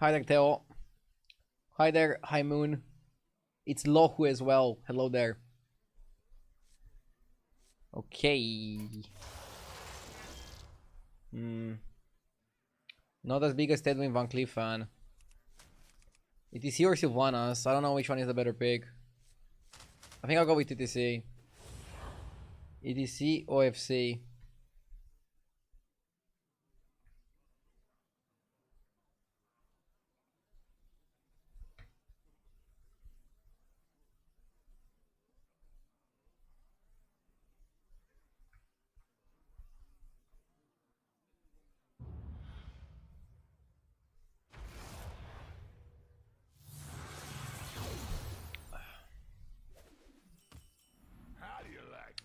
Hi there, Theo. Hi there, Hi Moon. It's Lohu as well. Hello there. Okay. Not as big as Tedwin Van Cleef fan. ETC or Sylvanas? I don't know which one is the better pick. I think I'll go with ETC. ETC OFC.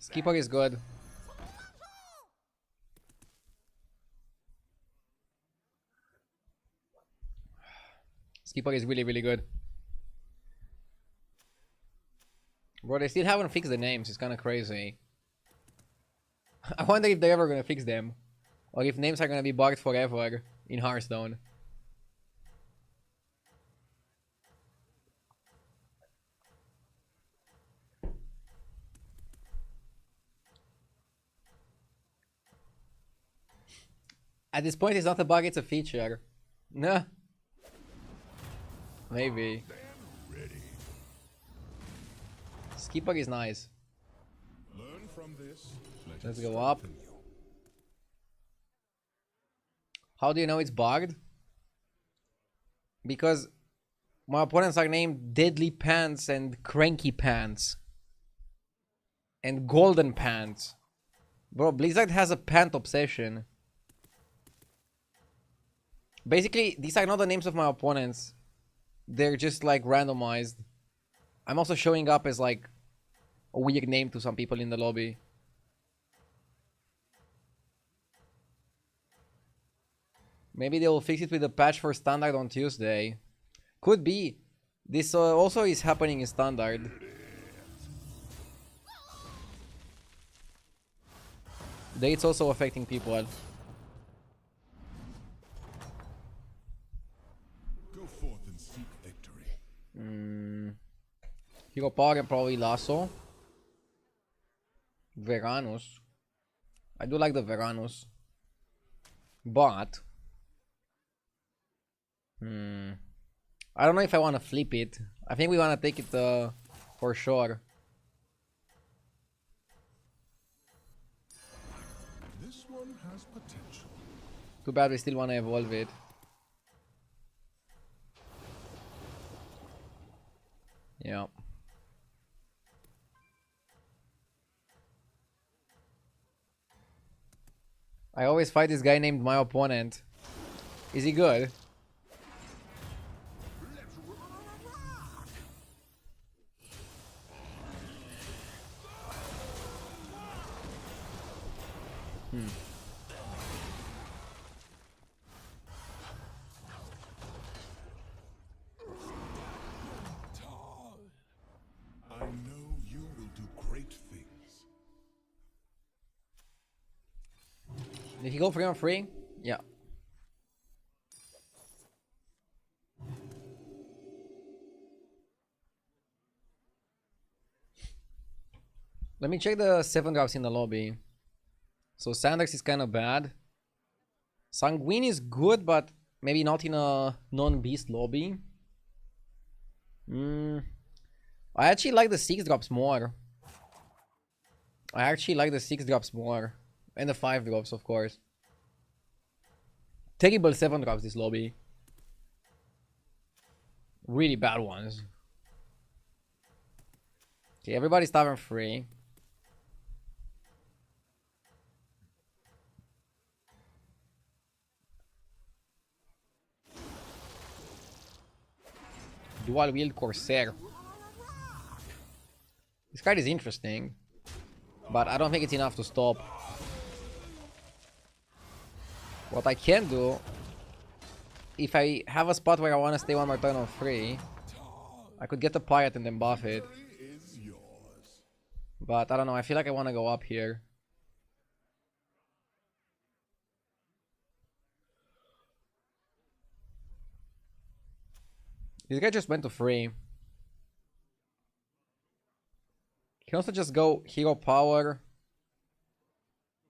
Skipper is good. Skipper is really, really good. Bro, they still haven't fixed the names. It's kind of crazy. I wonder if they're ever gonna fix them. Or if names are gonna be bugged forever in Hearthstone. At this point, it's not a bug, it's a feature. Nah. Maybe. Skipper is nice. Learn from this. Let's go up. How do you know it's bugged? Because my opponents are named Deadly Pants and Cranky Pants. And Golden Pants. Bro, Blizzard has a pant obsession. Basically, these are not the names of my opponents. They're just like randomized. I'm also showing up as like a weird name to some people in the lobby. Maybe they will fix it with the patch for Standard on Tuesday. Could be. This also is happening in Standard. Date's also affecting people. Go forth and seek victory. Hero Power and probably Lasso. Veranus. I do like the Veranus. But I don't know if I want to flip it. I think we want to take it for sure. This one has potential. Too bad we still want to evolve it. Yeah. I always fight this guy named my opponent. Is he good? I know you will do great things. Did he go 3-on-3? Yeah. Let me check the 7 drops in the lobby. So Sanders is kind of bad. Sanguine is good, but maybe not in a non-beast lobby. I actually like the 6 drops more. And the 5 drops, of course. Terrible 7 drops this lobby. Really bad ones. Okay, everybody's tavern free. Dual wield Corsair. This card is interesting, but I don't think it's enough to stop. What I can do, if I have a spot where I want to stay one more turn on free, I could get the Pirate and then buff it. But I don't know, I feel like I want to go up here. This guy just went to free. He can also just go Hero Power,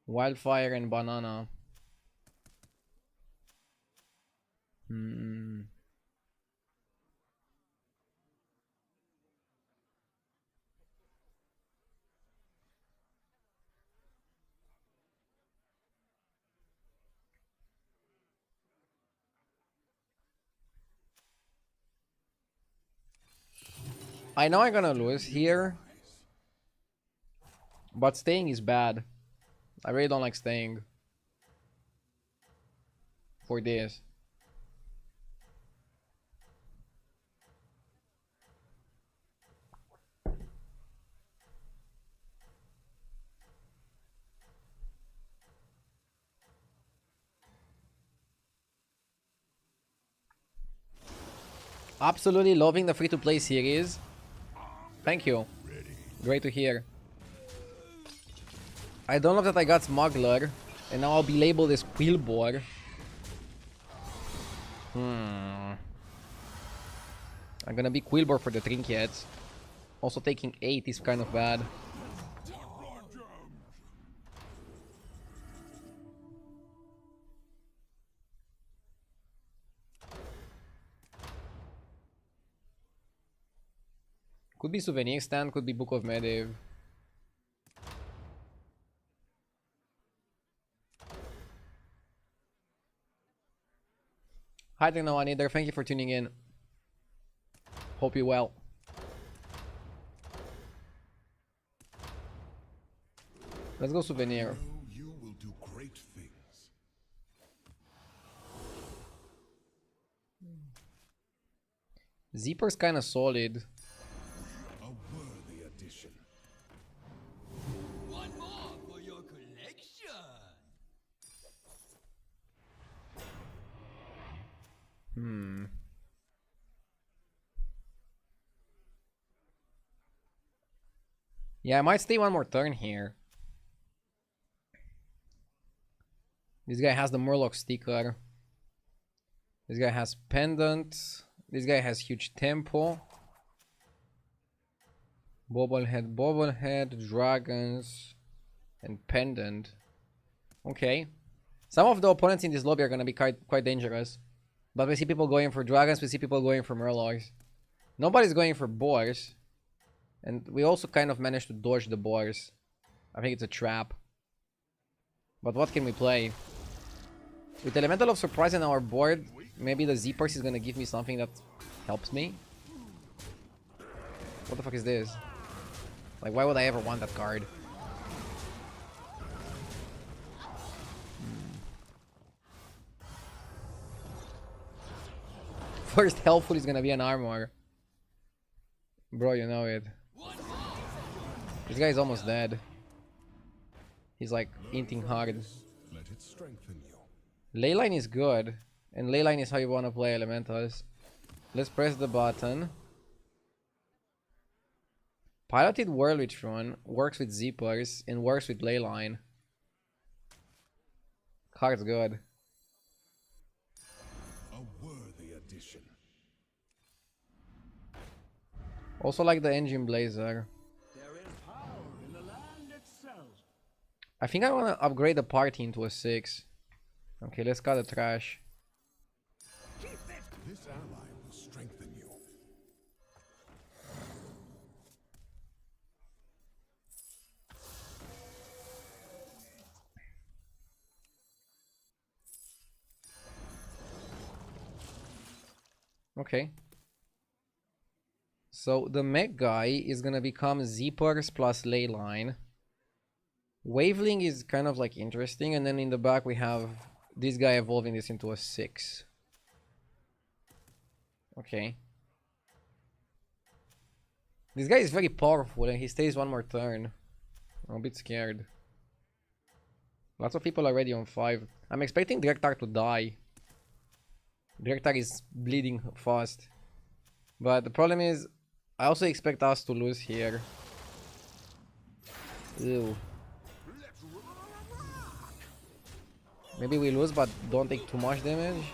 Wildfire, and Banana. I know I'm gonna lose here, but staying is bad. I really don't like staying for this. Absolutely loving the free-to-play series. Thank you. Great to hear. I don't love that I got Smuggler, and now I'll be labeled as Quillbore. I'm gonna be Quillbore for the trinkets. Also taking 8 is kind of bad. Could be Souvenir Stand, could be Book of Medivh. Hi there, no one either. Thank you for tuning in. Hope you're well. Let's go Souvenir. You will do great things. Zeeper's kind of solid. A worthy addition. One more for your collection. Yeah, I might stay one more turn here. This guy has the Murloc sticker. This guy has Pendant. This guy has huge tempo. Bobblehead, Dragons, and Pendant. Okay. Some of the opponents in this lobby are gonna be quite dangerous. But we see people going for Dragons, we see people going for Murlocs. Nobody's going for Boars. And we also kind of managed to dodge the Boars. I think it's a trap. But what can we play? With Elemental of Surprise on our board, maybe the Z-Purse is gonna give me something that helps me. What the fuck is this? Like, why would I ever want that card? First helpful is gonna be an armor. Bro, you know it. This guy is almost dead. He's like inting hard. Let it strengthen you. Leyline is good. And Leyline is how you want to play elementals. Let's press the button. Piloted Whirlwitch Run works with Zippers and works with Leyline. Card's good. A worthy addition. Also like the Engine Blazer. There is power in the land itself. I think I want to upgrade the party into a 6. Okay, let's cut the trash. This ally will strengthen you. Okay. So the mech guy is gonna become Zippers plus Leyline. Waveling is kind of like interesting, and then in the back we have this guy evolving this into a 6. Okay. This guy is very powerful and he stays one more turn. I'm a bit scared. Lots of people are already on 5. I'm expecting Drektar to die. Drektar is bleeding fast. But the problem is, I also expect us to lose here. Ew. Maybe we lose but don't take too much damage.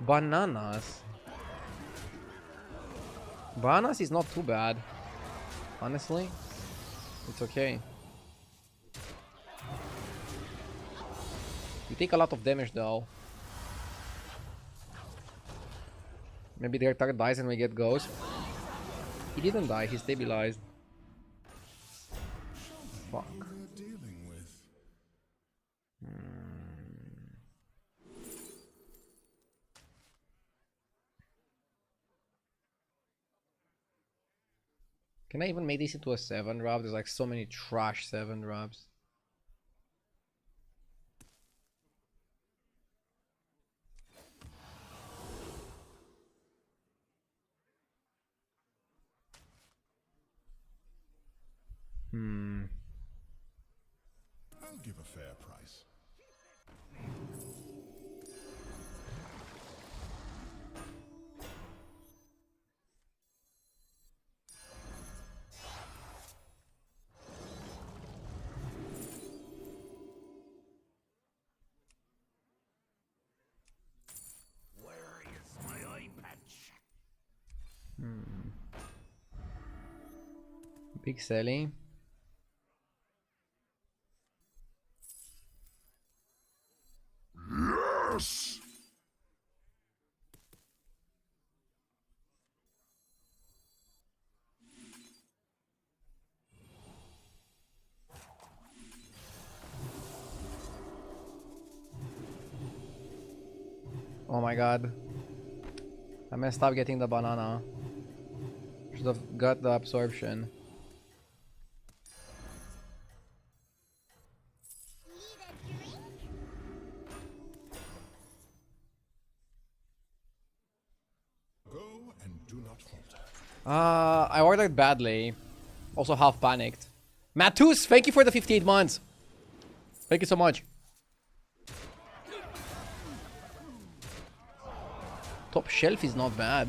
Bananas. Bananas is not too bad. Honestly. It's okay. You take a lot of damage though. Maybe their target dies and we get ghost. He didn't die, he stabilized. Fuck. They're dealing with. Can I even make this into a 7 drop? There's like so many trash 7 drops. I'll give a fair price. Where is my eye patch? Big Sally. Yes! Oh my god. I messed up getting the banana. Should have got the absorption. Go and do not falter. I ordered badly. Also half panicked. Matus, thank you for the 58 months. Thank you so much. Top shelf is not bad.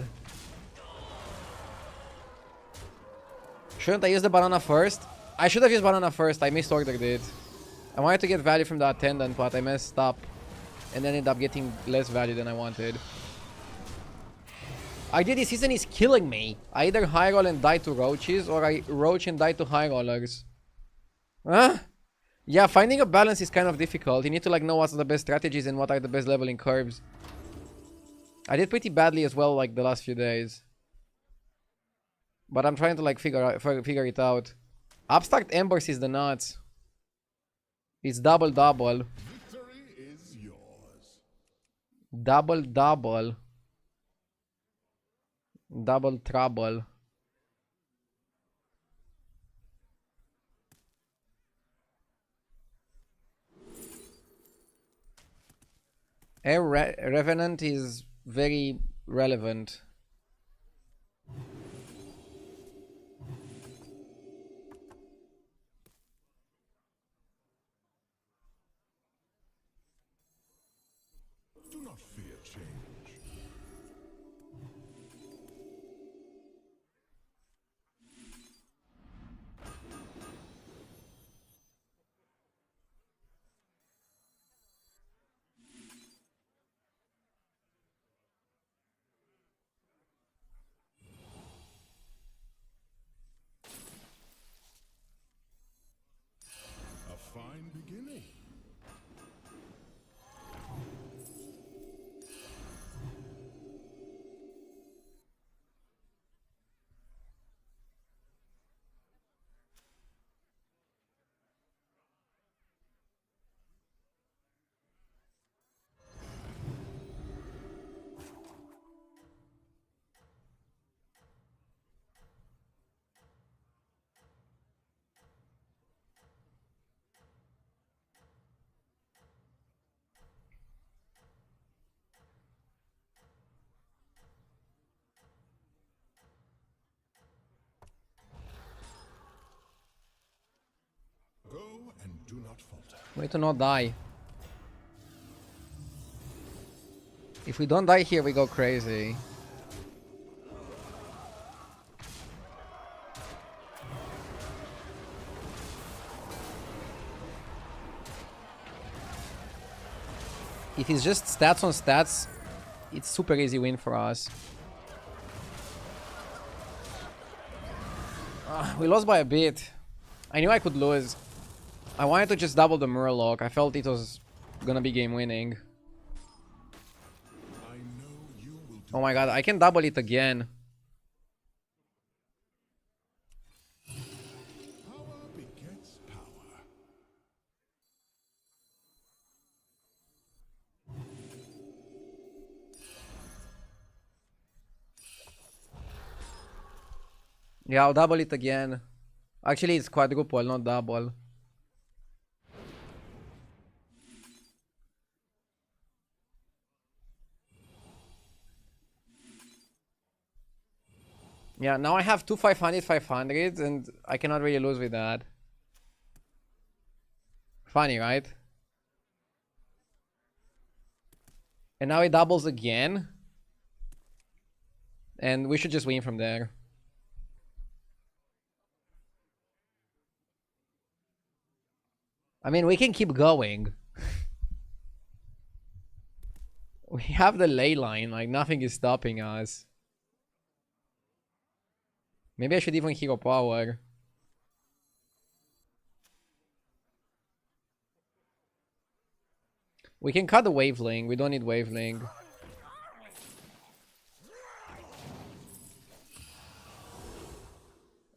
Shouldn't I use the banana first? I should have used banana first. I misordered it. I wanted to get value from the attendant, but I messed up. And then ended up getting less value than I wanted. Idea this season is killing me. I either high roll and die to roaches, or I roach and die to high rollers. Huh? Yeah, finding a balance is kind of difficult. You need to like know what's the best strategies and what are the best leveling curves. I did pretty badly as well like the last few days. But I'm trying to like figure it out. Abstract Embers is the nuts. It's double. Victory is yours. Double. Double trouble. Air Revenant is very relevant. Do not fear change. A fine beginning. Go and do not falter. Way to not die. If we don't die here, we go crazy. If it's just stats on stats, it's super easy win for us. We lost by a bit. I knew I could lose. I wanted to just double the Murloc. I felt it was gonna be game winning. I know you will do. Oh my god, I can double it again. Power begets power. Yeah, I'll double it again. Actually, it's quadruple, not double. Yeah, now I have two 500s and I cannot really lose with that. Funny, right? And now it doubles again. And we should just win from there. I mean, we can keep going. We have the ley line, like nothing is stopping us. Maybe I should even hero power. We can cut the waveling, we don't need waveling.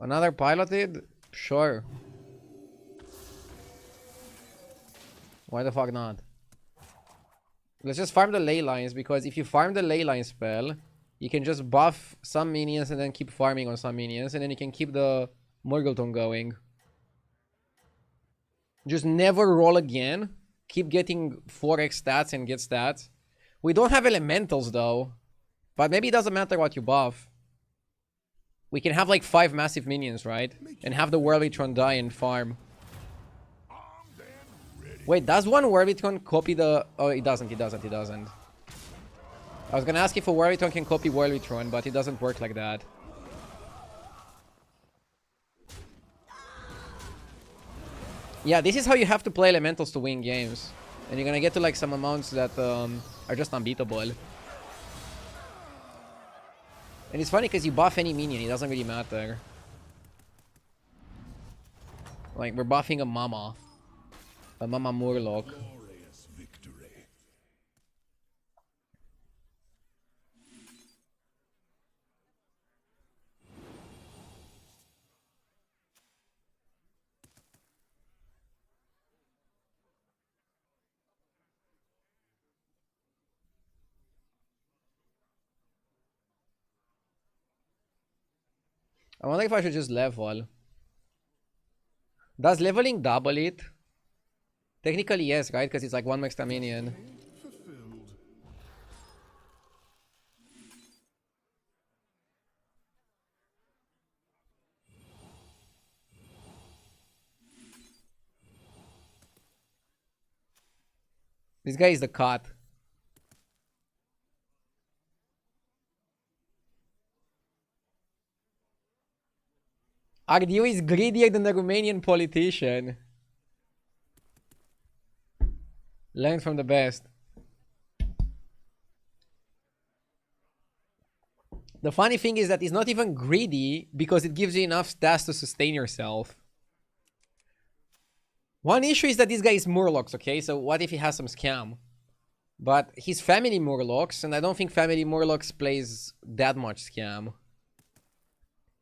Another piloted? Sure. Why the fuck not? Let's just farm the ley lines, because if you farm the ley line spell, you can just buff some minions and then keep farming on some minions, and then you can keep the Morgulton going. Just never roll again. Keep getting 4x stats and get stats. We don't have elementals though, but maybe it doesn't matter what you buff. We can have like 5 massive minions, right? And have the Whirlwitron die and farm. Wait, does one Whirlwitron copy the... Oh, it doesn't. I was gonna ask if a Whirlwitron can copy Whirlwitron, but it doesn't work like that. Yeah, this is how you have to play elementals to win games. And you're gonna get to like some amounts that are just unbeatable. And it's funny because you buff any minion, it doesn't really matter. Like, we're buffing a Mama. A Mama Murloc. Glorious victory. I wonder if I should just level. Does leveling double it? Technically yes, right? Because it's like 1 extra minion. Fulfilled. This guy is the cut. Ardiu is greedier than the Romanian politician. Learn from the best. The funny thing is that it's not even greedy because it gives you enough stats to sustain yourself. One issue is that this guy is Murlocs, okay? So what if he has some scam? But he's family Murlocs, and I don't think family Murlocs plays that much scam.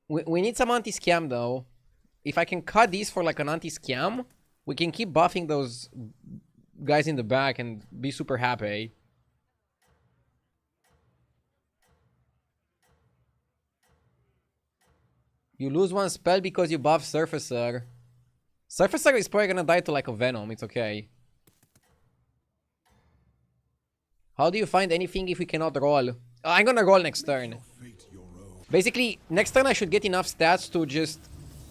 We need some anti-scam though. If I can cut these for like an anti-scam, we can keep buffing those guys in the back and be super happy. You lose one spell because you buff Surfacer. Surfacer is probably gonna die to like a Venom, it's okay. How do you find anything if we cannot roll? I'm gonna roll next turn. Fate your own. Basically, next turn I should get enough stats to just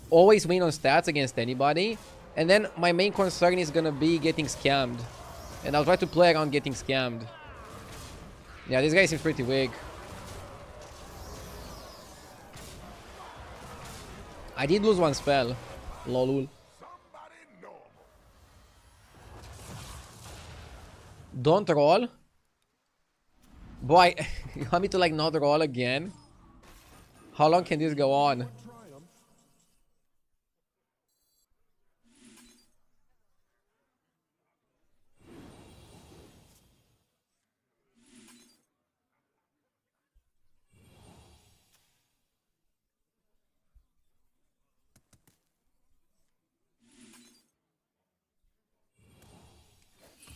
always win on stats against anybody. And then my main concern is gonna be getting scammed. And I'll try to play around getting scammed. Yeah, this guy seems pretty weak. I did lose one spell. Lolul. Somebody normal. Don't roll. Boy, you want me to like not roll again? How long can this go on? Triumph.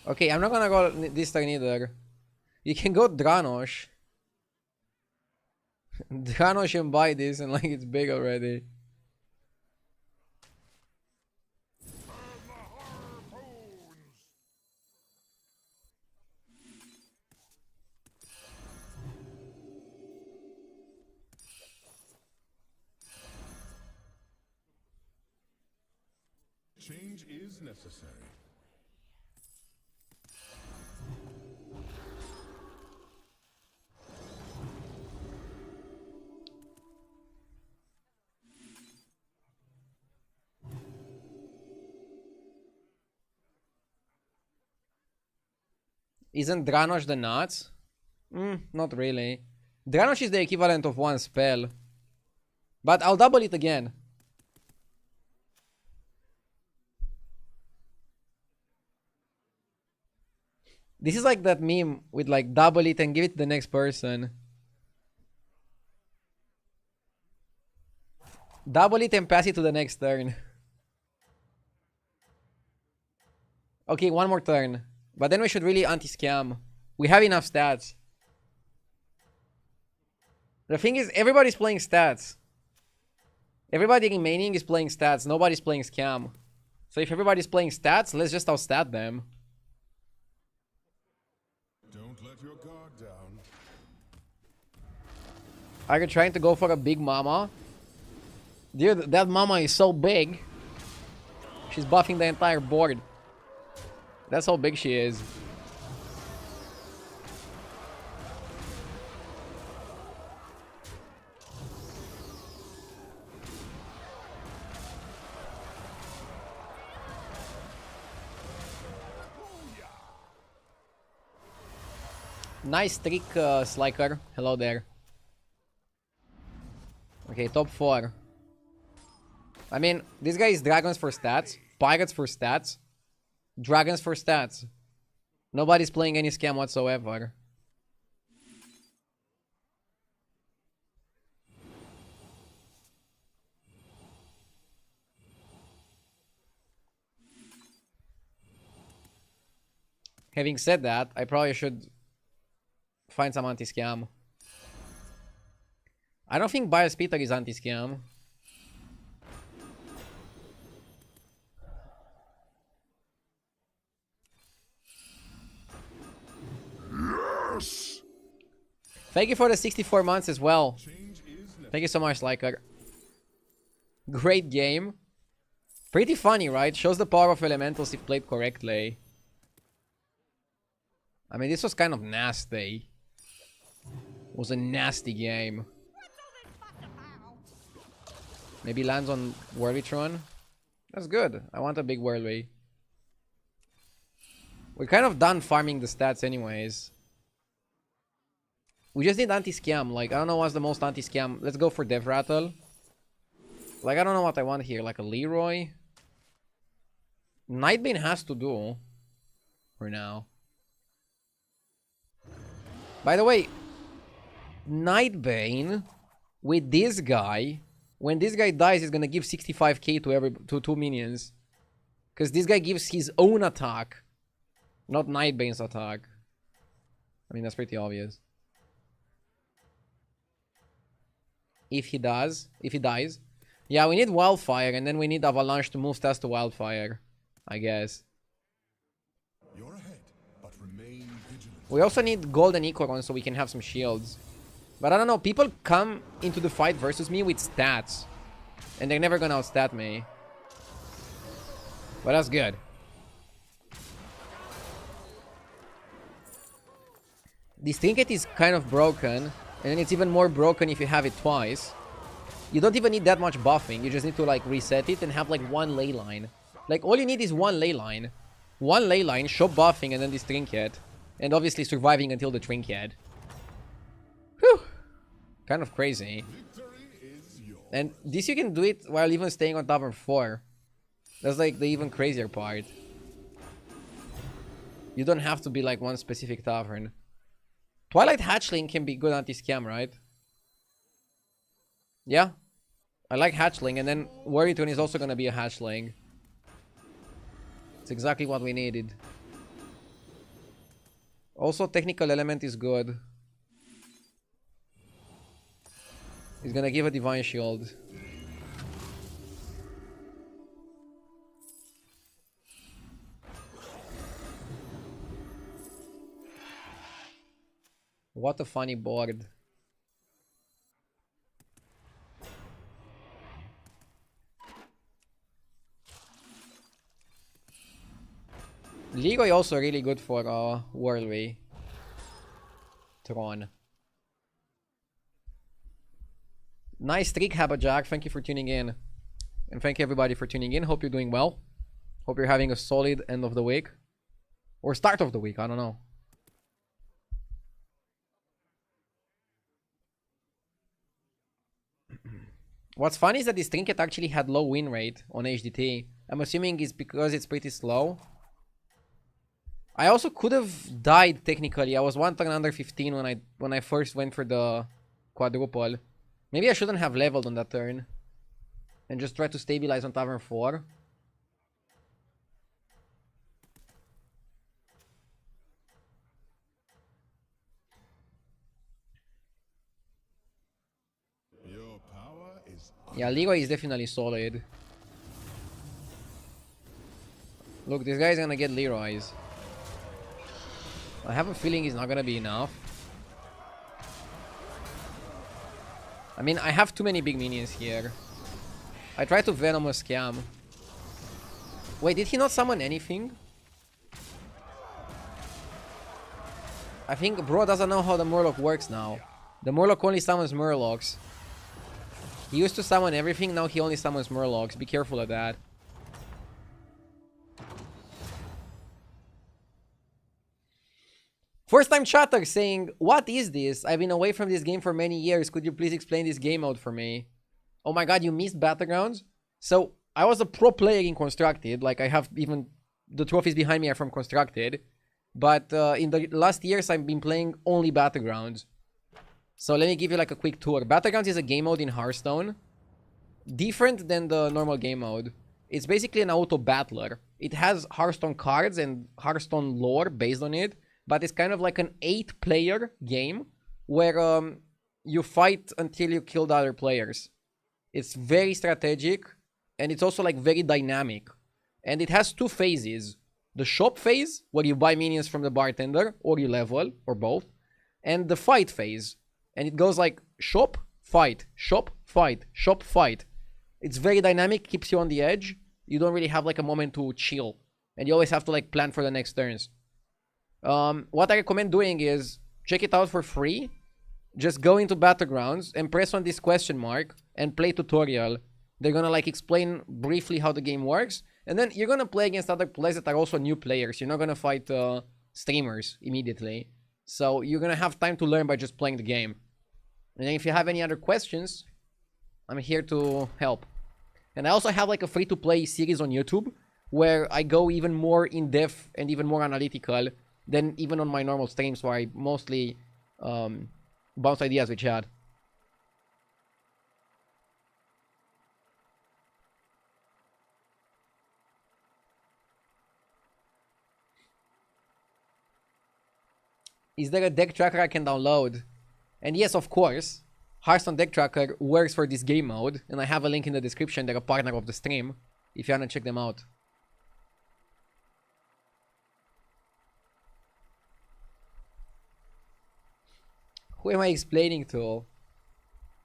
Okay, I'm not gonna go this turn either. You can go Dranosh. Dranosh and buy this and like it's big already. Change is necessary. Isn't Dranosh the nuts? Not really. Dranosh is the equivalent of one spell. But I'll double it again. This is like that meme with like double it and give it to the next person. Double it and pass it to the next turn. Okay, one more turn. But then we should really anti-scam. We have enough stats. The thing is, everybody's playing stats. Everybody remaining is playing stats. Nobody's playing scam. So if everybody's playing stats, let's just outstat them. Don't let your guard down. Are you trying to go for a big mama? Dude, that mama is so big. She's buffing the entire board. That's how big she is. Nice trick, Sliker. Hello there. Okay, top 4. I mean, this guy is dragons for stats, pirates for stats, dragons for stats. Nobody's playing any scam whatsoever. Having said that, I probably should find some anti-scam. I don't think Bias Peter is anti-scam. Yes! Thank you for the 64 months as well. Change is necessary. Thank you so much, Liker. Great game. Pretty funny, right? Shows the power of elementals if played correctly. I mean, this was kind of nasty. It was a nasty game. Maybe lands on Whirlytron. That's good. I want a big Whirly. We're kind of done farming the stats anyways. We just need anti-scam. Like, I don't know what's the most anti-scam. Let's go for Dev Rattle. Like, I don't know what I want here. Like a Leroy. Nightbane has to do. For now. By the way, Nightbane with this guy, when this guy dies, he's gonna give 65k to two minions. Because this guy gives his own attack, not Nightbane's attack. I mean, that's pretty obvious. If he dies. Yeah, we need Wildfire, and then we need Avalanche to move stats to Wildfire, I guess. You're ahead, but remain vigilant. We also need Golden Icoron so we can have some shields. But I don't know, people come into the fight versus me with stats. And they're never gonna outstat me. But that's good. This trinket is kind of broken. And it's even more broken if you have it twice. You don't even need that much buffing. You just need to like reset it and have like one ley line. Like all you need is one ley line. One ley line, show buffing, and then this trinket. And obviously surviving until the trinket. Whew. Kind of crazy. Victory is yours. And this you can do it while even staying on Tavern 4. That's like the even crazier part. You don't have to be like one specific tavern. Twilight Hatchling can be good anti-scam, right? Yeah. I like Hatchling, and then Worrytune is also gonna be a Hatchling. It's exactly what we needed. Also, technical element is good. He's gonna give a divine shield. What a funny board. Leroy also really good for Whirlway. Tron. Nice streak, Habajack. Thank you for tuning in. And thank you everybody for tuning in. Hope you're doing well. Hope you're having a solid end of the week. Or start of the week, I don't know. What's funny is that this trinket actually had low win rate on HDT. I'm assuming it's because it's pretty slow. I also could have died technically. I was one turn under 15 when I first went for the quadruple. Maybe I shouldn't have leveled on that turn. And just try to stabilize on Tavern 4. Your power is Yeah, Leroy is definitely solid. Look, this guy's gonna get Leroy's. I have a feeling he's not gonna be enough. I mean, I have too many big minions here. I tried to Venomous Scam. Wait, did he not summon anything? I think bro doesn't know how the Murloc works now. The Murloc only summons Murlocs. He used to summon everything, now he only summons Murlocs. Be careful of that. First time chatter saying, what is this? I've been away from this game for many years. Could you please explain this game mode for me? Oh my god, you missed Battlegrounds? So, I was a pro player in Constructed. Like, I have even... The trophies behind me are from Constructed. But in the last years, I've been playing only Battlegrounds. So, let me give you like a quick tour. Battlegrounds is a game mode in Hearthstone. Different than the normal game mode. It's basically an auto-battler. It has Hearthstone cards and Hearthstone lore based on it. But it's kind of like an 8-player game where you fight until you kill the other players. It's very strategic and it's also like very dynamic. And it has 2 phases. The shop phase, where you buy minions from the bartender or you level, or both. And the fight phase. And it goes like shop, fight, shop, fight, shop, fight. It's very dynamic, keeps you on the edge. You don't really have like a moment to chill. And you always have to like plan for the next turns. What I recommend doing is check it out for free. Just go into Battlegrounds and press on this question mark and play tutorial. They're gonna like explain briefly how the game works, and then you're gonna play against other players that are also new players. You're not gonna fight streamers immediately, so you're gonna have time to learn by just playing the game. And then if you have any other questions, I'm here to help. And I also have like a free-to-play series on YouTube where I go even more in depth and even more analytical than even on my normal streams where I mostly bounce ideas with chat. Is there a deck tracker I can download? And yes, of course, Hearthstone deck tracker works for this game mode, and I have a link in the description. They're a partner of the stream, if you wanna check them out. Who am I explaining to?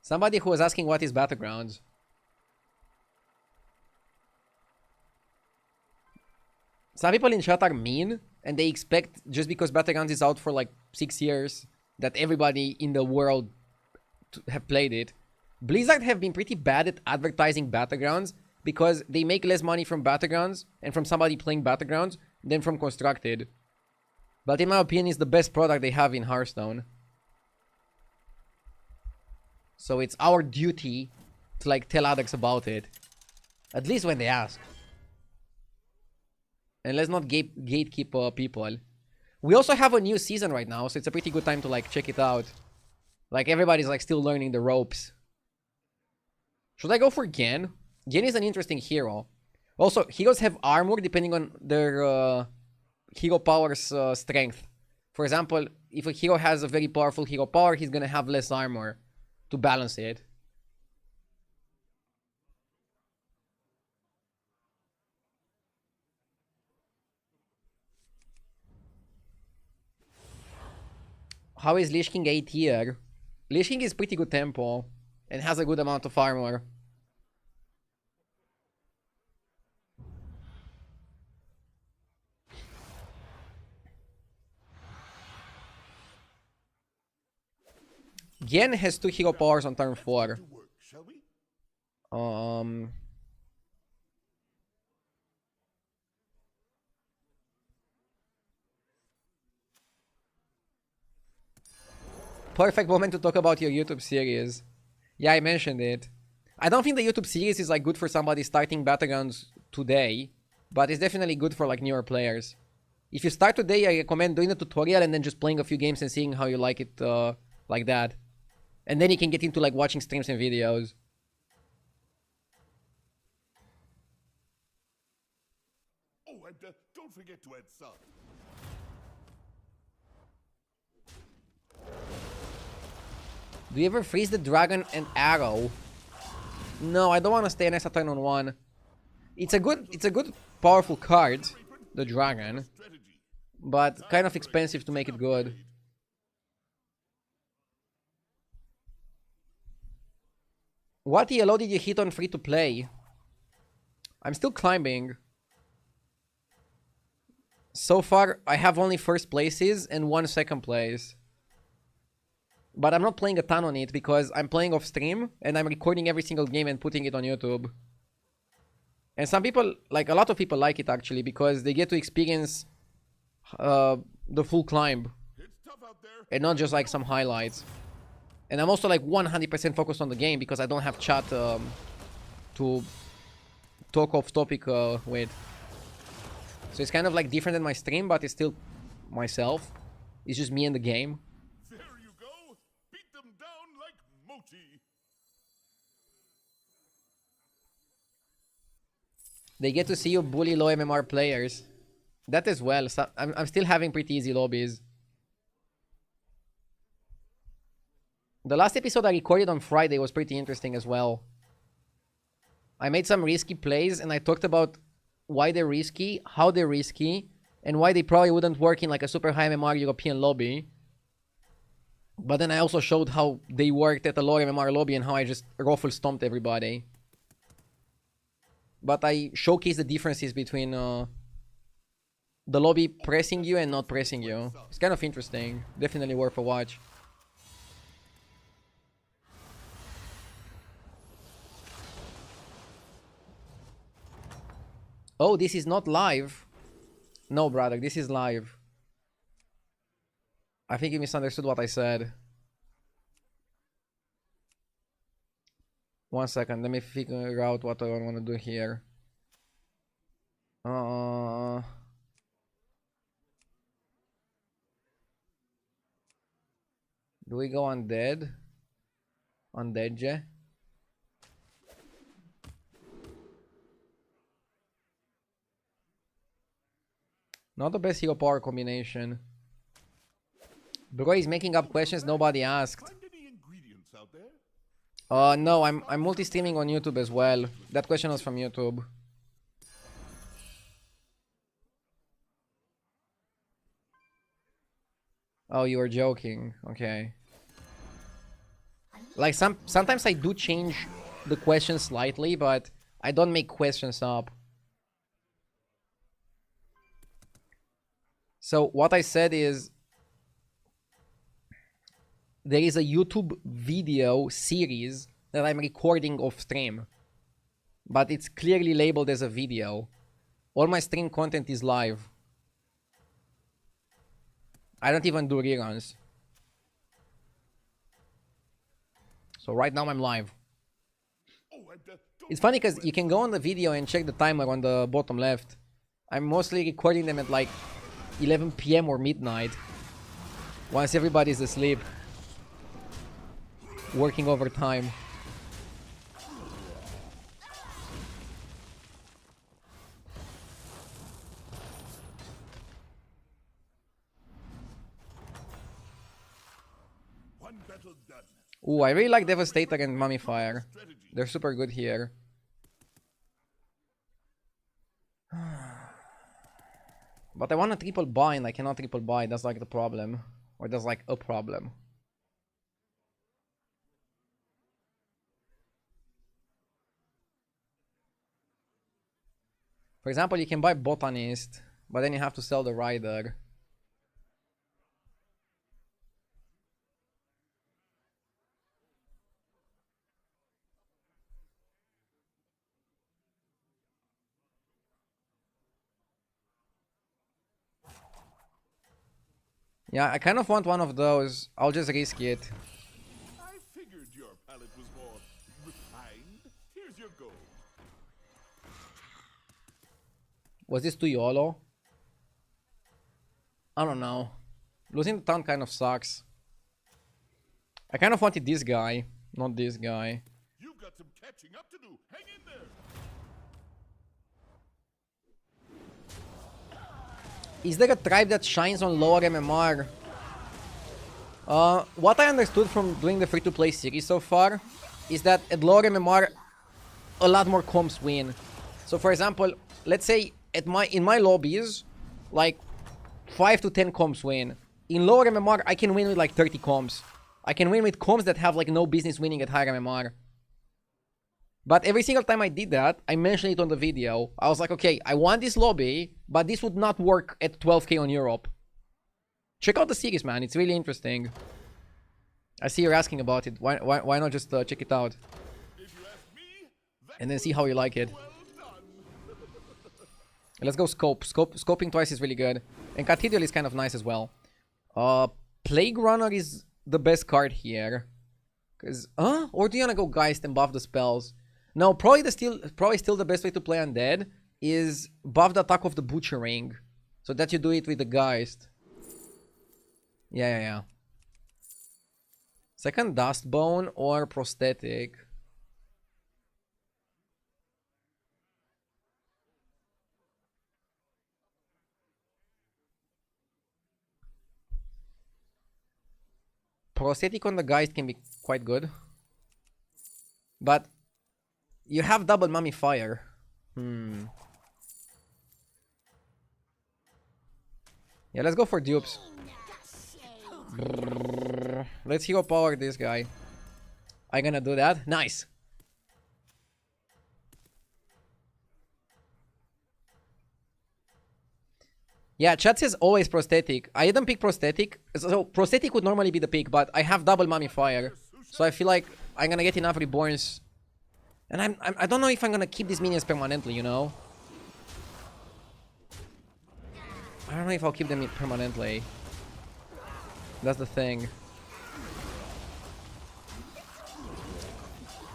Somebody who was asking what is Battlegrounds. Some people in chat are mean, and they expect just because Battlegrounds is out for like 6 years that everybody in the world have played it. Blizzard have been pretty bad at advertising Battlegrounds because they make less money from Battlegrounds and from somebody playing Battlegrounds than from Constructed. But in my opinion, it's the best product they have in Hearthstone. So it's our duty to like tell others about it. At least when they ask. And let's not gatekeep people. We also have a new season right now, so it's a pretty good time to like check it out. Like everybody's like still learning the ropes. Should I go for Gen? Gen is an interesting hero. Also, heroes have armor depending on their hero power's strength. For example, if a hero has a very powerful hero power, he's gonna have less armor to balance it. How is Lich King A tier? Lich King is pretty good tempo and has a good amount of armor. Gen has 2 hero powers on turn 4. To work, shall we? Perfect moment to talk about your YouTube series. Yeah, I mentioned it. I don't think the YouTube series is like good for somebody starting Battlegrounds today, but it's definitely good for like newer players. If you start today, I recommend doing a tutorial and then just playing a few games and seeing how you like it like that. And then you can get into like watching streams and videos. Oh, and don't forget to add salt. Do you ever freeze the dragon and arrow? No, I don't want to stay an extra turn on 1. It's a good powerful card, the dragon, Strategy. but kind of expensive to make it good. What ELO did you hit on free to play? I'm still climbing. So far, I have only first places and 1 second place. But I'm not playing a ton on it because I'm playing off stream and I'm recording every single game and putting it on YouTube. And some people, like a lot of people like it actually because they get to experience the full climb It's tough out there. and not just like some highlights. And I'm also like 100% focused on the game because I don't have chat to talk off topic with. So it's kind of like different than my stream, but it's still myself. It's just me and the game. There you go. Beat them down like mochi. They get to see you bully low MMR players. That as well. So I'm still having pretty easy lobbies. The last episode I recorded on Friday was pretty interesting as well. I made some risky plays and I talked about why they're risky, how they're risky, and why they probably wouldn't work in like a super high MMR European lobby. But then I also showed how they worked at a low MMR lobby and how I just ruffle stomped everybody. But I showcased the differences between the lobby pressing you and not pressing you. It's kind of interesting. Definitely worth a watch. Oh, this is not live. No, brother, this is live. I think you misunderstood what I said. 1 second, let me figure out what I want to do here. Do we go undead? Undead, yeah? Not the best hero power combination. Bro is making up questions nobody asked. Find any ingredients out there? No, I'm multi-streaming on YouTube as well. That question was from YouTube. Oh, you were joking. Okay. Like sometimes I do change the questions slightly, but I don't make questions up. So what I said is there is a YouTube video series that I'm recording off stream, but it's clearly labeled as a video. All my stream content is live. I don't even do reruns. So right now I'm live. Oh, and don't It's funny because you can go on the video and check the timer on the bottom left. I'm mostly recording them at like 11 PM or midnight. Once everybody's asleep. Working overtime. One battle done. Ooh, I really like Devastator and Mummifier. Strategy. They're super good here. But I want a triple bind. I cannot triple bind. That's like the problem. Or that's like a problem. For example, you can buy Botanist, but then you have to sell the Rider. Yeah, I kind of want one of those. I'll just risk it. I figured your palate was more refined. Here's your gold. Was this too YOLO? I don't know. Losing the town kind of sucks. I kind of wanted this guy, not this guy. You've got some catching up to do. Hang in there. Is there a tribe that shines on lower MMR? What I understood from doing the free-to-play series so far is that at lower MMR, a lot more comps win. So for example, let's say in my lobbies, like 5 to 10 comps win. In lower MMR, I can win with like 30 comps. I can win with comps that have like no business winning at higher MMR. But every single time I did that, I mentioned it on the video. I was like, okay, I want this lobby, but this would not work at 12k on Europe. Check out the series, man. It's really interesting. I see you're asking about it. Why not just check it out? If you ask me, that And then see how you like it. well done. Let's go scope. Scoping twice is really good. And Cathedral is kind of nice as well. Plague Runner is the best card here. Cause or do you wanna go Geist and buff the spells? No, probably still the best way to play Undead is buff the attack of the Butchering. So that you do it with the Geist. Yeah. Second Dustbone or Prosthetic. Prosthetic on the Geist can be quite good. But you have double Mummifier. Yeah, let's go for dupes. Let's hero power this guy. I'm gonna do that. Nice. Yeah, chat says always prosthetic. I didn't pick prosthetic. So prosthetic would normally be the pick, but I have double Mummifier. So I feel like I'm gonna get enough reborns. And I don't know if I'm gonna keep these minions permanently, you know? I don't know if I'll keep them permanently. That's the thing.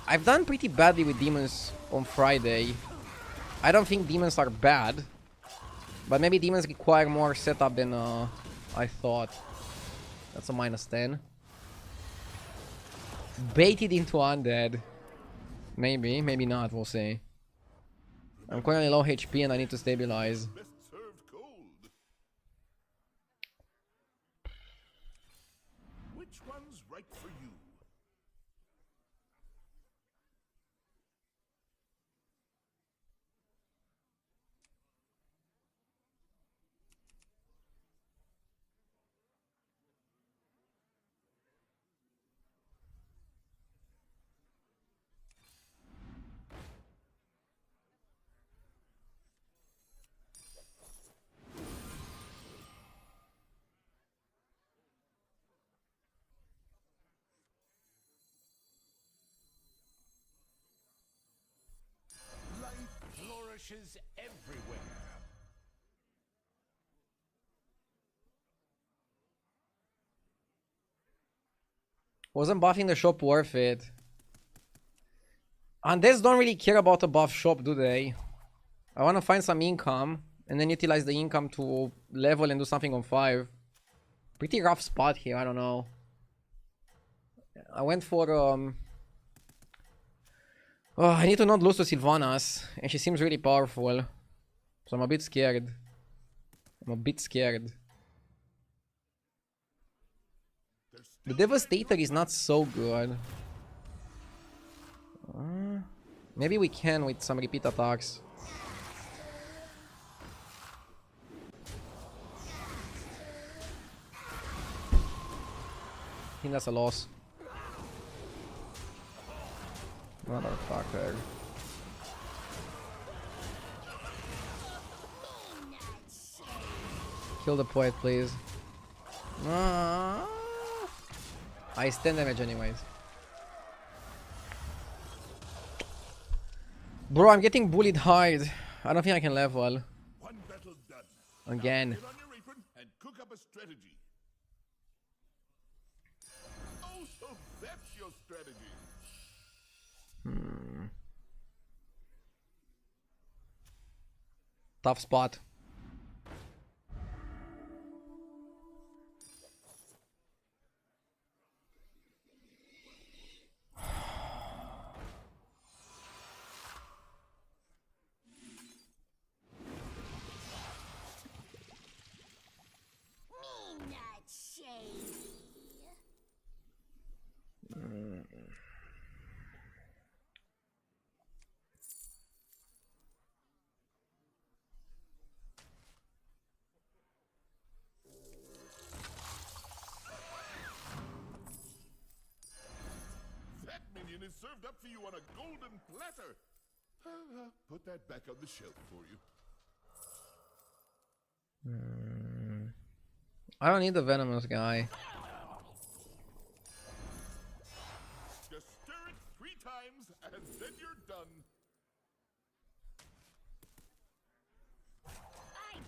I've done pretty badly with demons on Friday. I don't think demons are bad. But maybe demons require more setup than I thought. That's a -10. Baited into undead. Maybe, maybe not, we'll see. I'm currently low HP and I need to stabilize. Best served cold. Which one's right for you? Life flourishes everywhere. Wasn't buffing the shop worth it? Undeads don't really care about a buff shop, do they? I want to find some income and then utilize the income to level and do something on 5. Pretty rough spot here, I don't know. I went for oh, I need to not lose to Sylvanas, and she seems really powerful. So I'm a bit scared. There's The Devastator is not so good. Maybe we can with some repeat attacks. I think that's a loss. Motherfucker. Kill the poet, please. I stand damage anyways. Bro, I'm getting bullied hard. I don't think I can level. One battle done. Again. Get on your apron and cook up a strategy. Oh, so that's your strategy. Tough spot. That minion is served up for you on a golden platter. Put that back on the shelf for you. I don't need the venomous guy. Just stir it 3 times and then you're done. I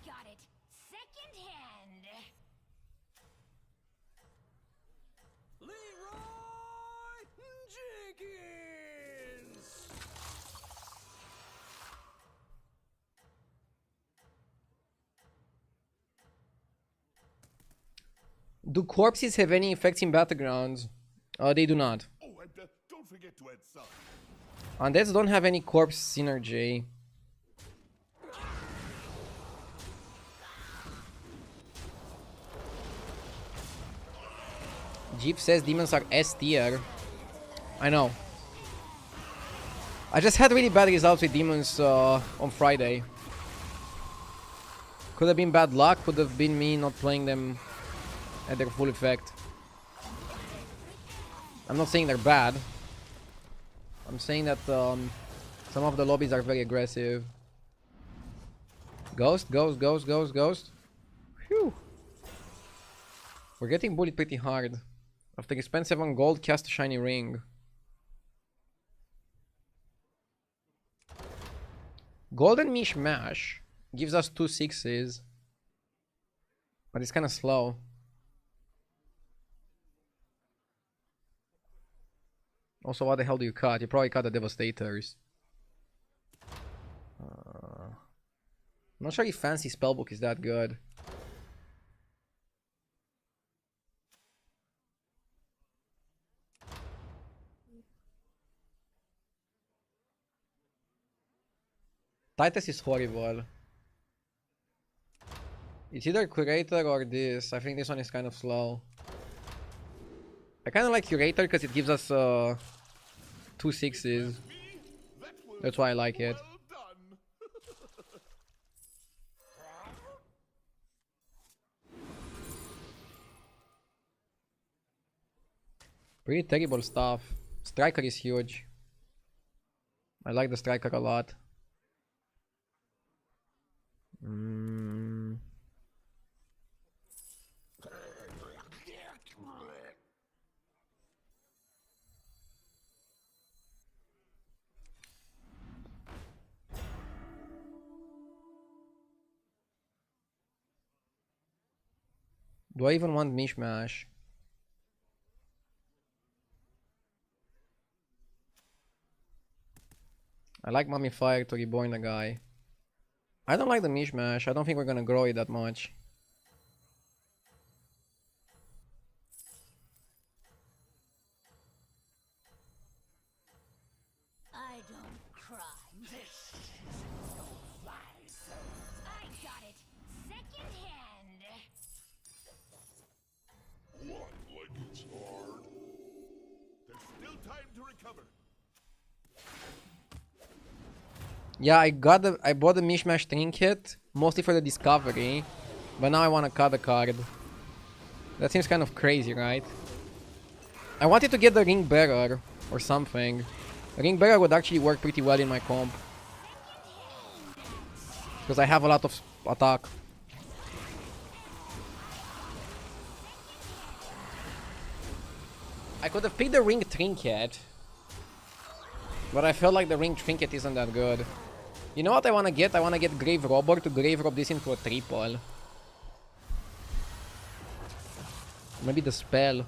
got it. Second hand. Leroy Jenkins! Do corpses have any effects in battlegrounds? They do not. Oh, and don't forget to add sun. Undeads don't have any corpse synergy. Jeep says demons are S tier. I know. I just had really bad results with demons on Friday. Could have been bad luck, could have been me not playing them at their full effect. I'm not saying they're bad. I'm saying that some of the lobbies are very aggressive. Ghost, ghost, ghost, ghost, ghost. Phew. We're getting bullied pretty hard. After you spend 7 gold, cast a shiny ring. Golden Mishmash gives us 2 6s. But it's kind of slow. Also, what the hell do you cut? You probably cut the Devastators. I'm not sure if Fancy Spellbook is that good. Titus is horrible. It's either Curator or this. I think this one is kind of slow. I kind of like Curator because it gives us 2 6s. That's why I like it. Well done. Pretty terrible stuff. Striker is huge. I like the Striker a lot. Do I even want Mishmash? I like Mummifier to reborn the guy. I don't like the Mishmash. I don't think we're gonna grow it that much. I don't cry. This isn't no fly zone. I got it. Second hand. One like it's hot. Yeah, I bought the Mishmash Trinket, mostly for the discovery. But now I want to cut the card. That seems kind of crazy, right? I wanted to get the Ring Bearer or something. The Ring Bearer would actually work pretty well in my comp. Because I have a lot of attack. I could have picked the Ring Trinket. But I felt like the Ring Trinket isn't that good. You know what I want to get? I want to get Grave Robber to Grave Rob this into a triple. Maybe the spell.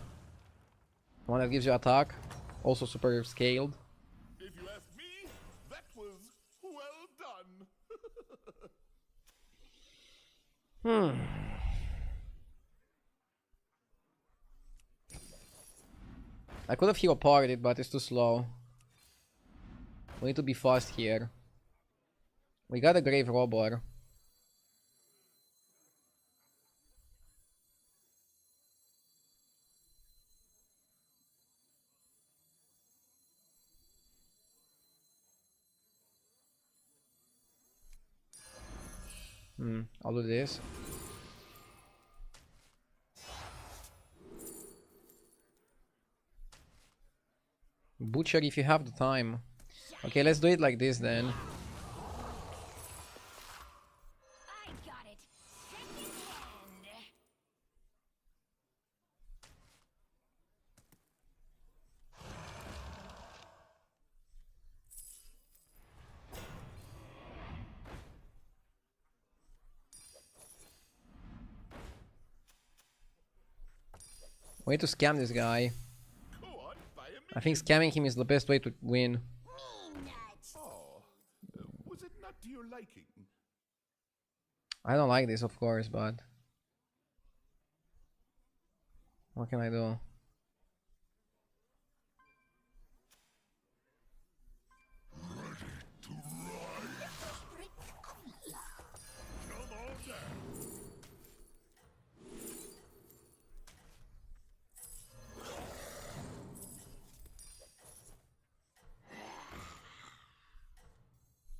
One that gives you attack. Also super scaled. If you ask me, that was well done. I could have hero powered it, but it's too slow. We need to be fast here. We got a Grave Robber. I'll do this. Butcher if you have the time. Okay, let's do it like this then. I got it. Second hand. We need to scam this guy. Go on, buy a I think scamming him is the best way to win. Me nuts. Oh, was it not to your liking? I don't like this, of course, but what can I do?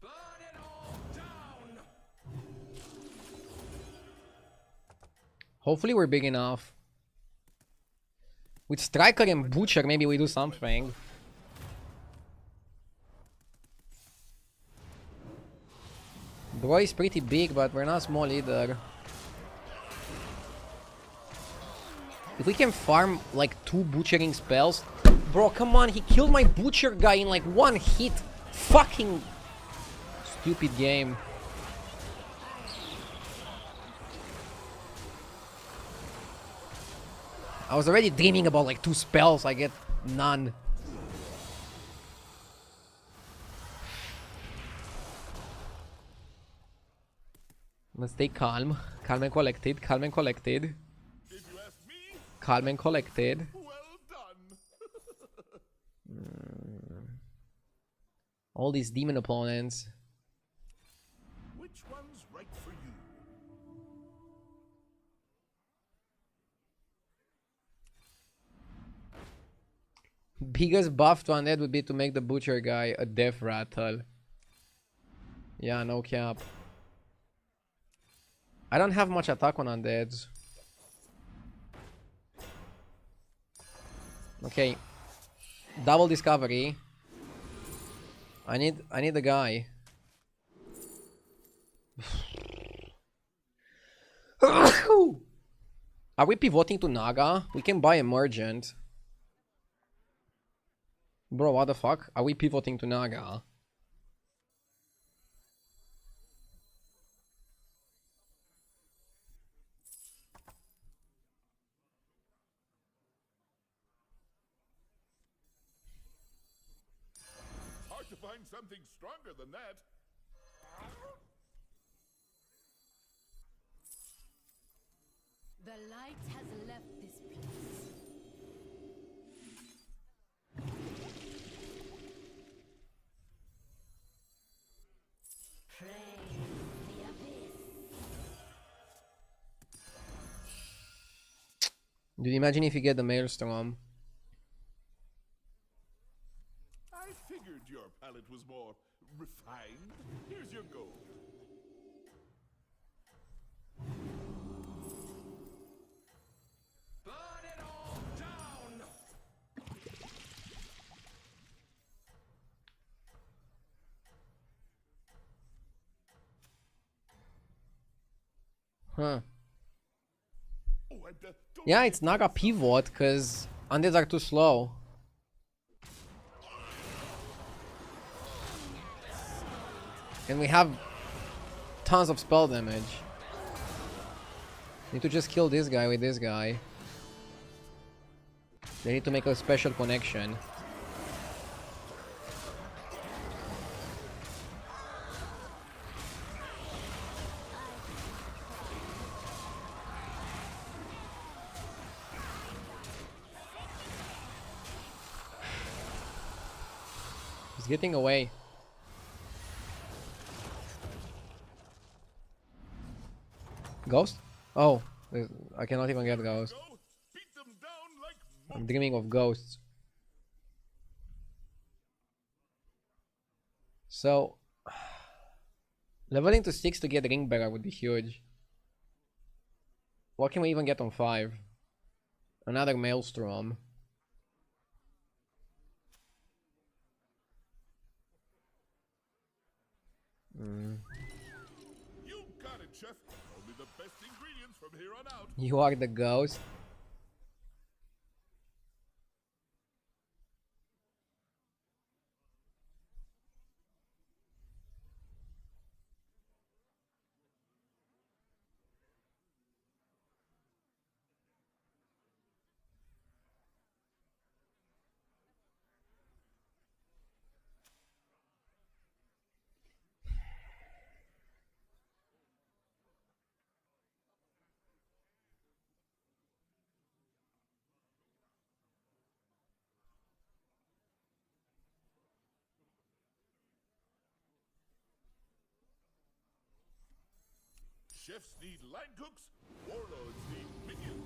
Burn it all down! Hopefully we're big enough. With Striker and Butcher, maybe we do something. Bro is pretty big, but we're not small either. If we can farm like 2 butchering spells. Bro, come on, he killed my butcher guy in like 1 hit. Fucking stupid game. I was already dreaming about like 2 spells, I get none. Let's stay calm. Calm and collected, calm and collected. If you ask me, Calm and collected. well done. All these demon opponents. Which one's right for you? Biggest buff to undead would be to make the butcher guy a death rattle. Yeah, no cap. I don't have much attack on undeads. Okay. Double discovery. I need the guy. Are we pivoting to Naga? We can buy Emergent. Bro, what the fuck? Are we pivoting to Naga? Hard to find something stronger than that. The light has left this place. Praise the abyss. Dude, imagine if you get the Maelstrom. I figured your palate was more refined? Here's your gold. Burn it all down! Huh. Oh, don't Yeah, forget it's Naga pivot because undeads are too slow. And we have tons of spell damage. Need to just kill this guy with this guy. They need to make a special connection. He's getting away. Ghost? Oh, I cannot even get ghost. go. Beat them down like I'm dreaming of ghosts. So, leveling to 6 to get ring bearer would be huge. What can we even get on 5? Another maelstrom. You got it, chef. Only the best ingredients from here on out. You are the ghost. Chefs need line cooks. Warlords need minions.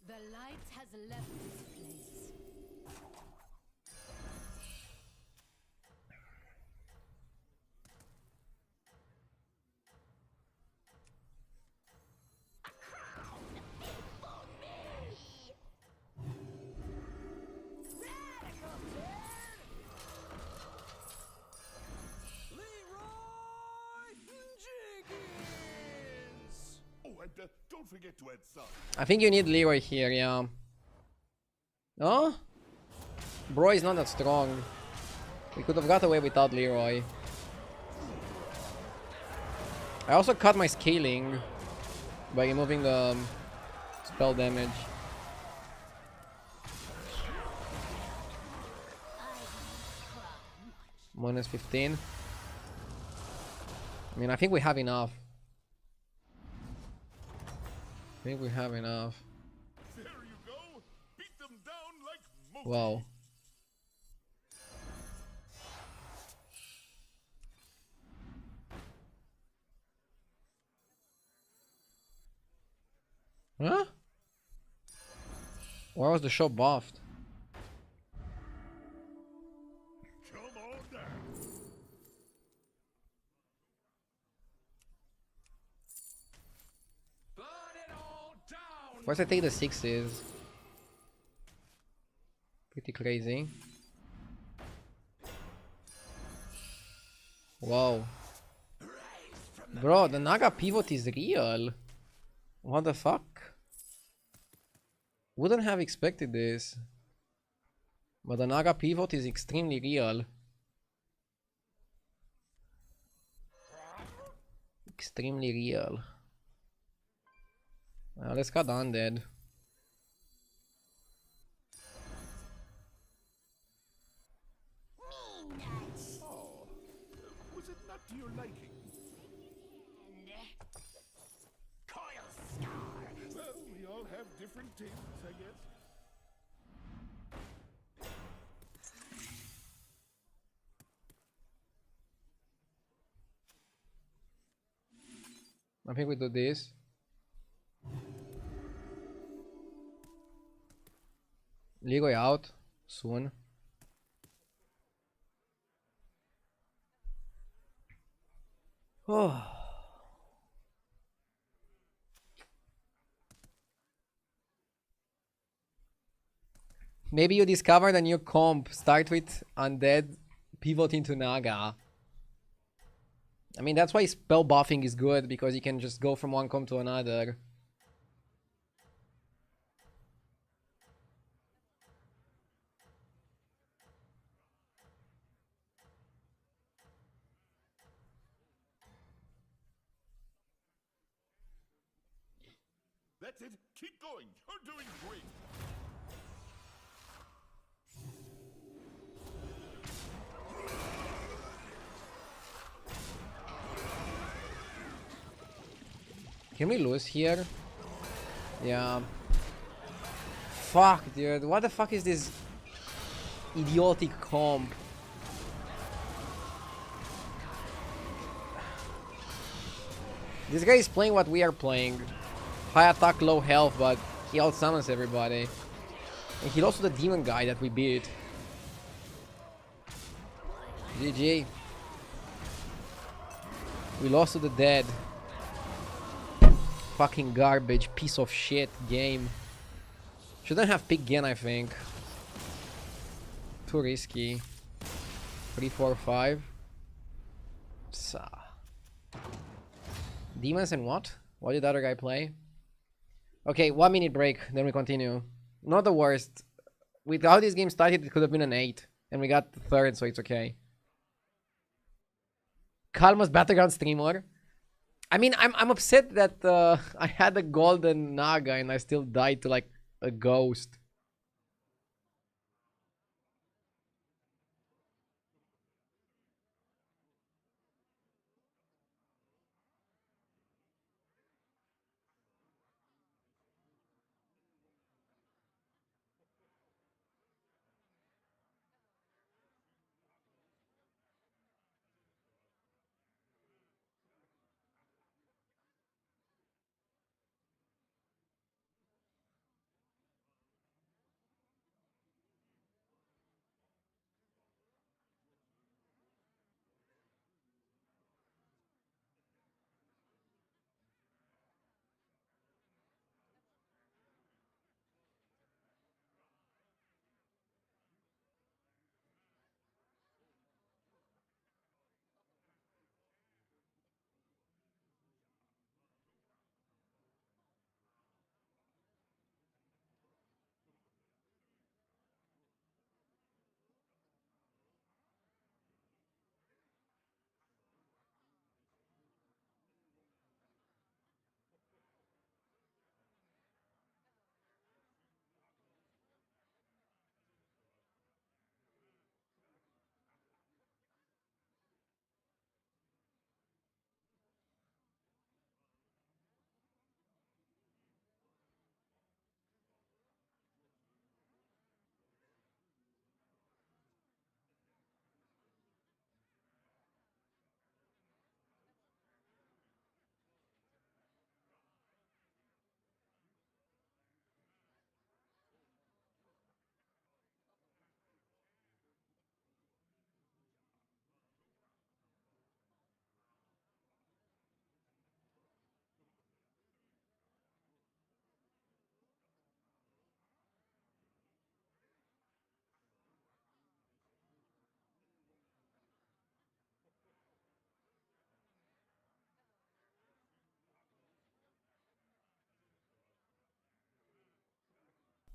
The light has left this place. Oh, and don't forget to add salt. I think you need Leroy here, yeah. Oh? Bro is not that strong. We could have got away without Leroy. I also cut my scaling by removing spell damage. Minus 15. I mean, I think we have enough. I think we have enough. There you go. Beat them down like monkeys. Wow. Huh? Why was the shop buffed? Come on down. Burn it all down! First I take the 6s. Pretty crazy. Wow. Bro, the Naga pivot is real. What the fuck? Wouldn't have expected this. But the Naga pivot is extremely real. Extremely real. Let's cut undead. Oh, was it not to your liking? Coil Star. Well, we all have different tastes, I guess. I think we do this. Leroy out soon. Oh. Maybe you discovered a new comp. Start with Undead, pivot into Naga. I mean, that's why spell buffing is good, because you can just go from one comp to another. That's it. Keep going. You're doing great. Can we lose here? Yeah. Fuck, dude. What the fuck is this idiotic comp? This guy is playing what we are playing. High attack, low health, but he outsummons everybody. And he lost to the demon guy that we beat. GG. We lost to the dead. Fucking garbage, piece of shit game. Shouldn't have picked Gen, I think. Too risky. 3, 4, 5. Demons and what? What did the other guy play? Okay, 1 minute break, then we continue. Not the worst. With how this game started, it could have been an 8. And we got the 3rd, so it's okay. Kalma's Battleground streamer. I mean, I'm upset that I had a golden Naga and I still died to like a ghost.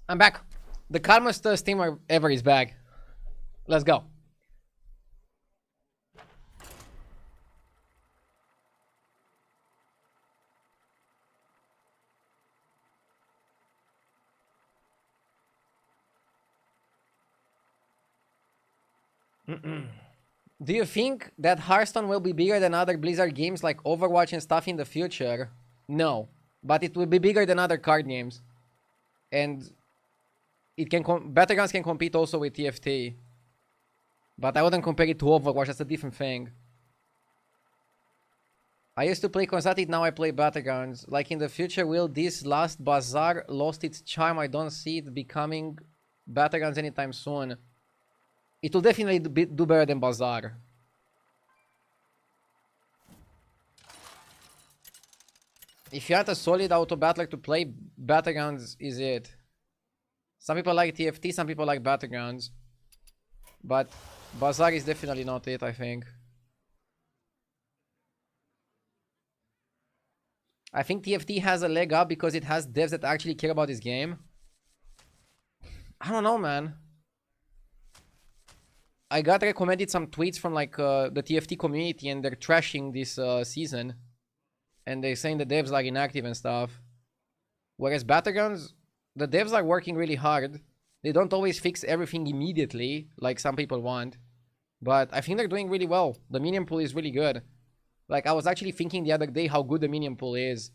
I'm back. The calmest streamer ever is back. Let's go. Do you think that Hearthstone will be bigger than other Blizzard games like Overwatch and stuff in the future? No, but it will be bigger than other card games, and it can Battlegrounds can compete also with TFT. But I wouldn't compare it to Overwatch. That's a different thing. I used to play Constatic, now I play Battlegrounds. Like in the future, will this last Bazaar lost its charm? I don't see it becoming Battlegrounds anytime soon. It will definitely do better than Bazaar. If you had a solid auto battler to play, Battlegrounds is it. Some people like TFT, some people like Battlegrounds. But Bazaar is definitely not it, I think. I think TFT has a leg up because it has devs that actually care about this game. I don't know, man. I got recommended some tweets from like the TFT community and they're trashing this season. And they're saying the devs are inactive and stuff. Whereas Battlegrounds, the devs are working really hard. They don't always fix everything immediately, like some people want. But I think they're doing really well. The minion pool is really good. Like, I was actually thinking the other day how good the minion pool is.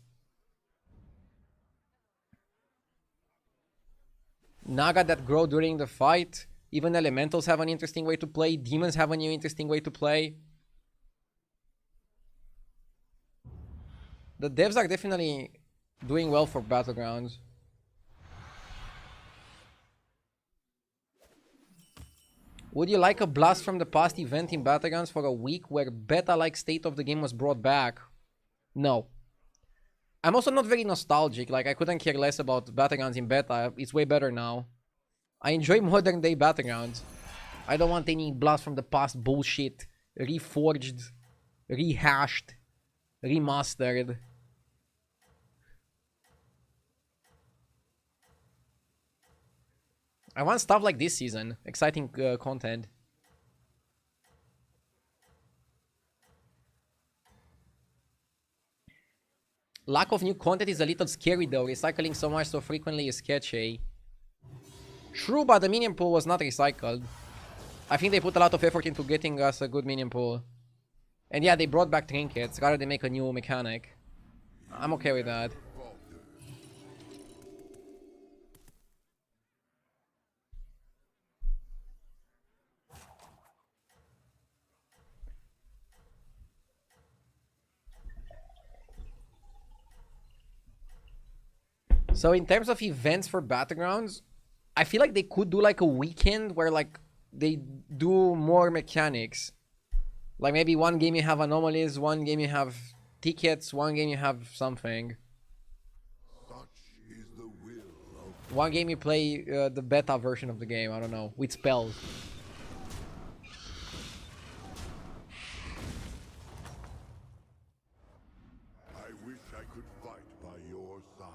Naga that grow during the fight. Even elementals have an interesting way to play. Demons have a new interesting way to play. The devs are definitely doing well for Battlegrounds. Would you like a blast from the past event in Battlegrounds for a week where beta-like state of the game was brought back? No. I'm also not very nostalgic. Like, I couldn't care less about Battlegrounds in beta. It's way better now. I enjoy modern day Battlegrounds. I don't want any blast from the past bullshit. Reforged. Rehashed. Remastered. I want stuff like this season. Exciting content. Lack of new content is a little scary though. Recycling so much so frequently is sketchy. True, but the minion pool was not recycled. I think they put a lot of effort into getting us a good minion pool. And yeah, they brought back trinkets rather than make a new mechanic. I'm okay with that. So in terms of events for Battlegrounds, I feel like they could do like a weekend where like they do more mechanics. Like maybe one game you have anomalies, one game you have tickets, one game you have something. Such is the will of One game you play the beta version of the game, I don't know, with spells. I wish I could fight by your side.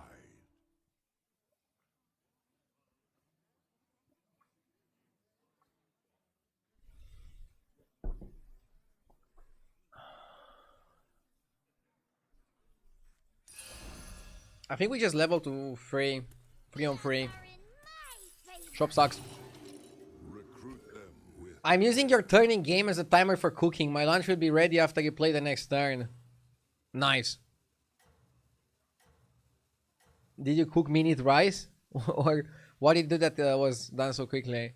I think we just level to 3 on 3. Shop sucks. Recruit them with I'm using your turn in game as a timer for cooking. My lunch will be ready after you play the next turn. Nice. Did you cook minute rice? Or what did you do that was done so quickly?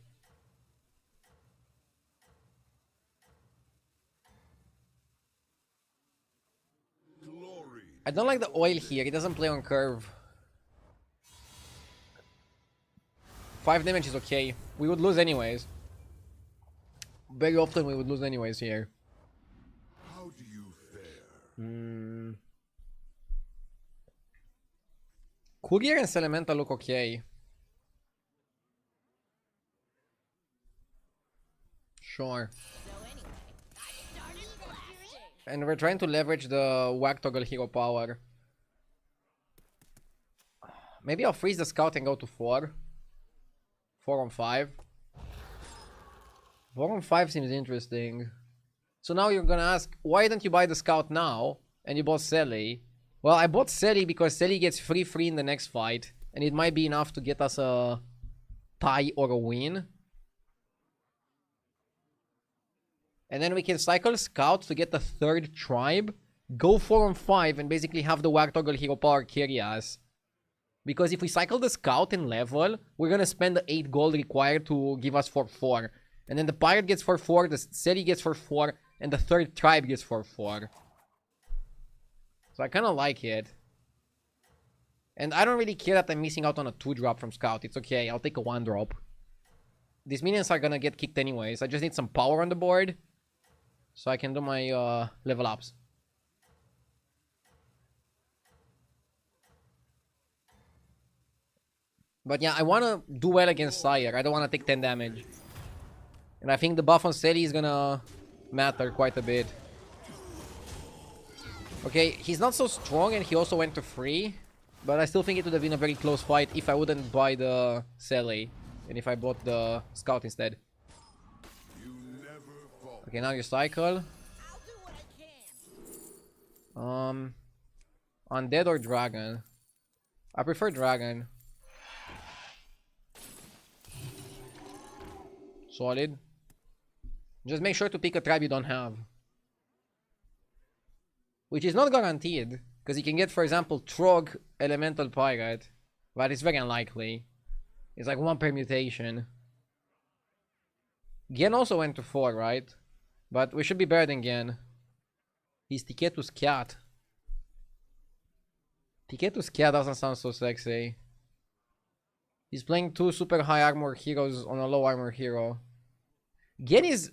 glory. I don't like the oil here. It doesn't play on curve. 5 damage is okay. We would lose anyways. Very often we would lose anyways here. How do you fare? Courier and Elemental look okay. Sure. And we're trying to leverage the Whack Toggle hero power. Maybe I'll freeze the scout and go to 4. 4 on 5. 4 on 5 seems interesting. So now you're gonna ask, why don't you buy the scout now? And you bought Selly. Well, I bought Selly because Selly gets free in the next fight. And it might be enough to get us a tie or a win. And then we can cycle Scout to get the 3rd tribe. Go 4 on 5 and basically have the Whack Toggle hero power carry us. Because if we cycle the Scout in level, we're gonna spend the 8 gold required to give us 4-4. And then the Pirate gets 4-4, the Selly gets 4-4, and the 3rd tribe gets 4-4. So I kind of like it. And I don't really care that I'm missing out on a 2-drop from Scout. It's okay, I'll take a 1-drop. These minions are gonna get kicked anyways. I just need some power on the board, so I can do my level ups. But yeah, I want to do well against Sire. I don't want to take 10 damage. And I think the buff on Selly is gonna matter quite a bit. Okay, he's not so strong and he also went to 3. But I still think it would have been a very close fight if I wouldn't buy the Selly. And if I bought the Scout instead. Okay, now you cycle. Undead or Dragon? I prefer Dragon. Solid. Just make sure to pick a tribe you don't have. Which is not guaranteed. Because you can get, for example, Trog Elemental Pirate. But it's very unlikely. It's like 1 permutation. Gen also went to 4, right? But we should be better than Gen. He's Tiketu's cat. Tiketu's cat doesn't sound so sexy. He's playing 2 super high armor heroes on a low armor hero. Gen is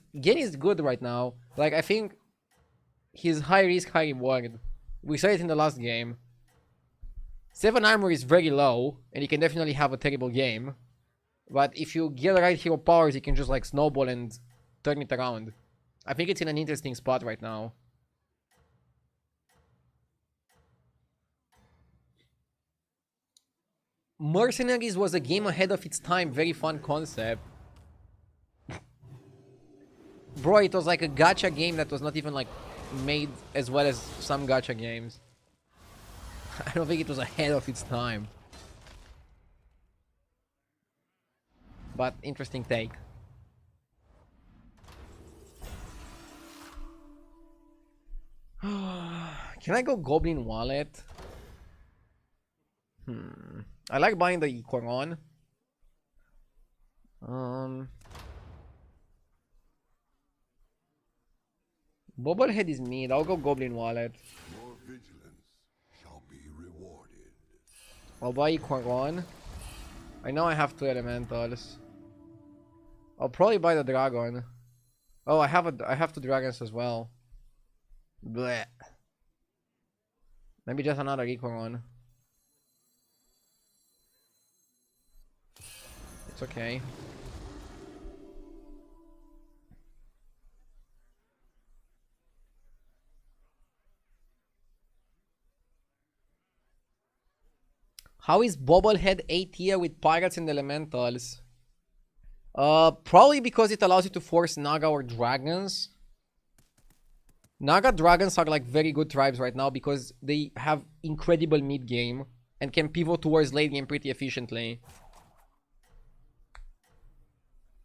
good right now. Like, I think he's high risk, high reward. We saw it in the last game. 7 armor is very low, and you can definitely have a terrible game. But if you get the right hero powers, you can just like snowball and turn it around. I think it's in an interesting spot right now. Mercenaries was a game ahead of its time. Very fun concept. Bro, it was like a gacha game that was not even like made as well as some gacha games. I don't think it was ahead of its time. But interesting take. Can I go Goblin Wallet? I like buying the Quran. Bobblehead is mid. I'll go Goblin Wallet. Your vigilance shall be rewarded. I'll buy Quran. I know I have 2 elementals. I'll probably buy the dragon. Oh, I have 2 dragons as well. Blech. Maybe just another Ikoron. It's okay. How is Bobblehead A tier with Pirates and Elementals? Probably because it allows you to force Naga or Dragons. Naga Dragons are like very good tribes right now because they have incredible mid game and can pivot towards late game pretty efficiently.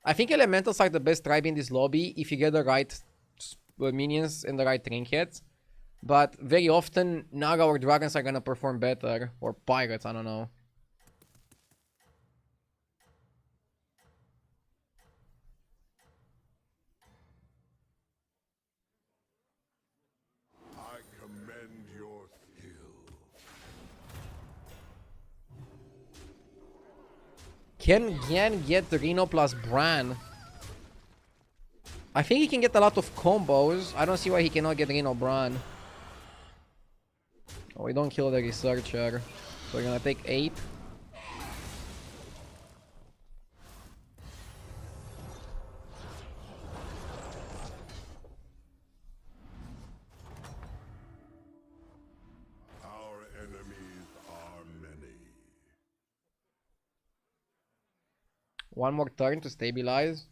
I think Elementals are the best tribe in this lobby if you get the right minions and the right trinkets. But very often, Naga or Dragons are gonna perform better. Or Pirates, I don't know. I commend your skill. Can Gian get Reno plus Bran? I think he can get a lot of combos. I don't see why he cannot get Reno Bran. Oh, we don't kill the researcher. So we're gonna take 8. Our enemies are many. One more turn to stabilize.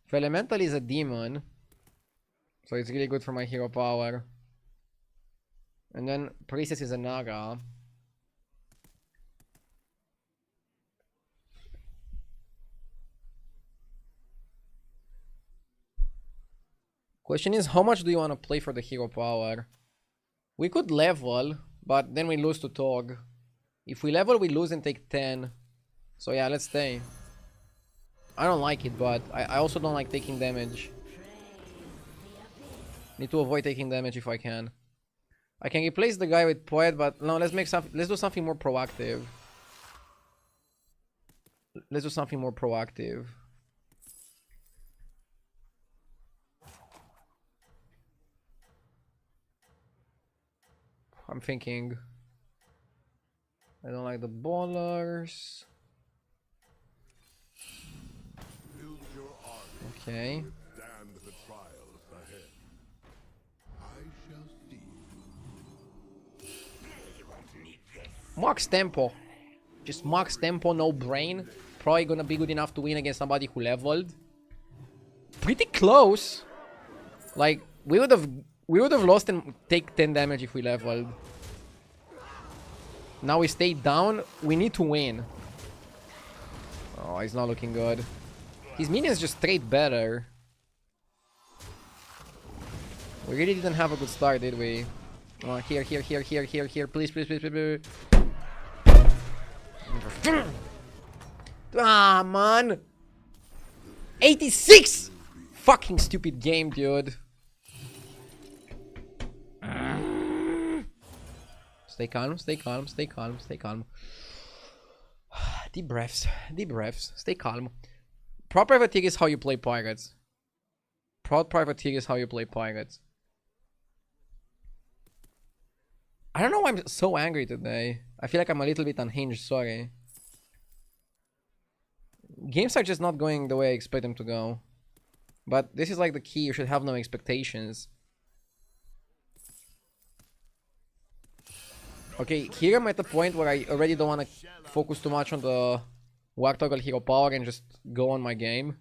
If Elemental is a demon, so it's really good for my hero power. And then Priestess is a Naga. Question is, how much do you want to play for the hero power? We could level, but then we lose to Tog. If we level, we lose and take 10. So yeah, let's stay. I don't like it, but I also don't like taking damage. Need to avoid taking damage if I can. I can replace the guy with Poet, but no, let's do something more proactive. Let's do something more proactive. I'm thinking. I don't like the ballers. Build your army. Okay. Stand the trials ahead. I shall see you. Max tempo. Just max tempo, no brain. Probably gonna be good enough to win against somebody who leveled. Pretty close. Like, we would have lost and take 10 damage if we leveled. Now we stayed down. We need to win. Oh, he's not looking good. His minions just straight better. We really didn't have a good start, did we? Oh, here. Please. Ah, man. 86! Fucking stupid game, dude. Stay calm. Deep breaths. Stay calm. Proud Privateer is how you play pirates. Proud Privateer is how you play pirates. I don't know why I'm so angry today. I feel like I'm a little bit unhinged, sorry. Games are just not going the way I expect them to go. But this is like the key, you should have no expectations. Okay, here I'm at the point where I already don't want to focus too much on the War Toggle hero power and just go on my game.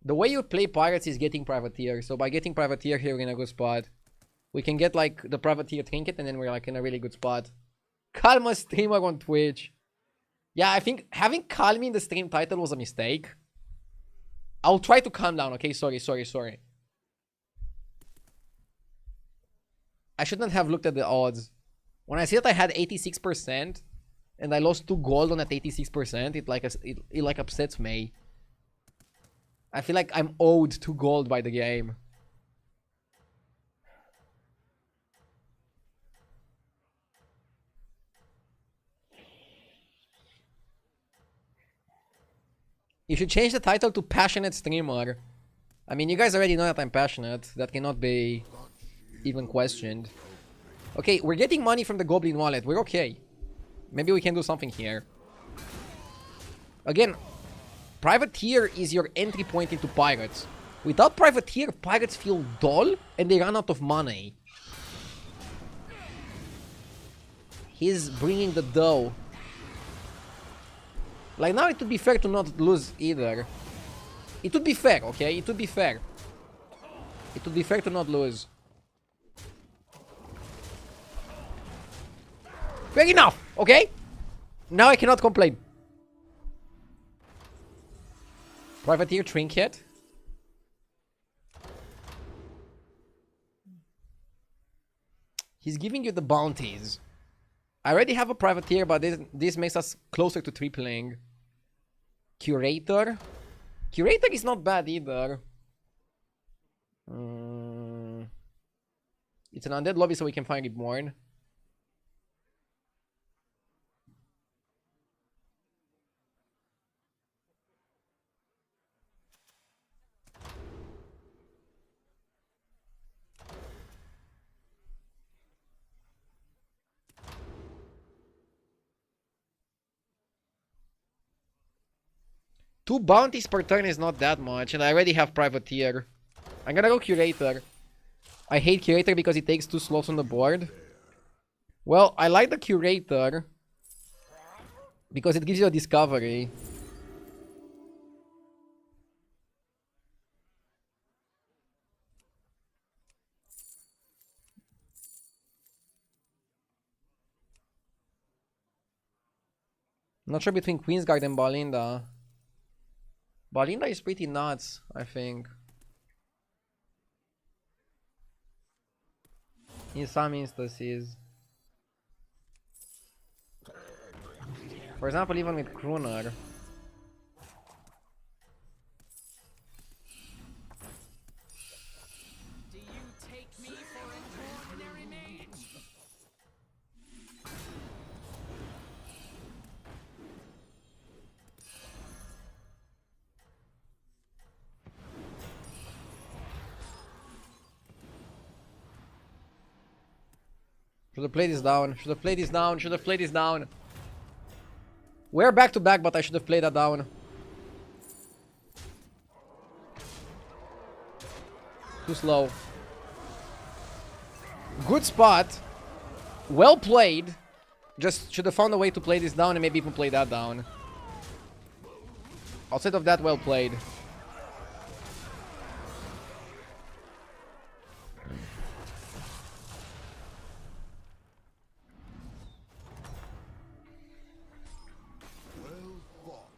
The way you play pirates is getting Privateer, so by getting Privateer here we're in a good spot. We can get like the Privateer trinket and then we're like in a really good spot. Kalma streamer on Twitch. Yeah, I think having Kalmi in the stream title was a mistake. I'll try to calm down, okay? Sorry. I shouldn't have looked at the odds. When I see that I had 86% and I lost 2 gold on that 86%, it like upsets me. I feel like I'm owed 2 gold by the game. You should change the title to Passionate Streamer. I mean, you guys already know that I'm passionate. That cannot be even questioned. Okay, we're getting money from the Goblin wallet. We're okay. Maybe we can do something here. Again, Privateer is your entry point into Pirates. Without Privateer, Pirates feel dull and they run out of money. He's bringing the dough. Like now it would be fair to not lose either. It would be fair, okay? It would be fair. It would be fair to not lose. Fair enough, okay? Now I cannot complain. Privateer trinket. He's giving you the bounties. I already have a Privateer, but this makes us closer to tripling. Curator. Curator is not bad either. It's an undead lobby, so we can find Reborn. Two bounties per turn is not that much, and I already have Privateer. I'm gonna go Curator. I hate Curator because it takes 2 slots on the board. Well, I like the Curator because it gives you a discovery. Not sure between Queensguard and Balinda. Balinda is pretty nuts, I think. In some instances. For example, even with Kruner. Should have played this down. Should have played this down. Should have played this down. We're back to back, but I should have played that down. Too slow. Good spot. Well played. Just should have found a way to play this down and maybe even play that down. Outside of that, well played. Well fought,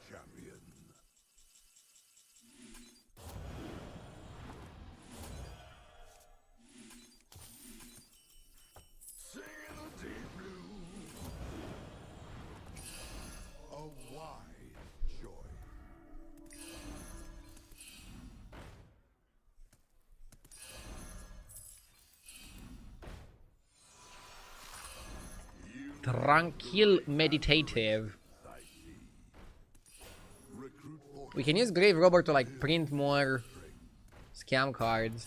champion. Sing in the deep blue. A wide choice. Tranquil meditative. Recruit for We can use Grave Robber to like print more scam cards.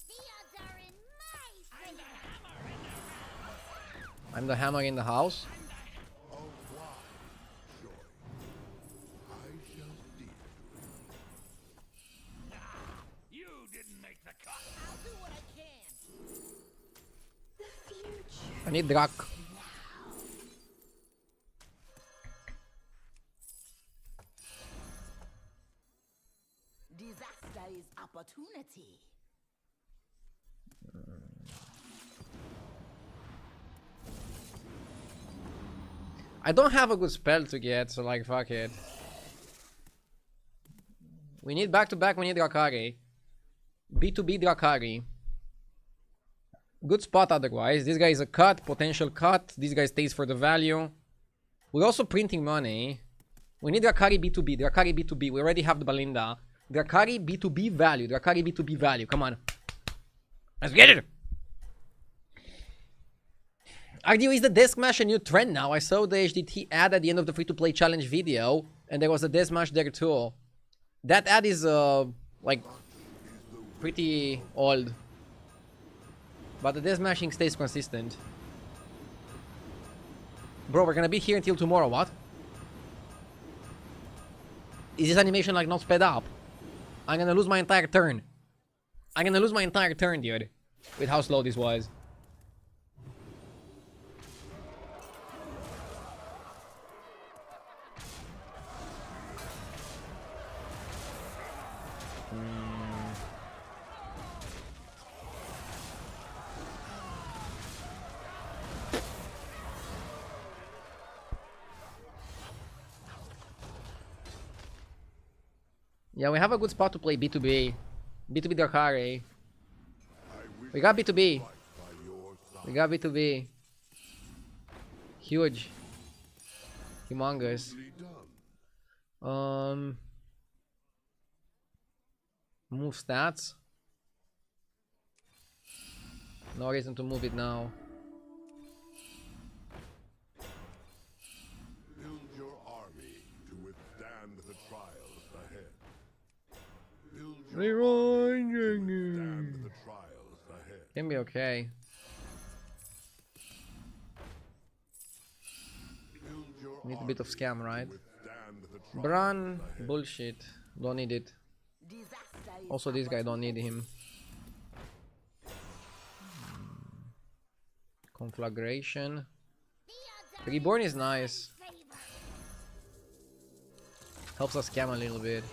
The odds are in my favor. I'm the hammer in the house. a wide choice. I shall deal. You didn't make the cut. I'll do what I can. The future. I need Drak. Disaster is opportunity. I don't have a good spell to get, so like fuck it. We need back to back, we need Drakari. B2B Drakari. Good spot otherwise. This guy is a cut, potential cut. This guy stays for the value. We're also printing money. We need Drakari B2B, Drakari B2B. We already have the Balinda. Drakari B2B value, Drakari B2B value. Come on. Let's get it! RDO, is the Deathmatch a new trend now? I saw the HDT ad at the end of the free-to-play challenge video, and there was a Deathmatch there too. That ad is, like, pretty old. But the Deathmatching stays consistent. Bro, we're gonna be here until tomorrow, what? Is this animation, like, not sped up? I'm gonna lose my entire turn. I'm gonna lose my entire turn, dude. With how slow this was. Yeah, we have a good spot to play B2B. B2B Drakari. We got B2B. We got B2B. Huge. Humongous. Move stats. No reason to move it now. Build your army to withstand the trials ahead. Build your Leroy withstand Jenkins. the trials ahead. Can be okay. Build your Need a bit of scam, right? withstand the trials Bran, bullshit. Don't need it. Disaster is Also, this guy don't need him. Conflagration. Reborn is nice. favor. Helps us scam a little bit.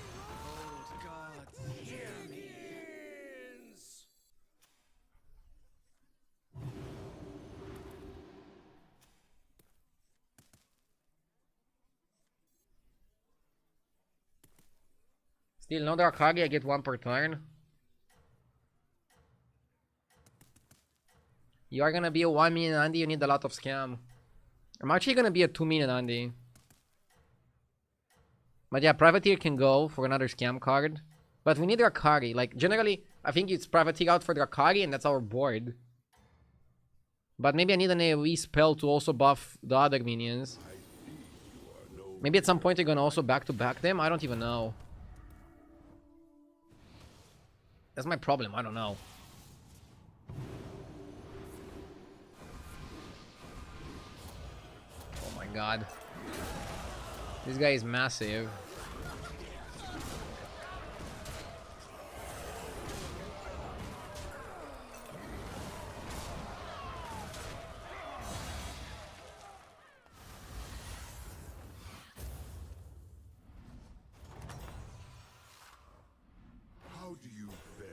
Still, no Drakari, I get one per turn. You are gonna be a 1 minion Andy, you need a lot of scam. I'm actually gonna be a 2 minion Andy. But yeah, Privateer can go for another scam card. But we need Drakari. Like, generally, I think it's Privateer out for Drakari and that's our board. But maybe I need an AoE spell to also buff the other minions. Maybe at some point you're gonna also back-to-back them? I don't even know. That's my problem. I don't know. Oh my god. This guy is massive. How do you fare?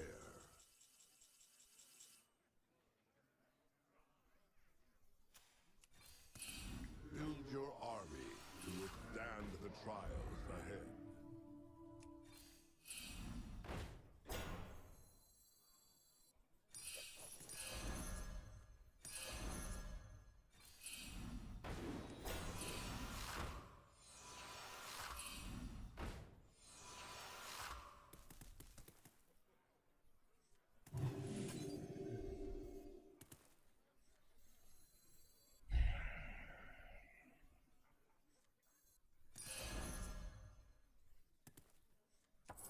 Build your army to withstand the trials ahead.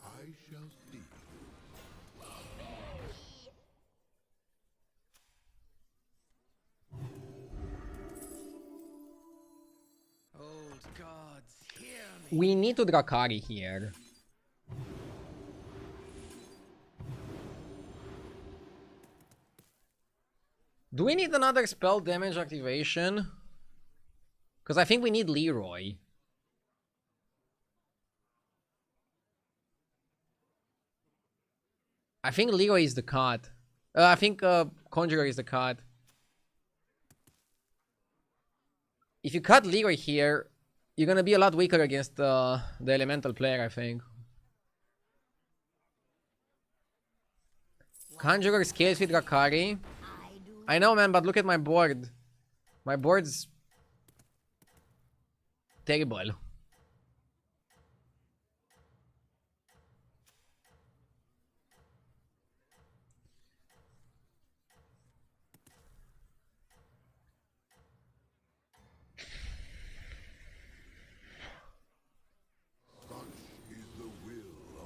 I shall see. Old gods, hear me. We need to Drakari here. Do we need another spell damage activation? Because I think we need Leroy. I think Leroy is the card. I think Conjurer is the card. If you cut Leroy here, you're gonna be a lot weaker against the elemental player, I think. Conjurer scales with Drakari. I know, man, but look at my board. My board's terrible.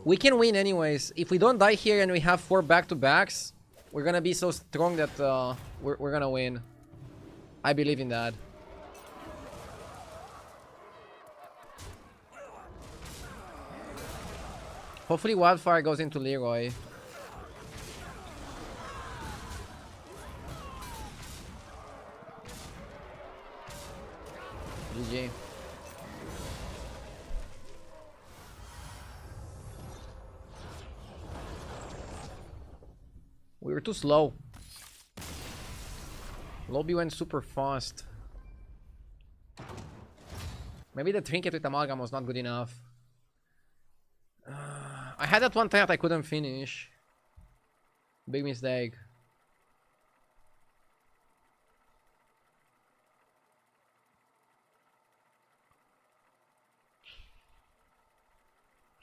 We can win anyways. If we don't die here and we have 4 back-to-backs, we're gonna be so strong that we're gonna win. I believe in that. Hopefully Wildfire goes into Leroy. GG. We were too slow. Lobby went super fast. Maybe the trinket with Amalgam was not good enough. I had that one threat I couldn't finish. Big mistake.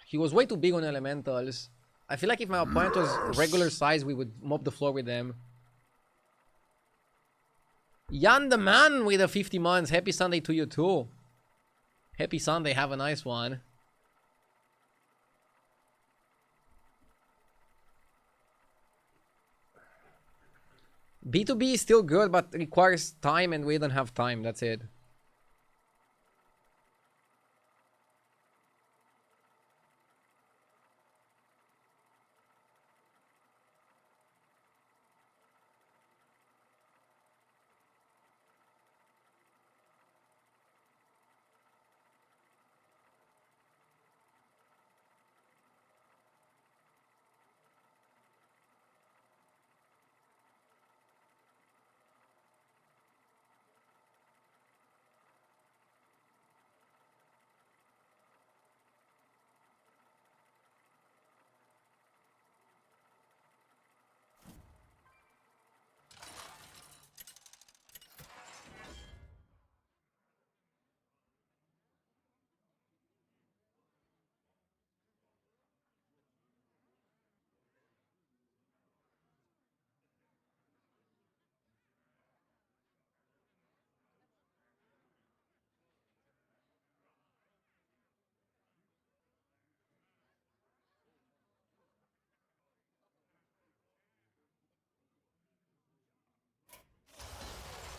He was way too big on elementals. I feel like if my opponent was regular size, we would mop the floor with them. Jan the man with the 50 months. Happy Sunday to you too. Happy Sunday. Have a nice one. B2B is still good, but requires time and we don't have time. That's it.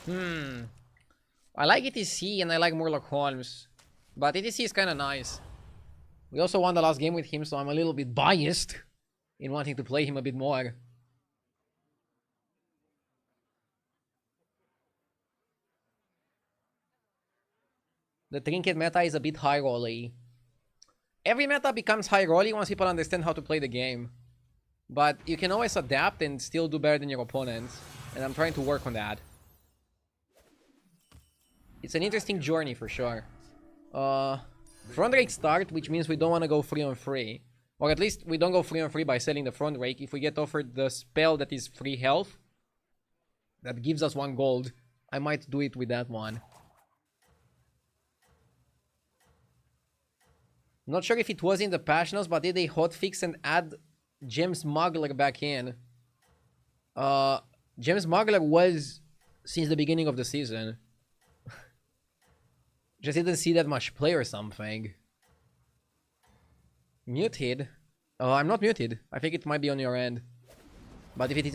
I like ETC and I like Murloc Holmes. But ETC is kind of nice. We also won the last game with him, so I'm a little bit biased in wanting to play him a bit more. The Trinket meta is a bit high rolly. Every meta becomes high rolly once people understand how to play the game. But you can always adapt and still do better than your opponents. And I'm trying to work on that. It's an interesting journey for sure. Front rake start, which means we don't want to go free on free. Or at least we don't go free on free by selling the front rake. If we get offered the spell that is free health, that gives us 1 gold, I might do it with that one. Not sure if it was in the patch notes, but did they hotfix and add Gem Smuggler back in? Gem Smuggler was since the beginning of the season. Just didn't see that much play or something. Muted? I'm not muted. I think it might be on your end. But if it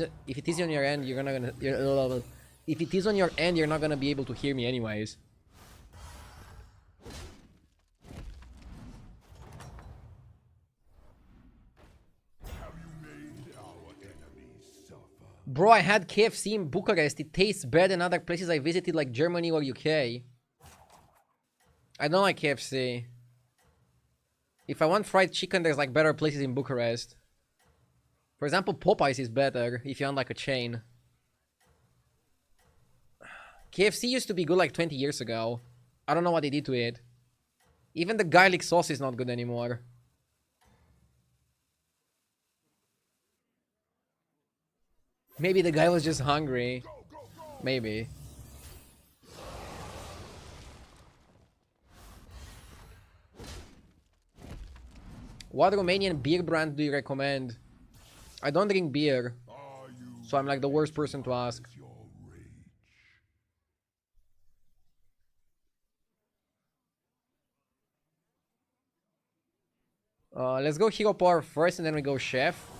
is on your end, if it is on your end, you're not gonna be able to hear me anyways. Bro, I had KFC in Bucharest. It tastes better than other places I visited like Germany or UK. I don't like KFC. If I want fried chicken, there's like better places in Bucharest. For example, Popeyes is better if you want like a chain. KFC used to be good like 20 years ago. I don't know what they did to it. Even the garlic sauce is not good anymore. Maybe the guy was just hungry. Maybe. What Romanian beer brand do you recommend? I don't drink beer, so I'm like the worst person to ask. Let's go Hero Power first and then we go Chef.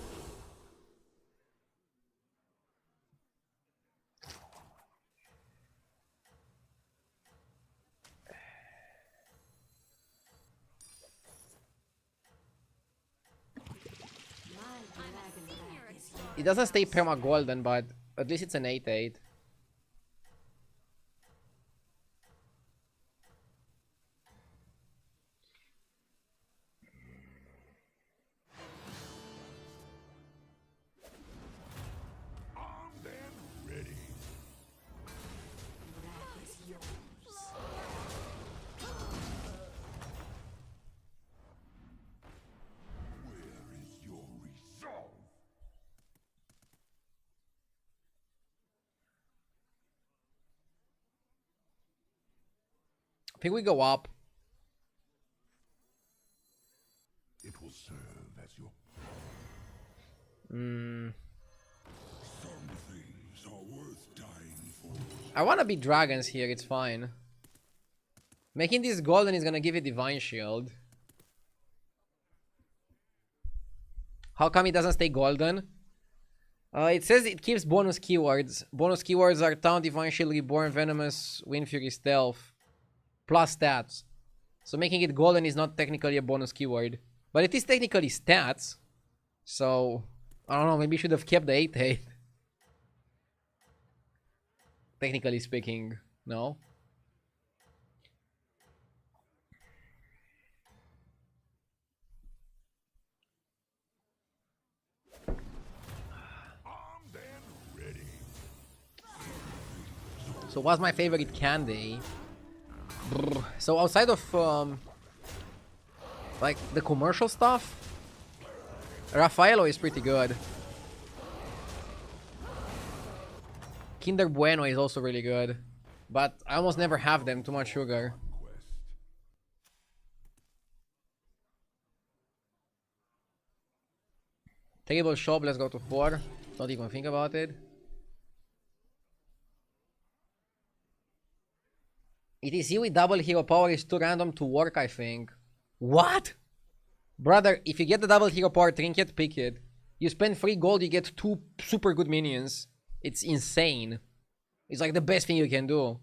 It doesn't stay perma golden, but at least it's an 8/8. I think we go up. It will serve as your. Some things are worth dying for. I want to be dragons here, it's fine. Making this golden is gonna give it Divine Shield. How come it doesn't stay golden? It says it keeps bonus keywords. Bonus keywords are Town, Divine Shield, Reborn, Venomous, Wind Fury, Stealth. Plus stats. So making it golden is not technically a bonus keyword. But it is technically stats. So, I don't know, maybe you should have kept the 8/8. Technically speaking, no? Armed and ready. So what's my favorite candy? So outside of like the commercial stuff, Raffaello is pretty good. Kinder Bueno is also really good, but I almost never have them, too much sugar. Table shop, let's go to 4. Don't even think about it. ETC with double hero power is too random to work, I think. What? Brother, if you get the double hero power trinket, pick it. You spend 3 gold, you get 2 super good minions. It's insane. It's like the best thing you can do.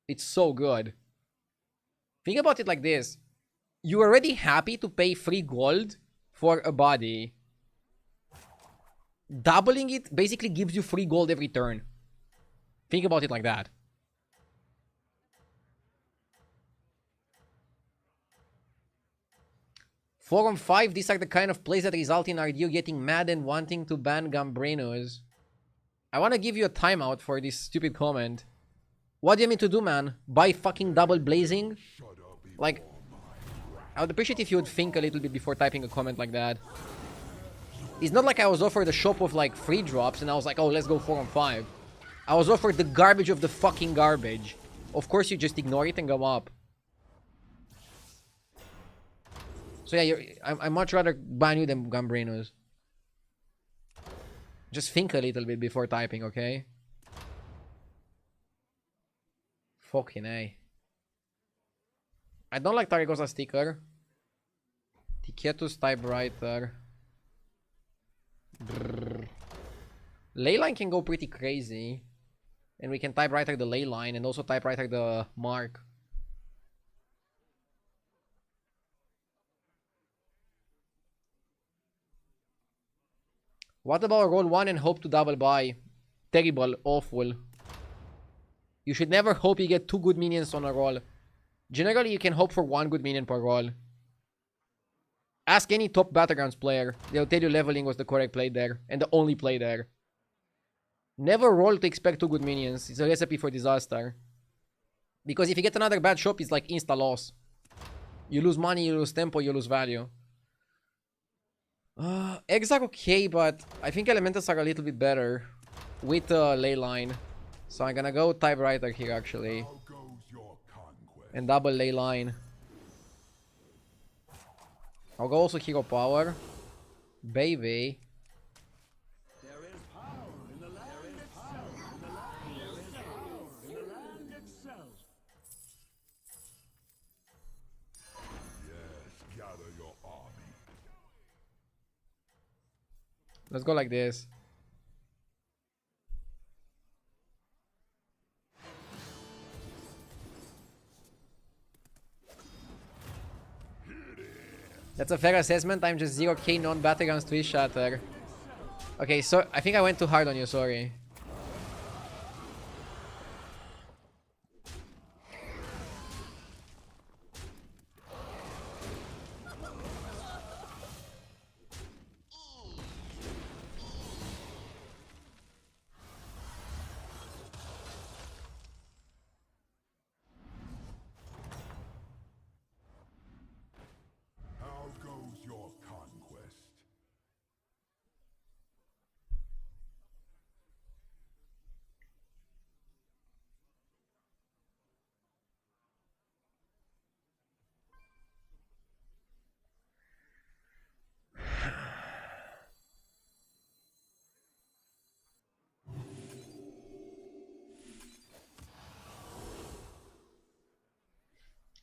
It's so good. Think about it like this. You're already happy to pay 3 gold for a body. Doubling it basically gives you 3 gold every turn. Think about it like that. Four on 5, these are the kind of plays that result in RDU getting mad and wanting to ban Gambrenos. I want to give you a timeout for this stupid comment. What do you mean to do, man? Buy fucking double blazing? Like, I would appreciate if you would think a little bit before typing a comment like that. It's not like I was offered a shop of like free drops and I was like, oh, let's go 4 on 5. I was offered the garbage of the fucking garbage. Of course you just ignore it and go up. So yeah, I much rather ban you than Gambrenos. Just think a little bit before typing, okay? Fucking A. I don't like Tarigosa sticker. Tiketus typewriter. Leyline can go pretty crazy. And we can typewriter the leyline and also typewriter the mark. What about roll 1 and hope to double buy? Terrible, awful. You should never hope you get 2 good minions on a roll. Generally, you can hope for 1 good minion per roll. Ask any top Battlegrounds player. They'll tell you leveling was the correct play there. And the only play there. Never roll to expect 2 good minions. It's a recipe for disaster. Because if you get another bad shop, it's like insta-loss. You lose money, you lose tempo, you lose value. Eggs are okay, but I think Elementals are a little bit better with Leyline. So I'm gonna go typewriter here actually. And double Leyline. I'll go also Hero Power. Baby. Let's go like this. That's a fair assessment. I'm just 0k non-Battlegrounds Twist Shatter. Okay, so I think I went too hard on you, sorry.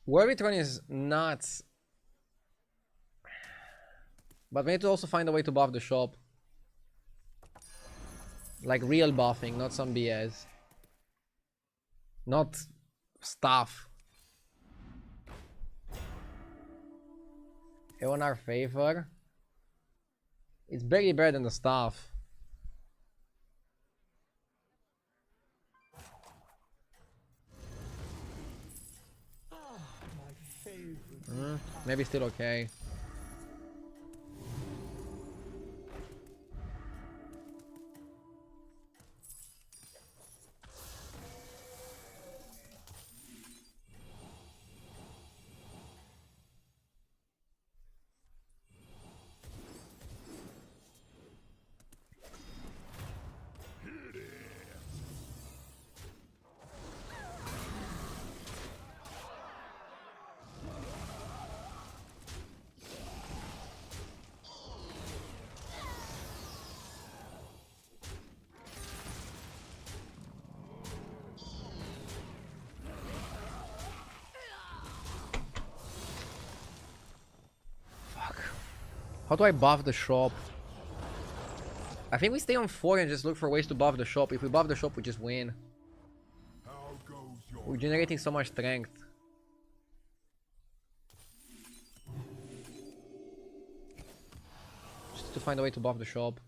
Warbitron is nuts. But we need to also find a way to buff the shop. Like real buffing, not some BS. Not stuff. On our favor. It's barely better than the stuff. Maybe still okay. How do I buff the shop? I think we stay on 4 and just look for ways to buff the shop. If we buff the shop, we just win. How goes your We're generating so much strength. Just to find a way to buff the shop.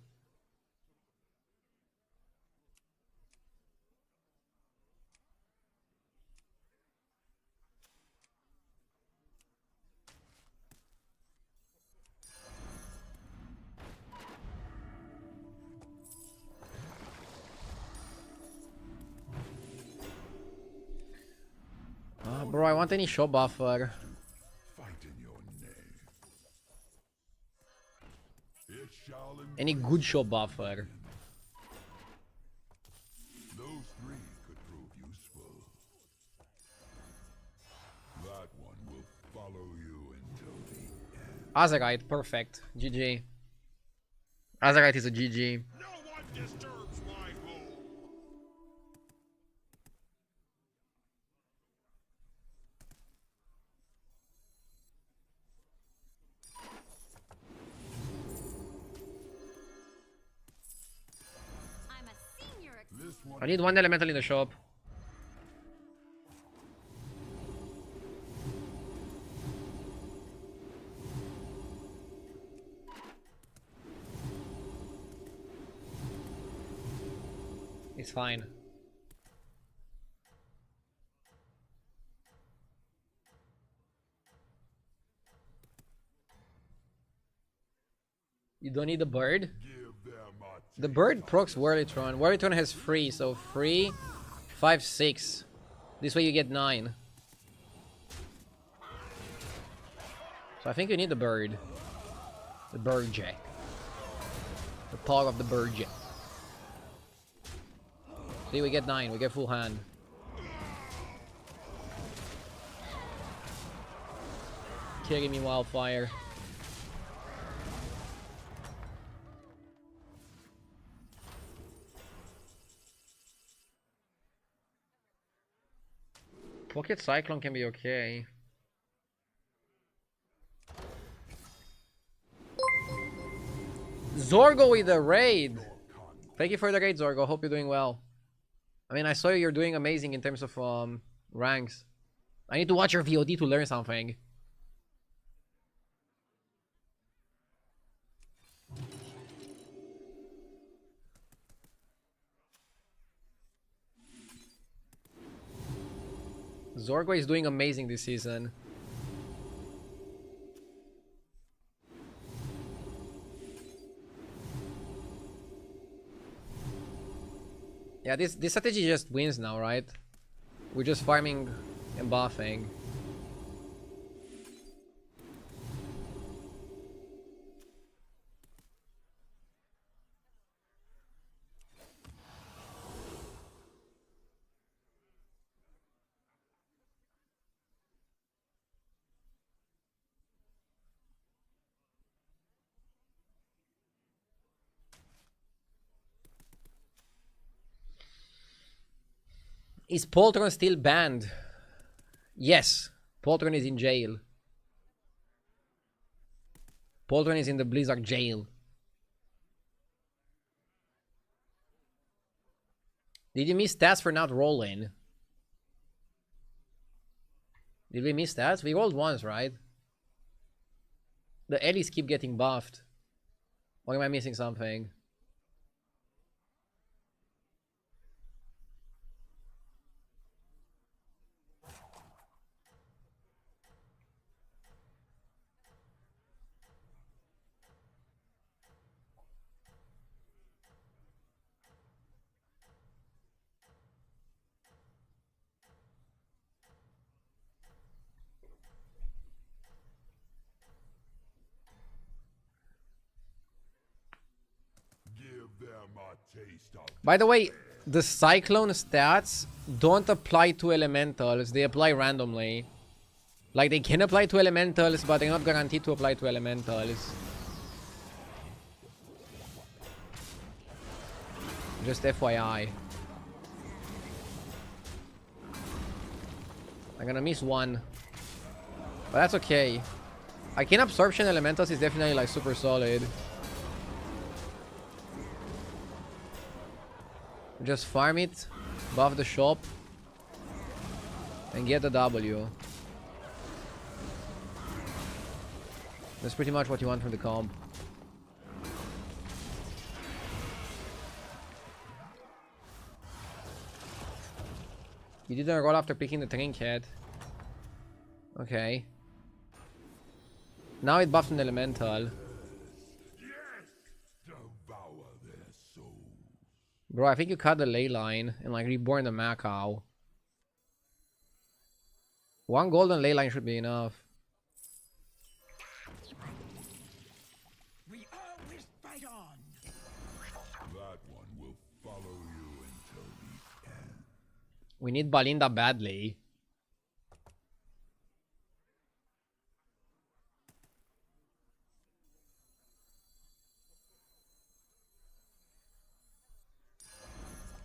Bro, I want any shop buffer. fight in your name? It shall Any good shop buffer. Those three could prove useful. That one will follow you until the end. Azerite, perfect. GG. Azerite is a GG. No one disturbs my home. I'm a senior. This one I need one elemental in the shop. It's fine. You don't need the bird? give them a The bird procs Whirlitron. Whirlitron has 3, so 3, 5, 6. This way you get 9. So I think you need the bird. The bird jack. The power of the bird jack. See, we get 9. We get full hand. Killing me, Wildfire. Pocket Cyclone can be okay. Zorgo with a raid! Thank you for the raid, Zorgo. Hope you're doing well. I mean, I saw you're doing amazing in terms of ranks. I need to watch your VOD to learn something. Zorgo is doing amazing this season. Yeah, this strategy just wins now, right? We're just farming and buffing. Is Poltron still banned? Yes, Poltron is in jail. Poltron is in the Blizzard jail. Did you miss stats for not rolling? Did we miss stats? We rolled once, right? The Ellis keep getting buffed. Or am I missing something? give them a taste of By the way, the Cyclone stats don't apply to elementals. They apply randomly. Like, they can apply to elementals, but they're not guaranteed to apply to elementals. Just FYI. I'm gonna miss one. But that's okay. Arcane Absorption Elementals is definitely like super solid. Just farm it, buff the shop, and get the W. That's pretty much what you want from the comp. You didn't roll after picking the trinket. Okay. Now it buffs an elemental. Bro, I think you cut the ley line and like reborn the Macau. One golden ley line should be enough. We always fight on. That one will follow you until the end. We need Balinda badly.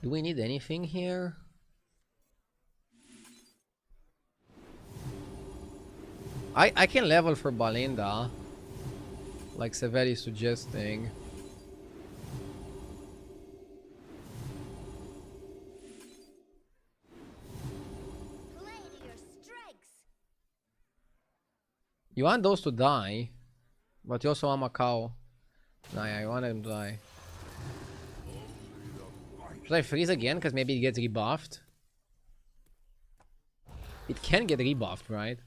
Do we need anything here? I can level for Balinda, like Severi suggesting. Play to your strengths. You want those to die, but you also want Macau. Nah, yeah, I want them to die. Should I freeze again? Because maybe it gets rebuffed. It can get rebuffed, right?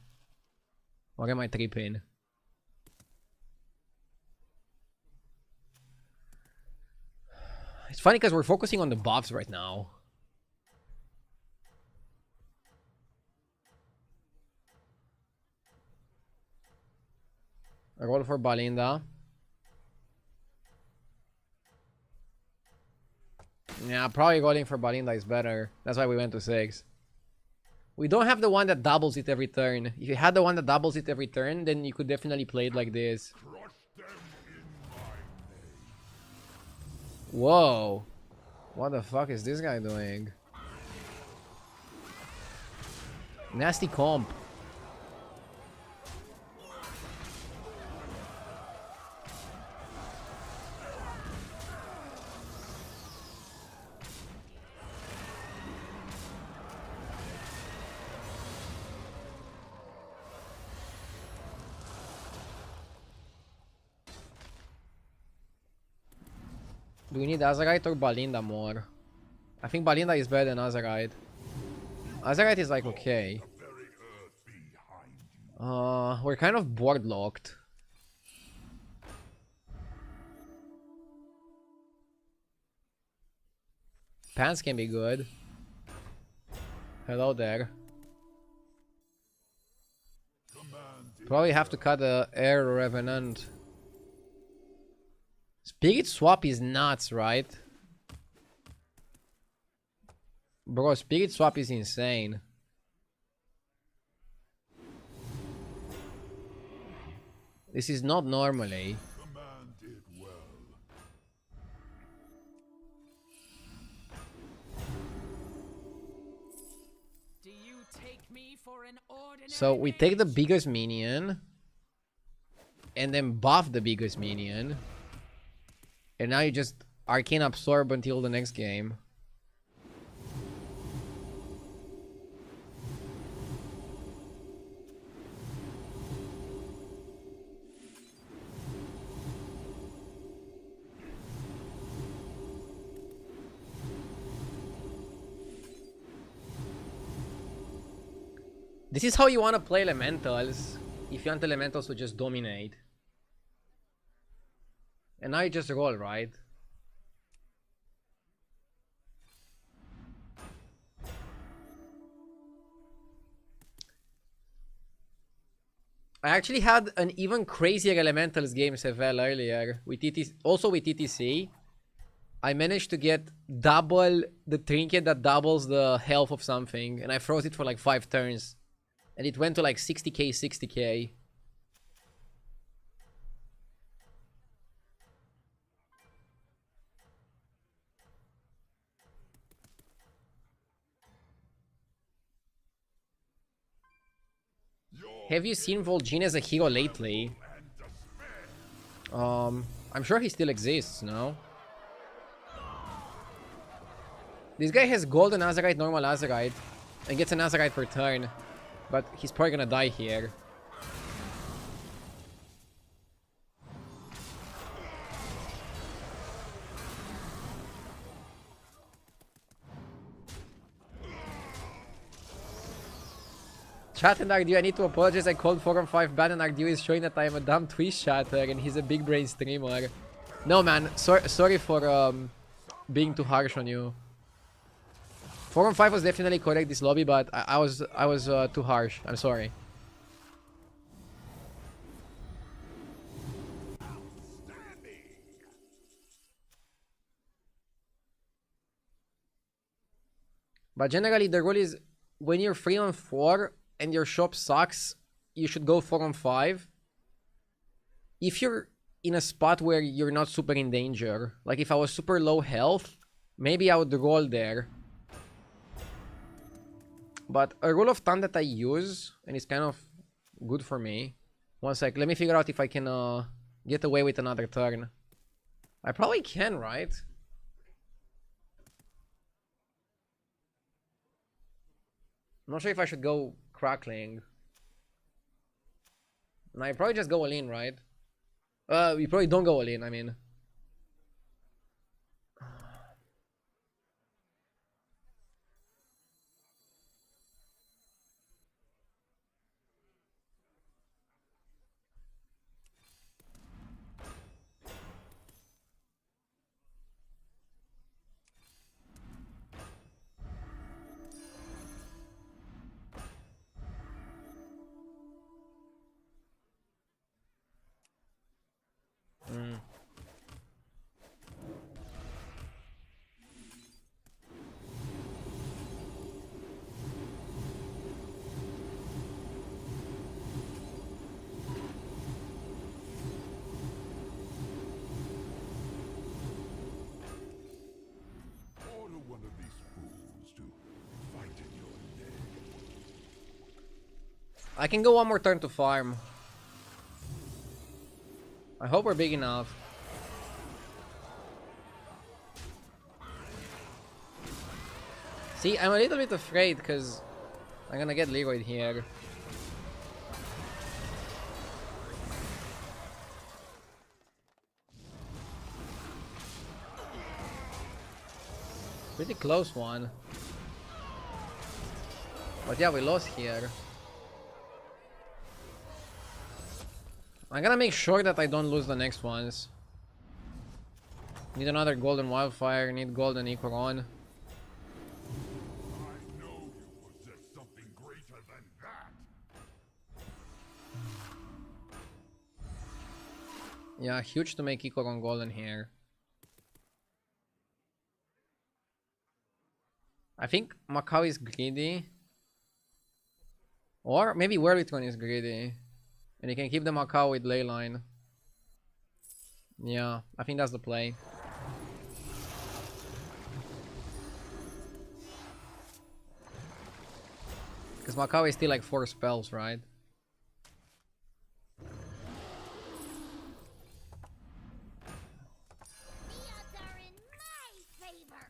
Or am I tripping? It's funny because we're focusing on the buffs right now. I roll for Balinda. Yeah, probably rolling for Balinda is better. That's why we went to 6. We don't have the one that doubles it every turn. If you had the one that doubles it every turn, then you could definitely play it like this. Whoa. What the fuck is this guy doing? Nasty comp. Do we need Azerite or Balinda more? I think Balinda is better than Azerite. Azerite is like okay. We're kind of board locked. Pants can be good. Hello there. Probably have to cut the Air Revenant. Spirit Swap is nuts, right? Bro, Spirit Swap is insane. This is not normally. Do you take me for an ordinary So we take the mage? biggest minion. And then buff the biggest minion. And now you just Arcane Absorb until the next game. This is how you want to play Elementals. If you want Elementals to just dominate. And now you just roll, right? I actually had an even crazier Elementals game Sevel earlier with also with TTC. I managed to get double the trinket that doubles the health of something, and I froze it for like 5 turns. And it went to like 60k, 60k. Have you seen Vol'jin as a hero lately? I'm sure he still exists, no? This guy has golden Azerite, normal Azerite, and gets an Azerite per turn. But he's probably gonna die here. Chat and Ardew, I need to apologize. I called 4 on 5 bad and Ardew is showing that I am a dumb Twitch chatter and he's a big brain streamer. No man, sorry for being too harsh on you. 4 on 5 was definitely correct this lobby, but I was too harsh. I'm sorry. But generally the rule is when you're 3 on 4 and your shop sucks, you should go 4 on 5. If you're in a spot where you're not super in danger, like if I was super low health, maybe I would roll there. But a rule of thumb that I use, and it's kind of good for me. One sec, let me figure out if I can get away with another turn. I probably can, right? I'm not sure if I should go crackling. No, I probably just go all in, right? You probably don't go all in, I mean. Order one of these fools to fight in your name. I can go one more turn to farm. I hope we're big enough. See, I'm a little bit afraid because I'm gonna get Leroy here. Pretty close one. But yeah, we lost here. I'm gonna make sure that I don't lose the next ones. Need another golden wildfire, need golden Icoron. I know you possess something greater than that. Yeah, huge to make Icoron golden here. I think Macau is greedy. Or maybe Whirlitron is greedy. And you can keep the Macau with Leyline. Yeah, I think that's the play. Because Macau is still like 4 spells, right? The odds are in my favor.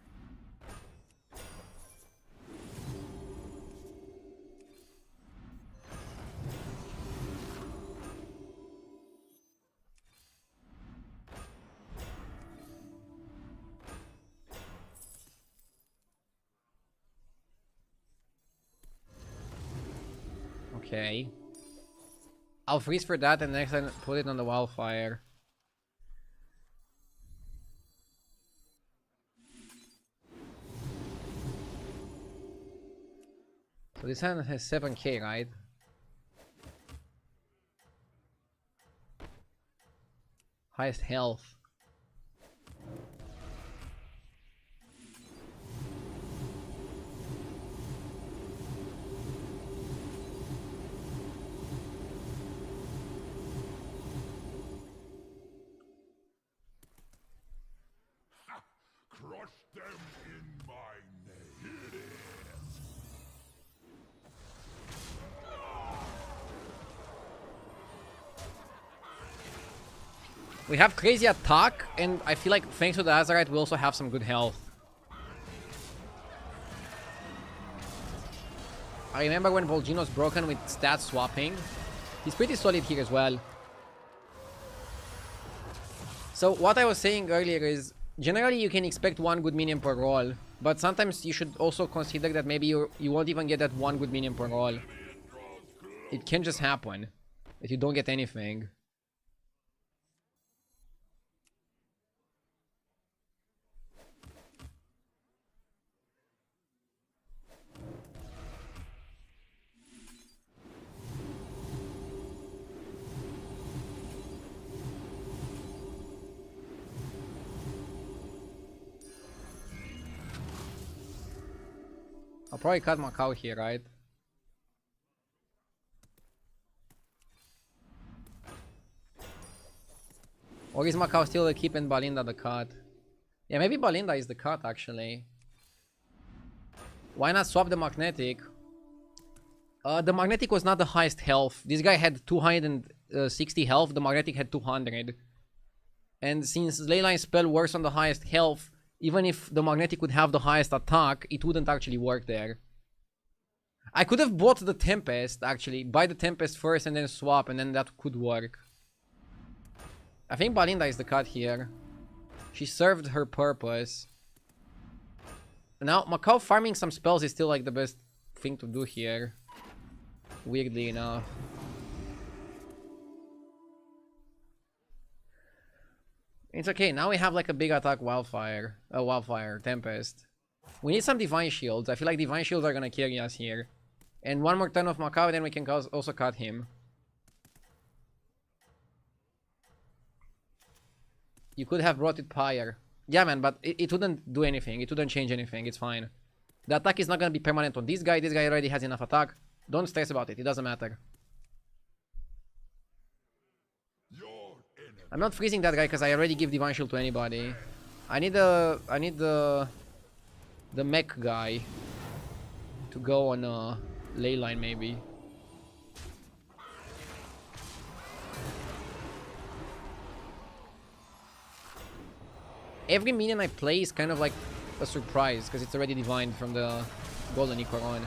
Okay. I'll freeze for that and next time put it on the wildfire. So this hand has 7k, right? Highest health. Crush them in my name. We have crazy attack, and I feel like thanks to the Azerite, we also have some good health. I remember when Vol'jin's broken with stat swapping. He's pretty solid here as well. So what I was saying earlier is, generally you can expect one good minion per roll, but sometimes you should also consider that maybe you won't even get that one good minion per roll. It can just happen that you don't get anything. I'll probably cut my cow here, right? Or is Macau still keeping Balinda the cut? Yeah, maybe Balinda is the cut actually. Why not swap the magnetic? The magnetic was not the highest health. This guy had 260 health, the magnetic had 200. And since Leyline spell works on the highest health, even if the magnetic would have the highest attack, it wouldn't actually work there. I could have bought the Tempest actually, buy the Tempest first and then swap, and then that could work. I think Balinda is the cut here. She served her purpose. Now, Macau farming some spells is still like the best thing to do here. Weirdly enough. It's okay, now we have like a big attack Wildfire. Wildfire, Tempest. We need some Divine Shields. I feel like Divine Shields are gonna carry us here. And one more turn of Macau, then we can also cut him. You could have brought it Pyre. Yeah, man, but it wouldn't do anything. It wouldn't change anything. It's fine. The attack is not gonna be permanent on this guy. This guy already has enough attack. Don't stress about it. It doesn't matter. I'm not freezing that guy because I already give Divine Shield to anybody. I need the mech guy to go on Leyline maybe. Every minion I play is kind of like a surprise because it's already divined from the Golden Icoron.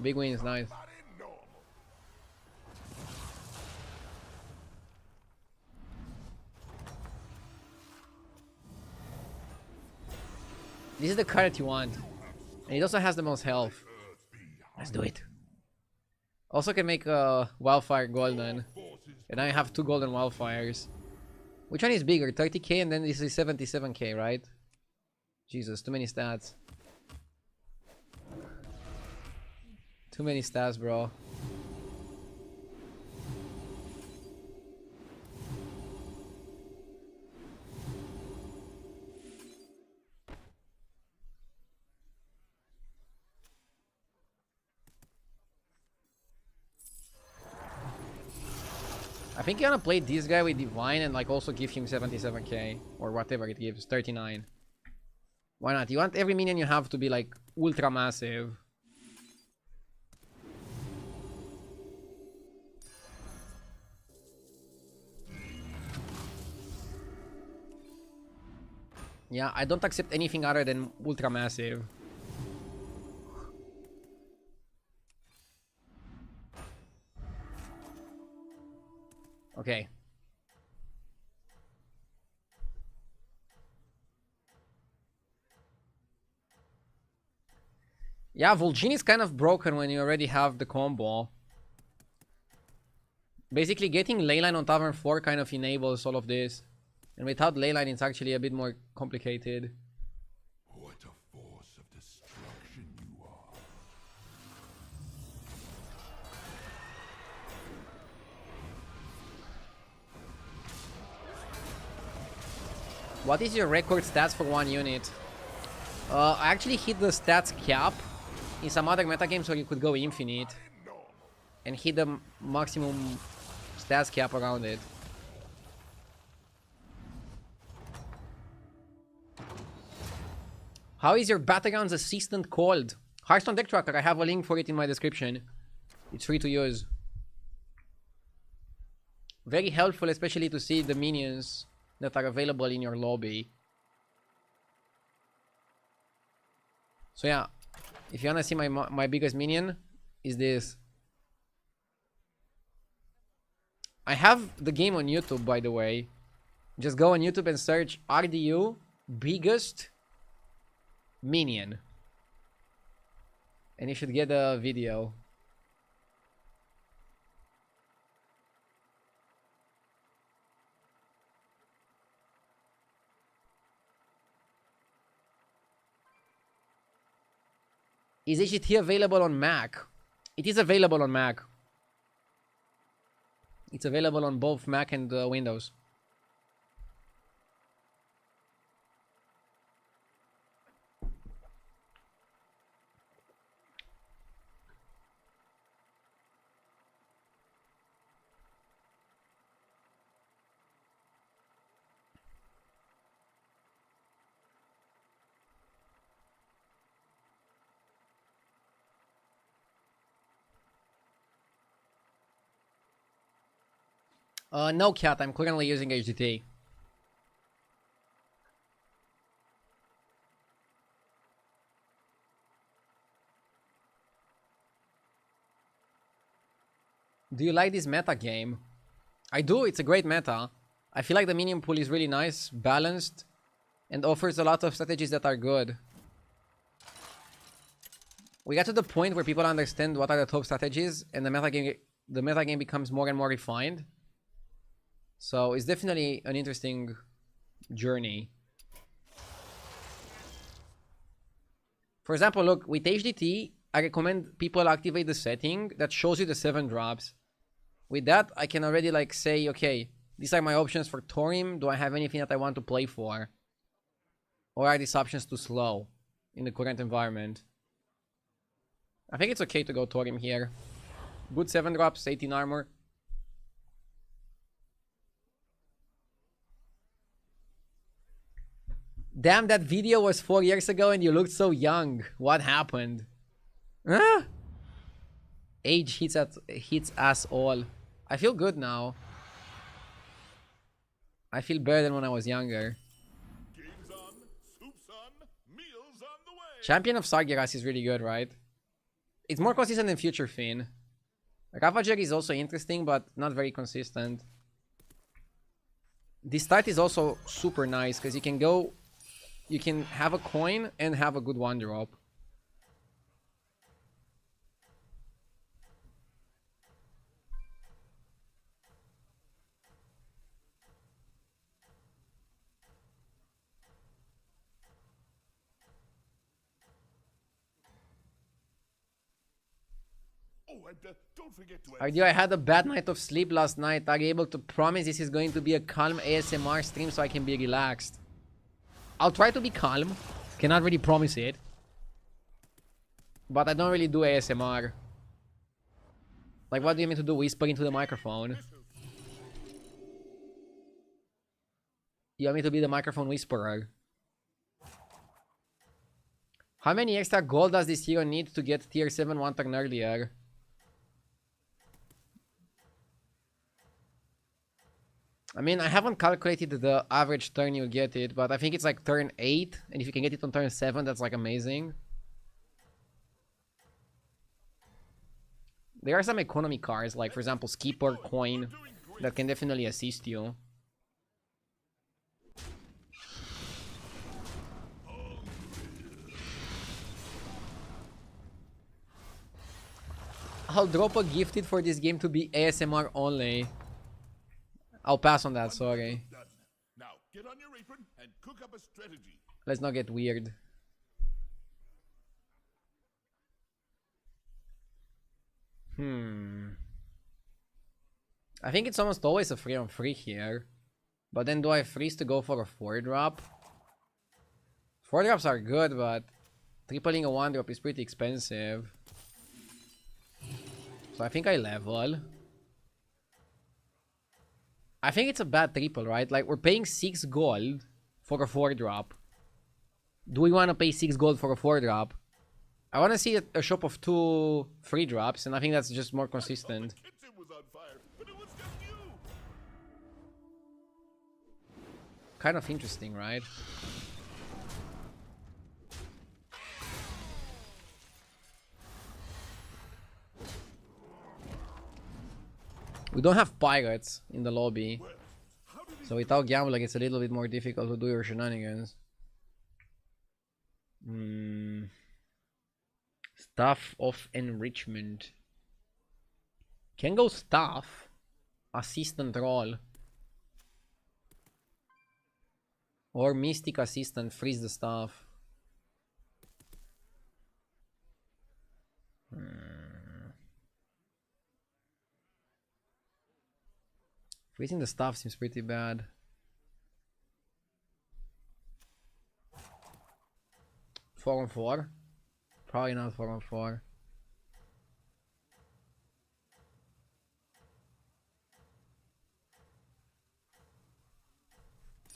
Big win is nice. This is the card you want. And it also has the most health. Let's do it. Also can make a Wildfire golden. And I have 2 golden Wildfires. Which one is bigger? 30k and then this is 77k, right? Jesus, too many stats. Too many stats, bro. I think you're gonna play this guy with Divine and like also give him 77k or whatever it gives, 39. Why not? You want every minion you have to be like ultra massive. Yeah, I don't accept anything other than ultra massive. Okay. Yeah, Vol'jin is kind of broken when you already have the combo. Basically, getting Leyline on Tavern 4 kind of enables all of this. And without Leyline, it's actually a bit more complicated. What a force of destruction you are. What is your record stats for one unit? I actually hit the stats cap in some other metagames where you could go infinite and hit the maximum stats cap around it. How is your Battlegrounds assistant called? Hearthstone Deck Tracker. I have a link for it in my description. It's free to use. Very helpful, especially to see the minions that are available in your lobby. So yeah, if you wanna see my biggest minion, is this. I have the game on YouTube, by the way. Just go on YouTube and search RDU biggest minion, and you should get a video. Is HDT available on Mac? It is available on Mac. It's available on both Mac and Windows. No, Cat. I'm currently using HDT. Do you like this meta game? I do. It's a great meta. I feel like the minion pool is really nice, balanced, and offers a lot of strategies that are good. We got to the point where people understand what are the top strategies, and the meta game becomes more and more refined. So it's definitely an interesting journey. For example, look, with HDT, I recommend people activate the setting that shows you the 7 drops. With that, I can already like say, okay, these are my options for Thorim. Do I have anything that I want to play for? Or are these options too slow in the current environment? I think it's okay to go Thorim here. Good 7 drops, 18 armor. Damn, that video was 4 years ago and you looked so young. What happened? Huh? Age hits us all. I feel good now. I feel better than when I was younger. Games on, soups on, meals on the way. Champion of Sargeras is really good, right? It's more consistent than Future Fiend. Ravager is also interesting, but not very consistent. This start is also super nice, because you can go... You can have a coin and have a good 1-drop. Oh, and don't forget to RDO, I had a bad night of sleep last night. Are you able to promise this is going to be a calm ASMR stream so I can be relaxed? I'll try to be calm. Cannot really promise it. But I don't really do ASMR. Like, what do you mean to do? Whisper into the microphone? You want me to be the microphone whisperer? How many extra gold does this hero need to get tier 7 one turn earlier? I mean, I haven't calculated the average turn you get it, but I think it's like turn 8. And if you can get it on turn 7, that's like amazing. There are some economy cards, like for example, Skipper, Coin, that can definitely assist you. I'll drop a gifted for this game to be ASMR only. I'll pass on that, sorry. Now, get on your apron and cook up a strategy. Let's not get weird. I think it's almost always a 3-on-3 here. But then do I freeze to go for a 4-drop? 4-drops are good, but tripling a 1-drop is pretty expensive. So I think I level. I think it's a bad triple, right? Like, we're paying 6 gold for a 4-drop. Do we want to pay 6 gold for a 4-drop? I want to see a shop of 2 3-drops, and I think that's just more consistent. The kitchen was on fire, but it was just you. kind of interesting, right? We don't have pirates in the lobby, so without gambling it's a little bit more difficult to do your shenanigans. Staff of enrichment. Can go staff. Assistant role. Or mystic assistant, freeze the staff. Freezing the staff seems pretty bad. Four on four? Probably not 4-on-4.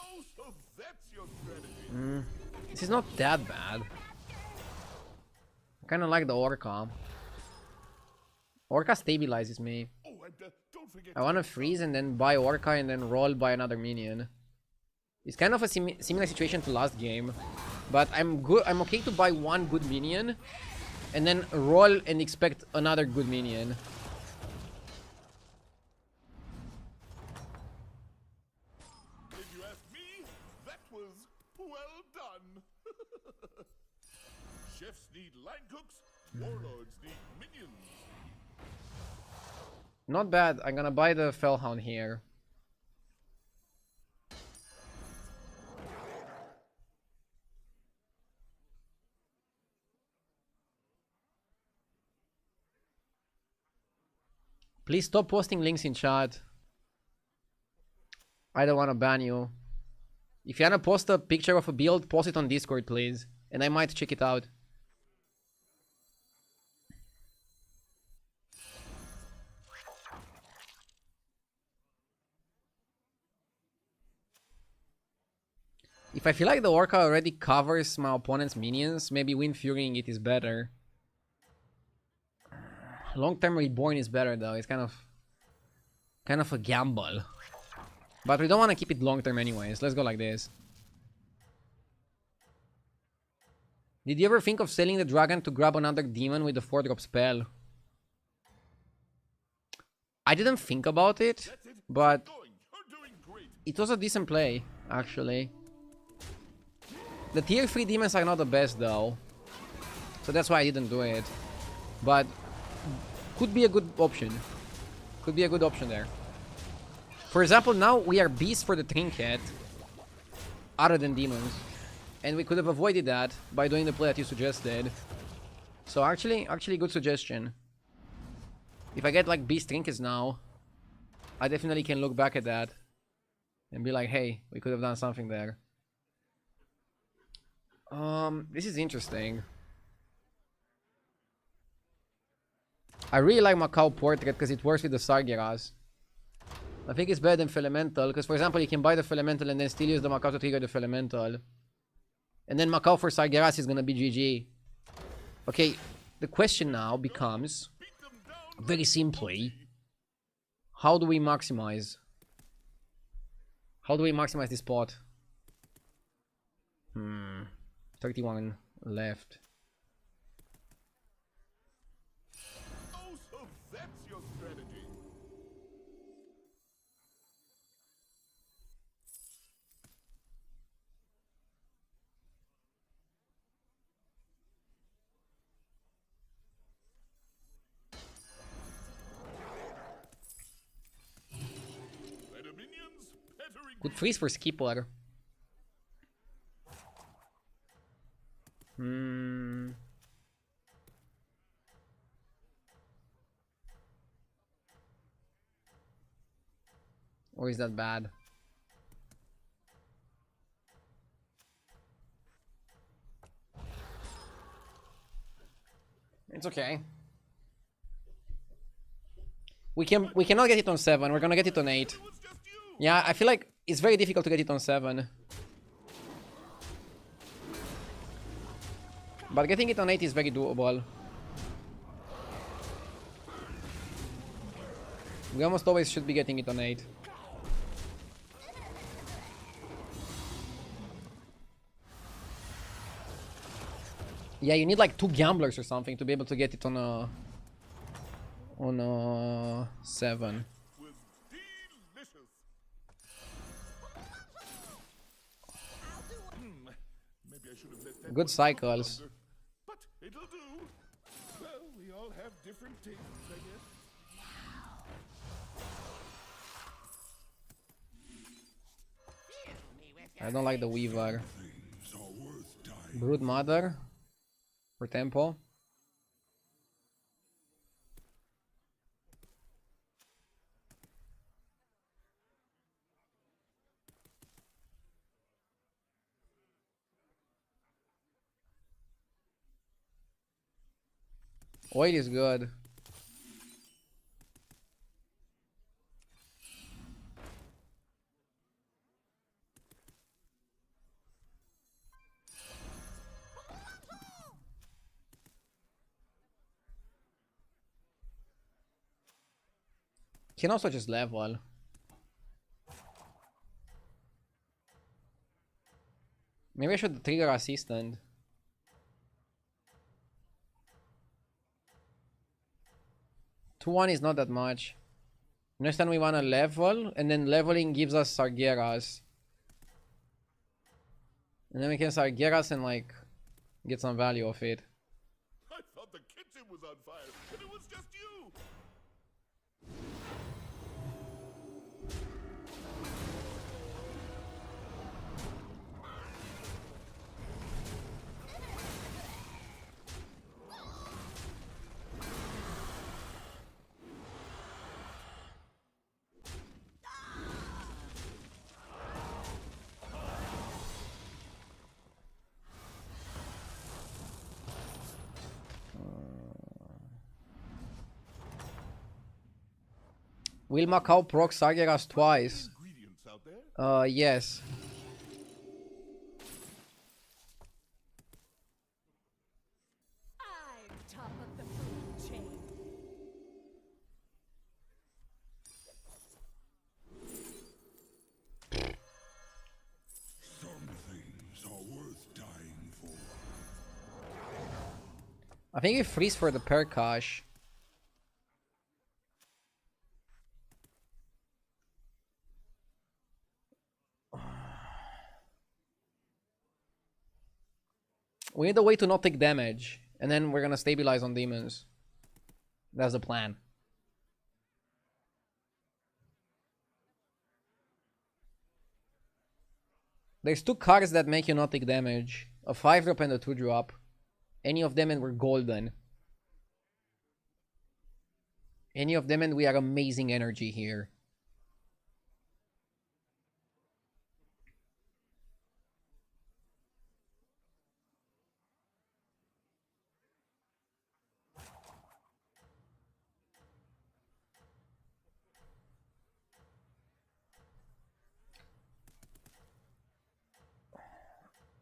Oh, so that's your strategy. This is not that bad. I kinda like the Orca. Orca stabilizes me. Oh, and don't forget. I wanna freeze and then buy Orca and then roll by another minion. It's kind of a similar situation to last game. But I'm okay to buy one good minion and then roll and expect another good minion. If you ask me, that was well done. Chefs need line cooks, warlords need minions. Not bad. I'm gonna buy the Fellhound here. Please stop posting links in chat. I don't want to ban you. If you want to post a picture of a build, post it on Discord, please. And I might check it out. If I feel like the Orca already covers my opponent's minions, maybe Wind Furying it is better. Long-term Reborn is better though. It's kind of a gamble. But we don't want to keep it long-term anyways. Let's go like this. Did you ever think of selling the dragon to grab another demon with the 4-drop spell? I didn't think about it, but it was a decent play, actually. The tier 3 demons are not the best though, so that's why I didn't do it. But could be a good option. Could be a good option there. For example, now we are beasts for the trinket, other than demons, and we could have avoided that by doing the play that you suggested. So actually good suggestion. If I get like beast trinkets now, I definitely can look back at that and be like, hey, we could have done something there. This is interesting. I really like Macau Portrait because it works with the Sargeras. I think it's better than Felemental because, for example, you can buy the Felemental and then still use the Macau to trigger the Felemental. And then Macau for Sargeras is gonna be GG. Okay, the question now becomes, very simply, how do we maximize? How do we maximize this pot? 31 left. Oh, so that's your strategy. Better minions, better Good freeze for Skipper. Or is that bad? It's okay. We cannot get it on 7. We're gonna get it on 8. It was just you. Yeah, I feel like it's very difficult to get it on 7. But getting it on 8 is very doable. We almost always should be getting it on 8. Yeah, you need like 2 gamblers or something to be able to get it on a 7. Was delicious. Maybe I should have let that Good one cook cycles. longer, but it'll do. Well, we all have different tastes, I guess. I don't like the Weaver. Things are worth dying. Brood Mother for tempo. Oil is good. Can also just level. Maybe I should trigger assistant. 2-1 is not that much. Next time we wanna level, and then leveling gives us Sargeras. And then we can Sargeras and like get some value of it. I thought the kitchen was on fire, and it was just you. Will Macau proc Sargeras twice? Ingredients out there. Yes. I'm top of the food chain. Some things are worth dying for. I think we freeze for the Perkash. We need a way to not take damage, and then we're gonna stabilize on demons. That's the plan. There's 2 cards that make you not take damage. A 5-drop and a 2-drop. Any of them and we're golden. Any of them and we are amazing energy here.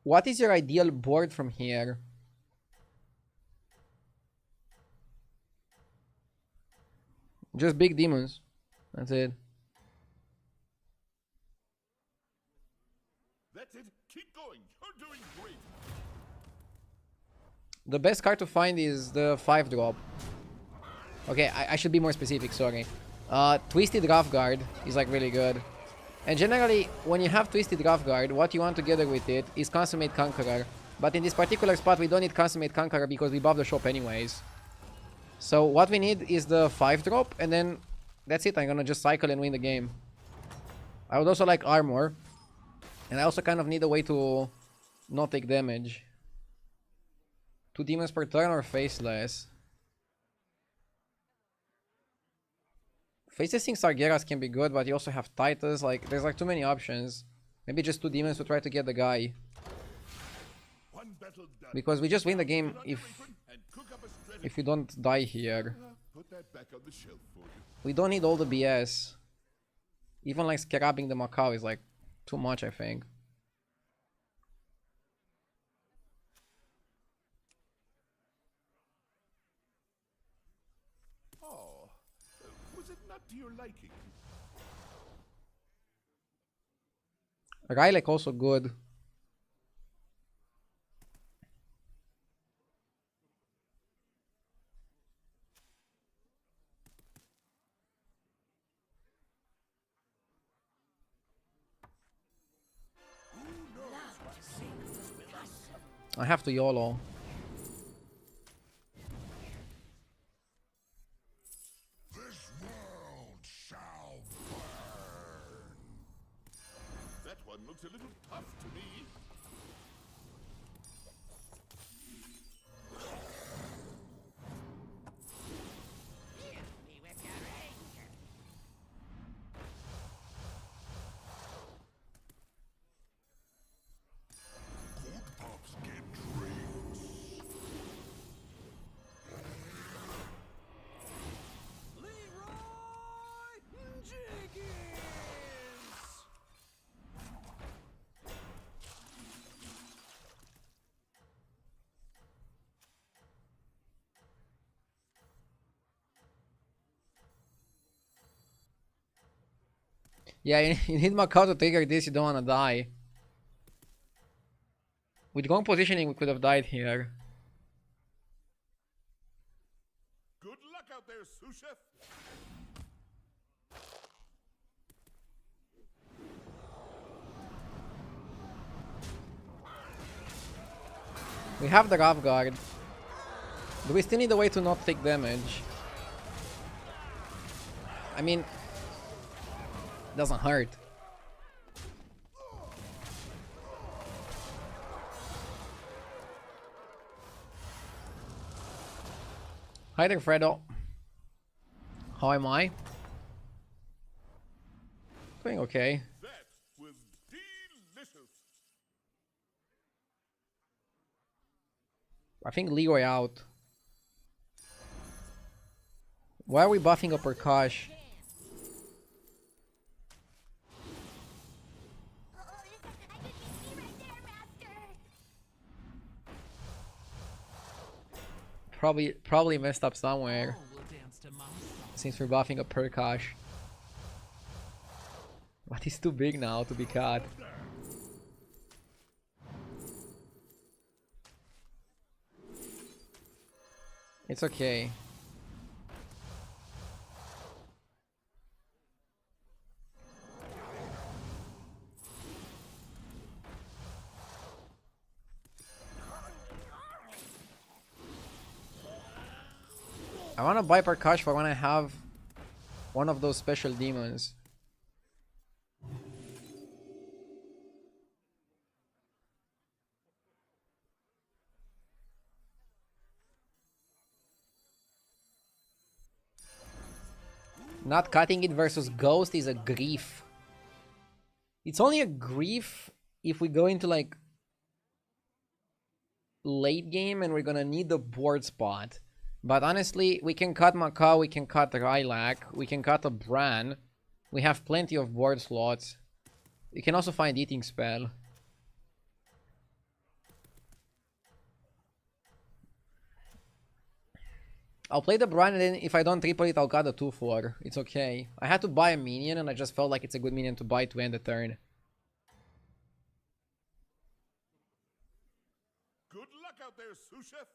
What is your ideal board from here? Just big demons. That's it. That's it. Keep going. You're doing great. The best card to find is the 5-drop. Okay, I should be more specific, sorry. Twisted Rough Guard is like really good. And generally, when you have Twisted Rough Guard, what you want together with it is Consummate Conqueror. But in this particular spot, we don't need Consummate Conqueror because we buff the shop anyways. So what we need is the 5-drop, and then that's it. I'm gonna just cycle and win the game. I would also like Armor. And I also kind of need a way to not take damage. 2 demons per turn or Faceless? Facelessing Sargeras can be good, but you also have Titus. Like, there's like too many options. Maybe just 2 demons to try to get the guy. One battle done. Because we just win the game Put on your if apron and cook up a strategy. we don't die here. Put that back on the shelf for you. We don't need all the BS. Even like scarabing the Macau is like too much, I think. Oh, was it not to your liking? Rylek also good. I have to YOLO. This world shall burn. That one looks a little tough to me. Hit me with your anger. Good pups get drinks. Leroy Jenkins! Yeah, you need Macau to trigger this, you don't wanna die. With wrong positioning, we could have died here. Good luck out there, sous chef. We have the Rav Guard. Do we still need a way to not take damage? I mean, doesn't hurt. Hi there, Fredo. How am I? Doing okay. That was delicious. I think Leroy out. Why are we buffing up Prakash? Oh, I could be right there, Master. Probably messed up somewhere. All will dance to my song. Since we're buffing up Prakash. But he's too big now to be caught. It's okay. I wanna buy Prakash for when I have one of those special demons. Not cutting it versus Ghost is a grief. It's only a grief if we go into like late game and we're gonna need the board spot. But honestly, we can cut Macau, we can cut Rylak, we can cut a Bran. We have plenty of board slots. You can also find Eating Spell. I'll play the Bran and then if I don't triple it, I'll cut a 2-4. It's okay. I had to buy a minion and I just felt like it's a good minion to buy to end the turn. Good luck out there, sous chef.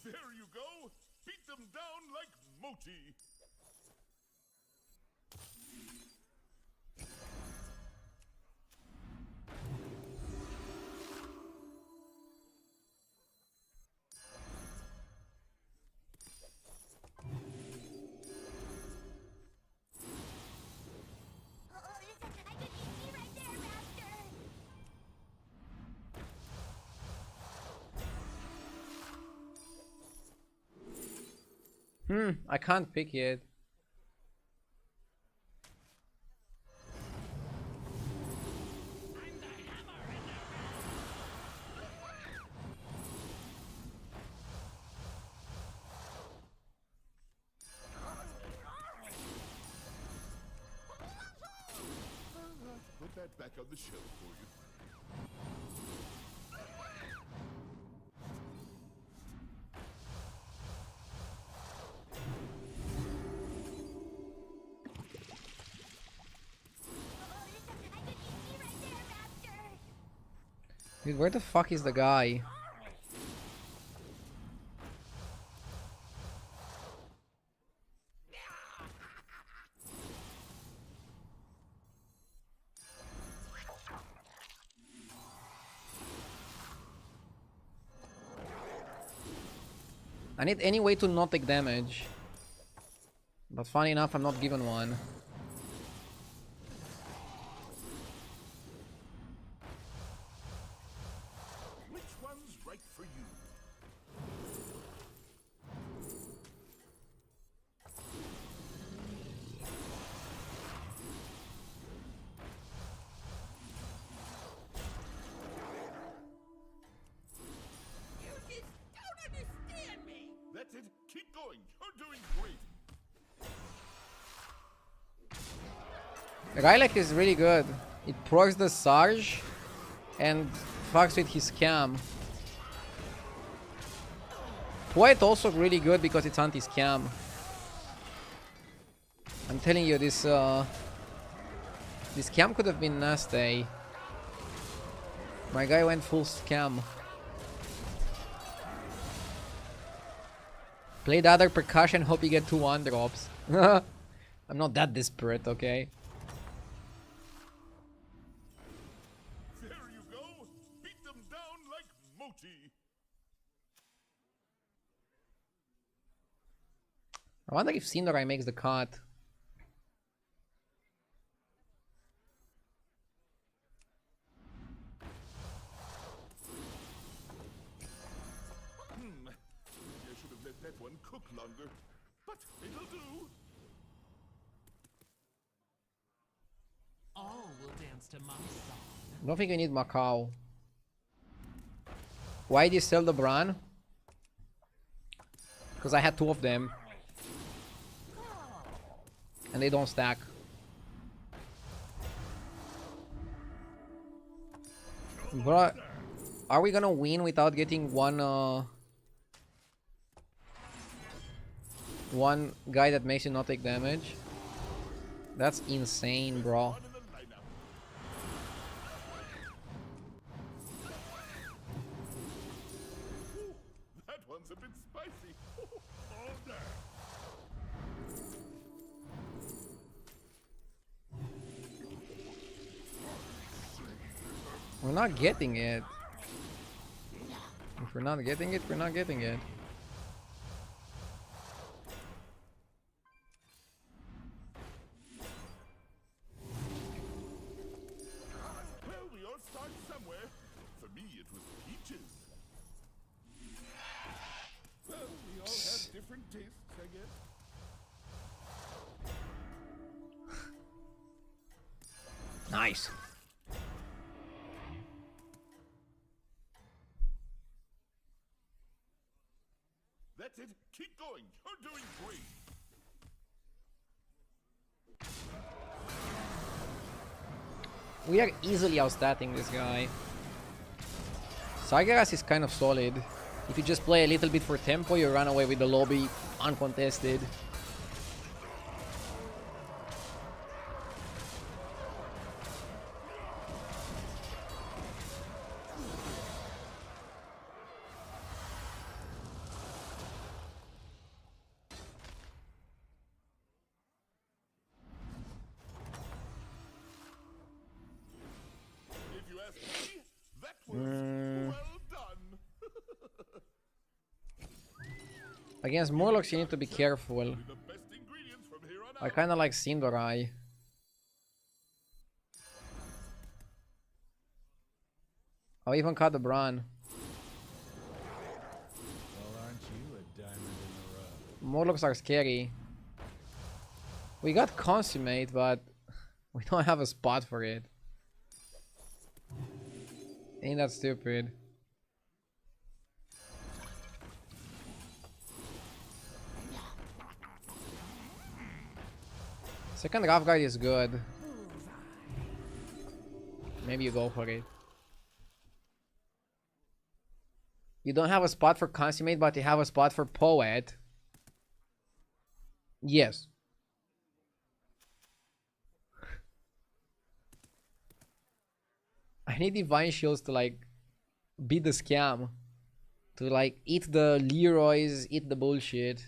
There you go. Beat them down like mochi. Oh, I could be right there, Master. I can't pick it. Put that back on the shelf for you. Dude, where the fuck is the guy? I need any way to not take damage. But funny enough, I'm not given one. Which one's right for you? You just don't understand me! That's it. Keep going. You're doing great. The Rylak is really good. It procs the Sarge and fucks with his scam. Poet also really good because it's anti-scam. I'm telling you, this scam could have been nasty. My guy went full scam. Play the other percussion, hope you get 2 1-drops. I'm not that desperate, okay? There you go. Beat them down like Moti. I wonder if Sindorai makes the cut. Maybe I should have let that one cook longer. But it'll do. All will dance to my song. Don't think you need Macau. Why did you sell the Bran? Because I had 2 of them. And they don't stack. Bro, are we gonna win without getting one guy that makes you not take damage? That's insane, bro. One in the lineup. Ooh, that one's a bit spicy. Oh, damn. We're not getting it. If we're not getting it, we're not getting it. Well, we all start somewhere. For me, it was peaches. Well, we all have different tastes, I guess. Nice. That's it. Keep going. You're doing great. We are easily outstatting this guy. Sargeras is kind of solid. If you just play a little bit for tempo, you run away with the lobby uncontested. If you ask me, that was well done. Against Morlocks, you need to be careful. The best ingredients from here on I out. kind of like Sindorai. I'll even cut the Bran. Well, aren't you a diamond in the rough? Morlocks are scary. We got Consummate, but we don't have a spot for it. Ain't that stupid? Second Rough Guide is good. Maybe you go for it. You don't have a spot for Consummate, but you have a spot for Poet. Yes. I need Divine Shields to like beat the scam. To like eat the Leroys, eat the bullshit.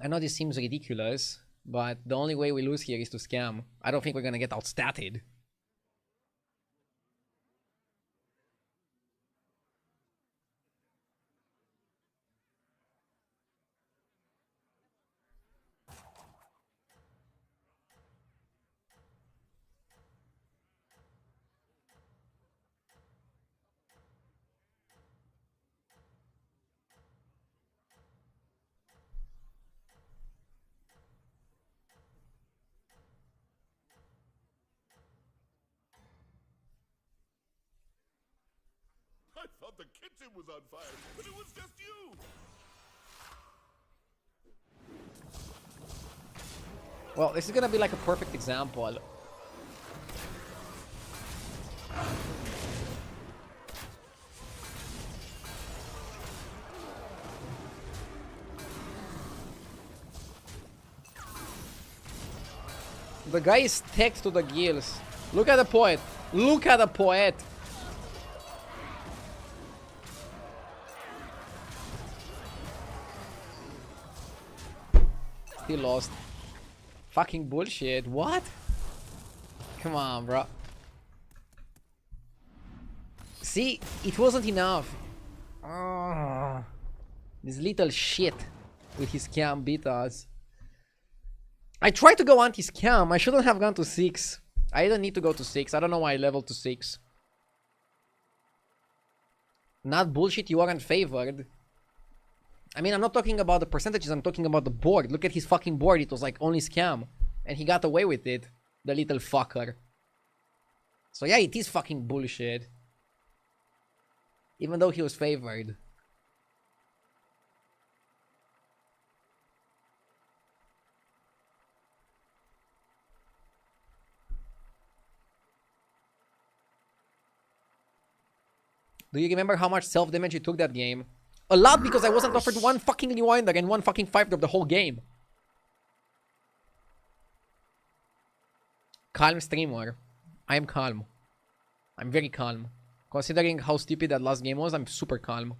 I know this seems ridiculous, but the only way we lose here is to scam. I don't think we're gonna get outstatted. I thought the kitchen was on fire, but it was just you! Well, this is gonna be like a perfect example. The guy is stacked to the gills. Look at the poet. Look at the poet. He lost. Fucking bullshit. What? Come on, bro. See, it wasn't enough. Oh, this little shit with his scam beat us. I tried to go anti-scam. I shouldn't have gone to 6. I don't need to go to 6. I don't know why I leveled to 6. Not bullshit, you aren't favored. I mean, I'm not talking about the percentages, I'm talking about the board. Look at his fucking board, it was like only scam. And he got away with it. The little fucker. So yeah, it is fucking bullshit. Even though he was favored. Do you remember how much self-damage you took that game? A lot, because I wasn't offered one fucking rewinder and one fucking 5-drop the whole game. Calm streamer. I am calm. I'm very calm. Considering how stupid that last game was, I'm super calm.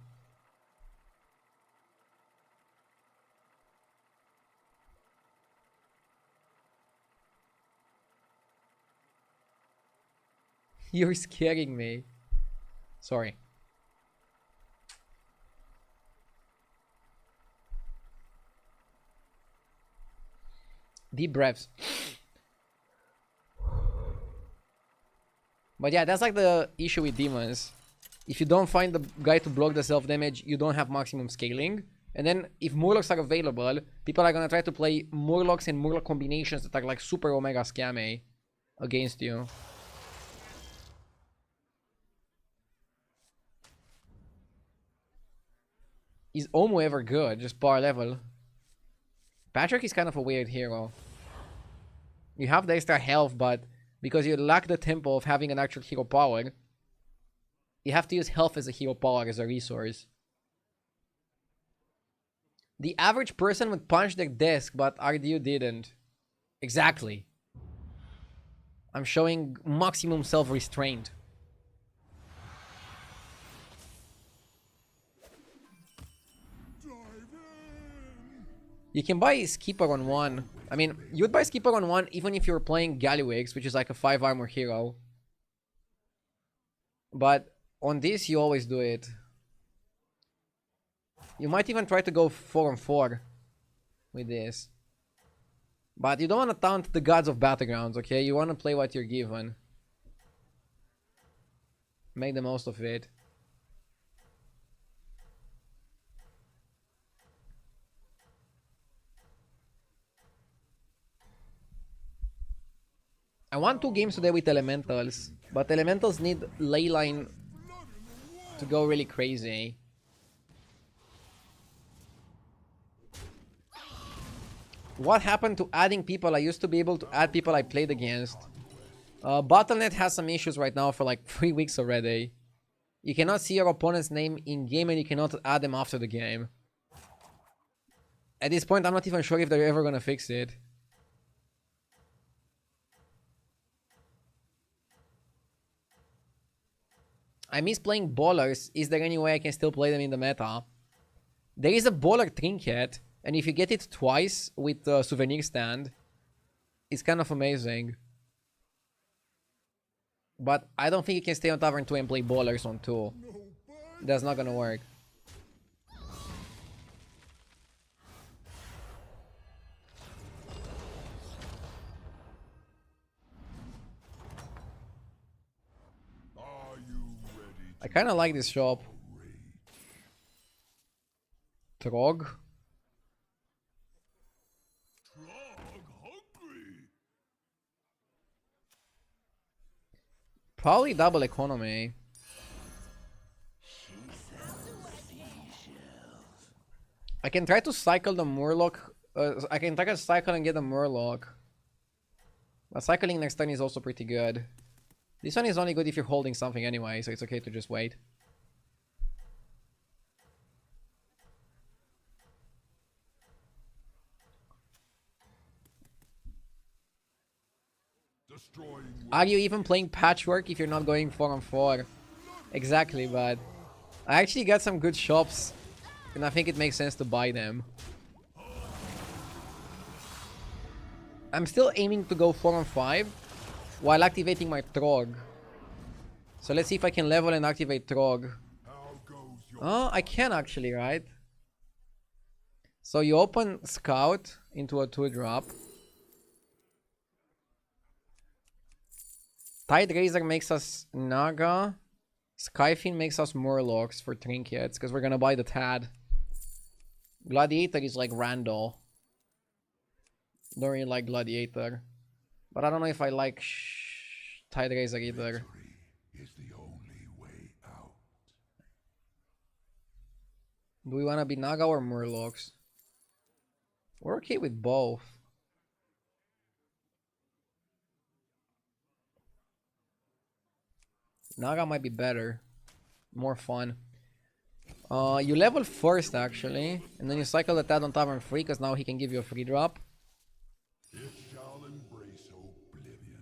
You're scaring me. Sorry. Deep breaths. But yeah, that's like the issue with demons. If you don't find the guy to block the self-damage, you don't have maximum scaling. And then if Murlocs are available, people are gonna try to play Murlocs and Murloc combinations that are like super omega scammy against you. Is Omu ever good? Just power level. Patrick is kind of a weird hero. You have the extra health, but because you lack the tempo of having an actual hero power, you have to use health as a hero power, as a resource. The average person would punch their desk, but RDU didn't. Exactly. I'm showing maximum self-restraint. You can buy Skipper on 1. I mean, you'd buy Skipper on 1 even if you're playing Gallywix, which is like a 5 armor hero. But on this, you always do it. You might even try to go 4 on 4 with this. But you don't want to taunt the gods of battlegrounds, okay? You want to play what you're given. Make the most of it. I want 2 games today with Elementals, but Elementals need Leyline to go really crazy. What happened to adding people? I used to be able to add people I played against. Battle.net has some issues right now for like 3 weeks already. You cannot see your opponent's name in-game and you cannot add them after the game. At this point, I'm not even sure if they're ever gonna fix it. I miss playing bowlers. Is there any way I can still play them in the meta? There is a bowler trinket, and if you get it twice with the souvenir stand, it's kind of amazing. But I don't think you can stay on Tavern 2 and play bowlers on 2. That's not gonna work. Are you ready I kind of like this shop. Trog. Trog hungry? Probably double economy. I can try to cycle the Murloc. I can try to cycle and get the Murloc. But cycling next turn is also pretty good. This one is only good if you're holding something anyway, so it's okay to just wait. Destroying Are you even playing Patchwork if you're not going 4 on 4? Exactly, but I actually got some good shops, and I think it makes sense to buy them. I'm still aiming to go 4 on 5 while activating my Trog. So let's see if I can level and activate Trog. how goes your Oh, I can actually, right? So you open Scout into a 2-drop. Tide Razor makes us Naga. Skyfin makes us Murlocs for trinkets, because we're gonna buy the Tad. Gladiator is like Randall. Don't really like Gladiator. But I don't know if I like Tide Razor either. is the only way out. Do we wanna be Naga or Murlocs? We're okay with both. Naga might be better. More fun. You level first actually, and then you cycle the Tad on Tavern free, because now he can give you a free drop. It shall embrace oblivion.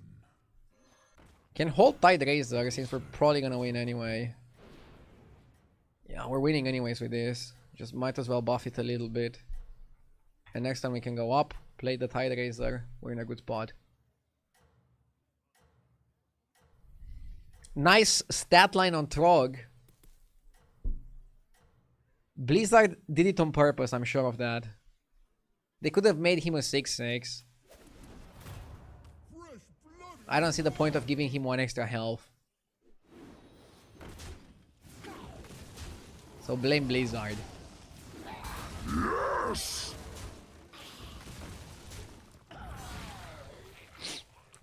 Can hold Tide Razor since we're probably gonna win anyway. Yeah, we're winning anyways with this. Just might as well buff it a little bit. And next time we can go up, play the Tide Razor. We're in a good spot. Nice stat line on Trog. Blizzard did it on purpose, I'm sure of that. They could have made him a 6/6. I don't see the point of giving him 1 extra health. So blame Blizzard.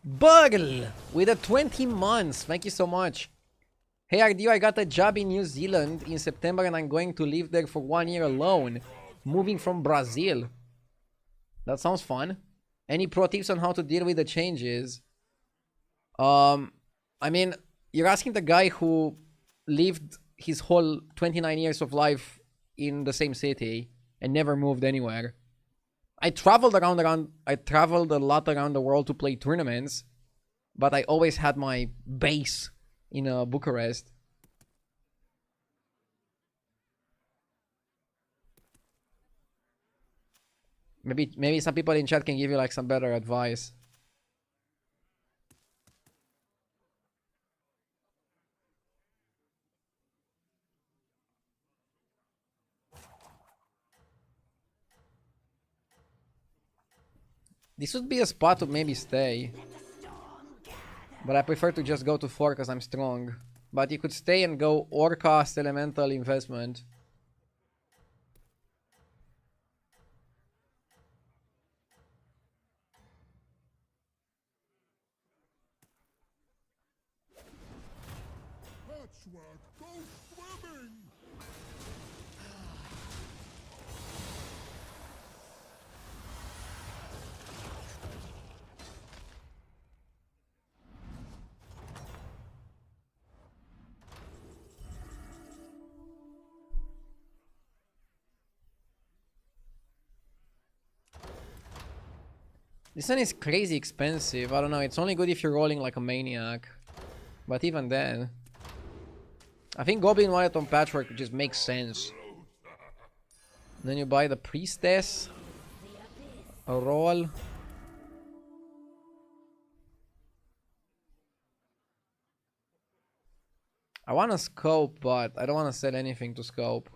Burgle with a 20 months. Thank you so much. Hey RDO, I got a job in New Zealand in September and I'm going to live there for 1 year alone. Moving from Brazil. That sounds fun. Any pro tips on how to deal with the changes? I mean, you're asking the guy who lived his whole 29 years of life in the same city and never moved anywhere. I traveled a lot around the world to play tournaments, but I always had my base in Bucharest. Maybe some people in chat can give you like some better advice. This would be a spot to maybe stay. But I prefer to just go to 4 because I'm strong. But you could stay and go or cast Elemental Investment. Patchwork, go swimming! This one is crazy expensive. I don't know. It's only good if you're rolling like a maniac. But even then... I think Goblin Wallet on Patchwork just makes sense. Then you buy the Priestess. A roll. I want to scope, but I don't want to sell anything to scope.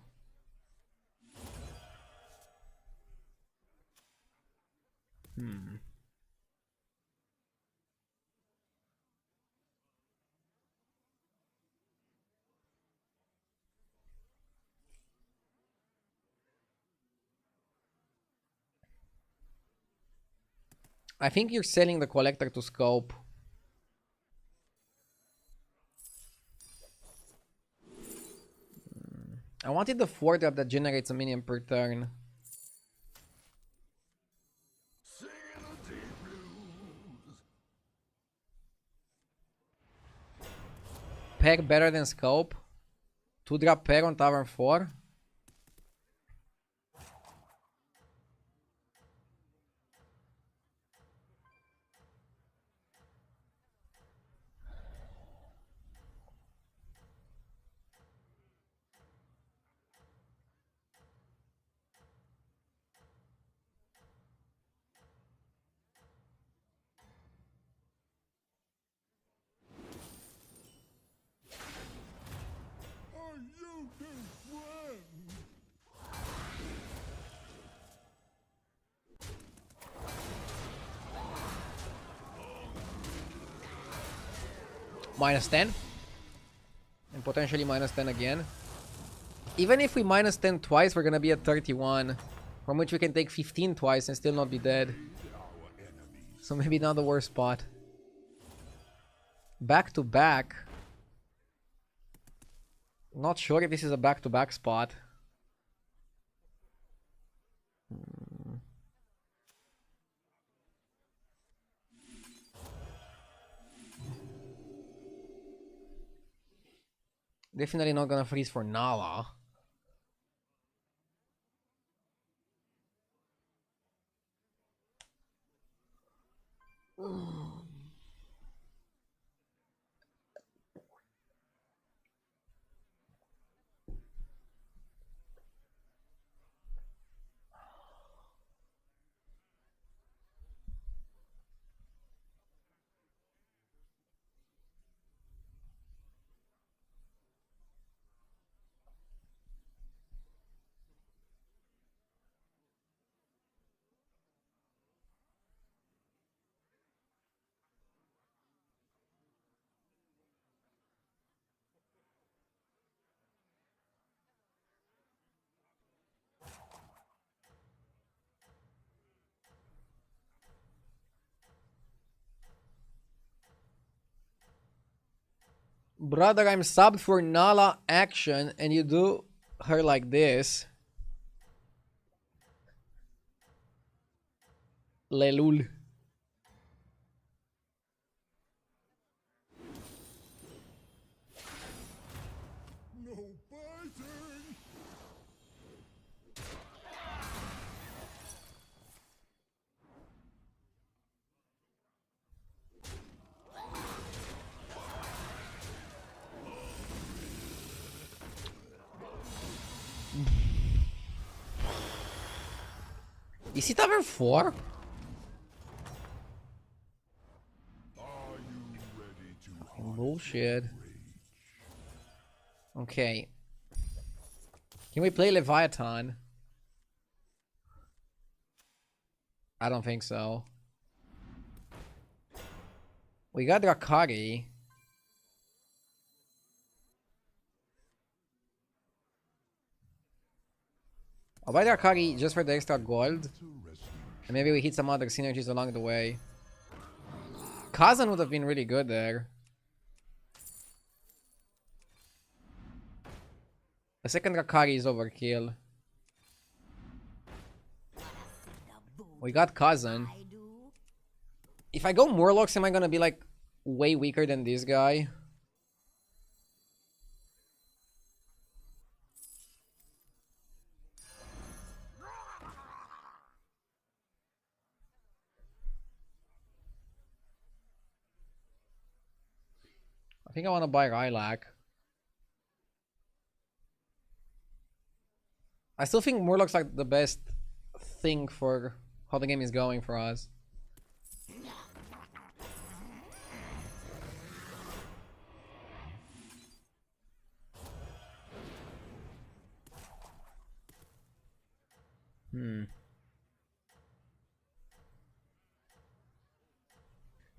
I think you're selling the collector to scope. I wanted the 4-drop that generates a minion per turn. Singing the deep blues. Peg better than scope. 2-drop peg on Tavern 4. Are you his friend? -10. And potentially -10 again. Even if we -10 twice, we're gonna be at 31. From which we can take 15 twice and still not be dead. So maybe not the worst spot. Back to back. Not sure if this is a back-to-back spot. Definitely not gonna freeze for Nala. Brother, I'm subbed for Nala action and you do her like this. Lelul. No fighting. Is he Tavern 4? Are you ready to hunt Bullshit. Okay. Can we play Leviathan? I don't think so. We got Drakari. I'll buy Drakari just for the extra gold. to rescue? And maybe we hit some other synergies along the way. Kazan would have been really good there. The second Drakari is overkill. We got Kazan. I do. If I go Murlocs, am I gonna be like way weaker than this guy? I think I want to buy Rylac. I still think Murloc's like the best thing for how the game is going for us.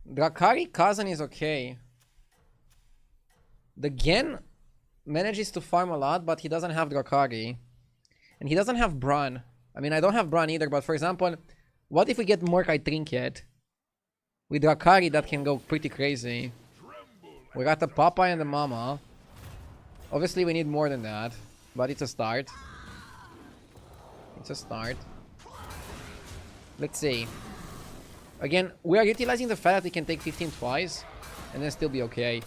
Drakari Kazan is okay. The Gen manages to farm a lot, but he doesn't have Drakari. And he doesn't have Bran. I mean, I don't have Bran either, but for example, what if we get Morkai Trinket? With Drakari, that can go pretty crazy. We got the Papa and the Mama. Obviously, we need more than that, but it's a start. It's a start. Let's see. Again, we are utilizing the fact that we can take 15 twice and then still be okay.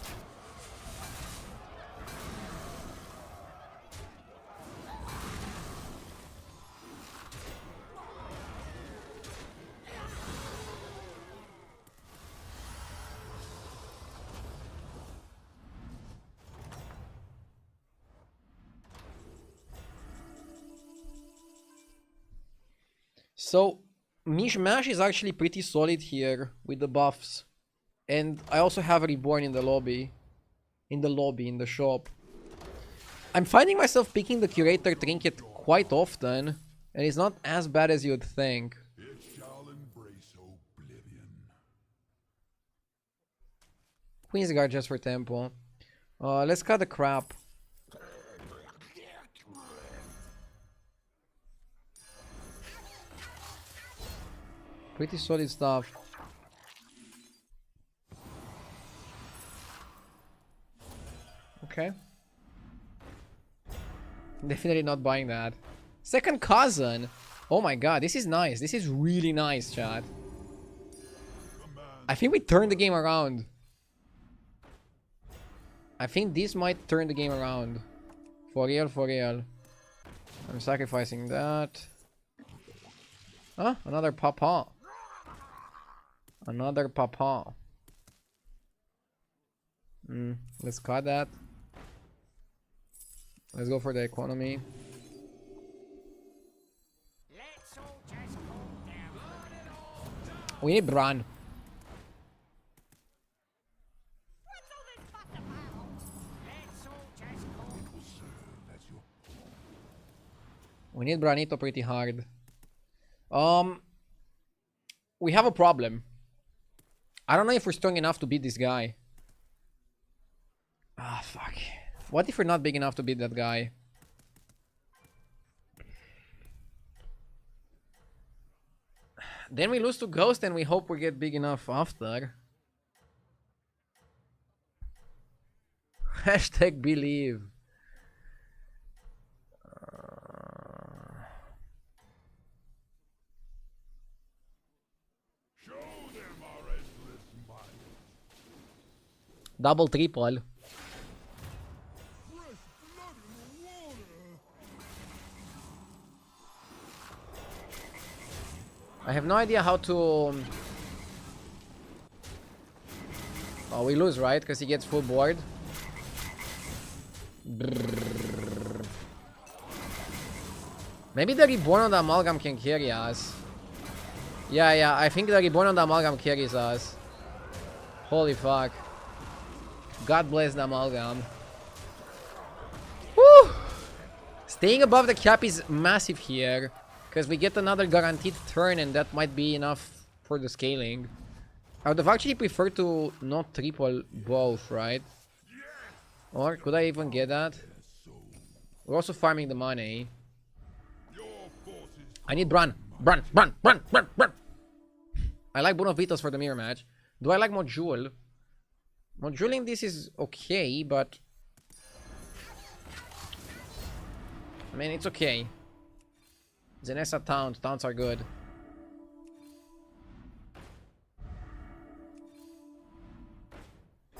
So, Mishmash is actually pretty solid here with the buffs. And I also have Reborn in the lobby. In the shop. I'm finding myself picking the Curator Trinket quite often. And it's not as bad as you'd think. It shall embrace oblivion. Queen's Guard just for tempo. Let's cut the crap. Pretty solid stuff. Okay. Definitely not buying that. Second cousin. Oh my god, this is nice. This is really nice, chat. I think we turned the game around. I think this might turn the game around. For real, for real. I'm sacrificing that. Huh? Another Papa. Another Papa. Let's cut that. Let's go for the economy. We need Bran. We need Branito pretty hard. We have a problem. I don't know if we're strong enough to beat this guy. Ah, fuck. What if we're not big enough to beat that guy? Then we lose to Ghost and we hope we get big enough after. Hashtag believe. Double, triple. I have no idea how to... Oh, we lose, right? Because he gets full board. Brrr. Maybe the Reborn on the Amalgam can carry us. Yeah, I think the Reborn on the Amalgam carries us. Holy fuck. God bless the Amalgam. Woo! Staying above the cap is massive here. Because we get another guaranteed turn and that might be enough for the scaling. I would have actually preferred to not triple both, right? Or could I even get that? We're also farming the money. I need Bran. Bran. I like Bonovitos for the mirror match. Do I like Module? Moduling this is okay, but... I mean, it's okay. Zenessa Taunt. Taunts are good.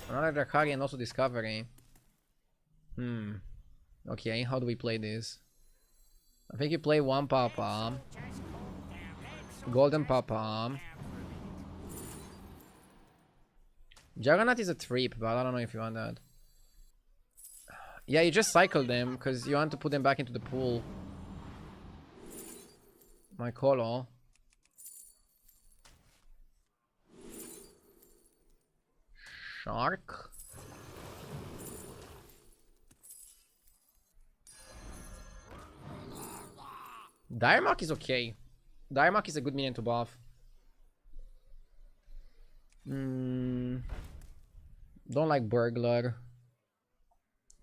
Another Drakari and also Discovery. Okay, how do we play this? I think you play one Papa. Golden Papa. Juggernaut is a trip, but I don't know if you want that. Yeah, you just cycle them because you want to put them back into the pool. My colo. Shark. Diremark is okay. Diremark is a good minion to buff. Don't like Burglar.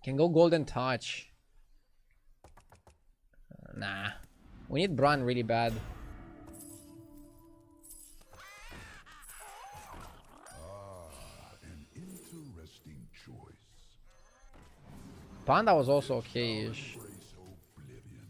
Can go Golden Touch. Nah. We need Bran really bad. An interesting choice. Panda was also okay-ish. Embrace oblivion.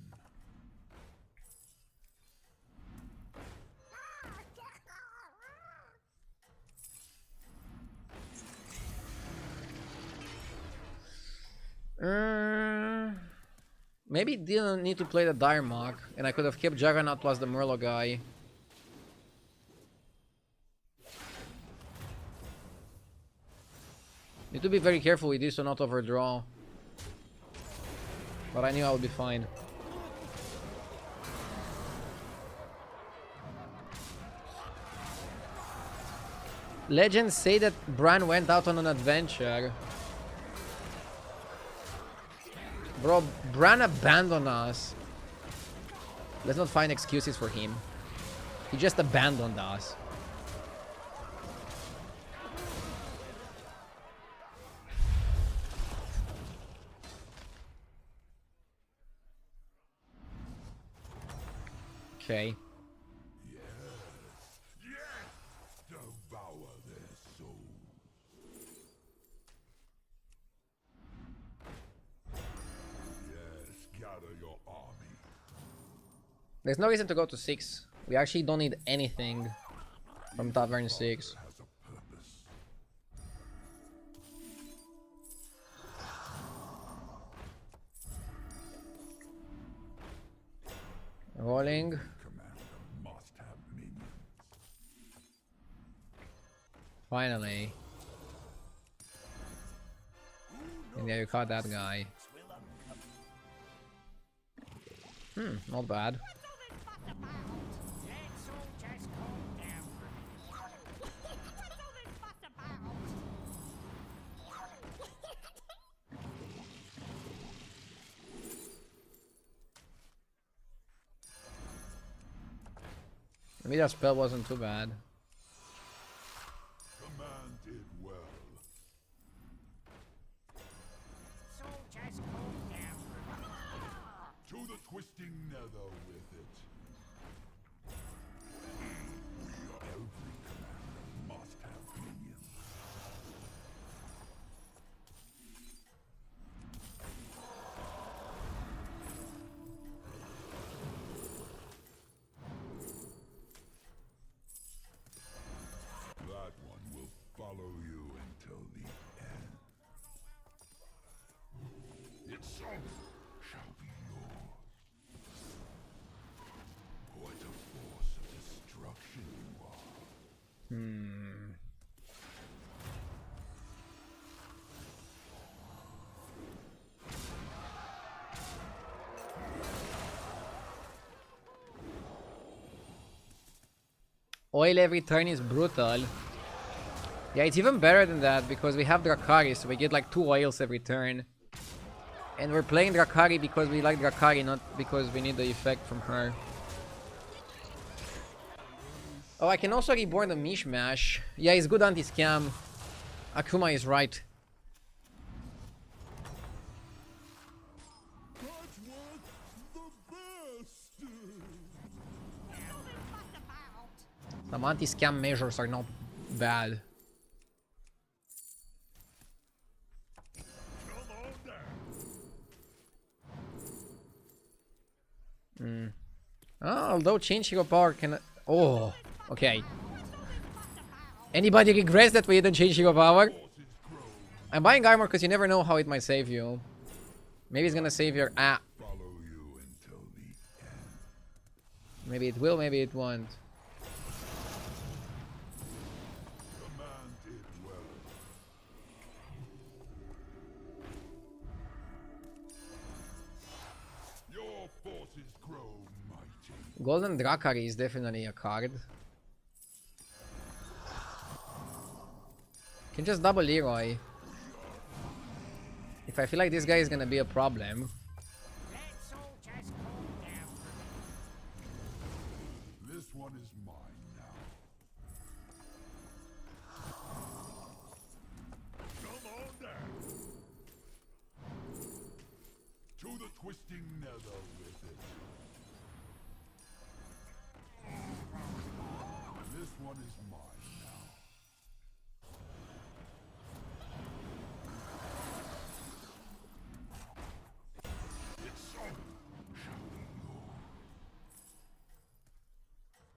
Maybe didn't need to play the Diremark, and I could have kept Juggernaut plus the Murloc guy. Need to be very careful with this to not overdraw. But I knew I would be fine. Legends say that Bran went out on an adventure. Bro, Bran abandoned us. Let's not find excuses for him. He just abandoned us. Okay. Yes! Devour their souls. Yes, gather your army. There's no reason to go to 6. We actually don't need anything from Tavern 6. Has a purpose. Rolling. Commander must have minions. Finally. And yeah, you caught that guy. Not bad. Maybe that spell wasn't too bad. Commanded well. To the twisting nether with it. Every commander must have minions. That one will follow you until the end. Its song shall be yours. What a force of destruction you are. Oil every turn is brutal. Yeah, it's even better than that because we have Drakari, so we get like 2 oils every turn. And we're playing Drakari because we like Drakari, not because we need the effect from her. Oh, I can also reborn the Mishmash. Yeah, it's good anti-scam. Akuma is right. Some anti-scam measures are not bad. Although change hero power can... Oh, okay. Anybody regrets that we didn't change hero power? I'm buying armor because you never know how it might save you. Maybe it's gonna save your... Follow you until the end. Maybe it will, maybe it won't. Commanded well. Your forces grow mighty. Golden Drakari is definitely a card. Can just double Leroy. If I feel like this guy is gonna be a problem. Let's all just calm down for a minute. This one is mine now. Come on down. To the twisting nether with it. This one is mine now. It's so shall be yours.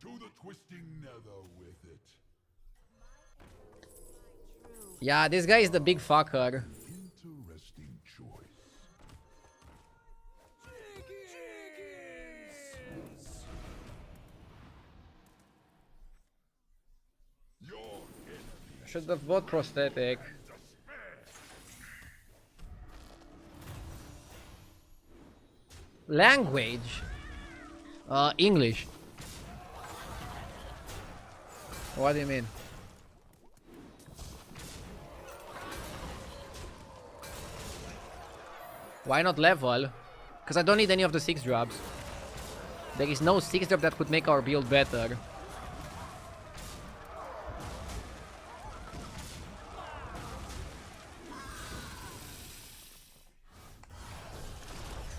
To the twisting nether with it. Yeah, this guy is the big fucker. Interesting choice. Your enemy Should have bought prosthetic. despair. Language. English. What do you mean? Why not level? Because I don't need any of the 6 drops. There is no 6 drop that could make our build better.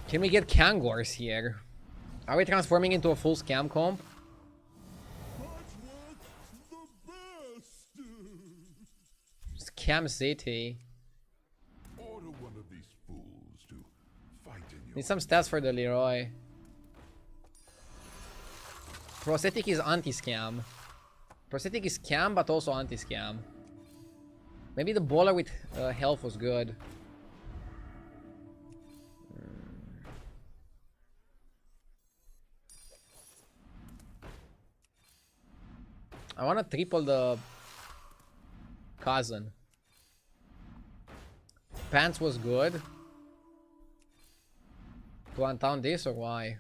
Can we get Kangors here? Are we transforming into a full scam comp? Scam City. Order one of these fools to fight in your Need some stats for the Leroy. Prosthetic is anti-scam. Prosthetic is scam, but also anti-scam. Maybe the bowler with health was good. I wanna triple the cousin. Pants was good. To untown this or why?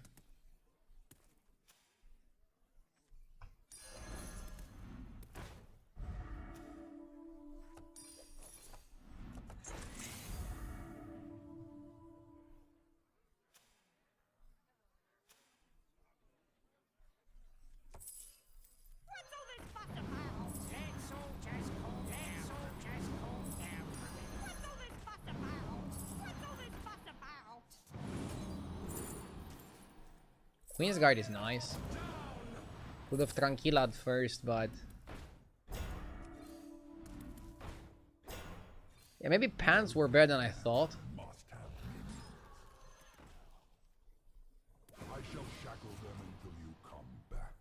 What's all this fuss about? Let's all just calm down. Let's all just calm down for a minute. What's all this fuss about? What's all this fuss about? Queen's Guard is nice. Would have Tranquilad first, but... Yeah, maybe pants were better than I thought. must have minions. I shall shackle them until you come back.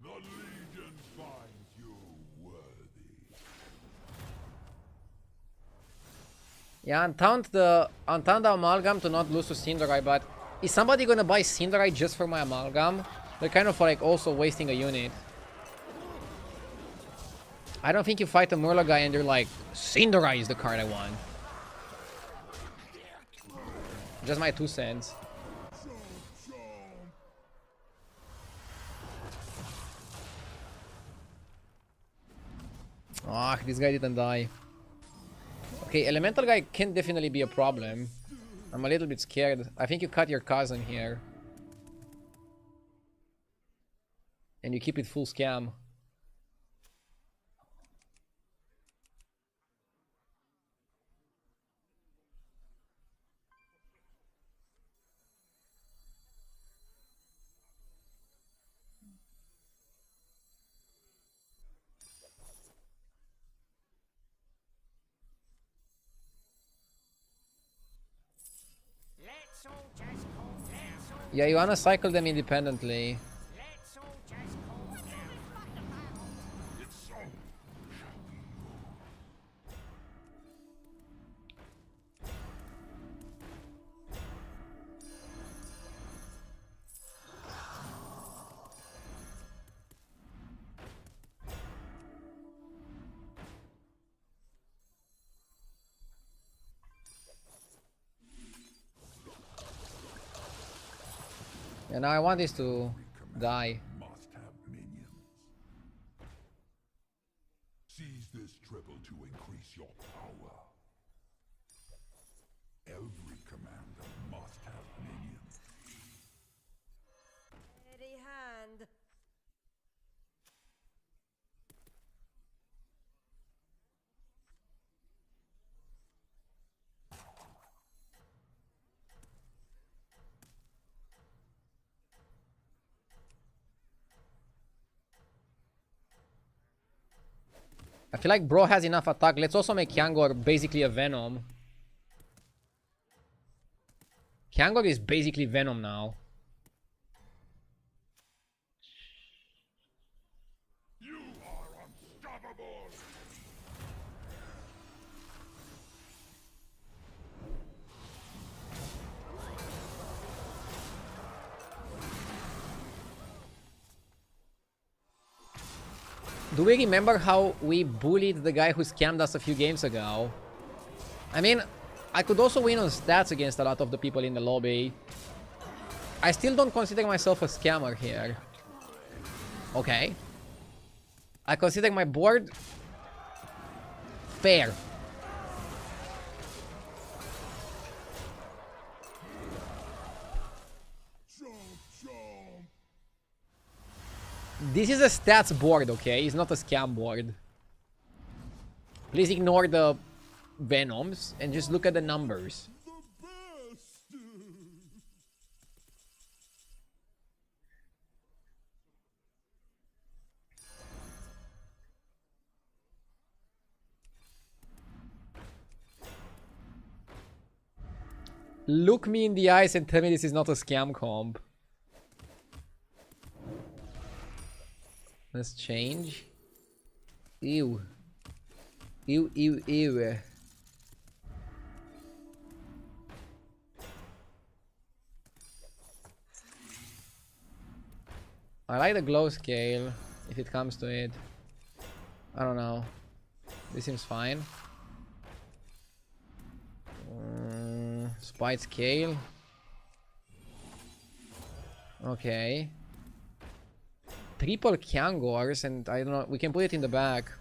The Legion finds you worthy. Yeah, untaunt the amalgam to not lose to Cinderai, but is somebody gonna buy Cinderai just for my amalgam? They're kind of like also wasting a unit. I don't think you fight a Murloc guy and you're like, Cinderai is the card I want. Just my 2 cents. Ah, this guy didn't die. Okay, elemental guy can definitely be a problem. I'm a little bit scared. I think you cut your cousin here. And you keep it full scam. Let's all just calm down. Let's all, Yeah, you wanna cycle them independently. let's all just calm down. It's so shall be yours. And now I want this to die. Must have minions. Seize this triple to increase your power. Every commander must have minions. Steady hand. I feel like bro has enough attack. Let's also make Kyangor basically a Venom. Kyangor is basically Venom now. You are unstoppable! Do we remember how we bullied the guy who scammed us a few games ago? I mean, I could also win on stats against a lot of the people in the lobby. I still don't consider myself a scammer here. Okay. I consider my board fair. This is a stats board, okay? It's not a scam board. Please ignore the Venoms and just look at the numbers. Look me in the eyes and tell me this is not a scam comp. Let's change. Ew. Ew, ew, ew. I like the glow scale, if it comes to it. I don't know. This seems fine. Spite scale. Okay. Triple Kyangors, and I don't know, we can put it in the back.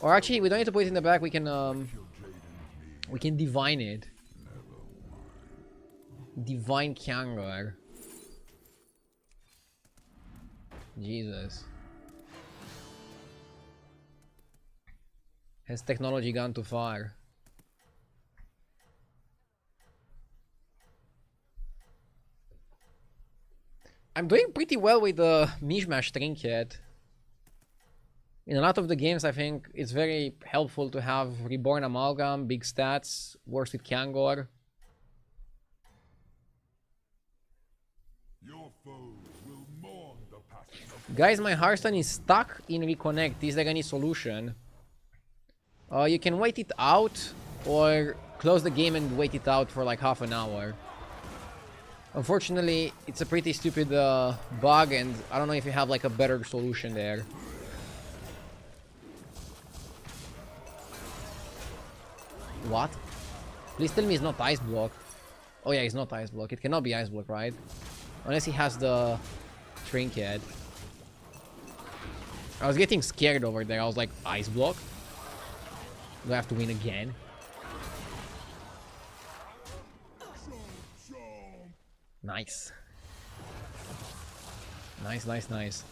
Or actually, we don't need to put it in the back, we can divine it. Divine Kyangor. Jesus. Has technology gone too far? I'm doing pretty well with the Mishmash trinket. In a lot of the games, I think it's very helpful to have Reborn Amalgam, big stats, works with Kyangor. Your foes will mourn the passing of Guys, my Hearthstone is stuck in Reconnect. Is there any solution? You can wait it out, or close the game and wait it out for like half an hour. Unfortunately, it's a pretty stupid bug, and I don't know if you have like a better solution there. What? Please tell me it's not Ice Block. Oh yeah, it's not Ice Block. It cannot be Ice Block, right? Unless he has the trinket. I was getting scared over there. I was like, Ice Block? Do I have to win again? Nice. Nice, nice, nice.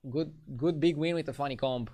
Good big win with a funny comp.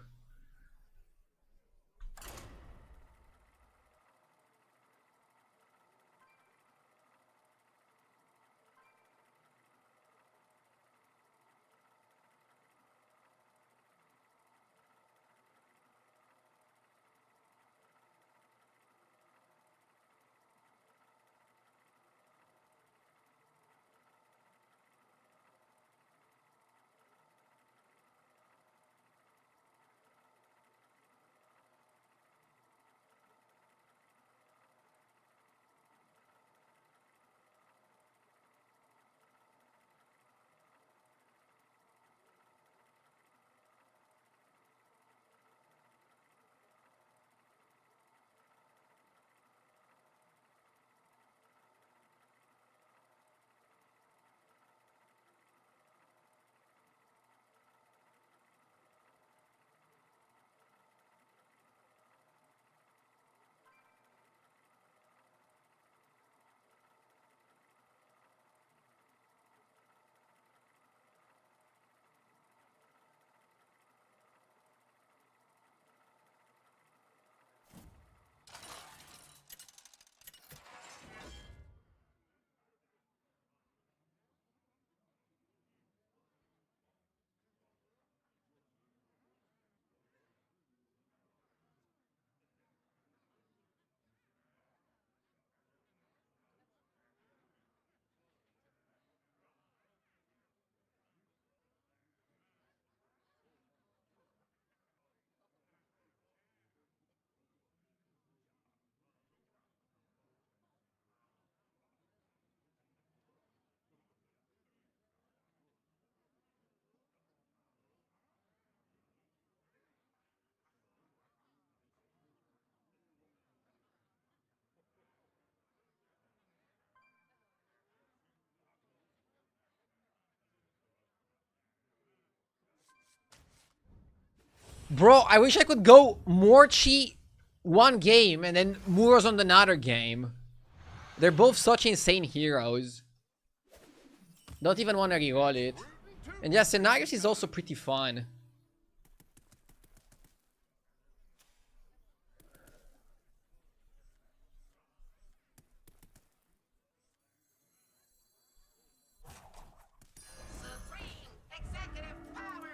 Bro, I wish I could go Morchi one game and then Muros on another game. They're both such insane heroes. Don't even want to reroll it. And yeah, Scenarios is also pretty fun. Supreme executive power.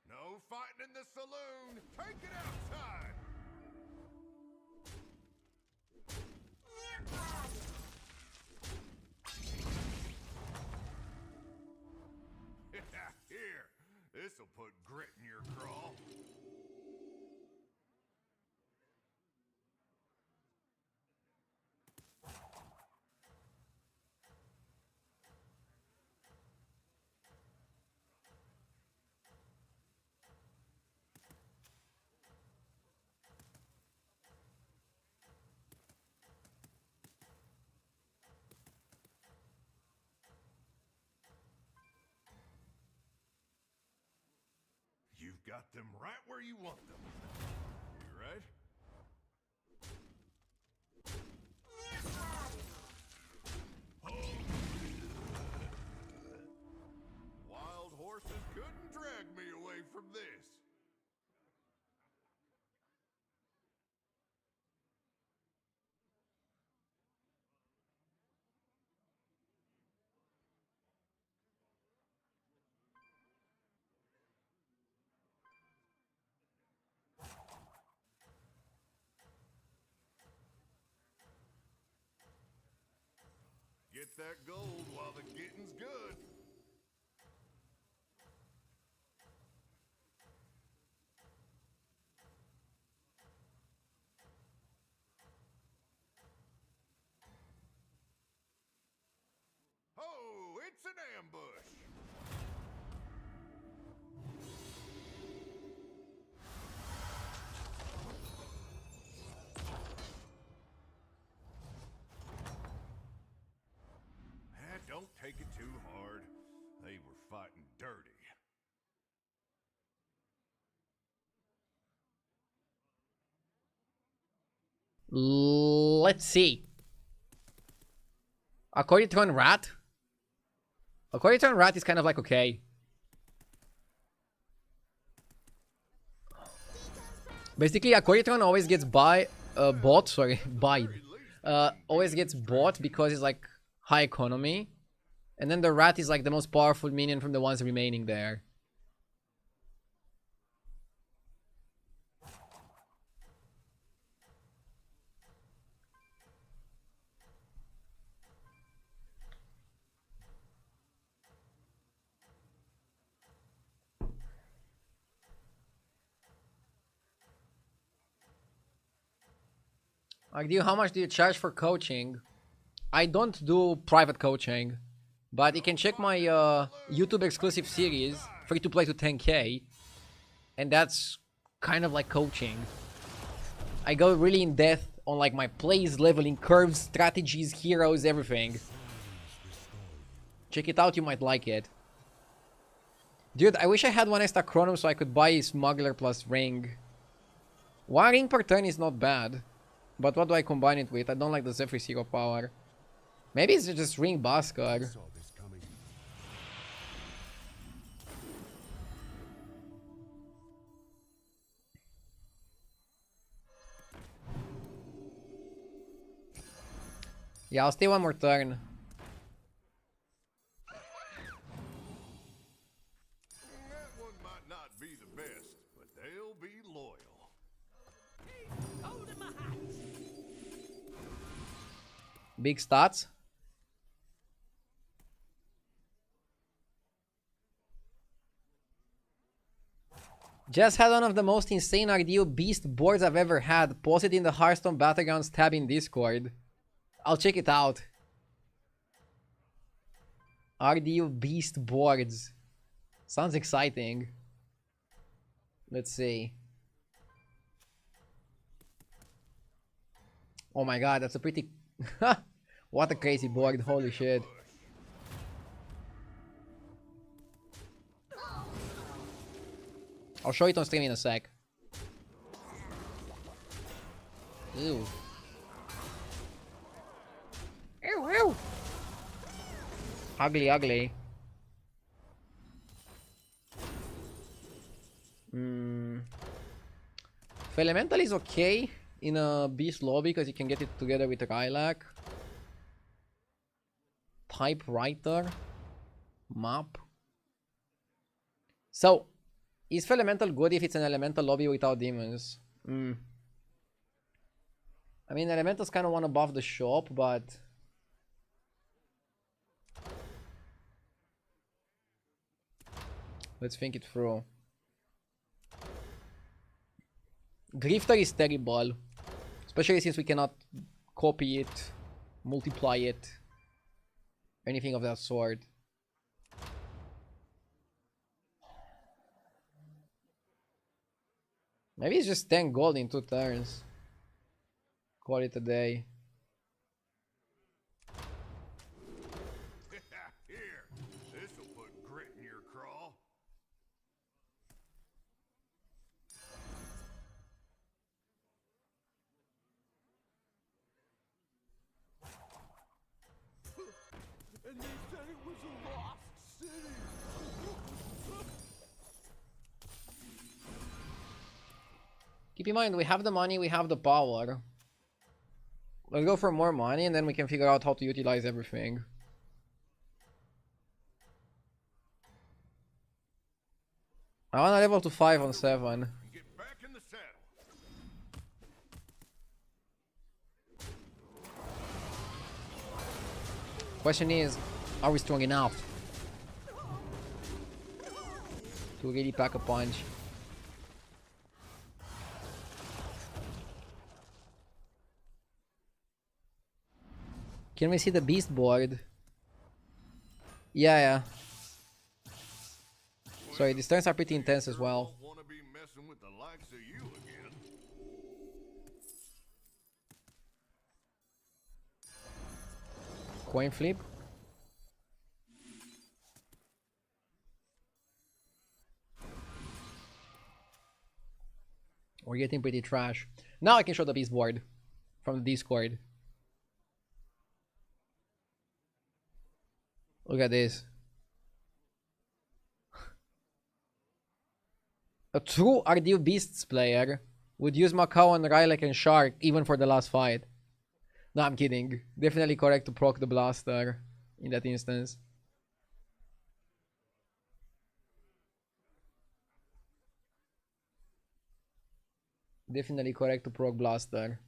No fighting in the saloon. Take it outside. Here, this'll put grit in your craw. You've got them right where you want them. You right? Wild horses couldn't drag me away from this. Get that gold while the getting's good. Oh, it's an ambush. Don't take it too hard. They were fighting dirty. Let's see. Accordion Rat. Accordion Rat is kind of like okay. Basically, Accordion always gets bought. Sorry, buy. Always gets bought because it's like high economy. And then the rat is like the most powerful minion from the ones remaining there. Like, how much do you charge for coaching? I don't do private coaching. But you can check my YouTube exclusive series, free to play to 10k. And that's kind of like coaching. I go really in depth on like my plays, leveling curves, strategies, heroes, everything. Check it out, you might like it. Dude, I wish I had one extra chrono so I could buy Smuggler plus Ring. One ring per turn is not bad. But what do I combine it with? I don't like the Zephyr Zero power. Maybe it's just Ring Bhaskar. Yeah, I'll stay one more turn. That one might not be the best, but they'll be loyal. Hold in my hat. Big stats. Just had one of the most insane RDO beast boards I've ever had. Posted in the Hearthstone Battlegrounds tab in Discord. I'll check it out. RDO beast boards. Sounds exciting. Let's see. Oh my god, that's a pretty... What a crazy board, holy shit. I'll show it on stream in a sec. Ew. Ew, ew. Ugly, ugly. Elemental is okay in a beast lobby because you can get it together with Rylak. Typewriter. Map. So, is Elemental good if it's an elemental lobby without demons? I mean, elementals kind of want to buff the shop, but... Let's think it through. Grifter is terrible. Especially since we cannot copy it, multiply it, anything of that sort. Maybe it's just 10 gold in 2 turns. Call it a day. Here, this'll put grit in your craw. And they said it was a lost city. Keep in mind, we have the money, we have the power. Let's go for more money and then we can figure out how to utilize everything. I want to level to 5 on 7. Get back in the saddle. Question is, are we strong enough to really pack a punch? Can we see the beast board? Yeah. Sorry, these turns are pretty intense as well. Want to be messing with the likes of you again. Coin flip. We're getting pretty trash. Now I can show the beast board from the Discord. Look at this. A true RD Beasts player would use Macau and Rylak and Shark even for the last fight. No, I'm kidding. Definitely correct to proc the blaster in that instance. Definitely correct to proc blaster.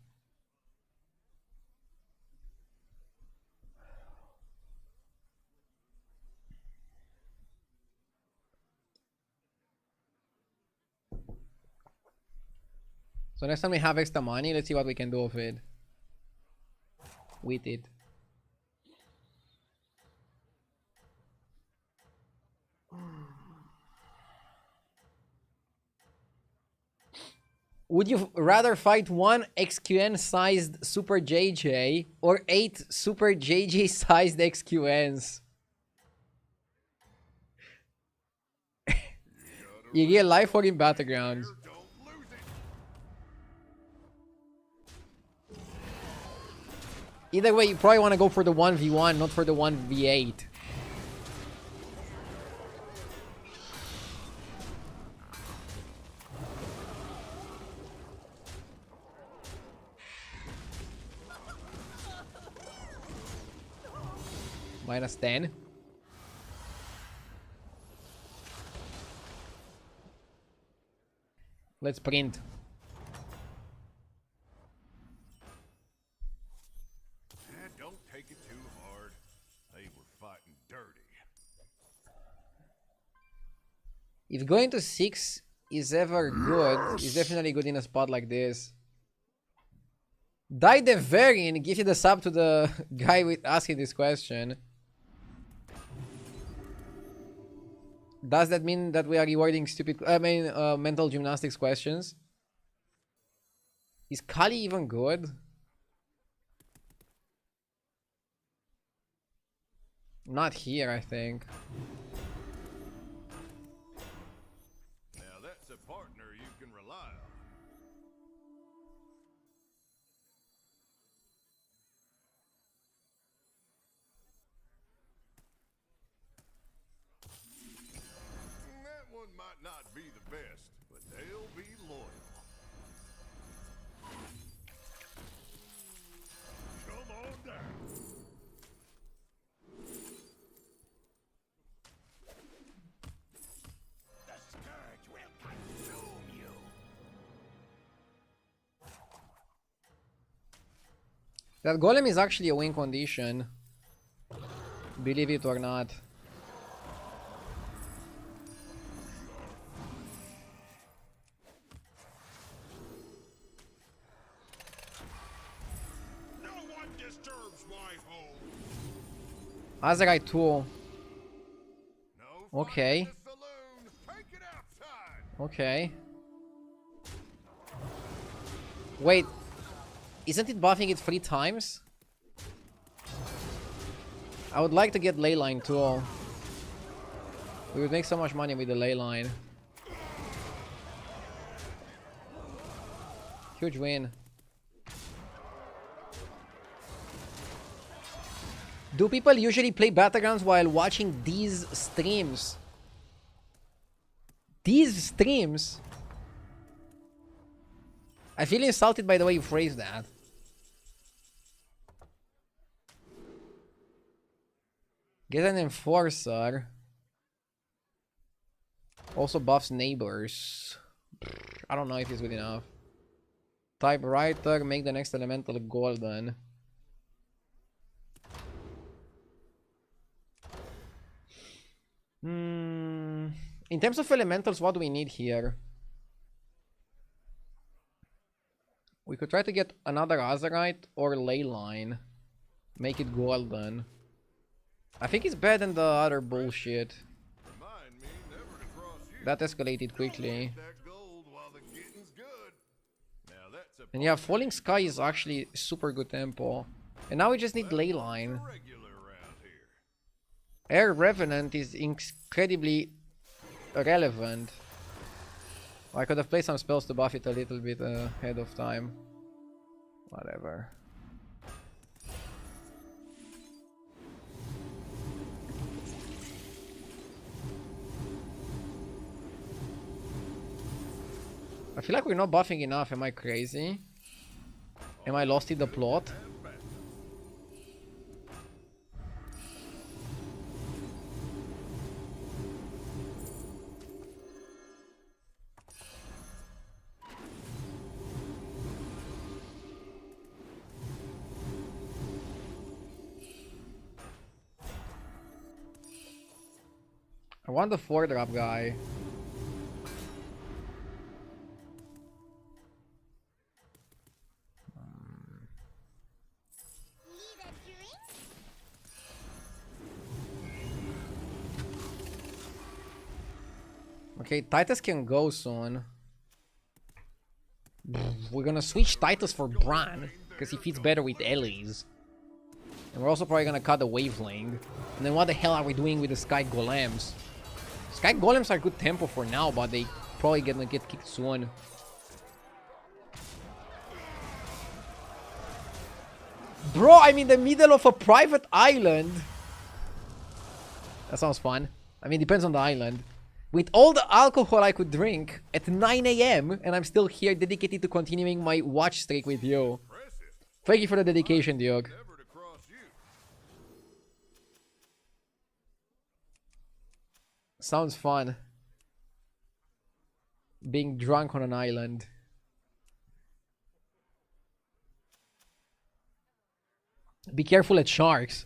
So next time we have extra money, let's see what we can do with it. With it. Would you rather fight one XQN sized Super JJ or 8 Super JJ sized XQNs? You get life or in Battlegrounds? Either way, you probably want to go for the 1v1, not for the 1v8. -10. Let's print. Don't take it too hard. They were fighting dirty. If going to 6 is ever good, it's definitely good in a spot like this. Die the Varian, give you the sub to the guy with asking this question. Does that mean that we are rewarding stupid... mental gymnastics questions? Is Kali even good? Not here, I think. Now that's a partner you can rely on. That one might not be the best, but they'll be loyal. Come on down. The scourge will consume you. That golem is actually a win condition. Believe it or not. No one disturbs my home. Azerite tool. No Okay. fight in the saloon. Take it outside. Okay. Wait. Isn't it buffing it 3 times? I would like to get Leyline tool. We would make so much money with the Leyline. Huge win. Do people usually play Battlegrounds while watching these streams? These streams? I feel insulted by the way you phrased that. Get an Enforcer. Also buffs neighbors. I don't know if it's good enough. Typewriter, make the next elemental golden. In terms of elementals, what do we need here? We could try to get another Azerite or Leyline. Make it golden. I think it's better than the other bullshit. Remind me never to cross you. That escalated quickly. That gold while the getting's good. Now that's a And yeah, Falling Sky is actually super good tempo. And now we just need Leyline. regular around here. Air Revenant is incredibly relevant. I could have played some spells to buff it a little bit ahead of time. Whatever. I feel like we're not buffing enough. Am I crazy? Am I lost in the plot? I want the 4-drop guy. Need a drink? Okay, Titus can go soon. We're gonna switch Titus for Bran because he fits better with Ellie's. And we're also probably gonna cut the Waveling. And then what the hell are we doing with the Sky Golems? Sky Golems are good tempo for now, but they probably gonna get kicked soon. Bro, I'm in the middle of a private island. That sounds fun. I mean, depends on the island. With all the alcohol I could drink at 9 AM, and I'm still here dedicated to continuing my watch streak with you. Impressive. Thank you for the dedication, Diog. Never to cross you. Sounds fun. Being drunk on an island. Be careful at sharks.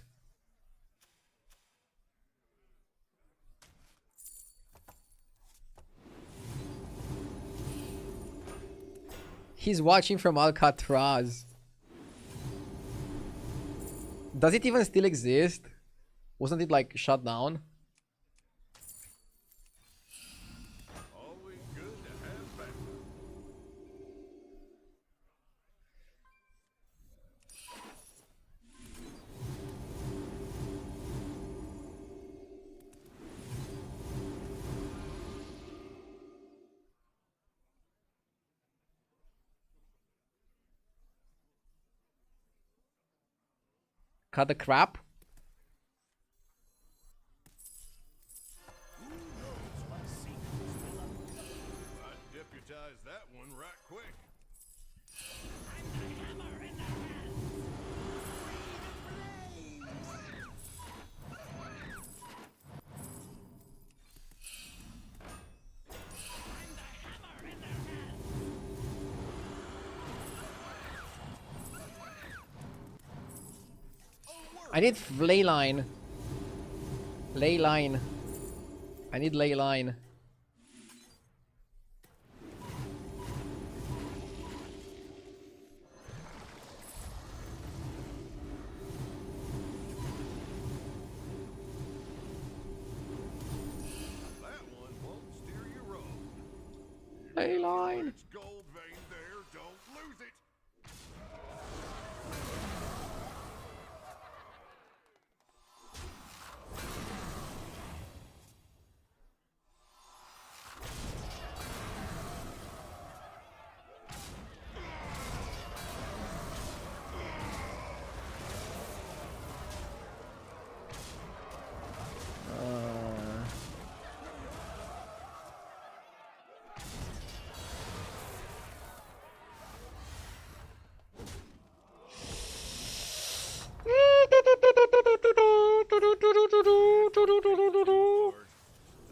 He's watching from Alcatraz. Does it even still exist? Wasn't it like shut down? Cut the crap. I'd deputize that one right quick. I need ley line. Ley line. I need ley line. That one won't steer you wrong. Ley line. It's gold vein there, don't lose it.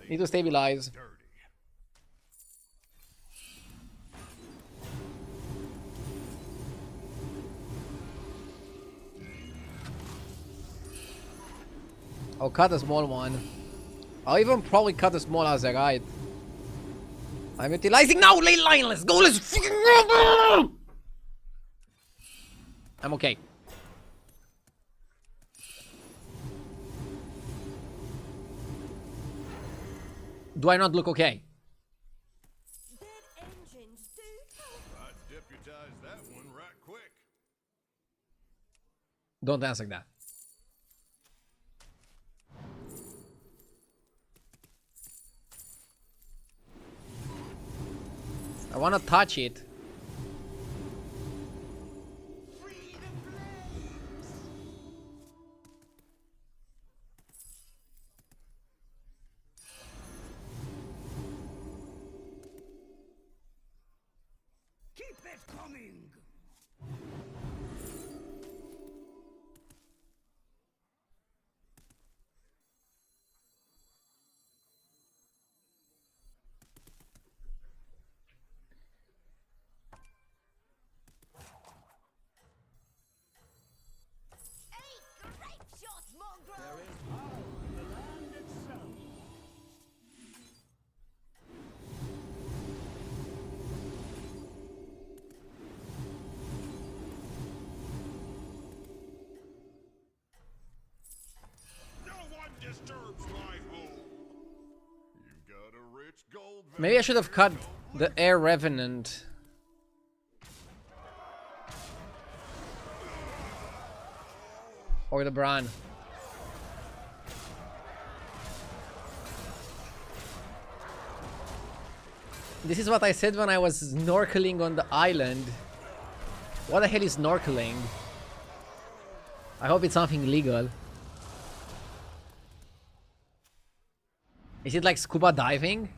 Need to stabilize. Dirty. I'll cut a small one. I'll even probably cut a small as I ride. I'm utilizing now, ley line. Let's go. Let's fucking go. I'm okay. Do I not look okay? Dead engines do help. I'd deputize that one right quick. Don't answer that. I wanna touch it. Keep it coming. Hey, great shot, mongrel! There is power in the land itself. No one disturbs my home. You've got a rich gold vein. Maybe I should have cut the Air Revenant. Or the Bran. This is what I said when I was snorkeling on the island. What the hell is snorkeling? I hope it's something legal. Is it like scuba diving?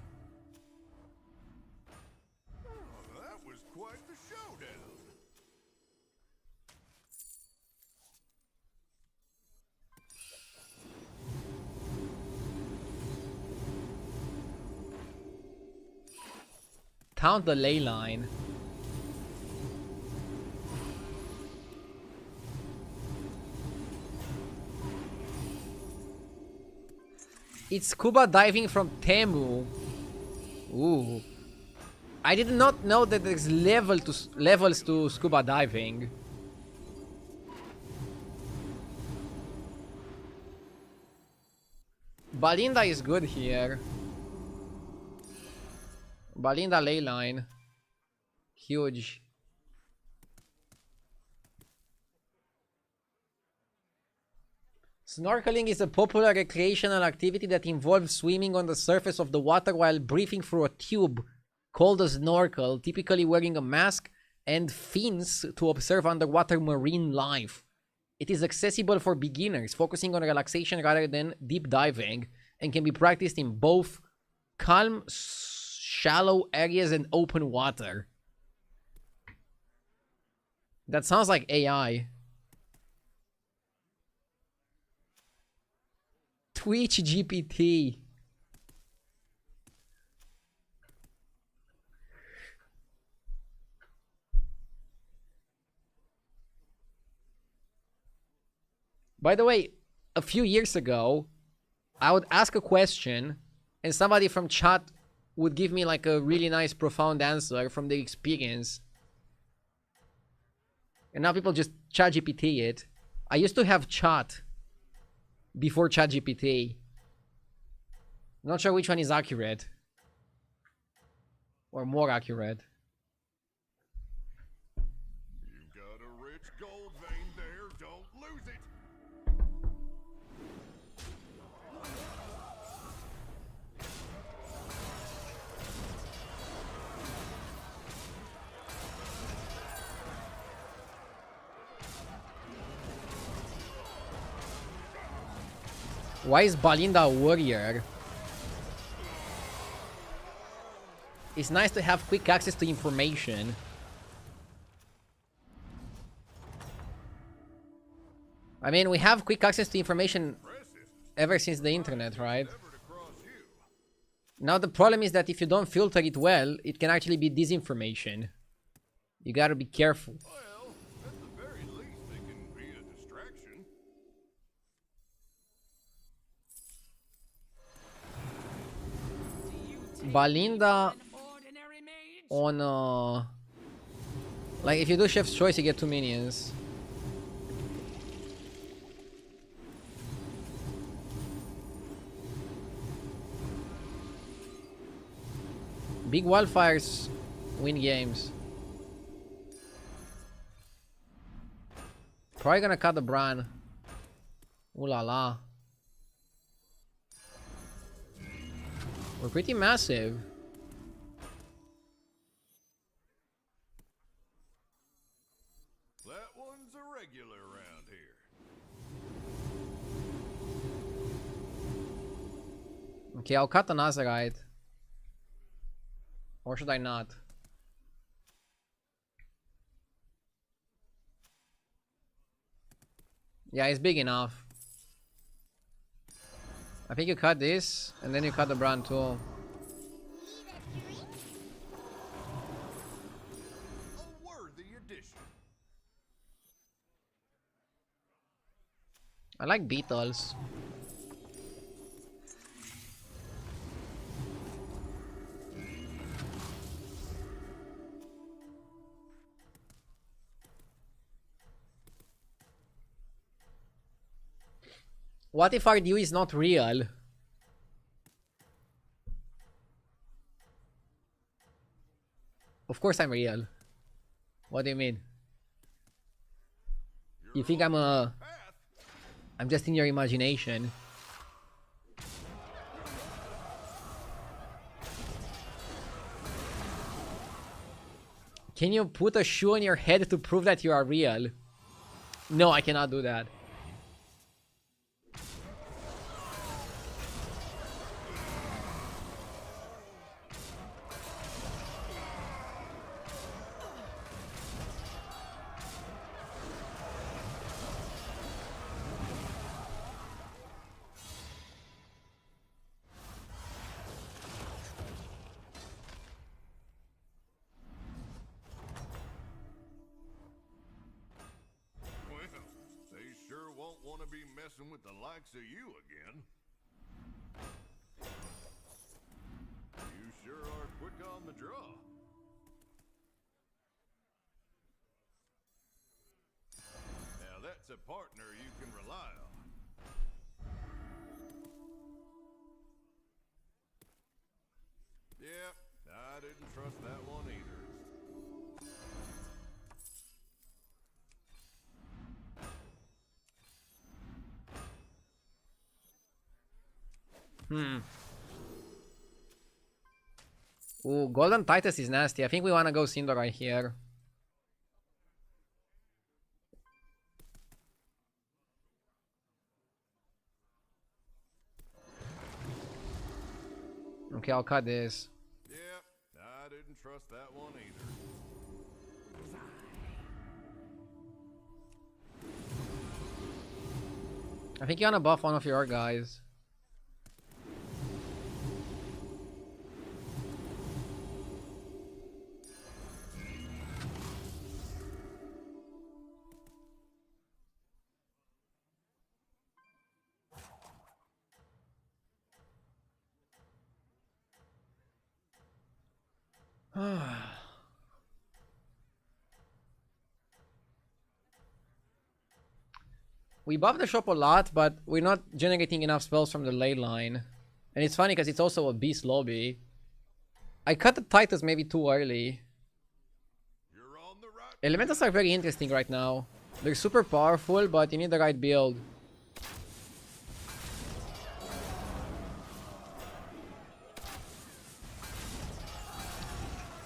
That was quite the showdown. Count the ley line. It's scuba diving from Temu. Ooh. I did not know that there's levels to scuba diving. Balinda is good here. Balinda ley line. Huge. Snorkeling is a popular recreational activity that involves swimming on the surface of the water while breathing through a tube called a snorkel, typically wearing a mask and fins to observe underwater marine life. It is accessible for beginners, focusing on relaxation rather than deep diving, and can be practiced in both calm, shallow areas and open water. That sounds like AI. Twitch GPT. By the way, a few years ago, I would ask a question and somebody from chat would give me like a really nice profound answer from the experience. And now people just chat GPT it. I used to have chat before chat GPT. Not sure which one is accurate. Or more accurate. You've got a rich gold vein there, don't lose it. Why is Balinda a warrior? It's nice to have quick access to information. I mean, we have quick access to information ever since the internet, right? Now the problem is that if you don't filter it well, it can actually be disinformation. You gotta be careful. Well, at the very least, they can be a distraction. Balinda An ordinary mage? on like if you do Chef's Choice, you get 2 minions. Big wildfires win games. Probably gonna cut the Bran. Ooh la la. We're pretty massive. That one's a regular around here. Okay, I'll cut the Nazarite. Or should I not? Yeah, it's big enough. I think you cut this, and then you cut the Bran too. A worthy addition. I like beetles. What if our dew is not real? Of course I'm real. What do you mean? You think I'm just in your imagination. Can you put a shoe on your head to prove that you are real? No, I cannot do that. Well, they sure won't want to be messing with the likes of you again. You sure are quick on the draw. Now that's a partner you can rely on. Yep, I didn't trust that one either. Ooh, Golden Titus is nasty. I think we want to go Cinder right here. Okay, I'll cut this. Yep, I didn't trust that one either. I think you wanna buff one of your guys. We buff the shop a lot, but we're not generating enough spells from the ley line. And it's funny because it's also a beast lobby. I cut the Titus maybe too early. You're on the right. Elementals are very interesting right now. They're super powerful, but you need the right build.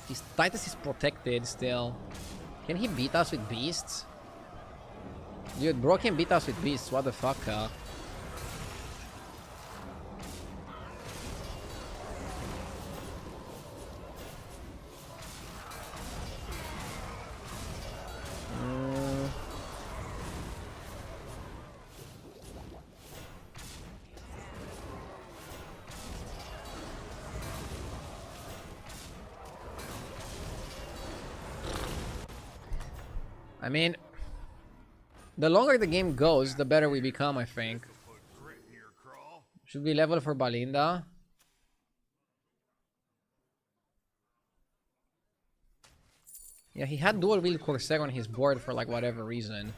His Titus is protected still. Can he beat us with beasts? Dude, bro can beat us with beasts. What the fuck, I mean, the longer the game goes, the better we become, I think. Put grit in your craw. Should we level for Balinda? Yeah, he had dual wield Corsair on his board for like whatever reason.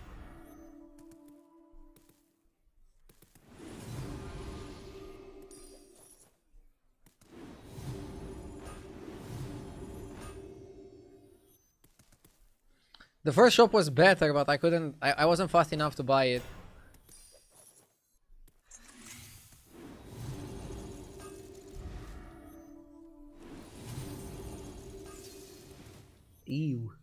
The first shop was better, but I wasn't fast enough to buy it. Ew.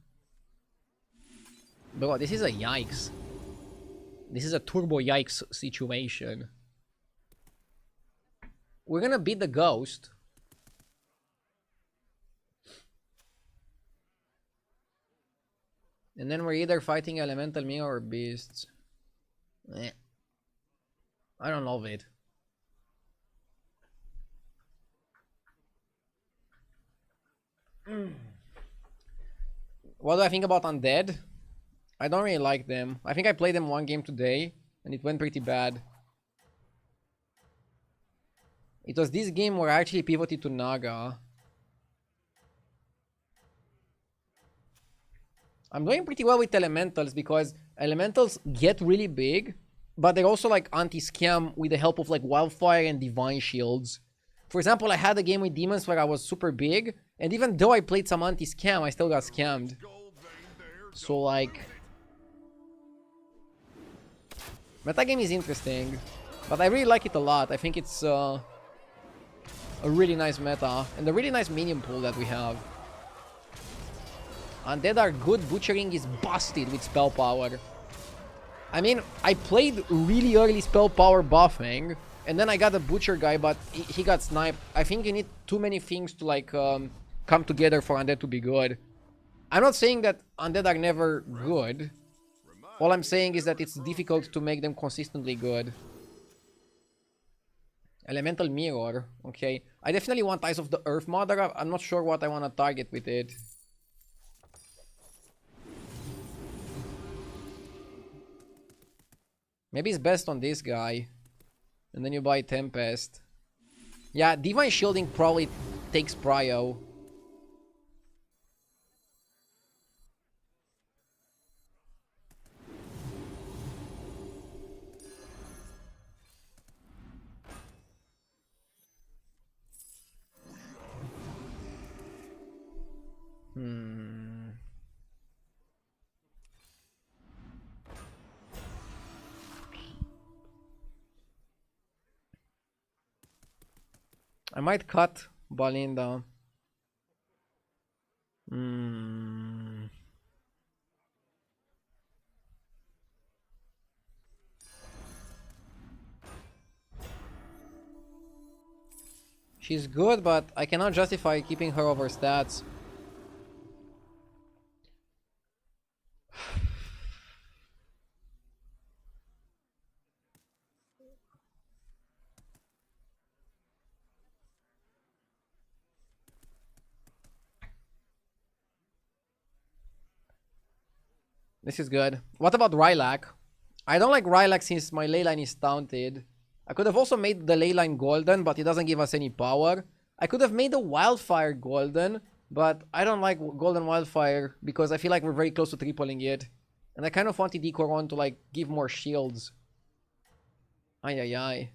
Bro, this is a yikes. This is a turbo yikes situation. We're gonna beat the ghost. And then we're either fighting elemental me or beasts. Eh. I don't love it. What do I think about undead? I don't really like them. I think I played them one game today and it went pretty bad. It was this game where I actually pivoted to Naga. I'm doing pretty well with elementals because elementals get really big, but they're also like anti-scam with the help of like wildfire and divine shields. For example, I had a game with demons where I was super big, and even though I played some anti-scam, I still got scammed. Gold vein there. So like, metagame is interesting, but I really like it a lot. I think it's a really nice meta and a really nice minion pool that we have. Undead are good, butchering is busted with spell power. I mean, I played really early spell power buffing, and then I got a butcher guy, but he got sniped. I think you need too many things to like come together for undead to be good. I'm not saying that undead are never good. All I'm saying is that it's difficult to make them consistently good. Elemental mirror, okay. I definitely want Eyes of the Earth Mother. I'm not sure what I want to target with it. Maybe it's best on this guy. And then you buy Tempest. Yeah, Divine Shielding probably takes prio. I might cut Balinda. She's good, but I cannot justify keeping her over stats. This is good. What about Rylak? I don't like Rylak since my leyline is taunted. I could have also made the leyline golden, but it doesn't give us any power. I could have made the wildfire golden, but I don't like golden wildfire because I feel like we're very close to tripling it. And I kind of wanted Decoron to like give more shields. Ay ay ay.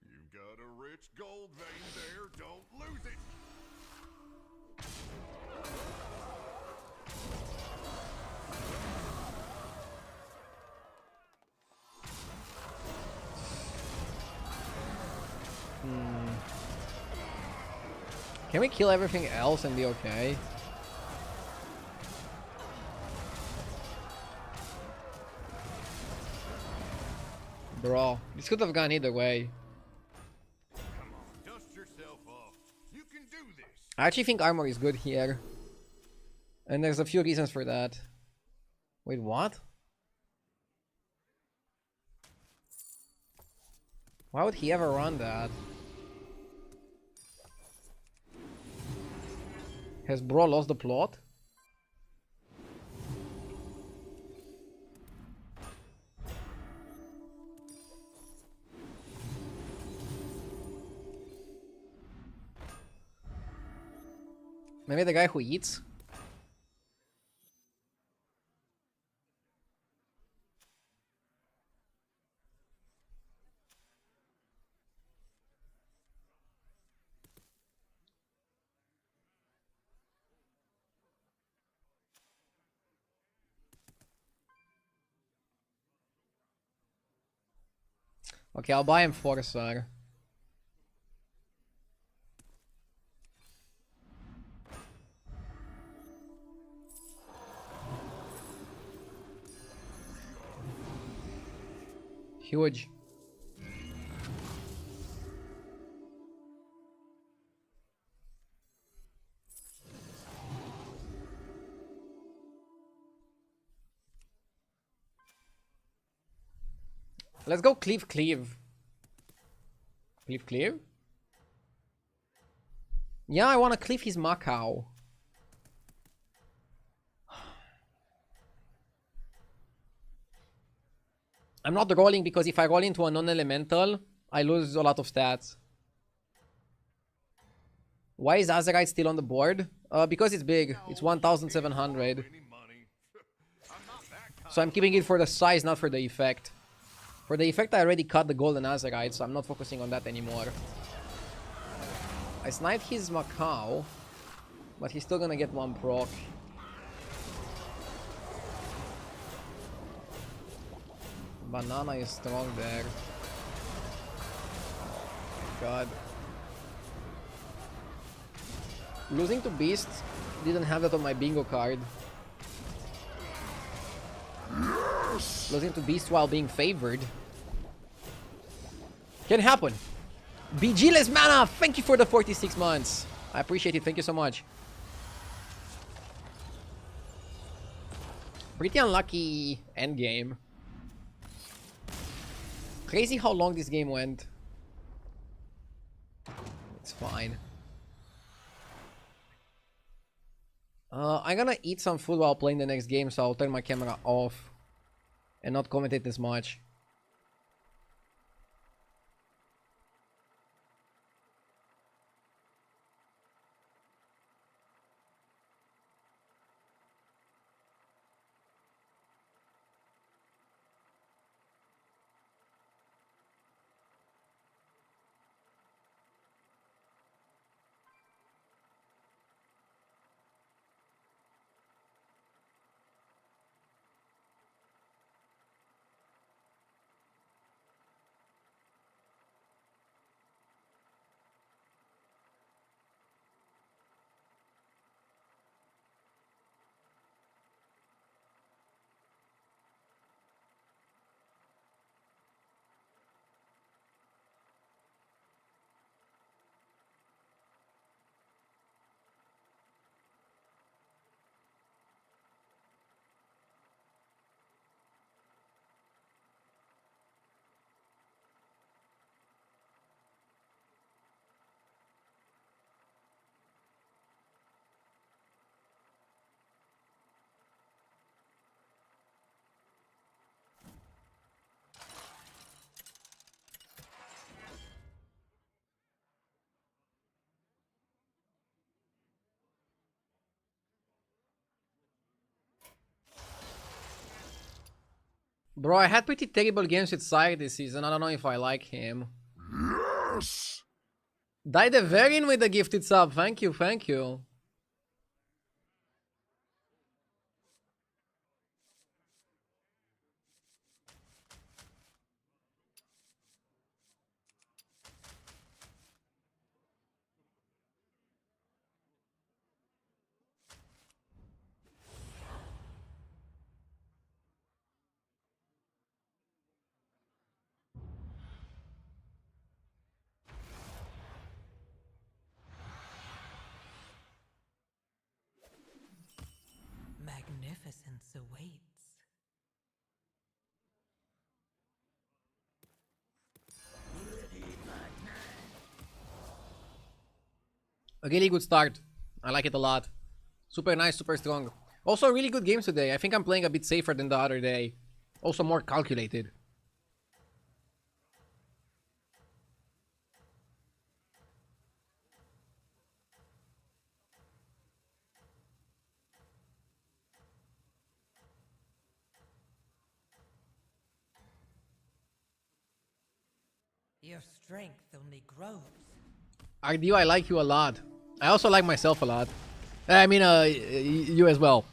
You've got a rich gold vein there. Don't lose it. Can we kill everything else and be okay? Bro, this could have gone either way. Come on, dust yourself off. You can do this. I actually think armor is good here. And there's a few reasons for that. Wait, what? Why would he ever run that? Has bro lost the plot? Maybe the guy who eats? Okay, I'll buy him Forcer. Huge. Let's go cleave. Cleave. Yeah, I want to cleave his Macau. I'm not rolling because if I roll into a non-elemental, I lose a lot of stats. Why is Azerite still on the board? Because it's big. It's 1,700. Any money. I'm not that kind. So I'm keeping it for the size, not for the effect. For the effect, I already cut the golden Azerite, so I'm not focusing on that anymore. I sniped his Macau, but he's still gonna get one proc. Banana is strong there. God. Losing to Beast, didn't have that on my bingo card. Losing to Beast while being favored. Can happen. BG-less mana, thank you for the 46 months. I appreciate it, thank you so much. Pretty unlucky endgame. Crazy how long this game went. It's fine. I'm gonna eat some food while playing the next game, so I'll turn my camera off and not commentate as much. Bro, I had pretty terrible games with Sire this season. I don't know if I like him. Yes! Dideverian with the gifted sub. Thank you, thank you. Magnificence awaits. A really good start. I like it a lot. Super nice, super strong. Also, a really good game today. I think I'm playing a bit safer than the other day. Also, more calculated. Your strength only grows. RDU, I like you a lot. I also like myself a lot. I mean, you as well.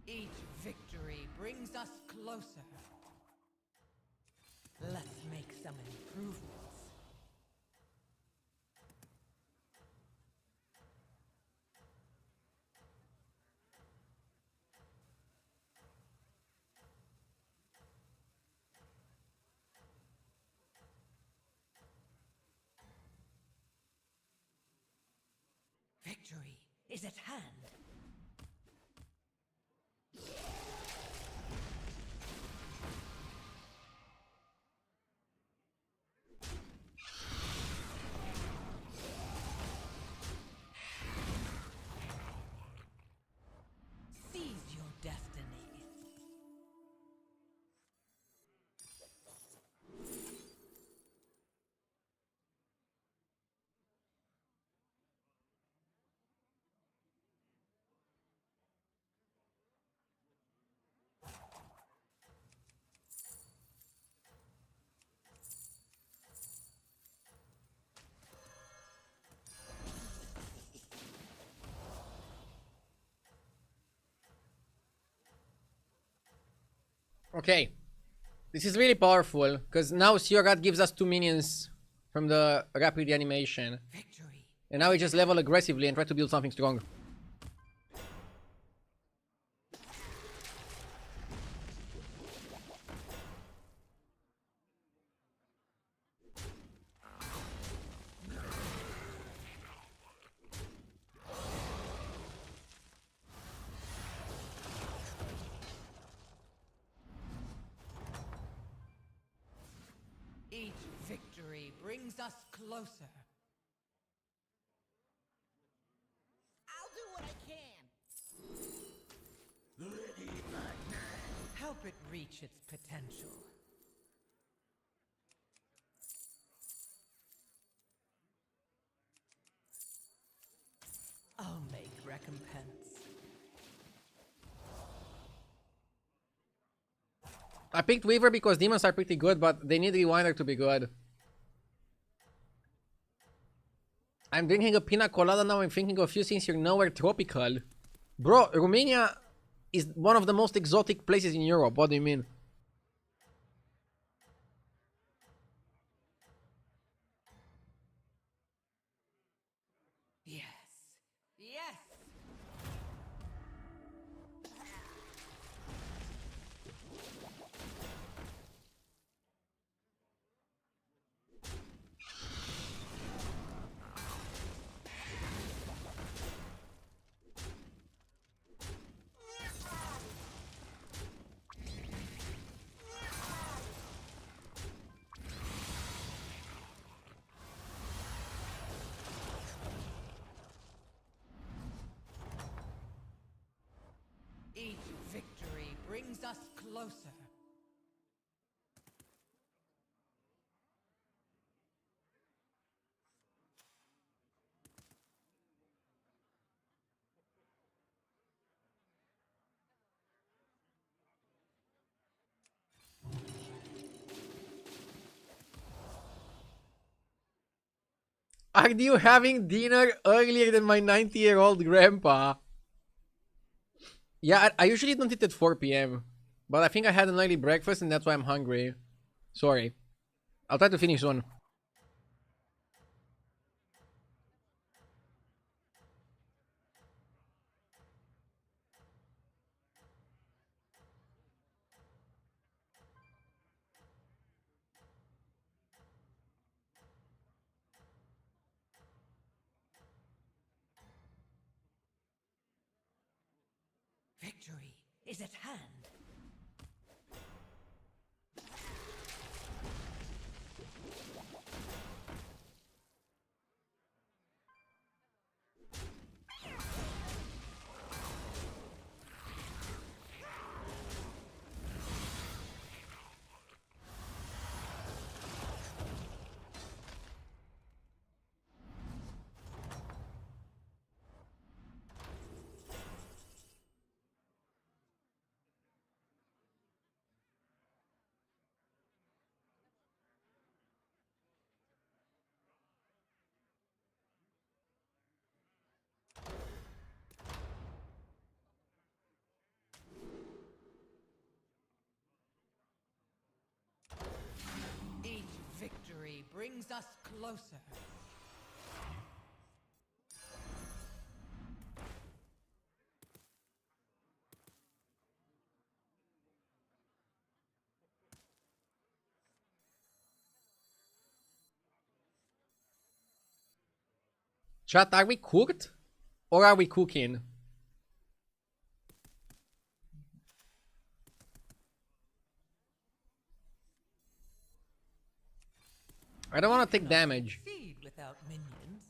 Each victory brings us closer. Let's make some improvements. Victory is at hand. Seize your destiny. Okay. This is really powerful, because now Siorat gives us 2 minions from the rapid animation. Victory. And now we just level aggressively and try to build something strong. Each victory brings us closer. I'll do what I can. Help it reach its potential. I'll make recompense. I picked Weaver because demons are pretty good, but they need Rewinder to be good. I'm drinking a pina colada now. I'm thinking of you since you're nowhere tropical. Bro, Romania is one of the most exotic places in Europe. What do you mean? Yes. Yes! Each victory brings us closer. Are you having dinner earlier than my 90-year-old grandpa? Yeah, I usually don't eat at 4 p.m. But I think I had an early breakfast and that's why I'm hungry. Sorry. I'll try to finish soon. Victory is at hand. Each victory brings us closer. Chat, are we cooked? Or are we cooking? I don't want to take damage. Feed without minions.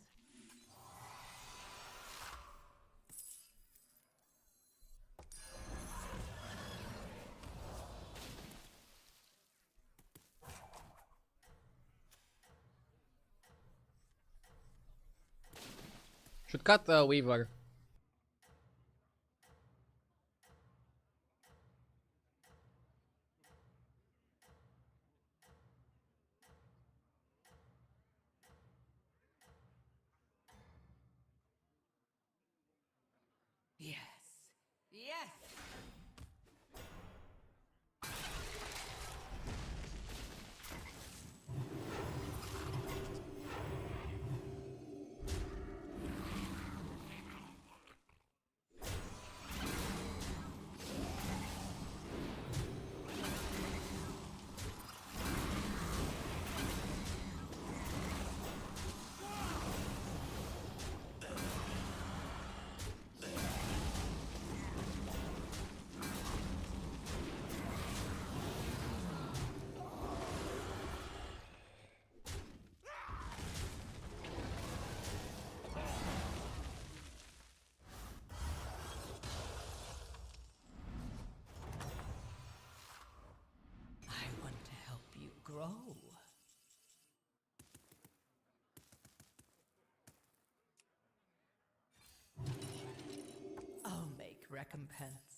Should cut Weaver. Yes. Yes. I want to help you grow. I'll make recompense.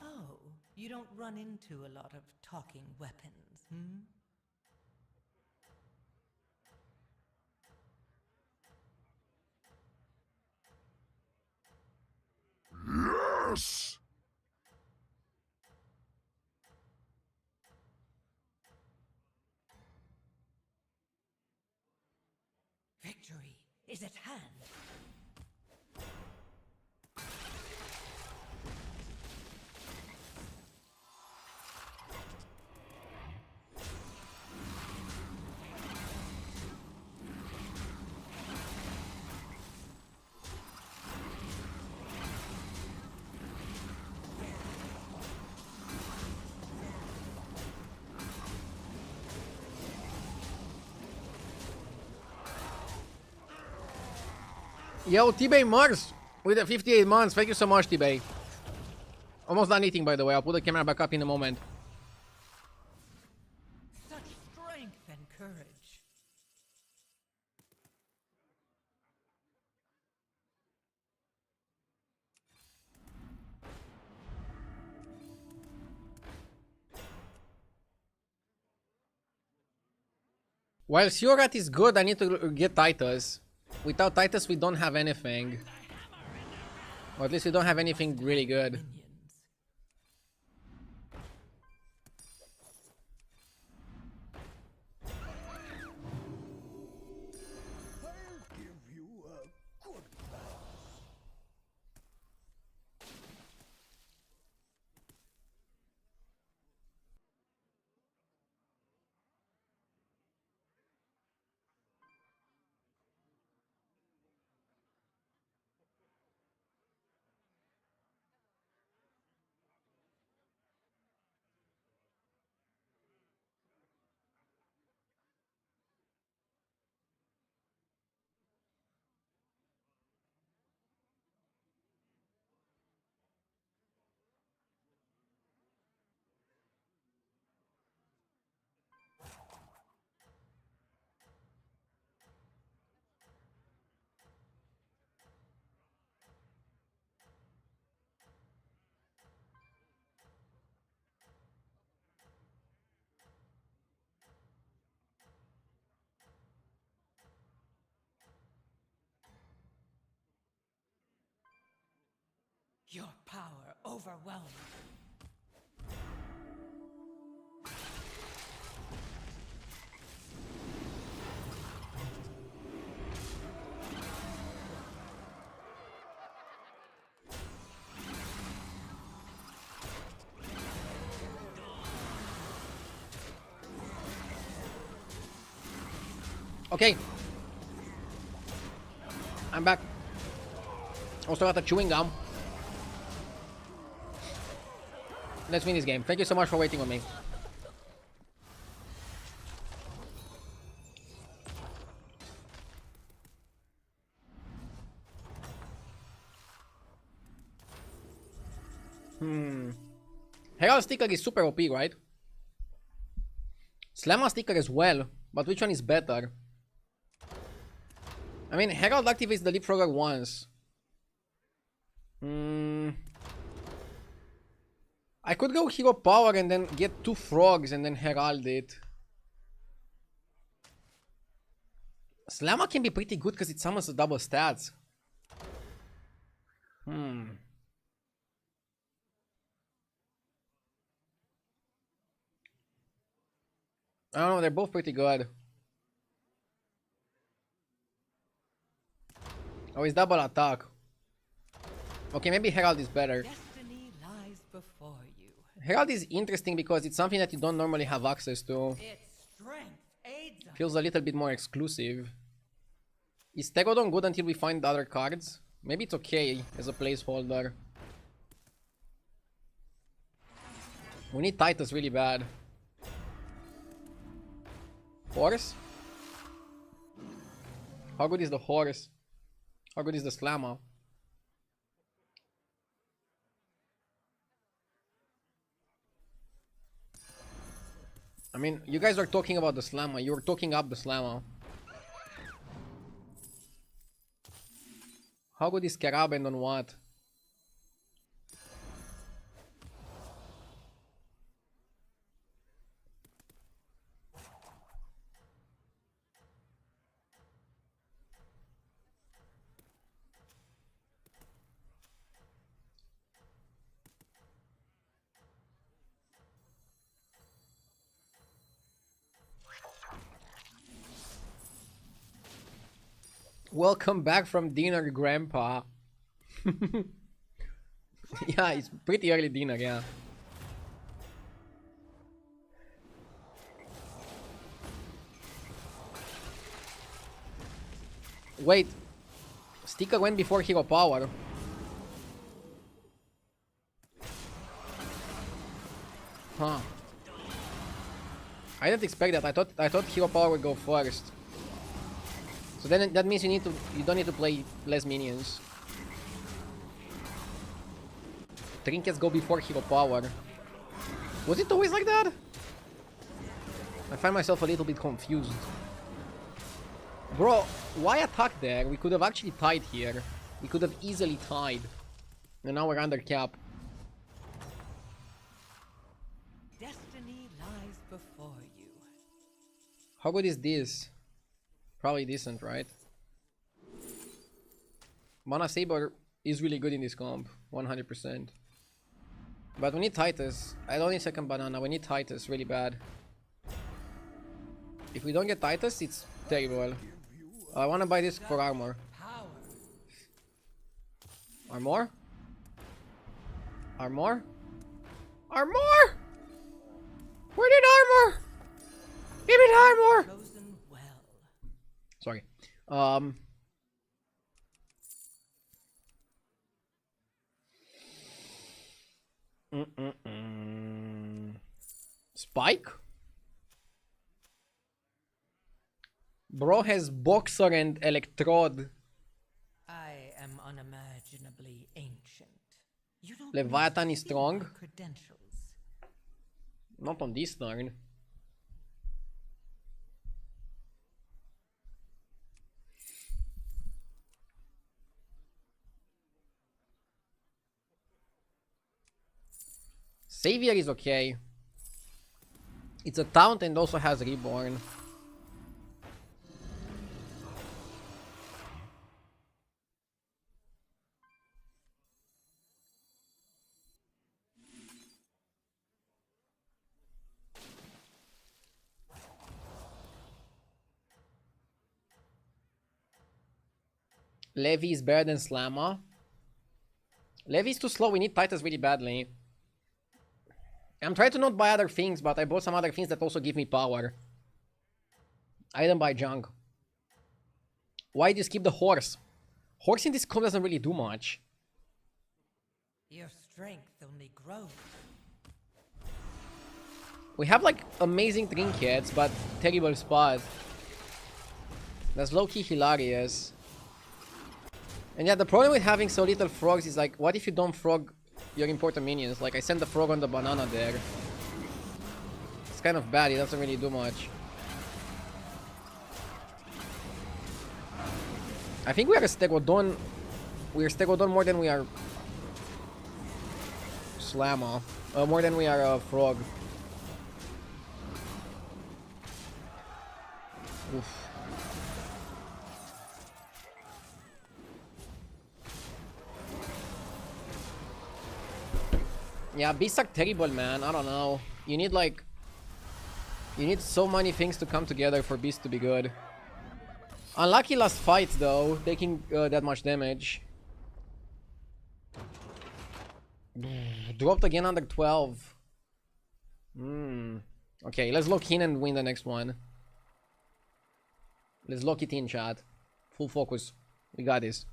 Oh, you don't run into a lot of talking weapons, hmm? Yes! Victory is at hand. Yo, T-Bay Mars with the 58 months. Thank you so much, T-Bay. Almost done eating, by the way. I'll put the camera back up in a moment. Such strength and courage. While Siorat is good, I need to get Titus. Without Titus, we don't have anything. Or at least we don't have anything really good. Minions. I'll give you a good bath. Your power overwhelms. Okay. I'm back. Also got the chewing gum. Let's win this game. Thank you so much for waiting on me. Herald sticker is super OP, right? Slammer sticker as well, but which one is better? I mean, Herald activates the Leapfrogger once. I could go Hero Power and then get 2 frogs and then Herald it. Slammer can be pretty good because it summons the double stats. I don't know, they're both pretty good. Oh, it's double attack. Okay, maybe Herald is better. Destiny lies before you. Herald is interesting because it's something that you don't normally have access to. Its strength aids us. Feels a little bit more exclusive. Is Tegodon good until we find other cards? Maybe it's okay as a placeholder. We need Titus really bad. Horse? How good is the horse? How good is the Slammer? I mean, you guys are talking about the Slammer. You're talking up the Slammer. How good is Karab and on what? Welcome back from dinner, Grandpa. Yeah, it's pretty early dinner, yeah. Wait. Sticker went before Hero Power. Huh. I didn't expect that. I thought Hero Power would go first. So then that means you don't need to play less minions. Trinkets go before hero power. Was it always like that? I find myself a little bit confused. Bro, why attack there? We could have actually tied here. We could have easily tied. And now we're under cap. Destiny lies before you. How good is this? Probably decent, right? Mana Saber is really good in this comp. 100%. But we need Titus. I don't need second banana. We need Titus really bad. If we don't get Titus, it's terrible. I want to buy this for armor. Power. Armor? Armor? Armor! Where did armor? Give me the armor! Chosen well. Sorry. Spike? Bro has Boxer and Electrode. I am unimaginably ancient. You don't Leviathan need is to see strong. my credentials. Not on this turn. Savior is okay. It's a taunt and also has Reborn. Levi is better than Slammer. Levi is too slow. We need Titus really badly. I'm trying to not buy other things, but I bought some other things that also give me power. I didn't buy junk. Why did you skip the horse? Horse in this comp doesn't really do much. Your strength only grows. We have like amazing trinkets, but terrible spot. That's low-key hilarious. And yeah, the problem with having so little frogs is like, what if you don't frog your important minions? Like, I sent the frog on the banana there. It's kind of bad, it doesn't really do much. I think we are a Stegodon. We are Stegodon more than we are Slammer. More than we are a frog. Oof. Yeah, beasts are terrible, man. I don't know. You need like... You need so many things to come together for beasts to be good. Unlucky last fight, though. Taking that much damage. Dropped again under 12. Okay, let's lock in and win the next one. Let's lock it in, chat. Full focus. We got this.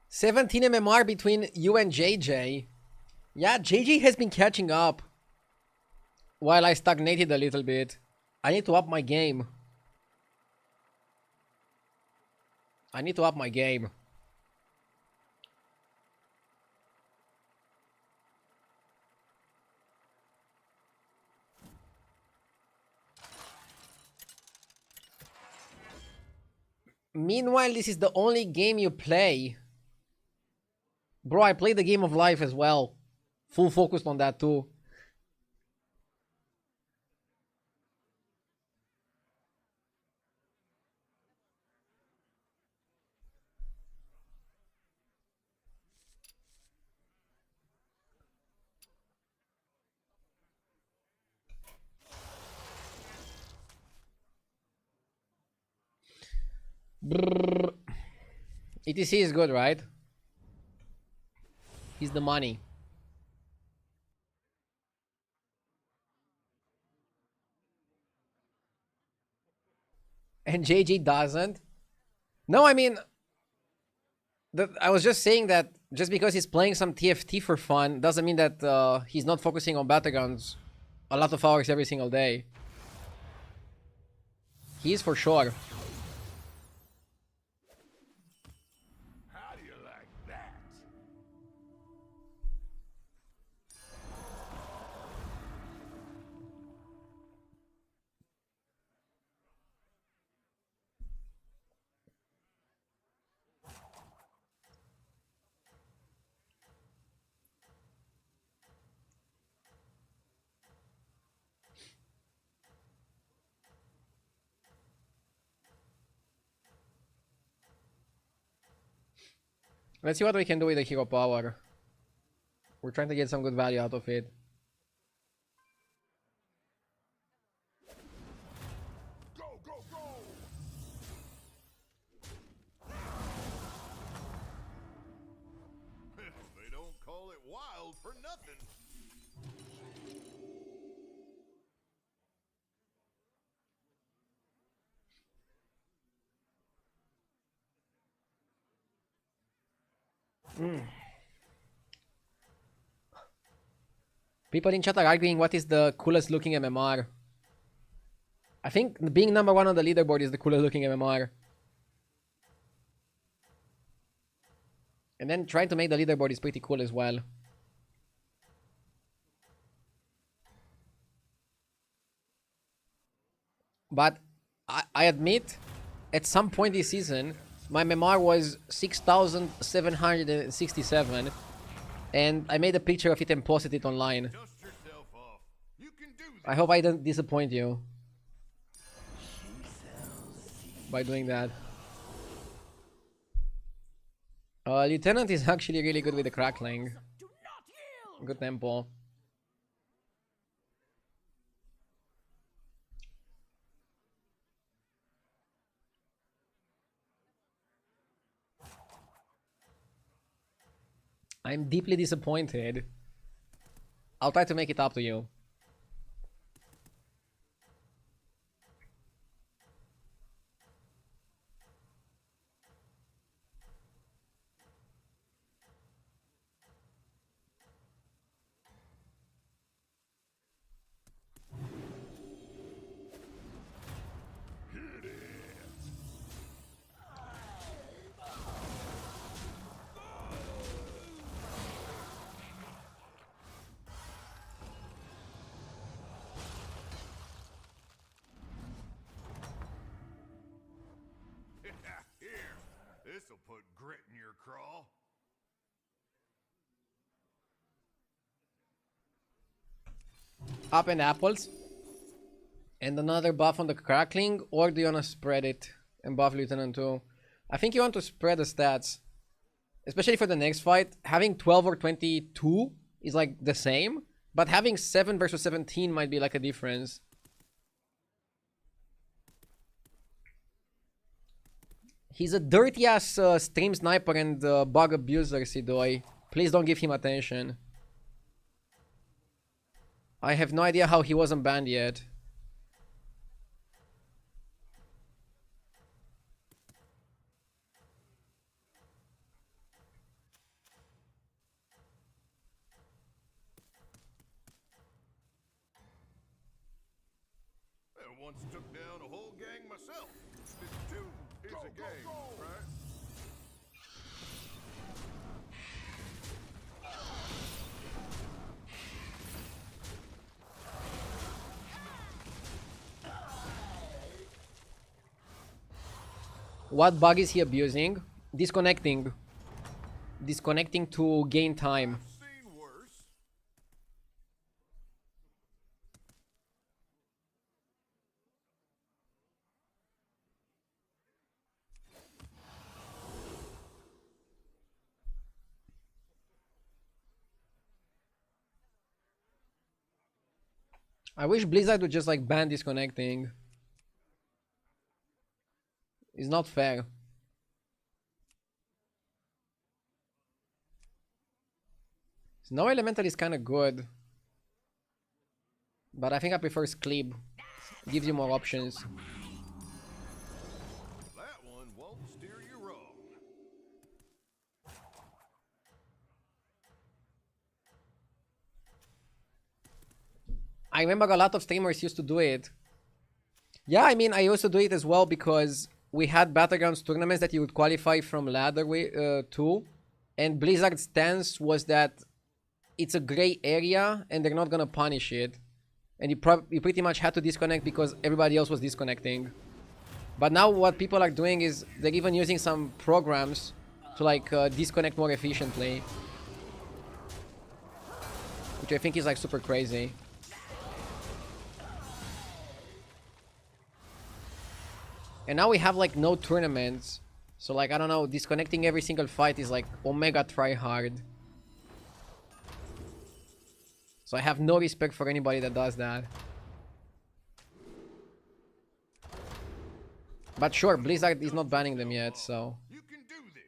$17 MMR between you and JJ. Yeah, JJ has been catching up. While I stagnated a little bit. I need to up my game. I need to up my game. Meanwhile, this is the only game you play. Bro, I played the game of life as well. Full focused on that too. Brrr. ETC is good, right? He's the money. And JG doesn't. No, I mean, I was just saying that just because he's playing some TFT for fun doesn't mean that he's not focusing on Battlegrounds a lot of hours every single day. He is for sure. How do you like that? Let's see what we can do with the hero power. We're trying to get some good value out of it. Go, go, go! They don't call it wild for nothing. People in chat are arguing what is the coolest looking MMR. I think being number 1 on the leaderboard is the coolest looking MMR. And then trying to make the leaderboard is pretty cool as well. But I admit, at some point this season, my MMR was 6,767. And I made a picture of it and posted it online. Dust yourself off. You can do this. I hope I didn't disappoint you by doing that. Lieutenant is actually really good with the crackling. Do not yield! Good tempo. I'm deeply disappointed. I'll try to make it up to you. Here, this'll put grit in your craw. Up and apples. And another buff on the crackling, or do you want to spread it and buff Lieutenant too? I think you want to spread the stats. Especially for the next fight. Having 12 or 22 is like the same. But having 7 versus 17 might be like a difference. He's a dirty ass stream sniper and bug abuser, Sidoi. Please don't give him attention. I have no idea how he wasn't banned yet. I once took down a whole gang myself. This too is a game, right? What bug is he abusing? Disconnecting. Disconnecting to gain time. Seen worse. I wish Blizzard would just like ban disconnecting. It's not fair. Snow Elemental is kind of good. But I think I prefer Skleeb. Gives you more options. That one won't steer you wrong. I remember a lot of streamers used to do it. Yeah, I mean, I used to do it as well because we had Battlegrounds tournaments that you would qualify from ladder to. And Blizzard's stance was that it's a gray area and they're not gonna punish it. And you pretty much had to disconnect because everybody else was disconnecting. But now what people are doing is they're even using some programs to like disconnect more efficiently. Which I think is like super crazy. And now we have like no tournaments. So like, I don't know, disconnecting every single fight is like omega try hard. So I have no respect for anybody that does that. But sure, Blizzard is not banning them yet, so... You can do this.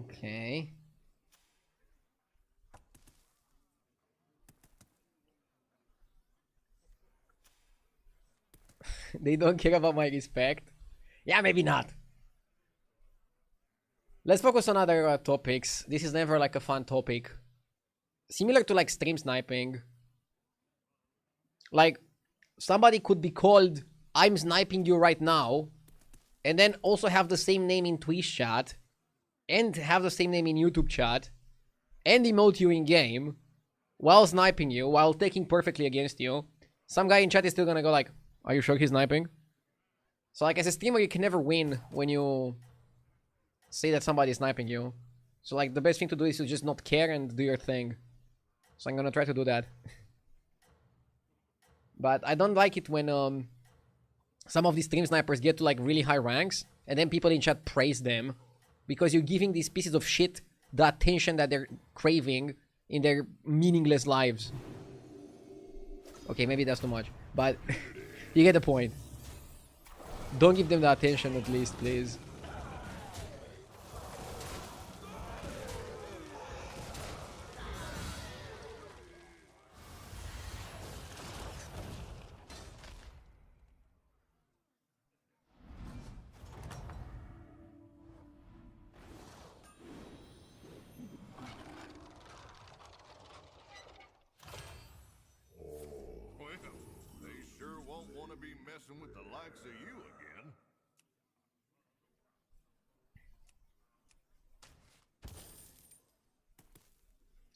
Okay. They don't care about my respect. Yeah, maybe not. Let's focus on other topics. This is never like a fun topic. Similar to like stream sniping. Like, somebody could be called, I'm sniping you right now, and then also have the same name in Twitch chat, and have the same name in YouTube chat, and emote you in game, while sniping you, while taking perfectly against you. Some guy in chat is still gonna go like, are you sure he's sniping? So like as a streamer, you can never win when you say that somebody is sniping you. So like the best thing to do is to just not care and do your thing. So I'm gonna try to do that. But I don't like it when some of these stream snipers get to like really high ranks and then people in chat praise them because you're giving these pieces of shit the attention that they're craving in their meaningless lives. Okay, maybe that's too much, but you get the point. Don't give them the attention at least, please. Well, they sure won't want to be messing with the likes of you again.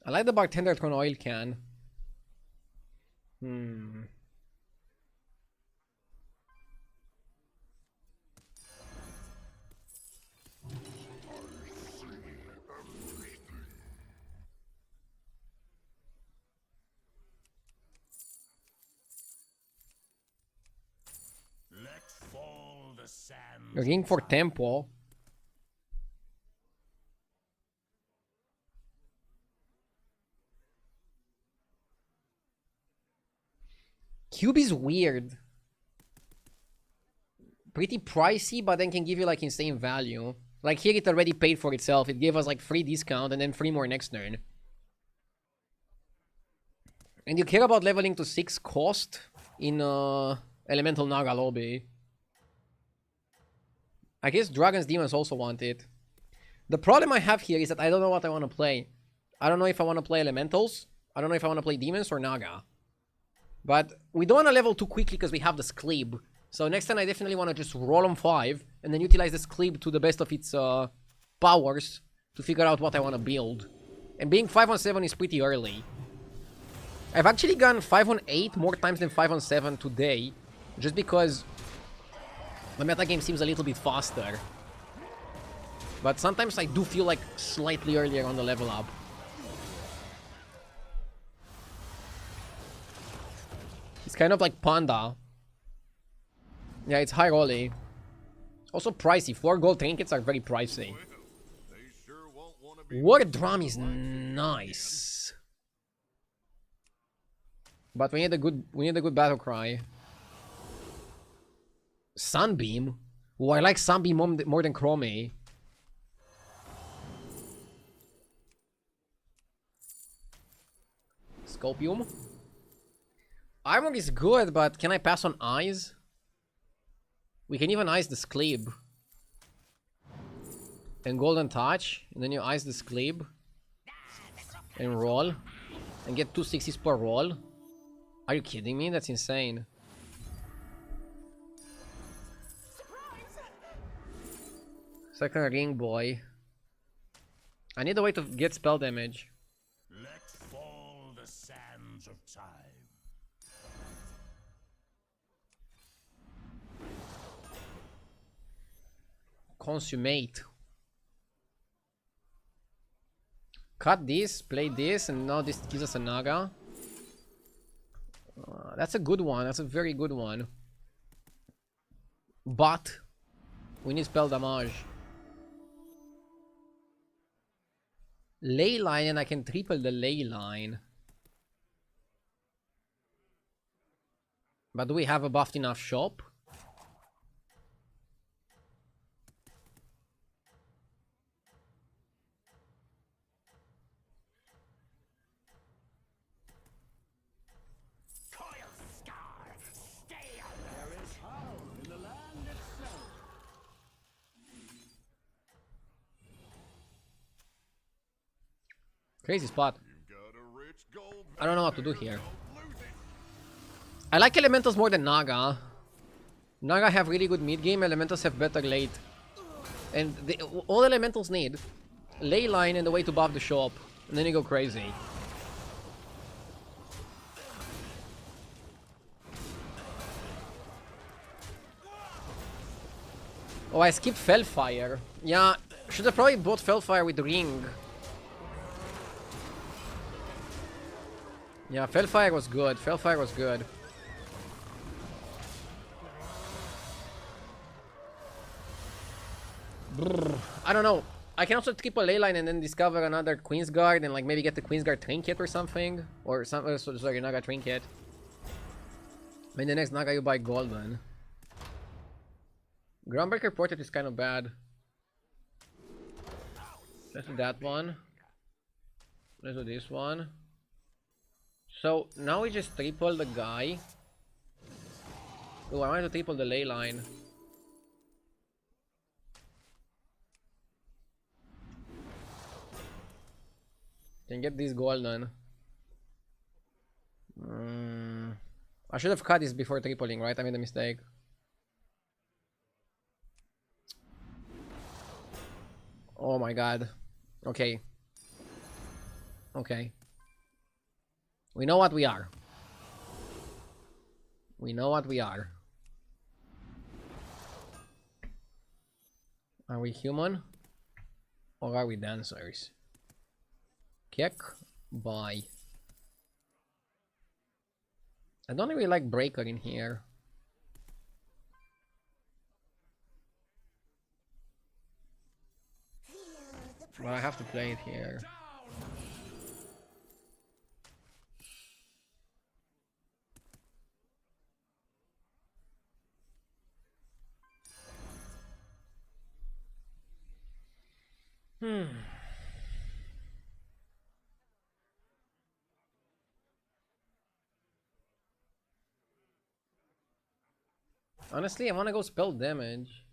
I like the bartender turn oil can. Let fall the sand. Ring for tempo. Cube is weird. Pretty pricey, but then can give you like insane value. Like here it already paid for itself. It gave us like free discount and then free more next turn. And you care about leveling to 6 cost in Elemental Naga lobby. I guess Dragons Demons also want it. The problem I have here is that I don't know what I want to play. I don't know if I want to play Elementals. I don't know if I want to play Demons or Naga. But we don't want to level too quickly because we have the Skleeb. So next time I definitely want to just roll on 5 and then utilize the Skleeb to the best of its powers to figure out what I want to build. And being 5 on 7 is pretty early. I've actually gone 5 on 8 more times than 5 on 7 today. Just because the metagame seems a little bit faster. But sometimes I do feel like slightly earlier on the level up. It's kind of like Panda. Yeah, it's high rolly. Also pricey. 4 gold trinkets are very pricey. Well, they sure won't want to War drum is nice. But we need a good battle cry. Sunbeam? Oh, I like Sunbeam more than Chrome. Scopium? Armor is good, but can I pass on eyes? We can even ice the Sclebe. And Golden Touch. And then you ice the Sclebe. And roll. And get 260s per roll. Are you kidding me? That's insane. Second ring boy. I need a way to get spell damage. Let fall the sands of time. Consummate. Cut this, play this, and now this gives us a Naga. That's a good one. That's a very good one. But we need spell damage. Ley line, and I can triple the ley line. But do we have a buffed enough shop? Crazy spot. I don't know what to do here. I like elementals more than Naga. Naga have really good mid game, elementals have better late. And all elementals need ley line and the way to buff the shop. And then you go crazy. Oh, I skipped Fellfire. Yeah, should have probably bought Fellfire with Ring. Yeah, Fellfire was good. Fellfire was good. Brrr. I don't know. I can also triple ley line and then discover another Queensguard and like maybe get the Queensguard trinket or something. Or some sorry, Naga trinket. I mean, the next Naga you buy golden. Groundbreaker Portrait is kind of bad. Let's do that one. Let's do this one. So now we just triple the guy. Oh, I wanted to triple the ley line. Can get this golden. I should have cut this before tripling, right? I made a mistake. Oh my god. Okay. Okay. We know what we are. We know what we are. Are we human? Or are we dancers? Kick. Bye. I don't really like Breaker in here. But I have to play it here. Honestly, I want to go spell damage.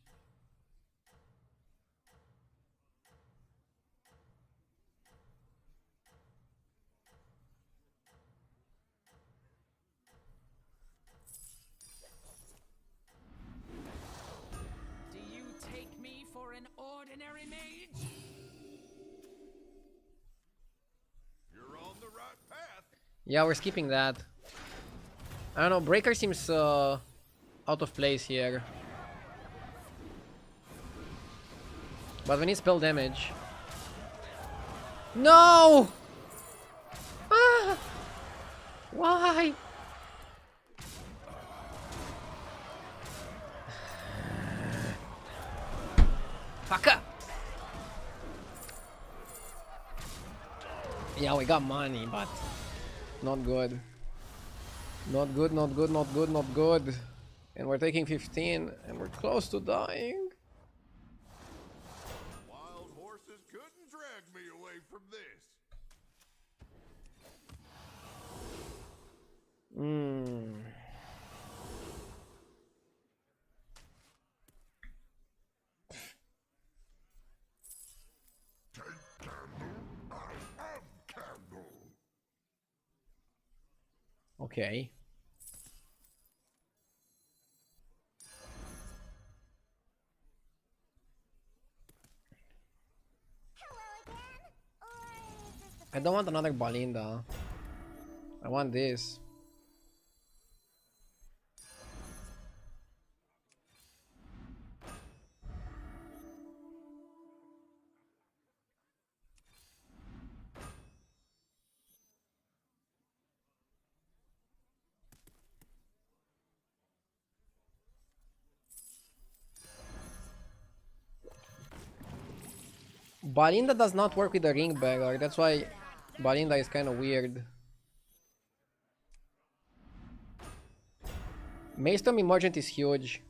Do you take me for an ordinary mage? You're on the right path. Yeah, we're skipping that. I don't know, Breaker seems out of place here. But we need spell damage. No! Ah! Why? Fucker! Yeah, we got money, but not good. Not good, not good, not good, not good. And we're taking 15, and we're close to dying. Wild horses couldn't drag me away from this. Take candle, I am candle. Okay. I don't want another Balinda. I want this. Balinda does not work with the ring beggar. That's why Balinda is kind of weird. Maelstrom Emergent is huge.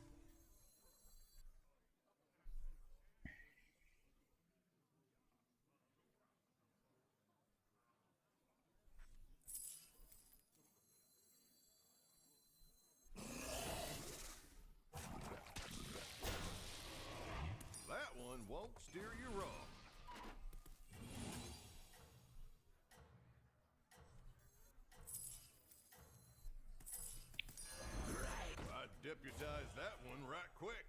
That one won't steer you wrong. I'd deputize that one right quick.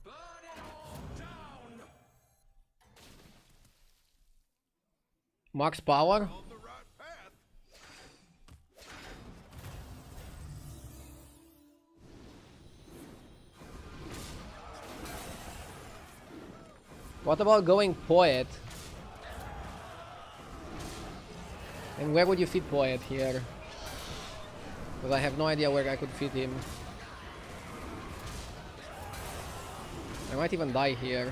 Burn it all down! Max power. On the right path. What about going Poet? And where would you fit Poet here? Because I have no idea where I could fit him. I might even die here.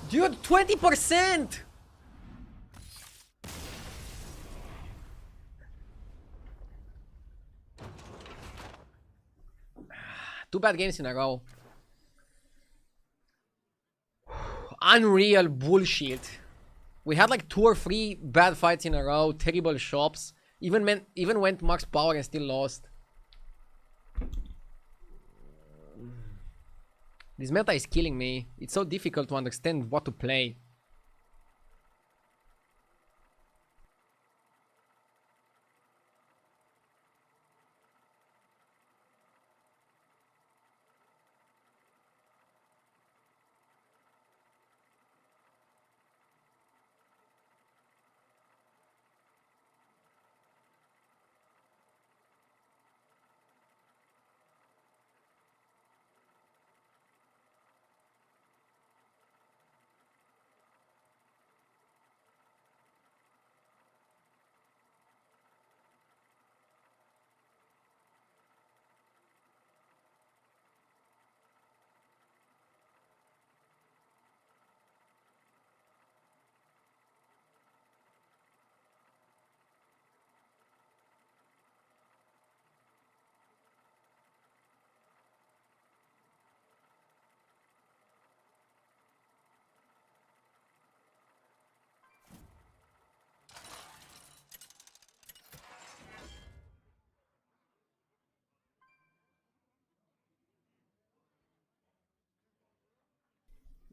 Dude, 20%! Two bad games in a row. Unreal bullshit. We had like 2 or 3 bad fights in a row, terrible shops. Even went max power and still lost. This meta is killing me. It's so difficult to understand what to play.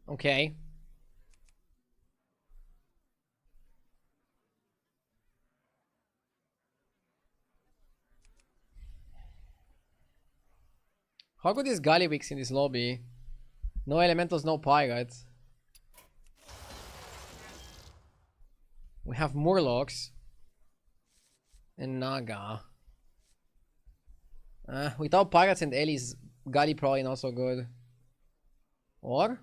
Okay. How good is Gallywix in this lobby? No elementals, no pirates. We have Murlocs. And Naga. Without pirates and Ellie's, Galley probably not so good. Or?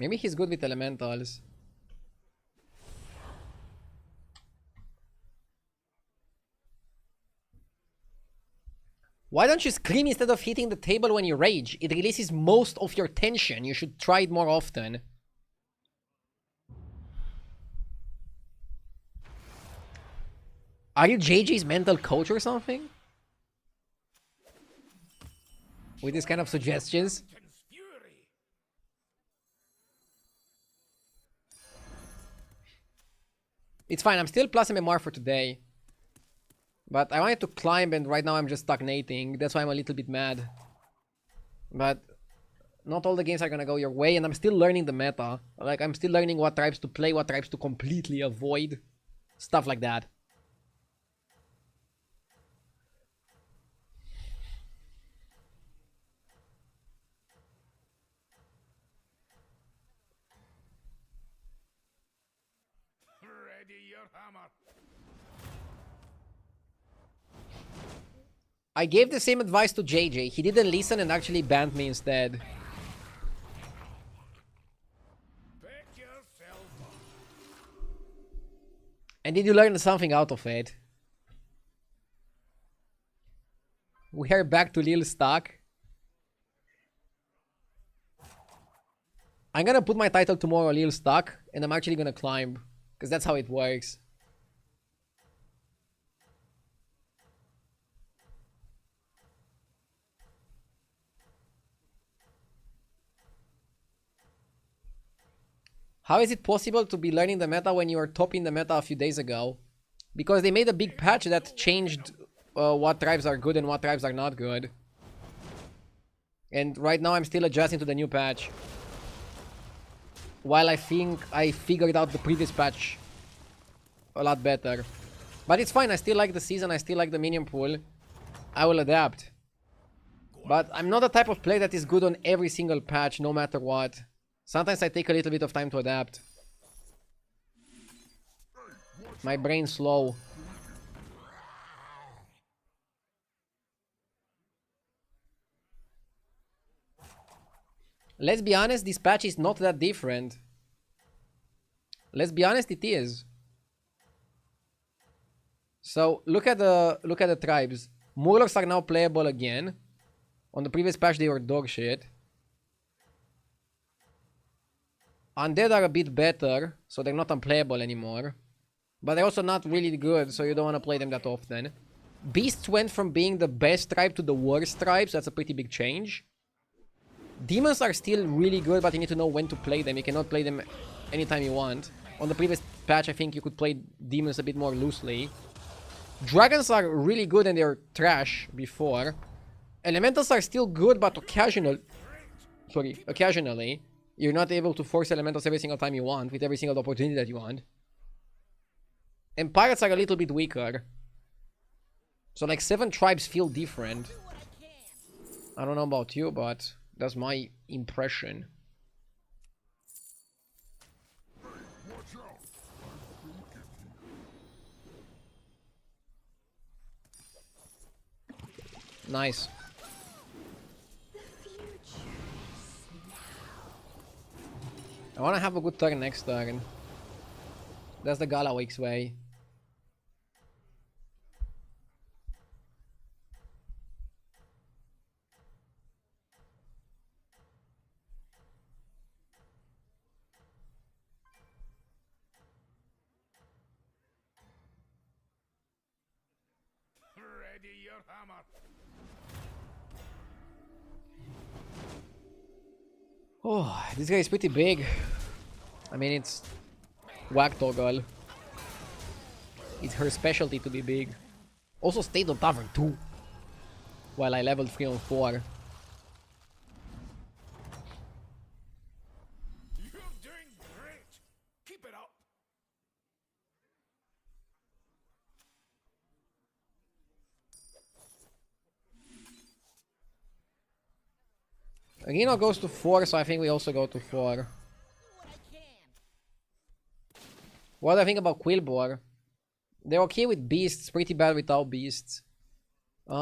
Maybe he's good with elementals. Why don't you scream instead of hitting the table when you rage? It releases most of your tension. You should try it more often. Are you JJ's mental coach or something? With this kind of suggestions? It's fine, I'm still plus MMR for today. But I wanted to climb and right now I'm just stagnating. That's why I'm a little bit mad. But not all the games are gonna go your way and I'm still learning the meta. Like, I'm still learning what tribes to play, what tribes to completely avoid. Stuff like that. Ready your hammer. I gave the same advice to JJ. He didn't listen and actually banned me instead. Pick yourself up. And did you learn something out of it? We are back to Lil Stock. I'm gonna put my title tomorrow, Lil Stock, and I'm actually gonna climb. Because that's how it works. How is it possible to be learning the meta when you were topping the meta a few days ago? Because they made a big patch that changed what tribes are good and what tribes are not good. And right now I'm still adjusting to the new patch. While I think I figured out the previous patch a lot better. But it's fine, I still like the season, I still like the minion pool. I will adapt. But I'm not the type of player that is good on every single patch, no matter what. Sometimes I take a little bit of time to adapt. My brain's slow. Let's be honest, this patch is not that different. Let's be honest, it is. So look at the tribes. Murlocs are now playable again. On the previous patch they were dog shit. Undead are a bit better, so they're not unplayable anymore. But they're also not really good, so you don't want to play them that often. Beasts went from being the best tribe to the worst tribe, so that's a pretty big change. Demons are still really good, but you need to know when to play them. You cannot play them anytime you want. On the previous patch, I think you could play demons a bit more loosely. Dragons are really good and they're trash before. Elementals are still good, but occasionally, you're not able to force elementals every single time you want, with every single opportunity that you want. And pirates are a little bit weaker. So like 7 tribes feel different. I don't know about you, but that's my impression. Nice. I want to have a good turn next turn. That's the Galawake's way. Ready your hammer. Oh, this guy is pretty big. I mean, it's Wagtoggle. It's her specialty to be big. Also stayed on tavern too. While I leveled 3 on 4. You're doing great. Keep it up. Reno goes to 4, so I think we also go to 4. What do I think about Quillbore? They're okay with beasts, pretty bad without beasts.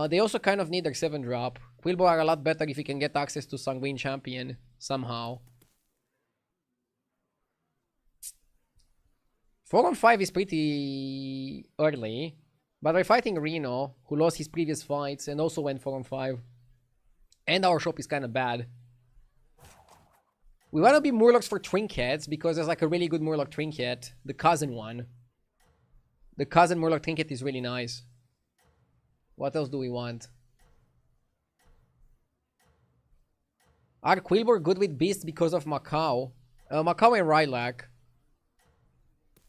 They also kind of need their 7-drop. Quillbore are a lot better if you can get access to Sanguine Champion somehow. 4 on 5 is pretty early. But we're fighting Reno, who lost his previous fights and also went 4-on-5. And our shop is kind of bad. We want to be Murlocs for trinkets because there's like a really good Murloc trinket. The cousin one. The cousin Murloc trinket is really nice. What else do we want? Are Quilboar good with beasts because of Macau? Macau and Rylac.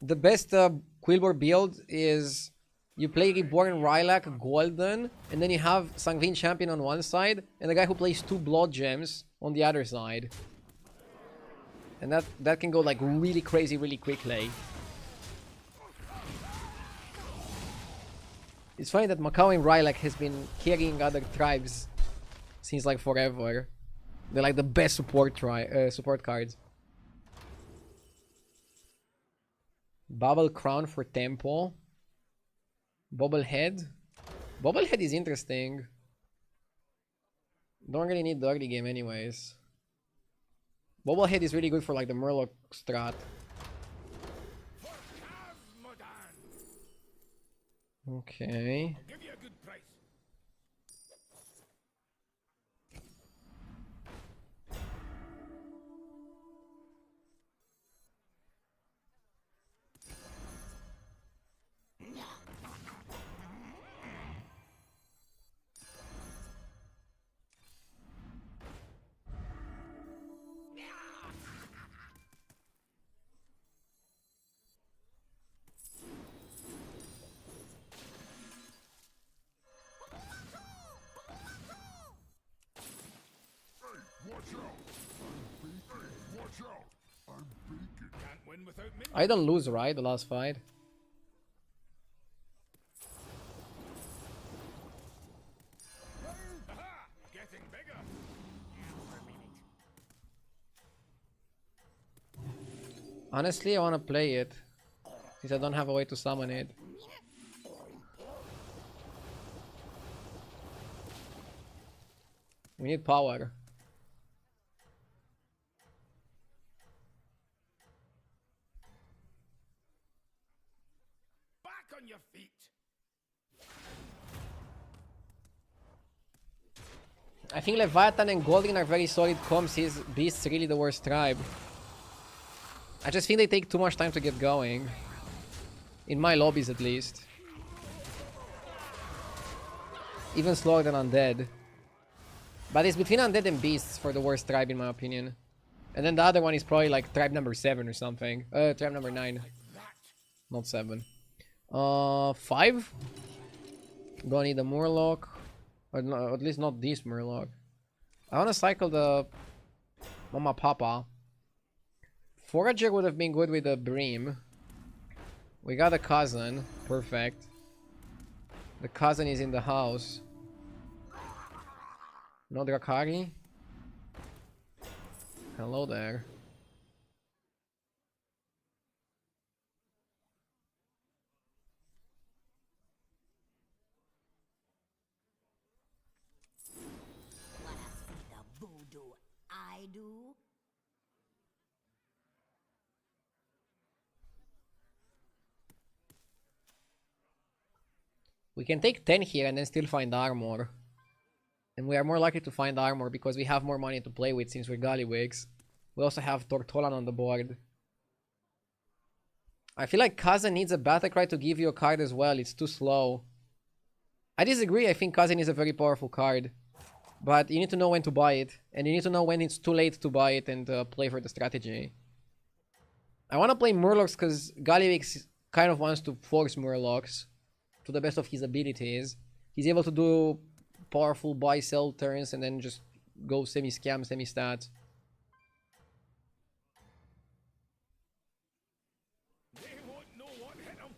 The best Quilboar build is you play Reborn Rylac Golden, and then you have Sanguine Champion on one side, and the guy who plays 2 Blood Gems on the other side. And that can go like really crazy really quickly. It's funny that Macau and Rylac has been carrying other tribes since like forever. They're like the best support cards. Bubble Crown for Tempo. Bobblehead. Bobblehead is interesting. Don't really need the early game anyways. Bobblehead is really good for like the Murloc strat. Okay. Give you a good price. I don't lose, right? The last fight. Getting bigger. Honestly, I want to play it. Since I don't have a way to summon it. We need power. Back on your feet. I think Leviathan and Goldring are very solid comps. His Beast's really the worst tribe. I just think they take too much time to get going. In my lobbies at least. Even slower than Undead. But it's between Undead and Beasts for the worst tribe in my opinion. And then the other one is probably like tribe number 7 or something. Tribe number 9. Not 7. 5? Don't need a Murloc. Or no, at least not this Murloc. I wanna cycle the Mama Papa. Forager would have been good with the Bream. We got a cousin. Perfect. The cousin is in the house. No Drakari? Hello there. Wanna see the voodoo I do? We can take 10 here and then still find armor. And we are more likely to find armor because we have more money to play with since we're Galliwigs. We also have Tortolan on the board. I feel like Cousin needs a battle cry to give you a card as well. It's too slow. I disagree. I think Cousin is a very powerful card. But you need to know when to buy it. And you need to know when it's too late to buy it and play for the strategy. I want to play Murlocs because Galliwigs kind of wants to force Murlocs to the best of his abilities. He's able to do powerful buy-sell turns and then just go semi-scam, semi-stats. They won't know what hit them.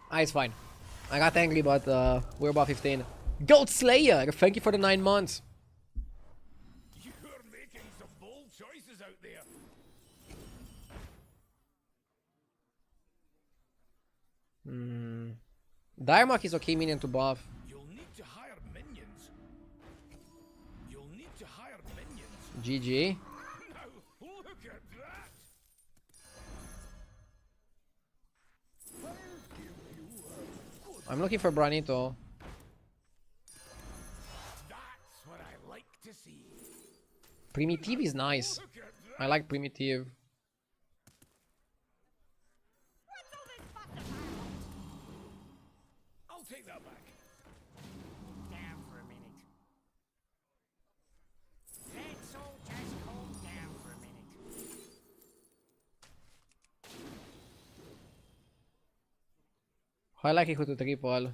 Ah, it's fine. I got angry, but we're about 15. Goat Slayer! Thank you for the 9 months. You're making some bold choices out there. Diamond is okay minion to buff. You'll need to hire minions. You'll need to hire minions. GG. Now, look at that. I'm looking for Branito. That's what I like to see. Primitive is nice. Look at that. I like Primitive. What's all this fuss about? I'll take that back. Down for a minute. Let's all just calm down for a minute. High likelihood to triple.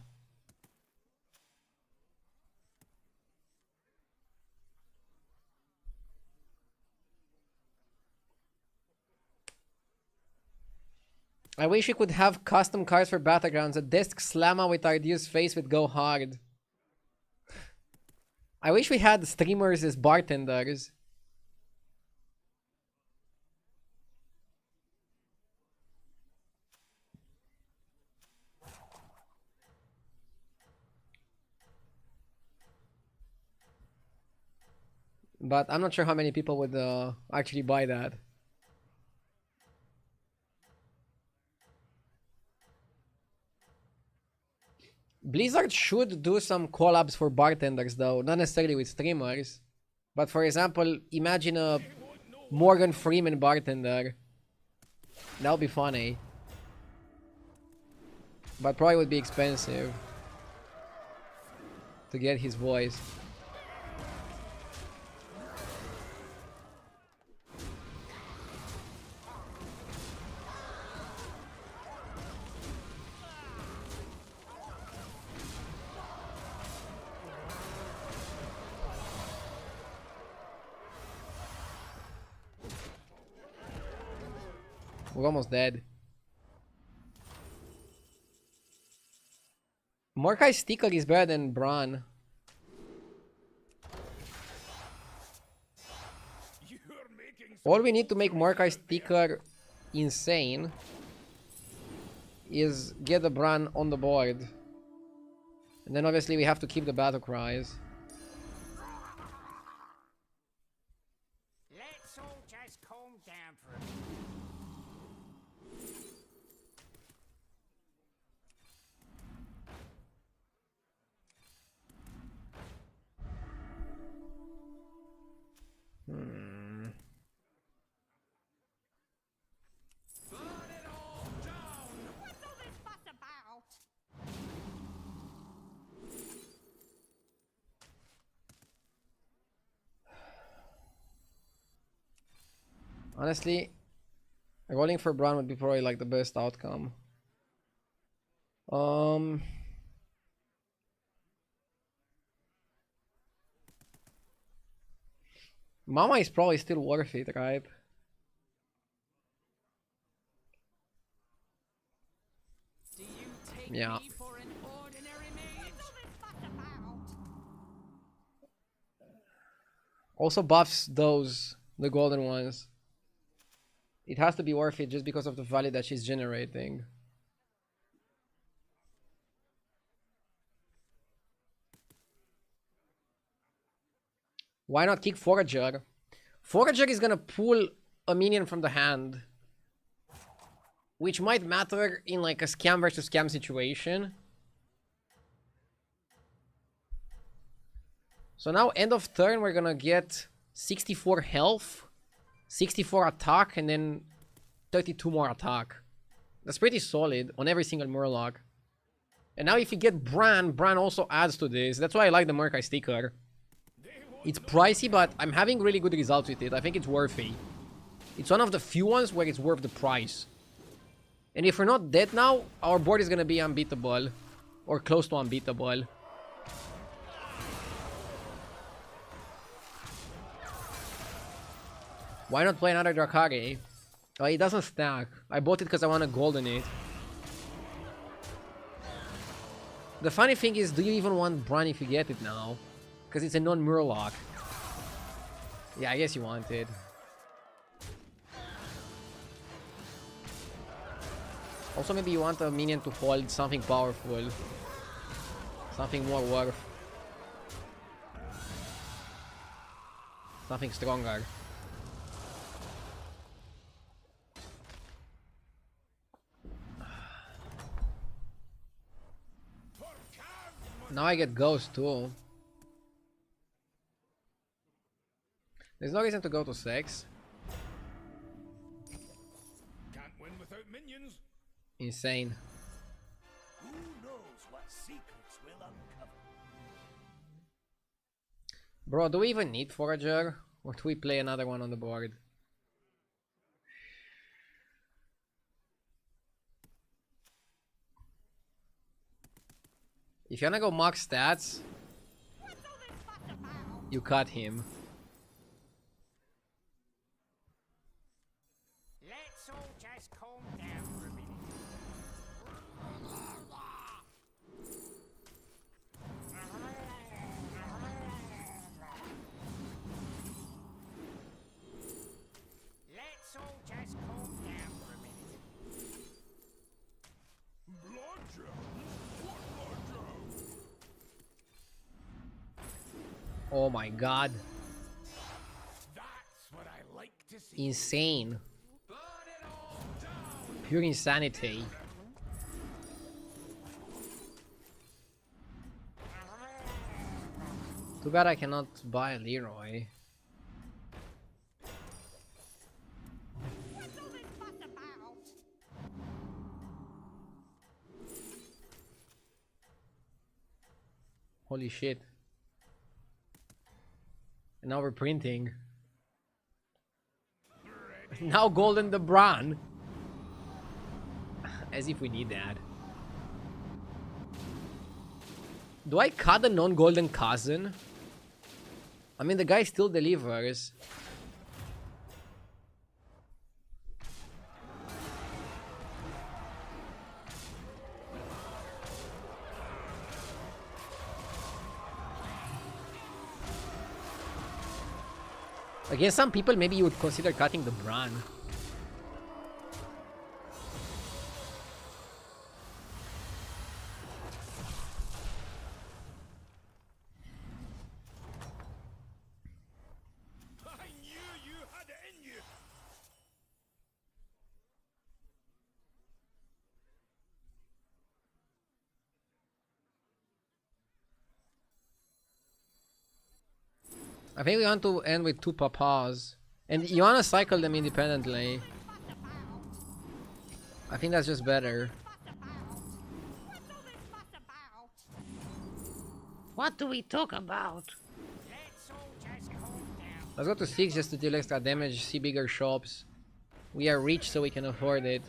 I wish we could have custom cards for Battlegrounds. A disc slammer with Ardeus face would go hard. I wish we had streamers as bartenders. But I'm not sure how many people would actually buy that. Blizzard should do some collabs for bartenders though, not necessarily with streamers. But for example, imagine a Morgan Freeman bartender. That would be funny. But probably would be expensive to get his voice. We're almost dead. Mordekai's sticker is better than Bran. All we need to make Mordekai's sticker insane is get the Bran on the board. And then obviously we have to keep the battle cries. Let's all just calm down for a minute. What's all this fuss about? Honestly, rolling for Bran would be probably like the best outcome. Mama is probably still worth it, right? Do you take Yeah. me for an ordinary maid? What's all this fuss about? Also buffs those, the golden ones. It has to be worth it just because of the value that she's generating. Why not kick Forager? Forager is gonna pull a minion from the hand, which might matter in like a scam versus scam situation. So now end of turn we're gonna get 64 health, 64 attack, and then 32 more attack. That's pretty solid on every single Murloc. And now if you get Bran, Bran also adds to this. That's why I like the Mordekai's sticker. It's pricey, but I'm having really good results with it. I think it's worthy. It's one of the few ones where it's worth the price. And if we're not dead now, our board is gonna be unbeatable. Or close to unbeatable. Why not play another Drakari? Oh, it doesn't stack. I bought it because I want a gold in it. The funny thing is, do you even want Bran if you get it now? Because it's a non-Murloc. Yeah, I guess you want it. Also, maybe you want a minion to hold something powerful. Something more worth. Something stronger. Now I get Ghost too. There's no reason to go to 6. Can't win without minions. Insane. Who knows what secrets will uncover? Bro, do we even need Forager? Or do we play another one on the board? If you wanna go max stats, you cut him. Let's all just calm down for a minute. Let's all just calm down for a minute. Blood gems? What blood gems? Oh my god. That's what I like to see. Insane. Pure insanity. Too bad I cannot buy Leroy. What's all this fuss about? Holy shit. And now we're printing. Now Golden the Bran. As if we need that. Do I cut the non-golden cousin? I mean, the guy still delivers. Against some people, maybe you would consider cutting the Bran. I knew you had it in you. I think we want to end with 2 papas. And you want to cycle them independently. I think that's just better. What's all this fuss about? What do we talk about? Let's all just calm down. Let's go to 6 just to deal extra damage, see bigger shops. We are rich so we can afford it.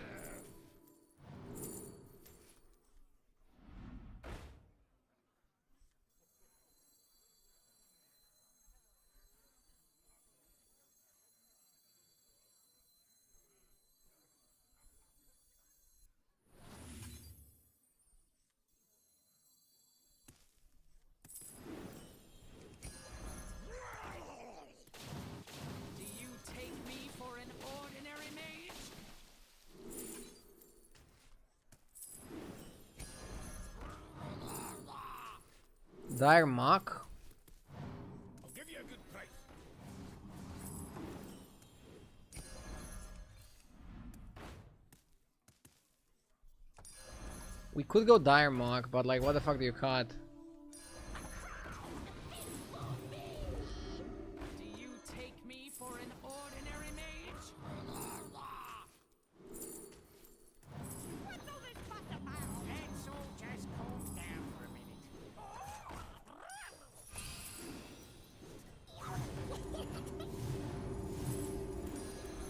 Do you take me for an ordinary mage? Dire Mock. I'll give you a good price. We could go Dire Mock, but like, what the fuck do you cut? Do you take me for an ordinary mage? What's all this fuss about? Let's all just calm down for a minute.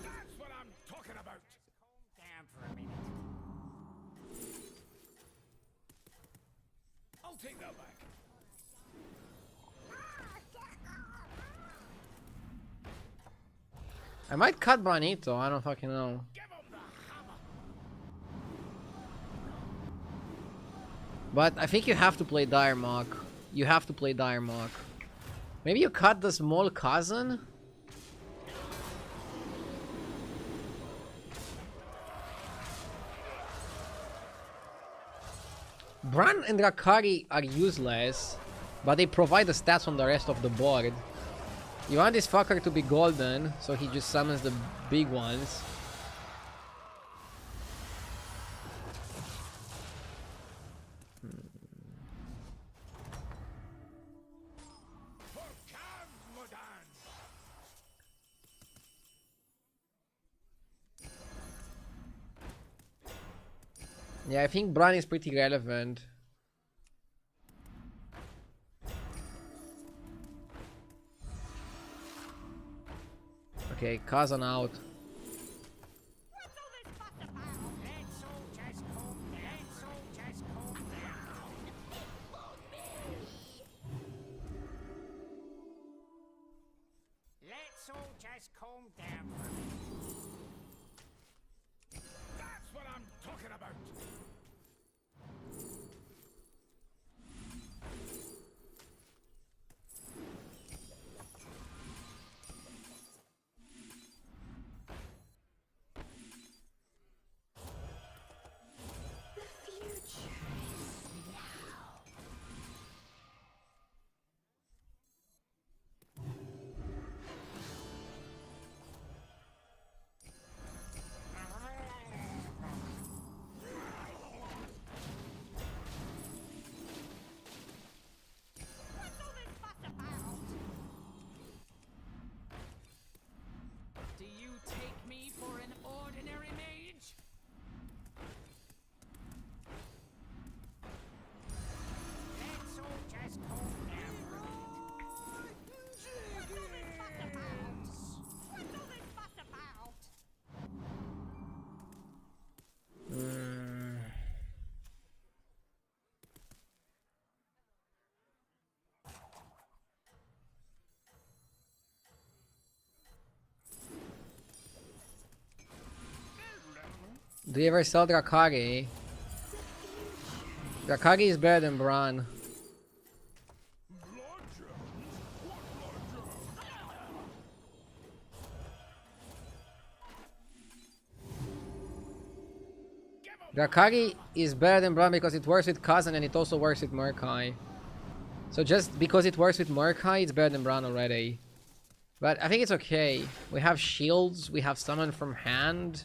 That's what I'm talking about. Calm down for a minute. I'll take that back. I might cut Bonito, I don't fucking know. Give him the hammer. But I think you have to play Dire Mock. You have to play Dire Mock. Maybe you cut the small cousin? Bran and Drakari are useless, but they provide the stats on the rest of the board. You want this fucker to be golden, so he just summons the big ones. Yeah, I think Bran is pretty relevant. Okay, Kazan out. What's all this fuss about? Let's all just calm down. Let's all just calm down. Let's all just calm down for a minute. That's what I'm talking about. What's all this fuss about? Do you take me for an ordinary mage? Let's all just calm down for a minute. What's all this fuss about? What's all this fuss about? Do you ever sell Drakari? Drakari is better than Bran. Drakari is better than Bran because it works with Kazan and it also works with Murkai. So just because it works with Murkai, it's better than Bran already. But I think it's okay. We have shields, we have summon from hand,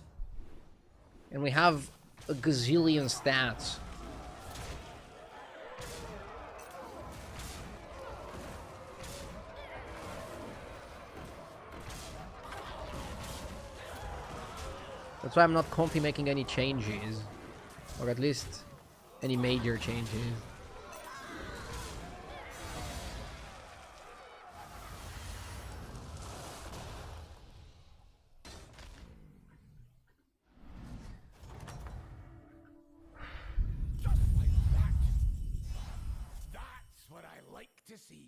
and we have a gazillion stats. That's why I'm not comfy making any changes. Or at least any major changes. Just like that. That's what I like to see.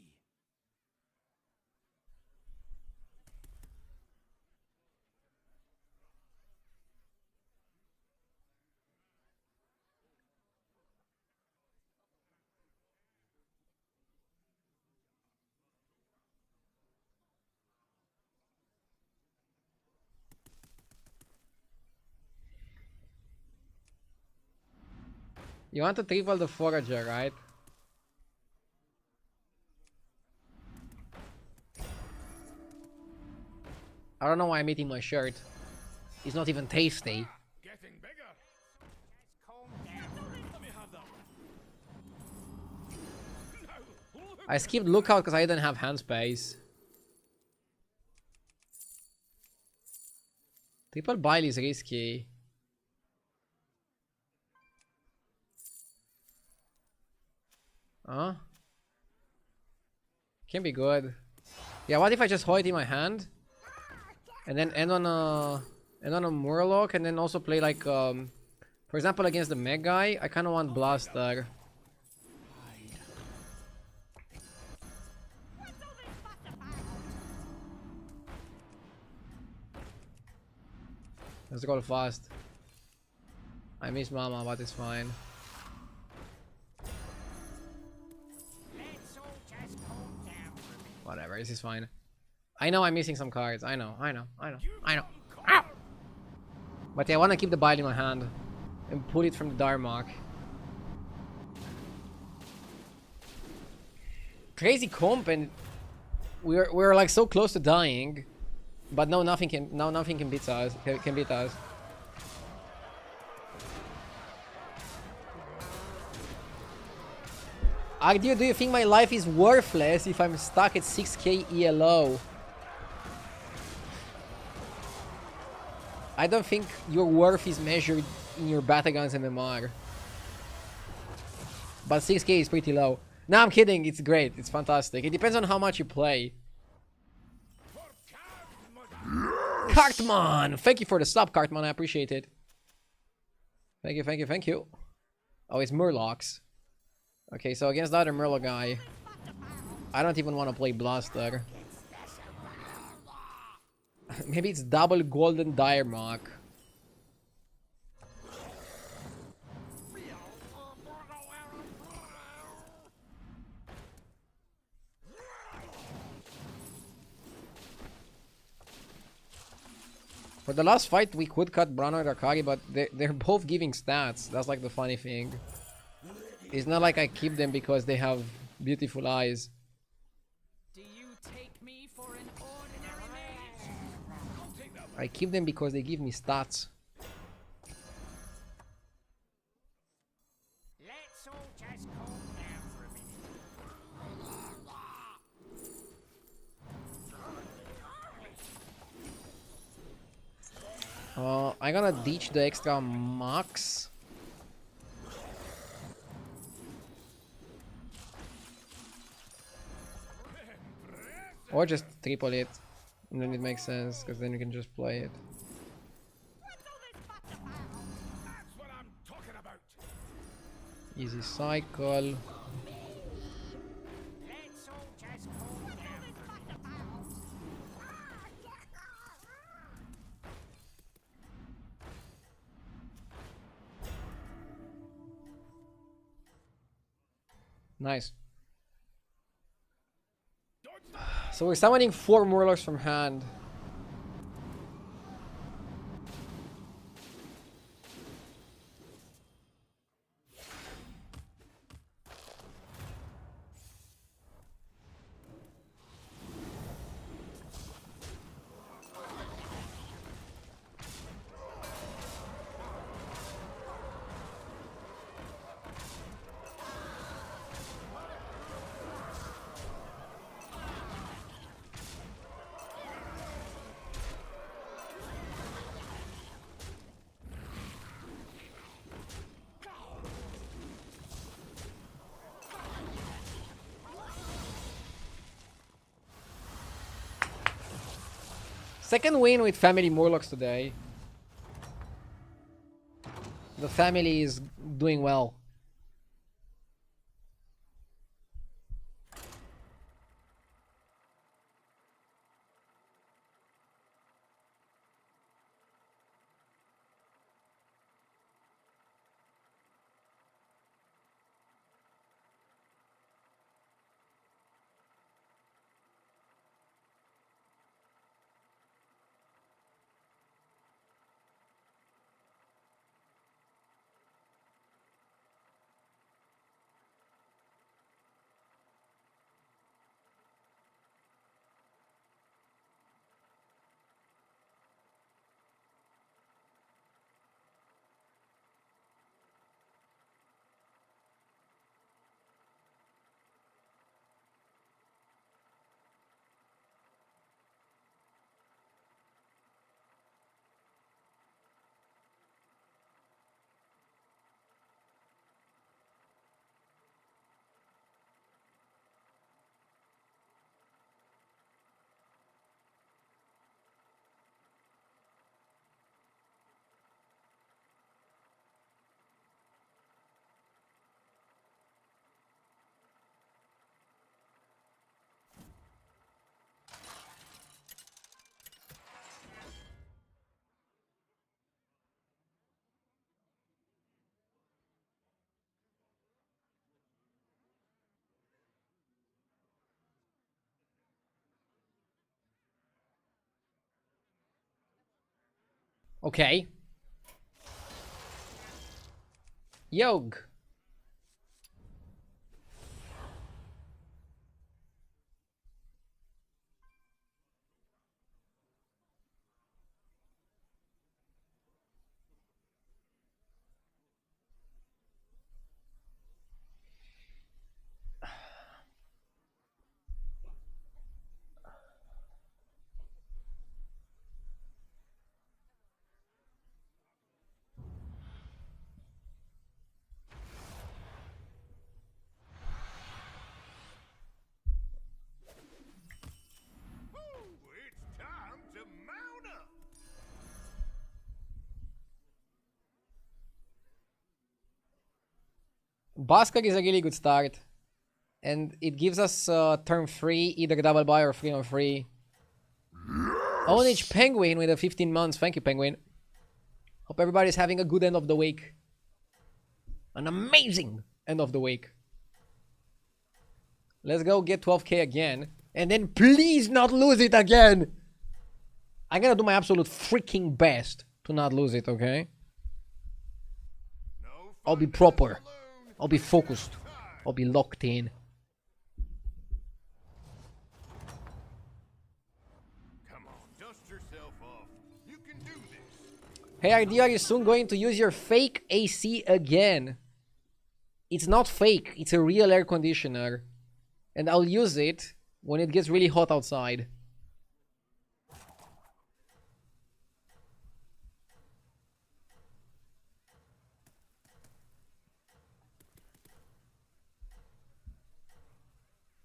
You want to triple the forager, right? I don't know why I'm eating my shirt. It's not even tasty. Getting bigger. Just calm down. Let me have that one. No, I skipped lookout because I didn't have hand space. Triple bile is risky. Huh? Can be good. Yeah, what if I just hold it in my hand? And then end on a Murloc and then also play like for example against the Meg guy, I kinda want Blaster. What's all this fuss about? Let's go fast. I miss Mama, but it's fine. Let's all just calm down for a minute. Whatever, this is fine. I know I'm missing some cards. I know. Ow! But yeah, I want to keep the bile in my hand and pull it from the Darmok. crazy comp, and we're like so close to dying, but no, nothing can beat us. Can beat us. Agdio, do you think my life is worthless if I'm stuck at 6k ELO? I don't think your worth is measured in your Batagans MMR. But 6k is pretty low. No, I'm kidding. It's great. It's fantastic. It depends on how much you play. Cartman! Thank you for the sub, Cartman. I appreciate it. Thank you, thank you, thank you. Oh, it's Murlocs. Okay, so against the other Murloc guy, I don't even want to play Blaster. Maybe it's double Golden Dire Mark. For the last fight, we could cut Brano and Akari, but they're both giving stats. That's like the funny thing. It's not like I keep them because they have beautiful eyes. Do you take me for an ordinary mage? I keep them because they give me stats. Let's all just calm down for a minute. I'm gonna ditch the extra max. Or just triple it. And then it makes sense, because then you can just play it. What's all this fuss about? That's what I'm talking about. Easy cycle. Let's all just calm down for a minute. Nice. So we're summoning 4 Murlocs from hand. Second win with family Murlocs today. The family is doing well. Okay. Yog. Baskar is a really good start. And it gives us turn 3, either double buy or 3 on 3. Ownage Penguin with a 15 months. Thank you, Penguin. Hope everybody's having a good end of the week. An amazing end of the week. Let's go get 12k again. And then please not lose it again. I'm gonna do my absolute freaking best to not lose it, okay? I'll be proper. I'll be focused. I'll be locked in. Come on, dust yourself off. You can do this. Hey idea, are you soon going to use your fake AC again? It's not fake, it's a real air conditioner. And I'll use it when it gets really hot outside.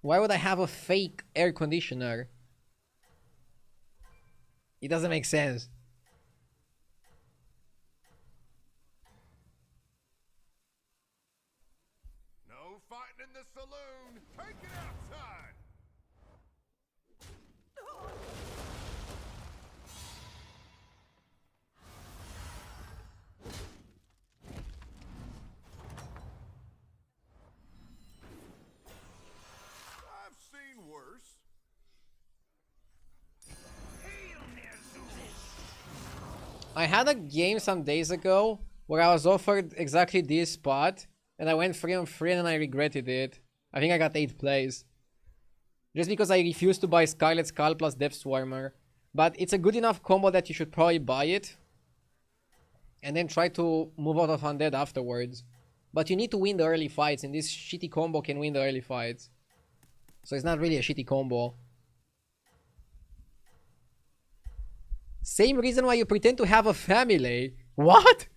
Why would I have a fake air conditioner? It doesn't make sense. No fighting in the saloon. Take it outside. I've seen worse. I had a game some days ago where I was offered exactly this spot and I went 3 on 3 and I regretted it. I think I got 8 plays. Just because I refused to buy Scarlet Skull plus Death Swarmer. But it's a good enough combo that you should probably buy it. And then try to move out of Undead afterwards. But you need to win the early fights, and this shitty combo can win the early fights. So it's not really a shitty combo. Same reason why you pretend to have a family. What?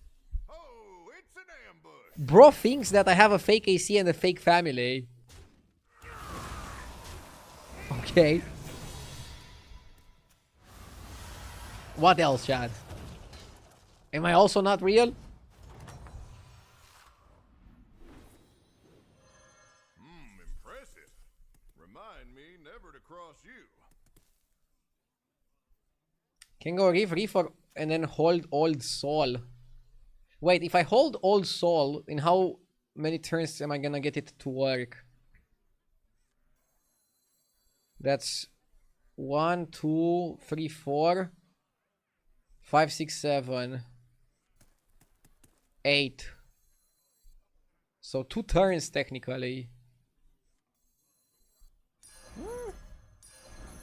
Oh, it's an ambush. Bro thinks that I have a fake AC and a fake family. Okay. What else, Chad? Am I also not real? Impressive. Remind me never to cross you. Can go Reef or and then hold Old Soul. Wait, if I hold Old Soul, in how many turns am I gonna get it to work? That's 1, 2, 3, 4, 5, 6, 7, 8. So 2 turns technically.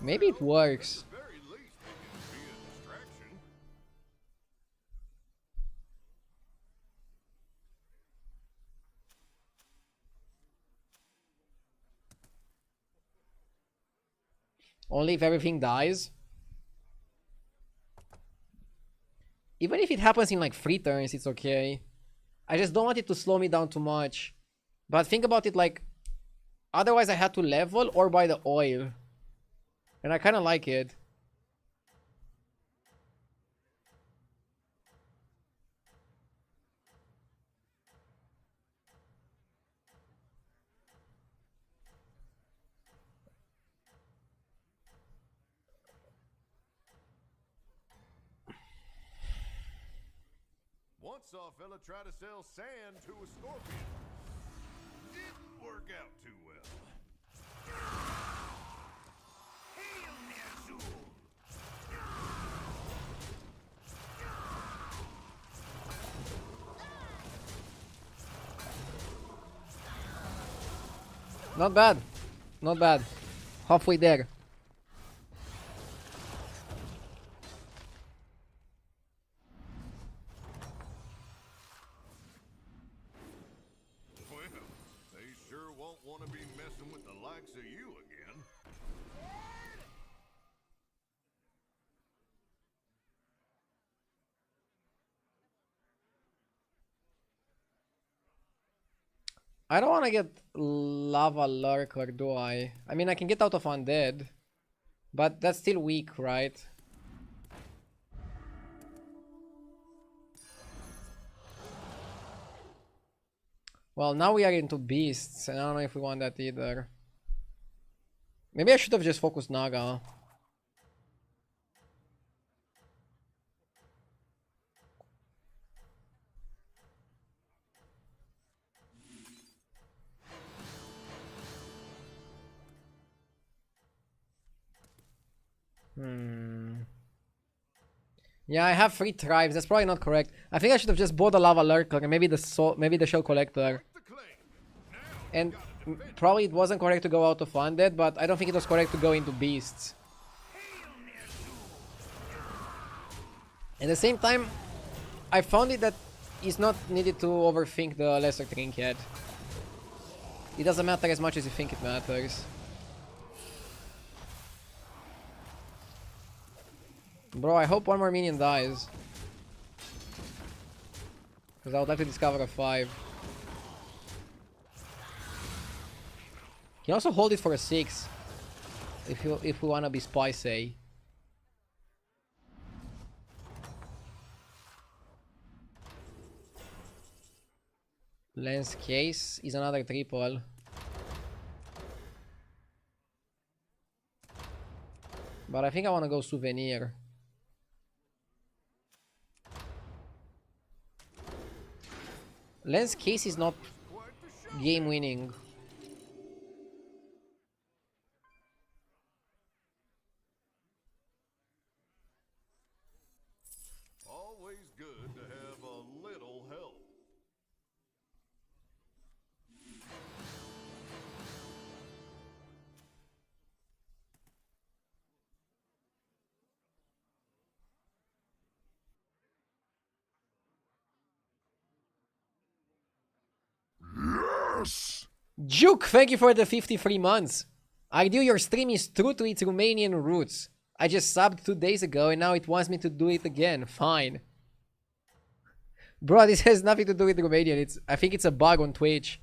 Maybe it works. At the very least, it can be a distraction. Only if everything dies. Even if it happens in like 3 turns, it's okay. I just don't want it to slow me down too much. But think about it like, otherwise I had to level or buy the oil. And I kind of like it. Once saw a fella try to sell sand to a scorpion. Didn't work out too well. Hail, Ner'zhul! Not bad. Not bad. Halfway there. Well, they sure won't want to be messing with the likes of you again. I don't want to get Lava Lurker, do I? I mean, I can get out of Undead. But that's still weak, right? Well, now we are into beasts, and I don't know if we want that either. Maybe I should have just focused Naga. Yeah, I have 3 tribes. That's probably not correct. I think I should have just bought the lava lurker and maybe the shell collector. The claim. Now And probably it wasn't correct to go out of undead, but I don't think it was correct to go into beasts. At the same time, I found it that it's not needed to overthink the lesser trinket. It doesn't matter as much as you think it matters. Bro, I hope one more minion dies. Because I would like to discover a 5. You can also hold it for a 6. If we wanna be spicy. Lens case is another triple. But I think I wanna go souvenir. Lens case is not game winning. always good to have a little help. Yes! Juke, thank you for the 53 months. Ardu, your stream is true to its Romanian roots. I just subbed 2 days ago and now it wants me to do it again. Fine. Bro, this has nothing to do with Romanian. I think it's a bug on Twitch.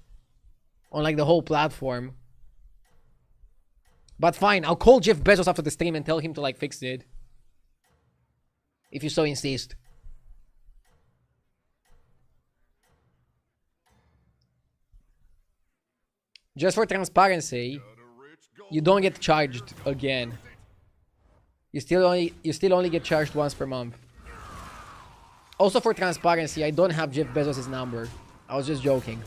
On like the whole platform. But fine, I'll call Jeff Bezos after the stream and tell him to like fix it. If you so insist. Just for transparency, you don't get charged again. You still only get charged once per month. Also for transparency, I don't have Jeff Bezos' number. I was just joking.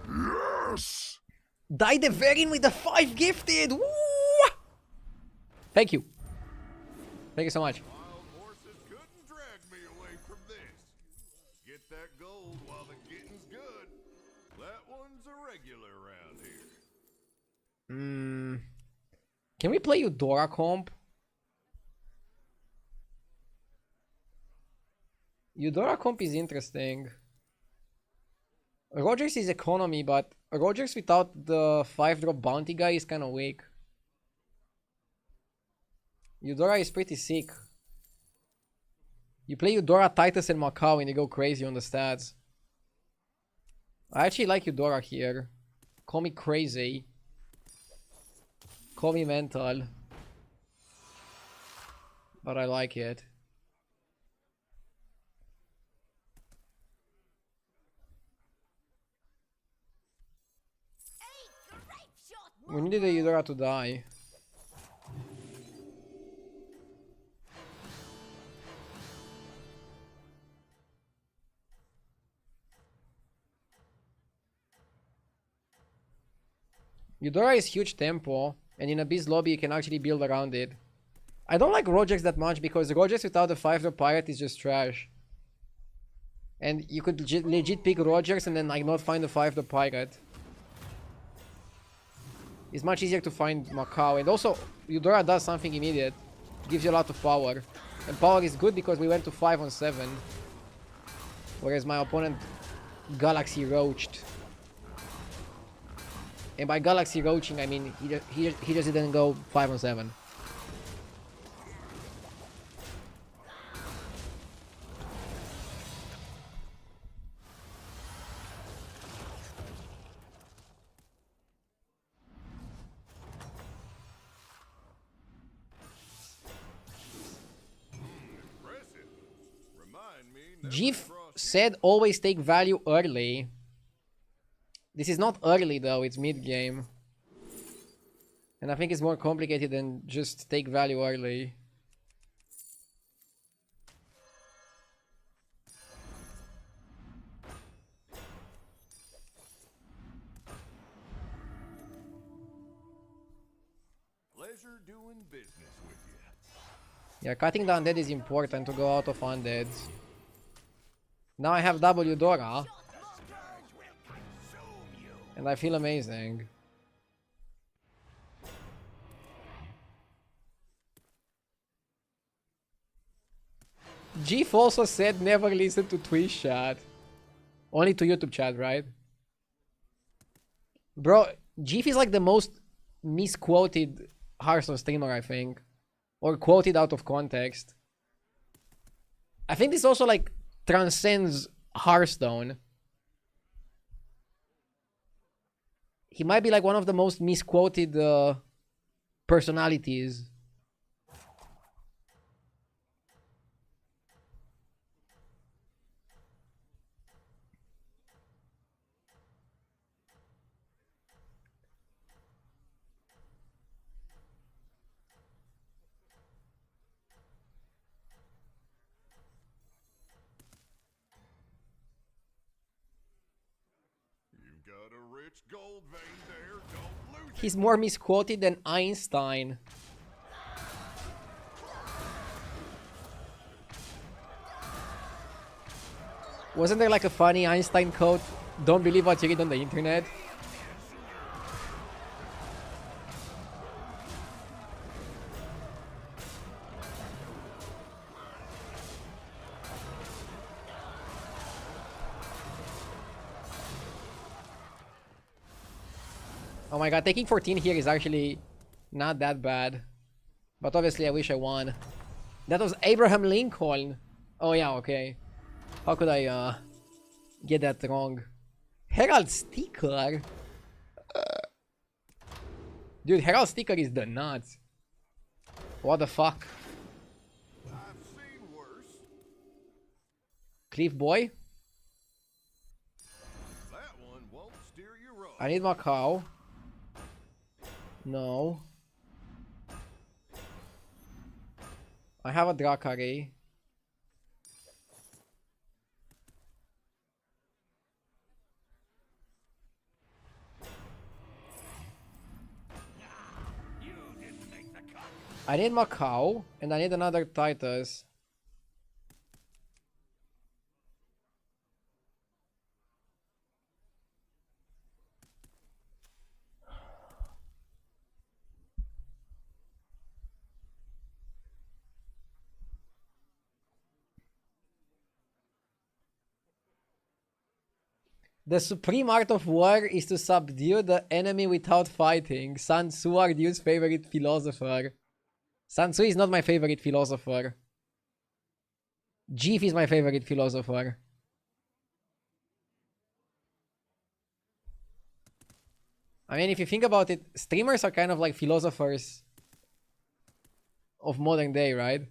Yes! Die the Verin with the 5 gifted! Woo! Thank you. Thank you so much. Wild horses couldn't drag me away from this. Get that gold while the getting's good. That one's a regular around here. Can we play Eudora comp? Eudora comp is interesting. Rogers is economy, but Rogers without the 5-drop bounty guy is kind of weak. Eudora is pretty sick. You play Eudora, Titus, and Macau and you go crazy on the stats. I actually like Eudora here. Call me crazy. Call me mental. But I like it. We needed the Eudora to die. Eudora is huge tempo, and in a Beast lobby you can actually build around it. I don't like Rogers that much because Rogers without the 5-drop pirate is just trash. And you could legit pick Rogers and then like not find the 5-drop pirate. It's much easier to find Macau, and also Eudora does something immediate. Gives you a lot of power. And power is good because we went to 5 on 7. Whereas my opponent Galaxy roached. And by Galaxy roaching I mean he just didn't go 5 on 7. Jeef said always take value early. This is not early though, it's mid game. And I think it's more complicated than just take value early. Pleasure doing business with you. Yeah, cutting the undead is important to go out of undeads. Now I have W Dora. And I feel amazing. Jeef also said never listen to Twitch chat. Only to YouTube chat, right? Bro, Jeef is like the most misquoted Hearthstone streamer, I think. Or quoted out of context. I think this also like transcends Hearthstone. He might be like one of the most misquoted personalities. You've got a rich gold vein there. Don't lose it. He's more misquoted than Einstein. Wasn't there like a funny Einstein quote? Don't believe what you read on the internet. Oh my god, taking 14 here is actually not that bad. But obviously I wish I won. That was Abraham Lincoln. Oh yeah, okay. How could I get that wrong? Herald Sticker? Dude, Herald Sticker is the nuts. What the fuck? I've seen worse. Cliff Boy? That one won't steer you wrong. I need my cow. No. I have a Drakari. I need my cow, and I need another Titus. The supreme art of war is to subdue the enemy without fighting. Sun Tzu, Ardu's favorite philosopher. Sun Tzu is not my favorite philosopher. Jeef is my favorite philosopher. I mean, if you think about it, streamers are kind of like philosophers of modern day, right?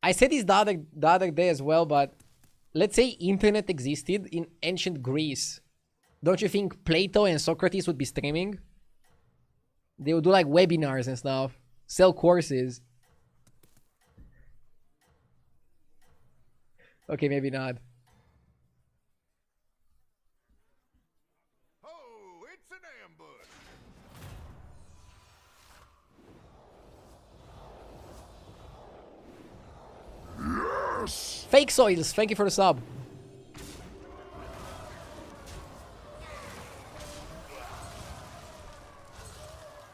I said this the other day as well, but let's say internet existed in ancient Greece. Don't you think Plato and Socrates would be streaming? They would do like webinars and stuff, sell courses. Okay, maybe not. Oh, it's an ambush. Fake Soils, thank you for the sub.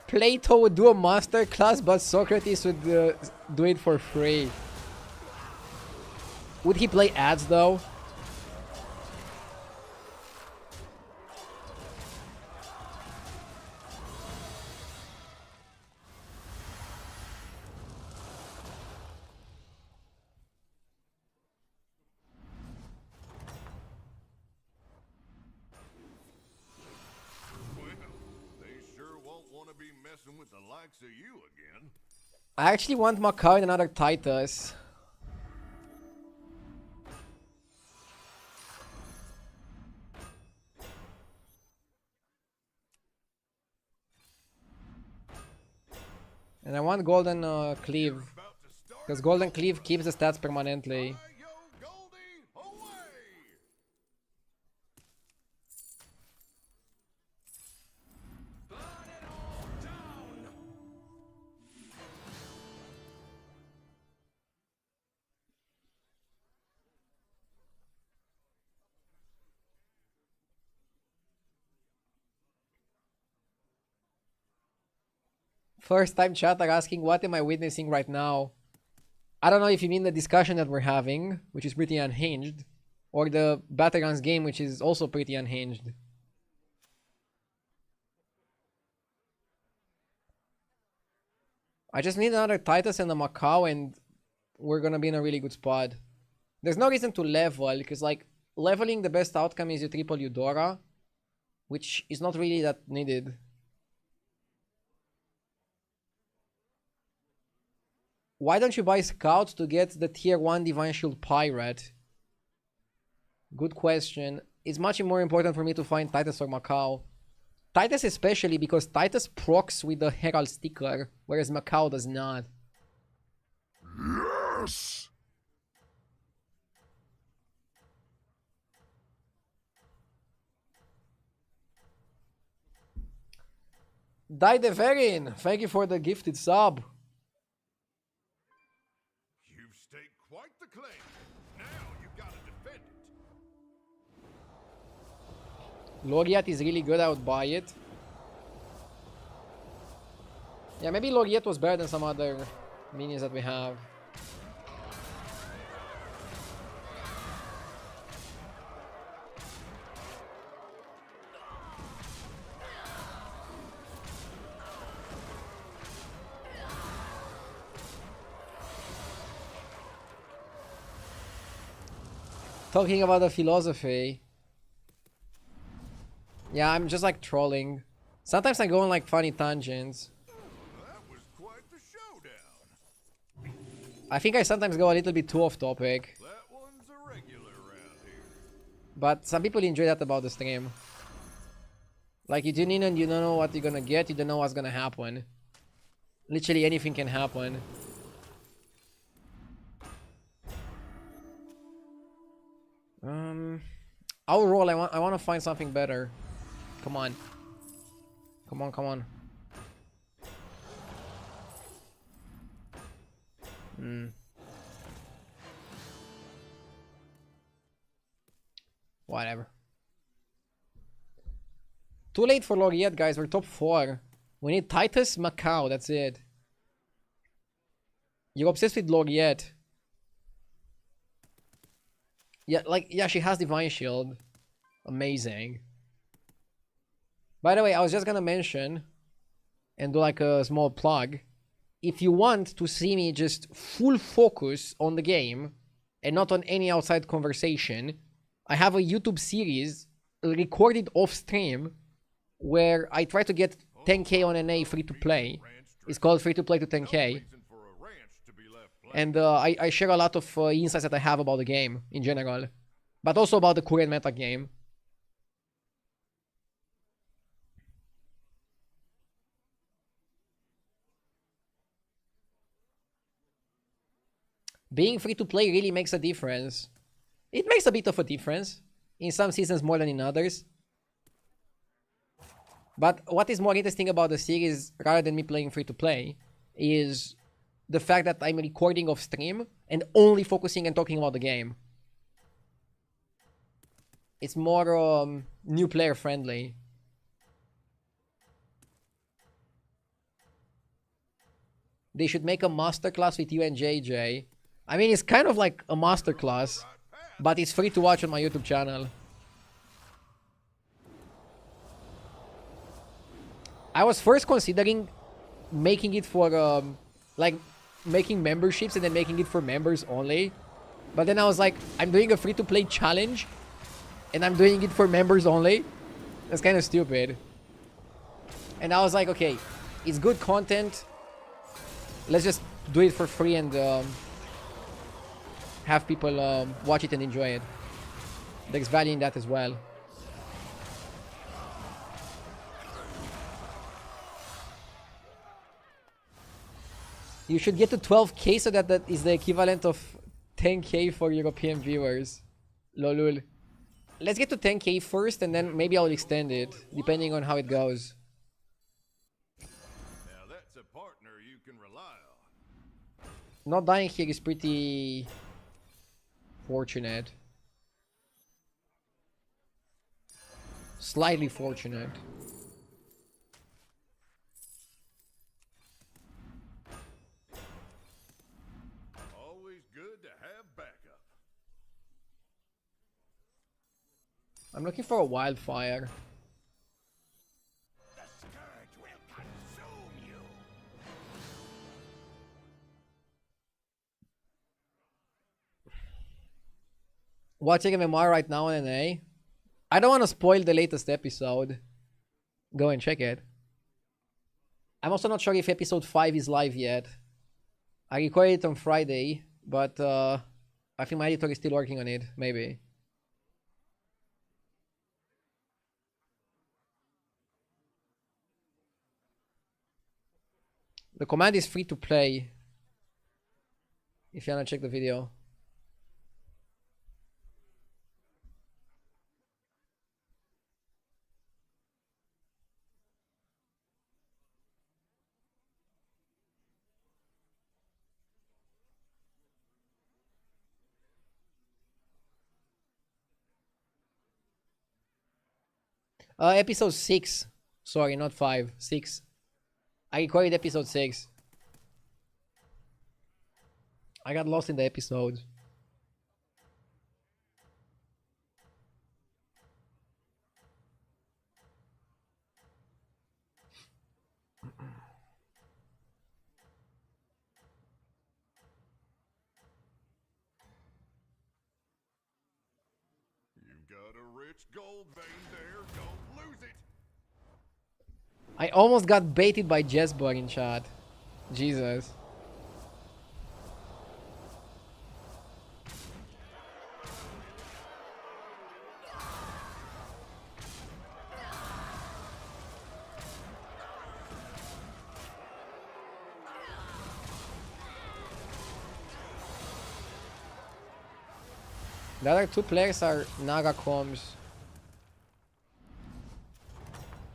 Plato would do a master class, but Socrates would do it for free. Would he play ads though? messing with the likes of you again. I actually want Macau and another Titus. And I want Golden Cleave. About to start. Because Golden Cleave keeps the stats permanently. Yo, Goldie, away! Burn it all down! First time chatter asking, what am I witnessing right now? I don't know if you mean the discussion that we're having, which is pretty unhinged, or the Battlegrounds game, which is also pretty unhinged. I just need another Titus and a Macau, and we're gonna be in a really good spot. There's no reason to level, because like leveling the best outcome is you triple Eudora, which is not really that needed. Why don't you buy Scouts to get the tier 1 Divine Shield Pirate? Good question. It's much more important for me to find Titus or Macau. Titus especially because Titus procs with the Herald sticker, whereas Macau does not. Yes! Daideverin, thank you for the gifted sub. You've staked quite the claim. Now you've got to defend it. Loriat is really good, I would buy it. Yeah, maybe Loriat was better than some other minions that we have. Talking about the philosophy. Yeah, I'm just like trolling. Sometimes I go on like funny tangents. That was quite the showdown. I think I sometimes go a little bit too off topic. That one's a regular around here. But some people enjoy that about the stream. Like you tune in and you don't know what you're gonna get, you don't know what's gonna happen. Literally anything can happen. I'll roll. I want to find something better. Come on. Come on, come on. Whatever. Too late for Loriette, guys. We're top 4. We need Titus, Macau. That's it. You're obsessed with Loriette. Yeah, like, yeah, she has Divine Shield. Amazing. By the way, I was just gonna mention and do like a small plug. If you want to see me just full focus on the game and not on any outside conversation, I have a YouTube series recorded off stream where I try to get 10k on NA free to play. It's called Free to Play to 10k. Reason for a ranch to be left blank. And I share a lot of insights that I have about the game in general. But also about the current meta game. Being free to play really makes a difference. It makes a bit of a difference. In some seasons more than in others. But what is more interesting about the series, rather than me playing free to play, is the fact that I'm recording off stream and only focusing and talking about the game. It's more new player friendly. They should make a masterclass with you and JJ. I mean, it's kind of like a masterclass, but it's free to watch on my YouTube channel. I was first considering making it for, like, making memberships and then making it for members only. But then I was like, I'm doing a free-to-play challenge, and I'm doing it for members only. That's kind of stupid. And I was like, okay, It's good content. Let's just do it for free and have people watch it and enjoy it. There's value in that as well. You should get to 12k so that is the equivalent of 10k for European viewers. Lolul. Let's get to 10k first and then maybe I'll extend it, depending on how it goes. Now that's a partner you can rely on. Not dying here is pretty fortunate. Slightly fortunate. Always good to have backup. I'm looking for a wildfire. The scourge will consume you. Watching MMR right now on NA. I don't want to spoil the latest episode. Go and check it. I'm also not sure if episode 5 is live yet. I recorded it on Friday, but I think my editor is still working on it, maybe. The command is free to play. If you wanna check the video. Episode 6. Sorry, not 5. 6. I recorded episode 6. I got lost in the episode. You've got a rich gold vein there. Don't lose it. I almost got baited by Jessbug in chat. Jesus. The other two players are Naga Combs.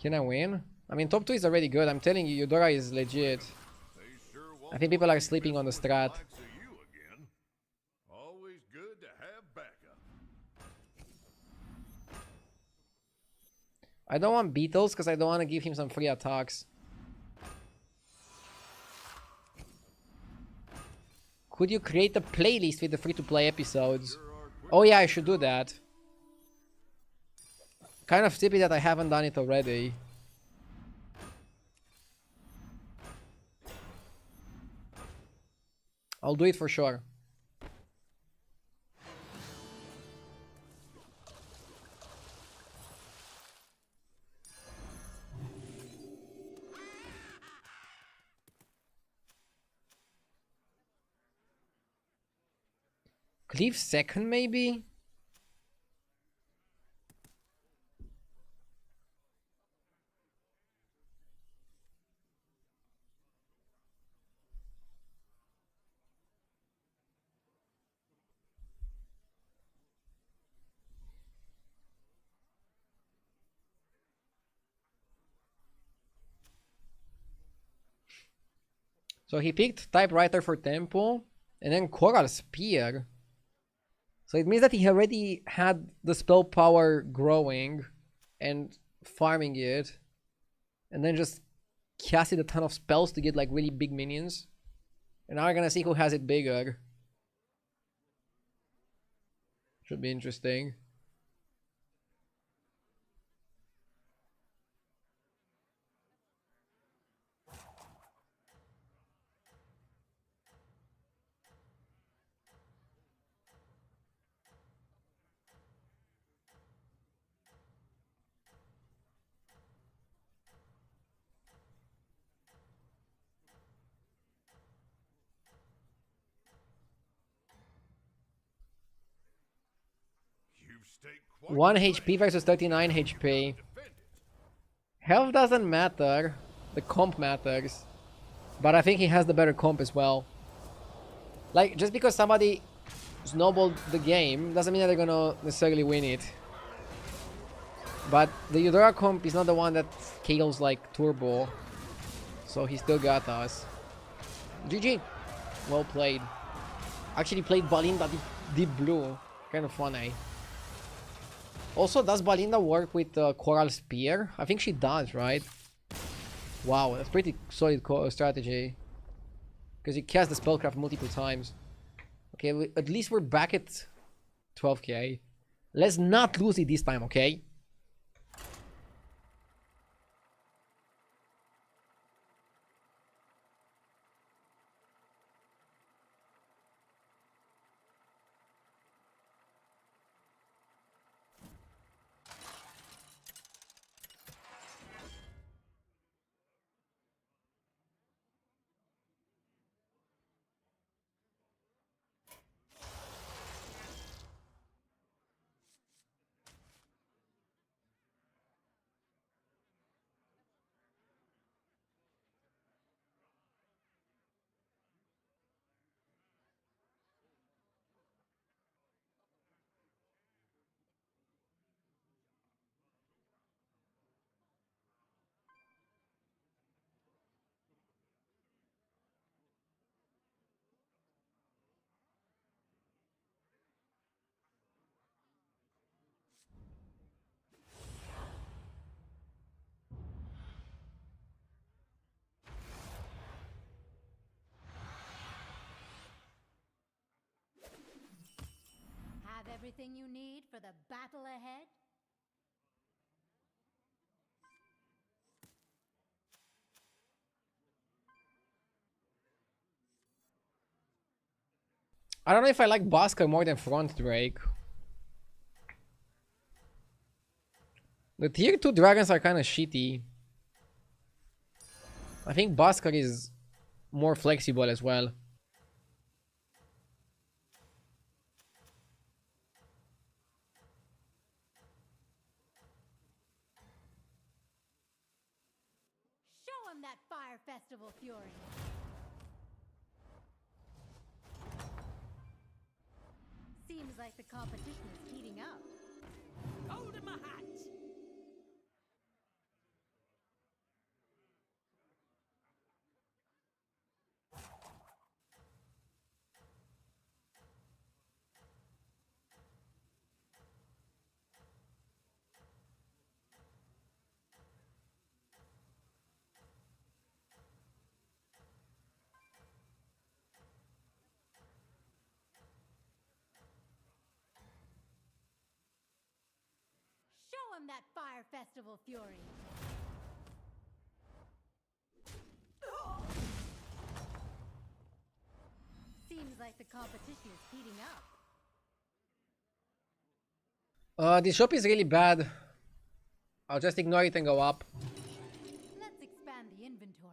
Can I win? I mean, top 2 is already good. I'm telling you, Eudora is legit. They sure won't I think people are sleeping on the strat. likes of you again. Always good to have backup. I don't want Beatles because I don't want to give him some free attacks. Could you create a playlist with the free-to-play episodes? Oh yeah, I should do that. Kind of stupid that I haven't done it already. I'll do it for sure. Cleave second, maybe? So he picked Typewriter for Tempo, and then Coral Spear. So it means that he already had the spell power growing and farming it, and then just casted a ton of spells to get like really big minions. And now we're gonna see who has it bigger. Should be interesting. You've staked quite 1 a HP claim. versus 39 You HP. gotta defend it. Health doesn't matter. The comp matters. But I think he has the better comp as well. Like, just because somebody snowballed the game doesn't mean that they're gonna necessarily win it. But the Eudora comp is not the one that kills like Turbo. So he still got us. GG. Well played. Actually played Balinda deep blue. Kind of funny. Also, does Balinda work with Coral Spear? I think she does, right? Wow, that's pretty solid strategy. Because you cast the spellcraft multiple times. Okay, at least we're back at 12k. Let's not lose it this time, okay? Have everything you need for the battle ahead? I don't know if I like Basker more than Front Drake. The tier 2 dragons are kind of shitty. I think Basker is more flexible as well. Show him that Fire Festival fury. Seems like the competition is heating up. Hold my hat! Show him that Fire Festival fury. Seems like the competition is heating up. This shop is really bad. I'll just ignore it and go up. Let's expand the inventory.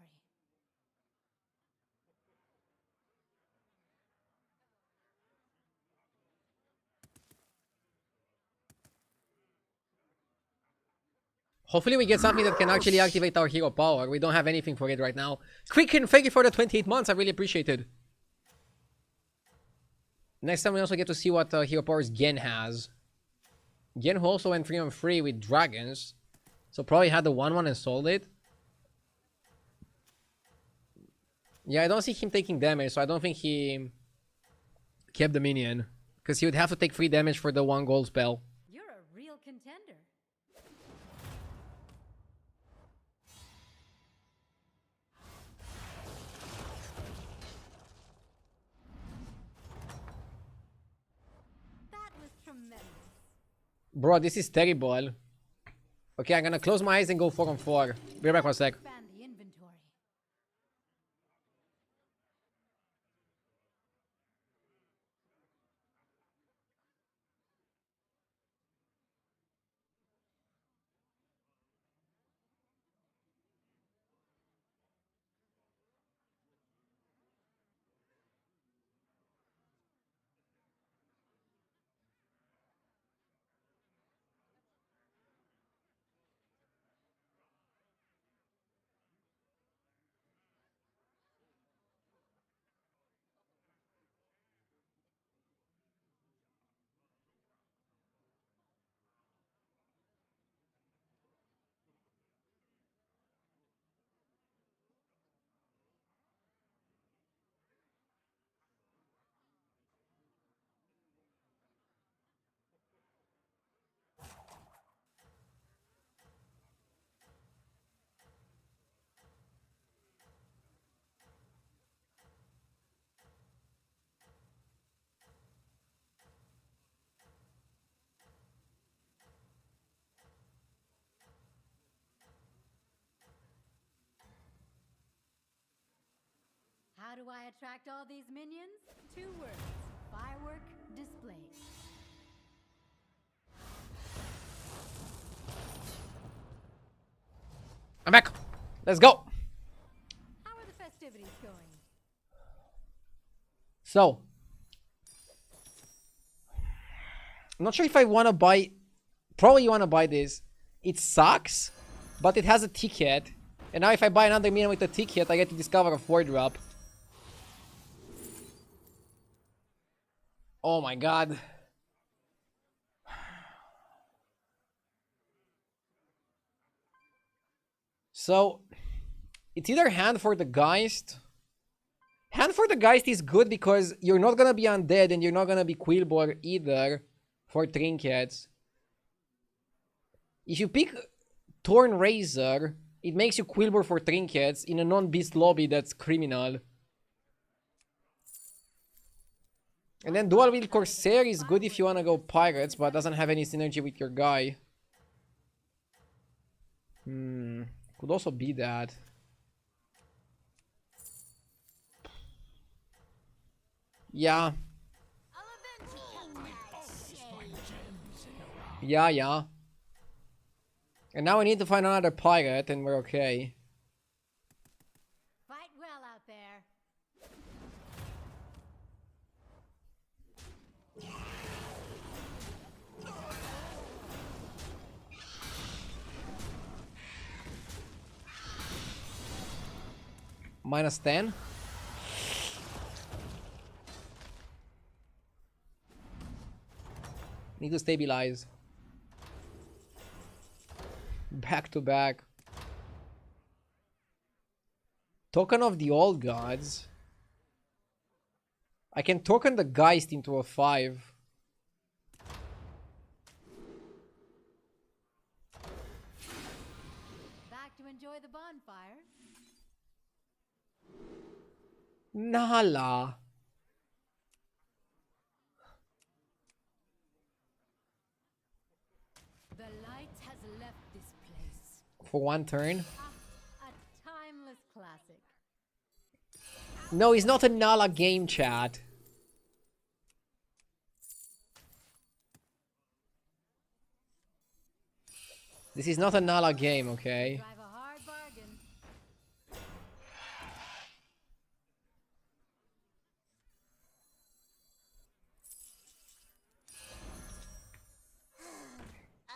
Hopefully we get something that can actually activate our hero power. We don't have anything for it right now. Quicken, thank you for the 28 months. I really appreciate it. Next time we also get to see what hero powers Gen has. Gen who also went 3-on-3 with dragons. So probably had the 1-1 and sold it. Yeah, I don't see him taking damage, so I don't think he kept the minion. Because he would have to take 3 damage for the 1 gold spell. You're a real contender. That was tremendous. Bro, this is terrible. Okay, I'm gonna close my eyes and go 4-on-4. Be right back for a sec. Expand the inventory. How do I attract all these minions? 2 words. Firework display. I'm back. Let's go. How are the festivities going? So, I'm not sure if I want to buy. Probably you want to buy this. It sucks, but it has a ticket. And now if I buy another minion with a ticket, I get to discover a 4-drop. Oh my god. So, it's either Hand for the Geist. Hand for the Geist is good because you're not gonna be undead and you're not gonna be Quillbor either for trinkets. If you pick Torn Razor, it makes you Quillbor for trinkets in a non-beast lobby that's criminal. And then Dual Wield Corsair is good if you wanna go Pirates, but doesn't have any synergy with your guy. Could also be that. Yeah. Yeah. And now we need to find another pirate and we're okay. Fight well out there. -10. Need to stabilize. Back to back. Token of the Old Gods. I can token the Geist into a 5. Back to enjoy the bonfire. Nala. The light has left this place. For 1 turn. A timeless classic. No, it's not a Nala game, chat. This is not a Nala game, okay? Drive a hard bargain.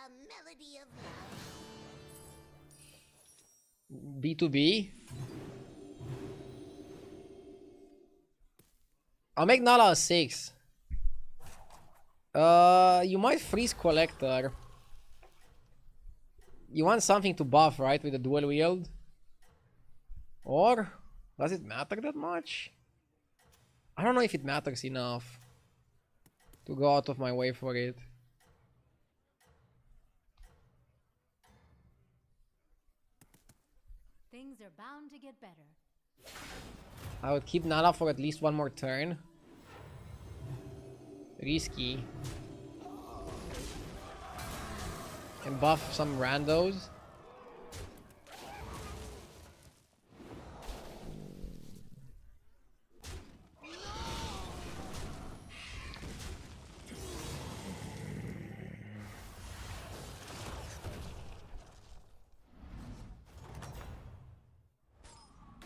A melody of love. B2B. I'll make Nala a 6. You might freeze Collector. You want something to buff, right, with the dual wield? Or does it matter that much? I don't know if it matters enough to go out of my way for it. Things are bound to get better. I would keep Nala for at least 1 more turn. Risky. And buff some randos.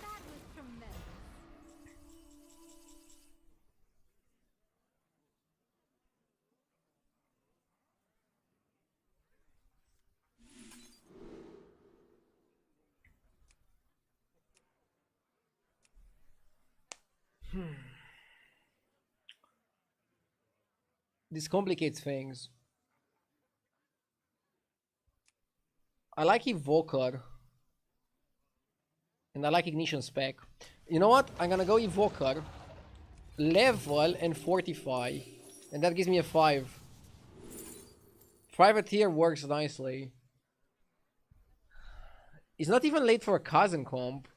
That was tremendous. This complicates things. I like Evoker. And I like Ignition Spec. You know what? I'm gonna go Evoker. Level and Fortify. And that gives me a 5. Privateer works nicely. It's not even late for a cousin comp.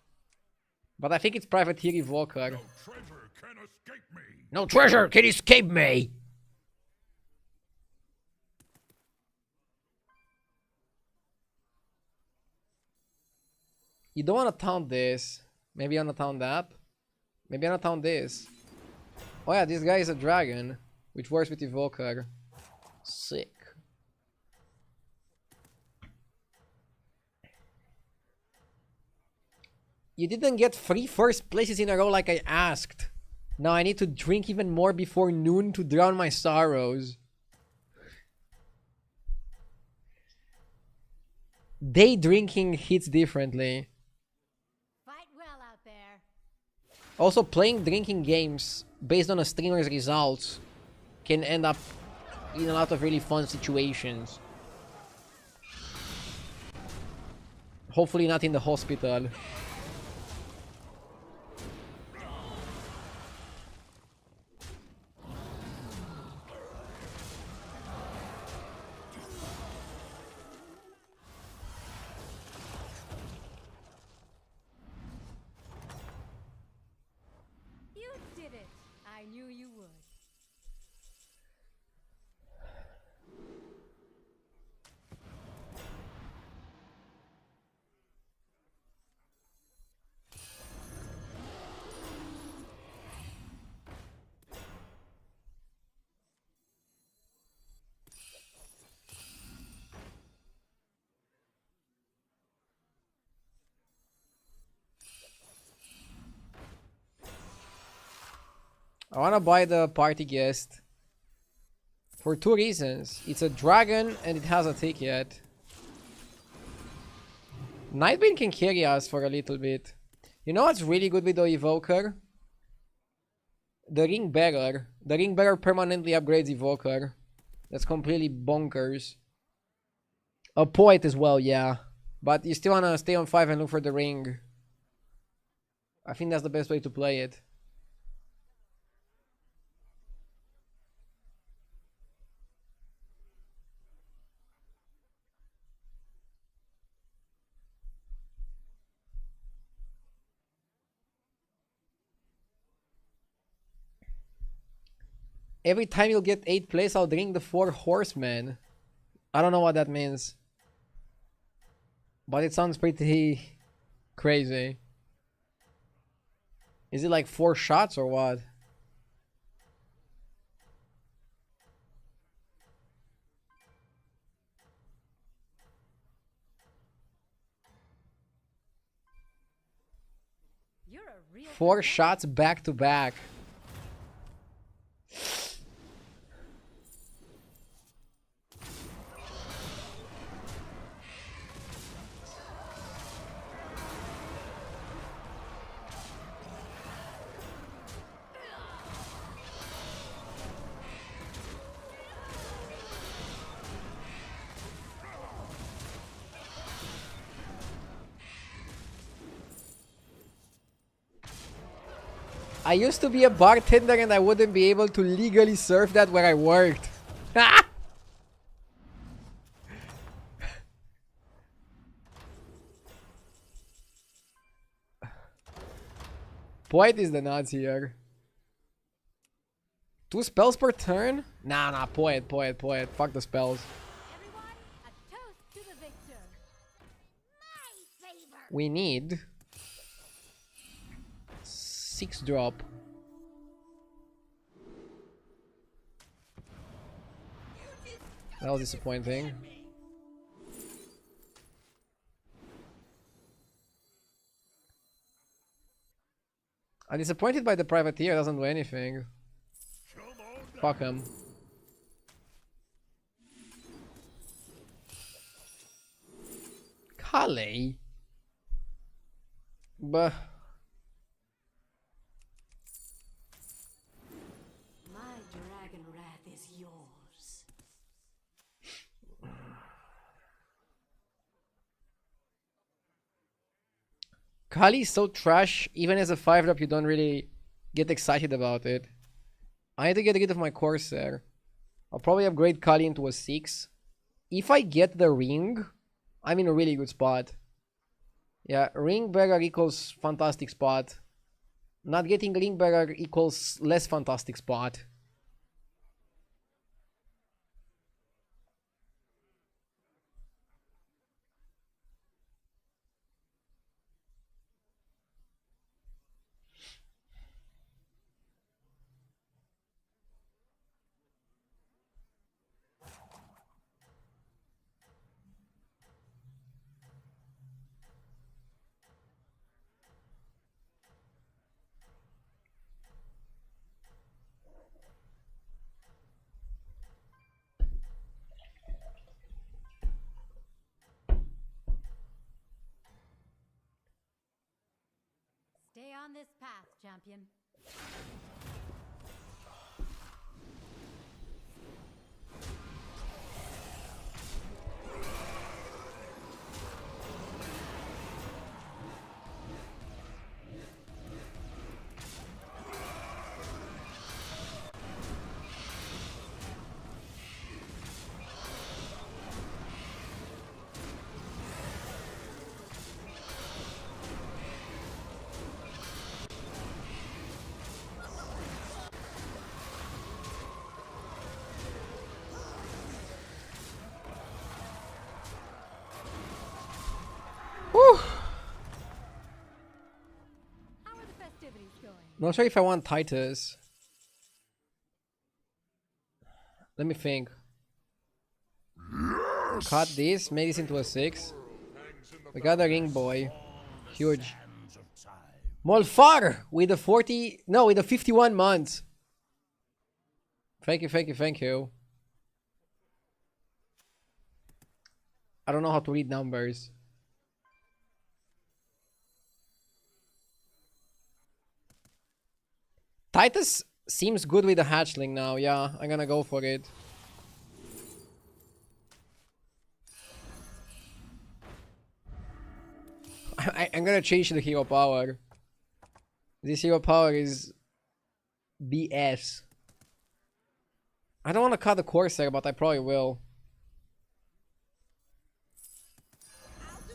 But I think it's Privateer Evoker. No treasure can escape me. No treasure can escape me! You don't want to taunt this. Maybe you want to taunt that. Maybe I not on this. Oh yeah, this guy is a dragon, which works with Evoker. Sick. You didn't get 3 first places in a row like I asked. Now I need to drink even more before noon to drown my sorrows. Day drinking hits differently. Fight well out there. Also, playing drinking games based on a streamer's results can end up in a lot of really fun situations. Hopefully not in the hospital. You did it. I knew you would. I wanna buy the party guest for 2 reasons. It's a dragon and it has a ticket. Nightbane can carry us for a little bit. You know what's really good with the Evoker? The Ring Bearer. The Ring Bearer permanently upgrades Evoker. That's completely bonkers. A Poet as well, yeah. But you still wanna stay on 5 and look for the ring. I think that's the best way to play it. Every time you'll get 8th place, I'll drink the 4 horsemen. I don't know what that means. But it sounds pretty crazy. Is it like 4 shots or what? You're a real 4 contender. shots back to back. I used to be a bartender and I wouldn't be able to legally serve that where I worked. Poet is the nuts here. 2 spells per turn? Nah, poet. Fuck the spells. Everyone, a toast to the victor. My favor. We need 6 drop. That was disappointing. I'm disappointed by the privateer, doesn't do anything. Fuck him. Kale. But My dragon wrath is yours. Kali is so trash, even as a 5-drop you don't really get excited about it. I need to get rid of my Corsair. I'll probably upgrade Kali into a 6. If I get the ring, I'm in a really good spot. Yeah, ring bearer equals fantastic spot. Not getting ring bearer equals less fantastic spot. on this path, champion. Whew. How are the festivities going? Not sure if I want Titus. Let me think. Cut this, make this into a 6. We got a ring boy. Huge. Molfar with the 40. No, with the 51 months. Thank you, thank you, thank you. I don't know how to read numbers. Titus seems good with the hatchling now. Yeah, I'm gonna go for it. I'm gonna change the hero power. This hero power is BS. I don't want to cut the Corsair, but I probably will.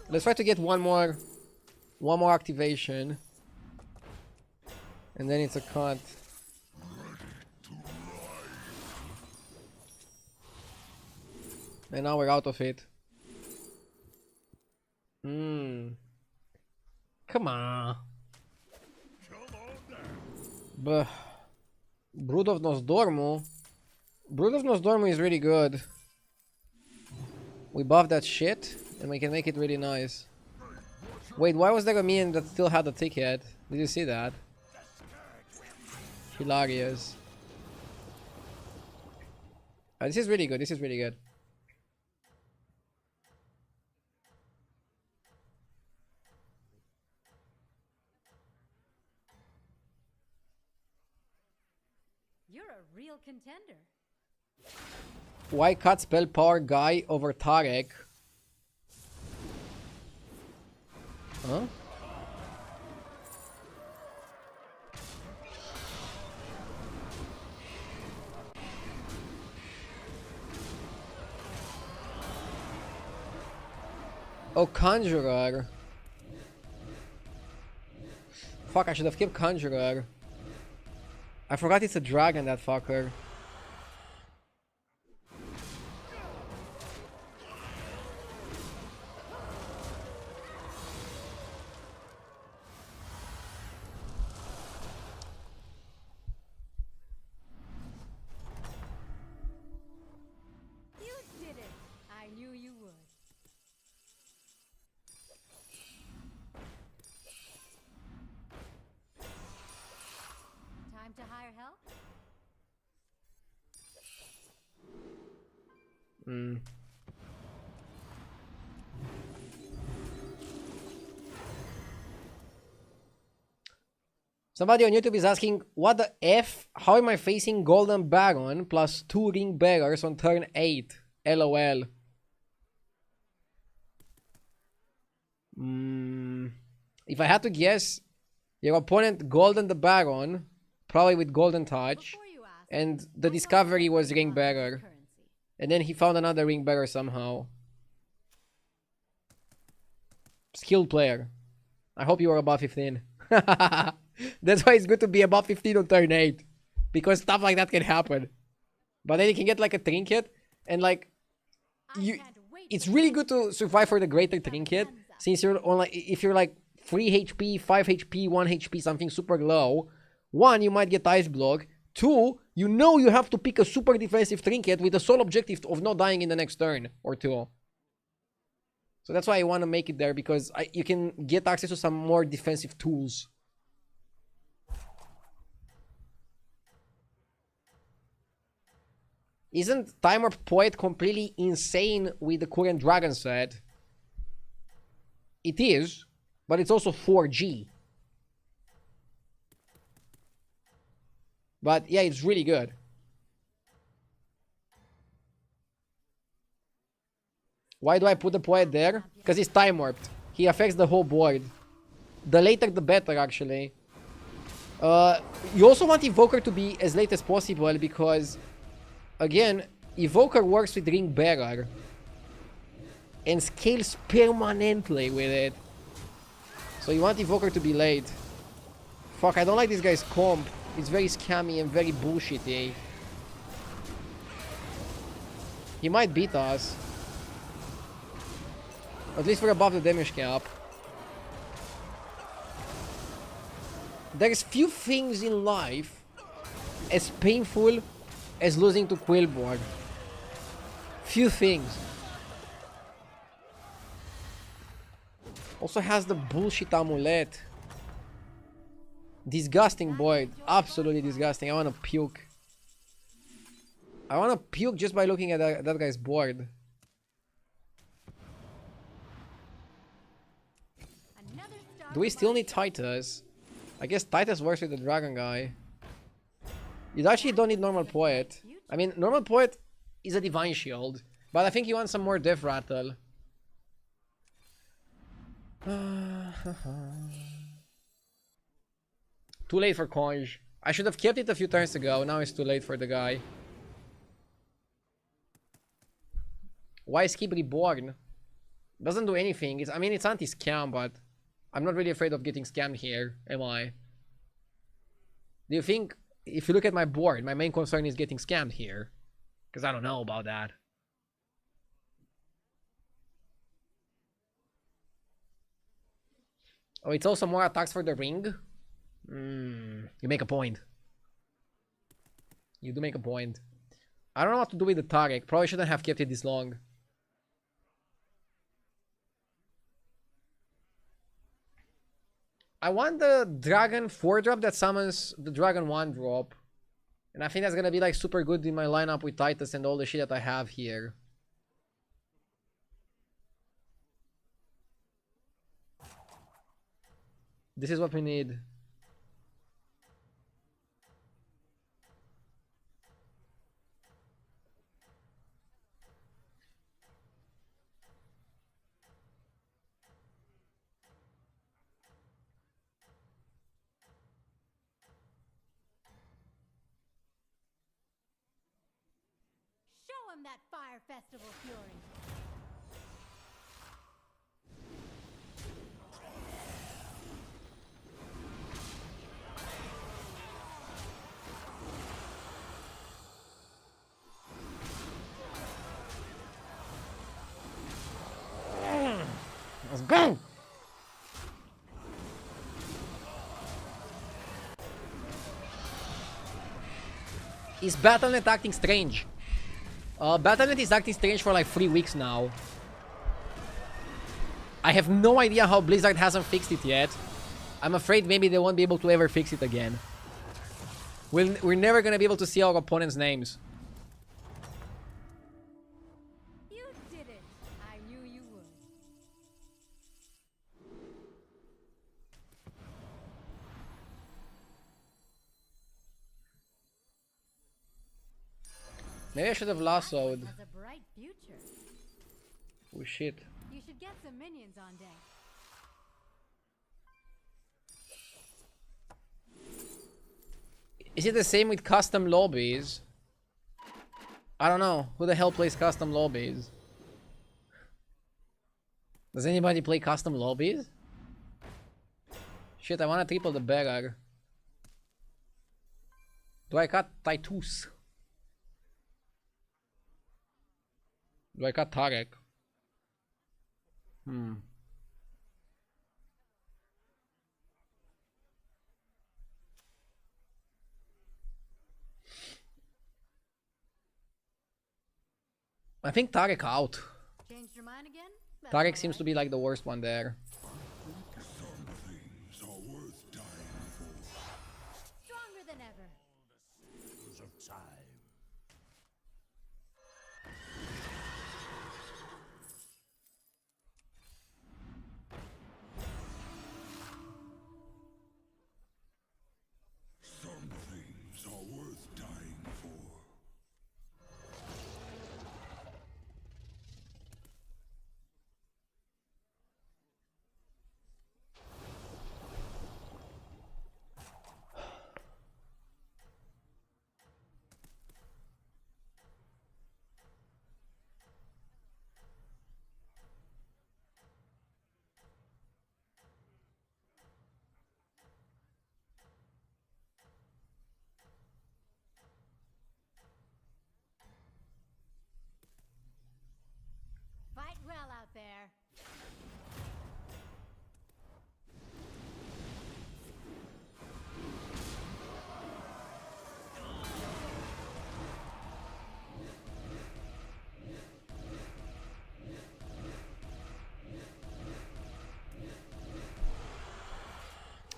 Let's try to get one more activation. And then it's a cut. And now we're out of it. Come on. But Brood of Nosdormu. Brood of Nosdormu is really good. We buff that shit and we can make it really nice. Wait, why was there a minion that still had the ticket? Did you see that? Hilarious. This is really good. This is really good. You're a real contender. Why cut spell power guy over Tarek? Huh? Oh, Conjurer. Fuck, I should have kept Conjurer. I forgot it's a dragon, that fucker. You did it. I knew you would. Time to hire help? Somebody on YouTube is asking, what the F? How am I facing Golden Baron plus 2 Ring Bearers on turn 8? LOL. If I had to guess, your opponent Golden the Baron, probably with Golden Touch, Before you ask, and the I know discovery you was have Ring funds Bearer. currency. And then he found another Ring Bearer somehow. Skilled player. I hope you are above 15. That's why it's good to be above 15 on turn 8. Because stuff like that can happen. But then you can get like a trinket. And like, you, can't wait it's for really the good to survive for the greater trinket. Since you're on like, if you're like 3 HP, 5 HP, 1 HP, something super low. 1, you might get Ice Block. 2, you know you have to pick a super defensive trinket with the sole objective of not dying in the next turn or 2. So that's why I want to make it there, because you can get access to some more defensive tools. Isn't Timer Poet completely insane with the current Dragon set? It is, but it's also 4G. But yeah, it's really good. Why do I put the poet there? Because he's time warped. He affects the whole board. The later the better, actually. You also want Evoker to be as late as possible because, again, Evoker works with Ring Bearer and scales permanently with it. So you want Evoker to be late. Fuck, I don't like this guy's comp. It's very scammy and very bullshitty. He might beat us. At least we're above the damage cap. There's few things in life as painful as losing to Quillborn. Few things. Also has the bullshit amulet. Disgusting boy. Absolutely disgusting. I wanna puke. I wanna puke just by looking at that guy's board. Do we still need Titus? I guess Titus works with the dragon guy. You actually don't need normal poet. I mean, normal poet is a divine shield, but I think you want some more death rattle. Too late for Conj. I should have kept it a few turns ago. Now it's too late for the guy. Why skip Reborn? Doesn't do anything. I mean, it's anti-scam, but I'm not really afraid of getting scammed here, am I? Do you think, if you look at my board, my main concern is getting scammed here? Because I don't know about that. Oh, it's also more attacks for the ring? You make a point. You do make a point. I don't know what to do with the Tarek. Probably shouldn't have kept it this long. I want the Dragon 4-drop that summons the Dragon 1-drop. And I think that's gonna be like super good in my lineup with Titus and all the shit that I have here. This is what we need. Show him that Fire Festival fury. Let's go! Is Battle.net acting strange? Battle.net is acting strange for like 3 weeks now. I have no idea how Blizzard hasn't fixed it yet. I'm afraid maybe they won't be able to ever fix it again. We're never gonna be able to see our opponents' names. You did it. I knew you would. Maybe I should have lassoed. Has a bright future. Oh shit. You should get some minions on deck. Is it the same with custom lobbies? I don't know. Who the hell plays custom lobbies? Does anybody play custom lobbies? Shit, I wanna triple the bearer. Do I cut Titus? Do I cut Tarek? I think Tarek out. Changed your mind again? That's Tarek all seems to right. be like the worst one there. Some things are worth dying for. Stronger than ever. of time. Some things are worth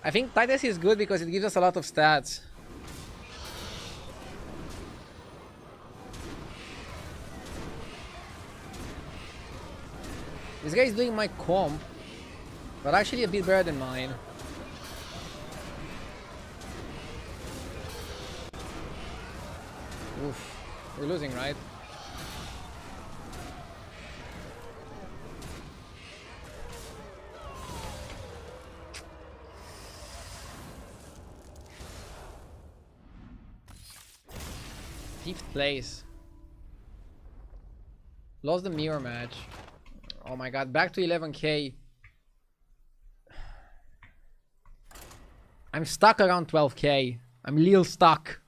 I think Titus is good because it gives us a lot of stats. This guy is doing my comp, but actually a bit better than mine. Oof. We're losing, right? Fifth place. Lost the mirror match. Oh my god, back to 11k. I'm stuck around 12k. I'm a little stuck.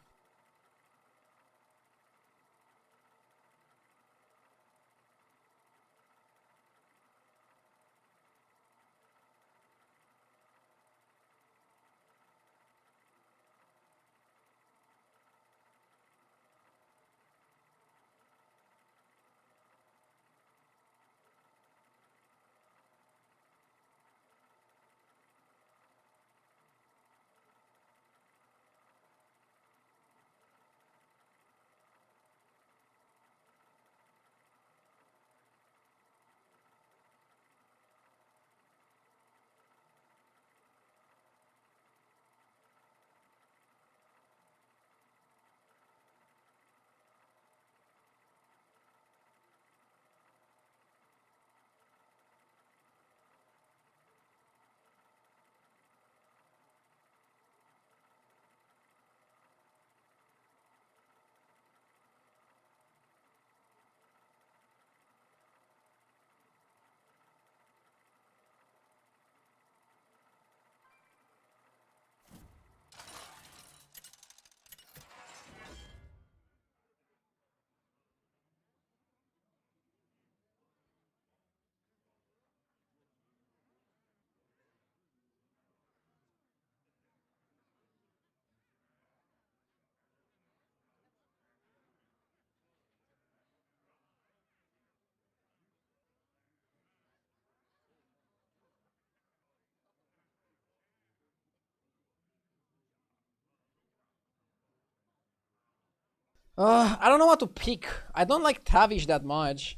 I don't know what to pick. I don't like Tavish that much.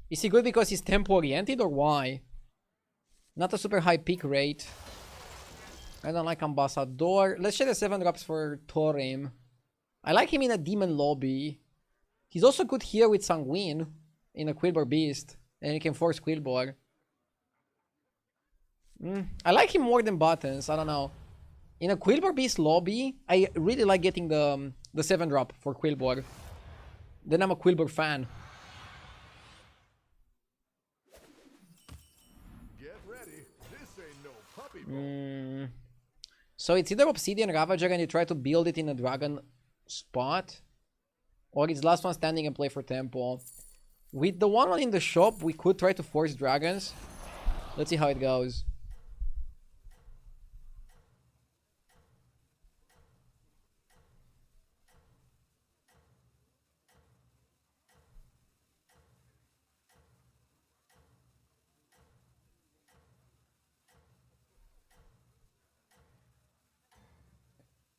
Is he good because he's tempo oriented or why? Not a super high pick rate. I don't like Ambassador. Let's check the 7 drops for Thorim. I like him in a Demon Lobby. He's also good here with Sanguine in a Quillbor Beast. And he can force Quillbor. I like him more than Buttons. I don't know. In a Quillbor Beast lobby, I really like getting the 7 drop for Quillbor. Then I'm a Quillbor fan. Get ready. This ain't no puppy. So it's either Obsidian Ravager and you try to build it in a dragon spot, or it's last one standing and play for tempo. With the one in the shop, we could try to force dragons. Let's see how it goes.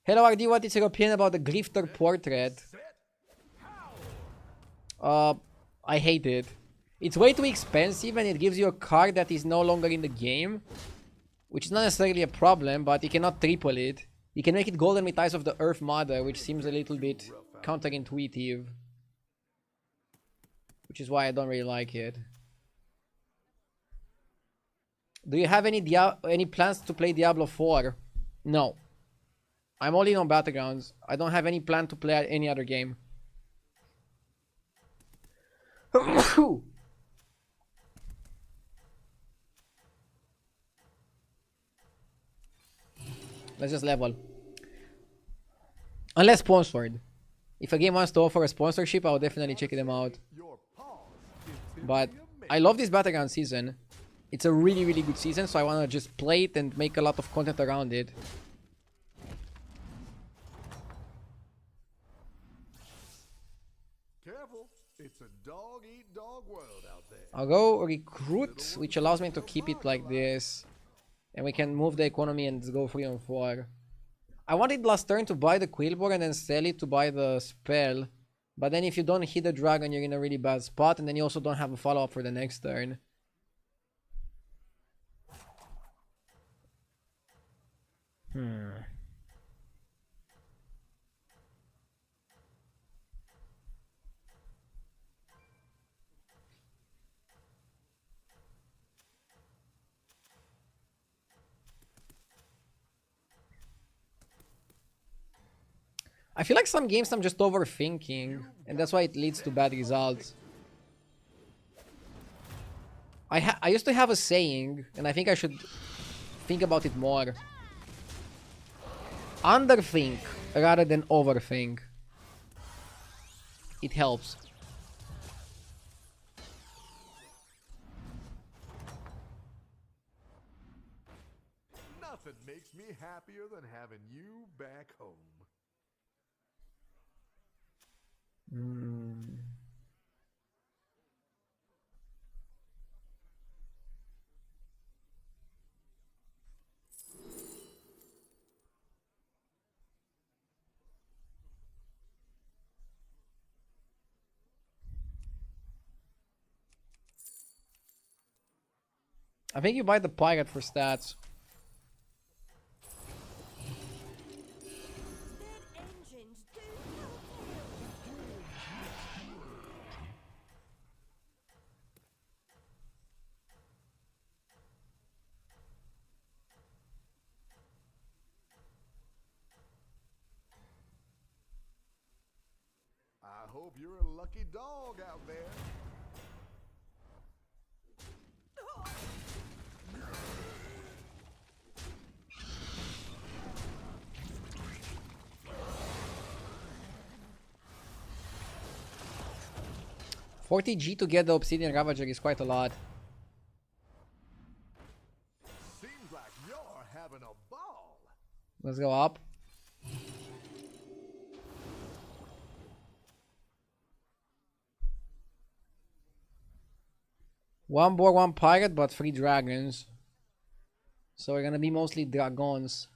Hello RD, what is your opinion about the Grifter portrait? I hate it. It's way too expensive and it gives you a card that is no longer in the game. Which is not necessarily a problem, but you cannot triple it. You can make it golden with Eyes of the Earth Mother, which seems a little bit counterintuitive. Which is why I don't really like it. Do you have any plans to play Diablo 4? No. I'm all in on Battlegrounds. I don't have any plan to play any other game. Let's just level. Unless sponsored. If a game wants to offer a sponsorship, I'll definitely check them out. But I love this Battleground season. It's a really, really good season, so I want to just play it and make a lot of content around it. Careful. It's a dog-eat-dog world out there. I'll go recruit, which allows me to keep it like this. And we can move the economy and go 3 on 4. I wanted last turn to buy the Quillbore and then sell it to buy the spell. But then if you don't hit the dragon, you're in a really bad spot. And then you also don't have a follow-up for the next turn. I feel like some games I'm just overthinking, and that's why it leads to bad results. I used to have a saying, and I think I should think about it more. Underthink rather than overthink. It helps. Nothing makes me happier than having you back home. I think you buy the pirate for stats. I hope you're a lucky dog out there. $40G to get the Obsidian Ravager is quite a lot. Seems like you're having a ball. Let's go up. One boar, one pirate, but 3 dragons. So we're gonna be mostly dragons.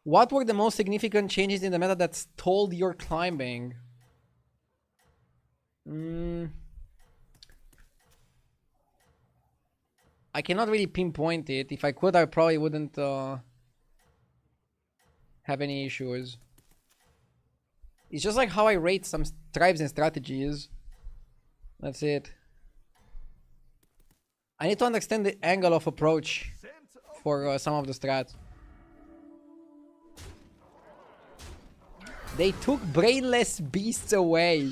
What were the most significant changes in the meta that stalled your climbing? I cannot really pinpoint it. If I could, I probably wouldn't have any issues. It's just like how I rate some tribes and strategies. That's it. I need to understand the angle of approach for some of the strats. They took brainless beasts away.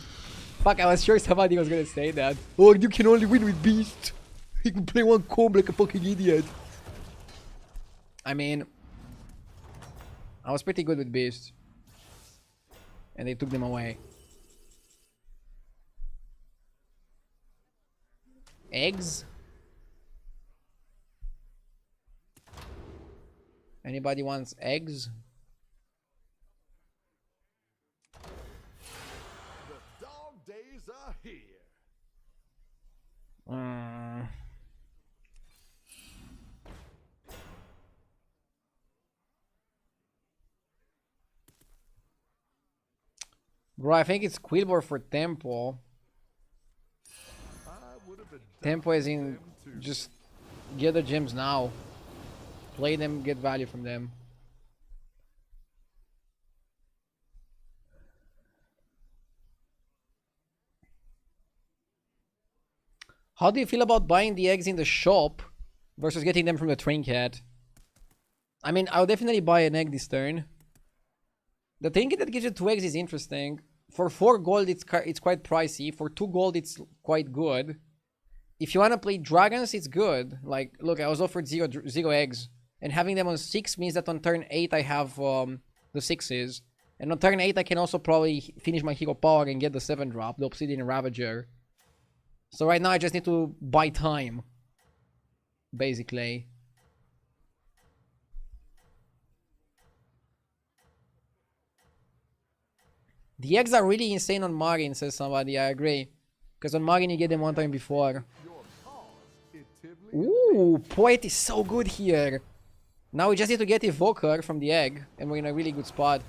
Fuck, I was sure somebody was gonna say that. Oh, you can only win with beast. You can play one comb like a fucking idiot. I mean, I was pretty good with beasts. And they took them away. Eggs? Anybody wants eggs? The dog days are here. Bro, I think it's Quillbore for Tempo. Tempo is in just get the gems now. Play them, get value from them. How do you feel about buying the eggs in the shop versus getting them from the trinket? I mean, I'll definitely buy an egg this turn. The trinket that gives you 2 eggs is interesting. For 4 gold, it's quite pricey. For 2 gold, it's quite good. If you want to play dragons, it's good. Like, look, I was offered 0 eggs. And having them on 6 means that on turn 8, I have the 6s. And on turn 8, I can also probably finish my hero power and get the 7 drop, the Obsidian Ravager. So right now I just need to buy time, basically. The eggs are really insane on Marin, says somebody. I agree. Because on Marin you get them one time before. Ooh, Poet is so good here. Now we just need to get Evoker from the egg, and we're in a really good spot.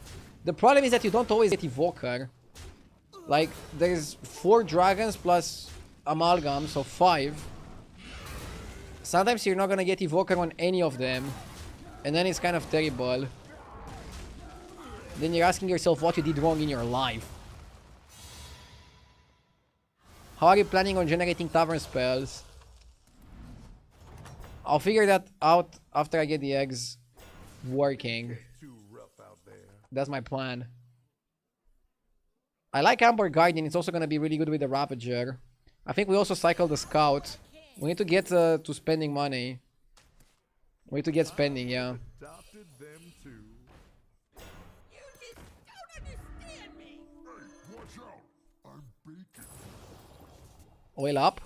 The problem is that you don't always get Evoker. Like, there's 4 dragons plus Amalgam, so 5. Sometimes you're not gonna get Evoker on any of them, and then it's kind of terrible. Then you're asking yourself what you did wrong in your life. How are you planning on generating tavern spells? I'll figure that out after I get the eggs working. That's my plan. I like Amber Guardian. It's also going to be really good with the Ravager. I think we also cycle the Scout. We need to get to spending money. We need to get spending, yeah. Oil up.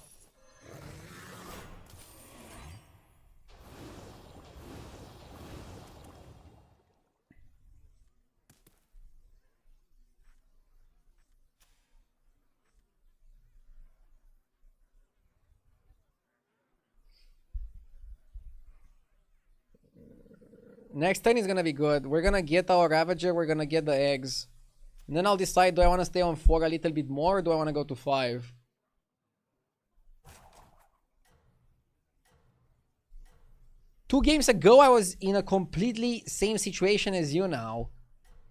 Next turn is gonna be good. We're gonna get our Ravager, we're gonna get the eggs. And then I'll decide, do I want to stay on 4 a little bit more, or do I want to go to 5? Two games ago, I was in a completely same situation as you now.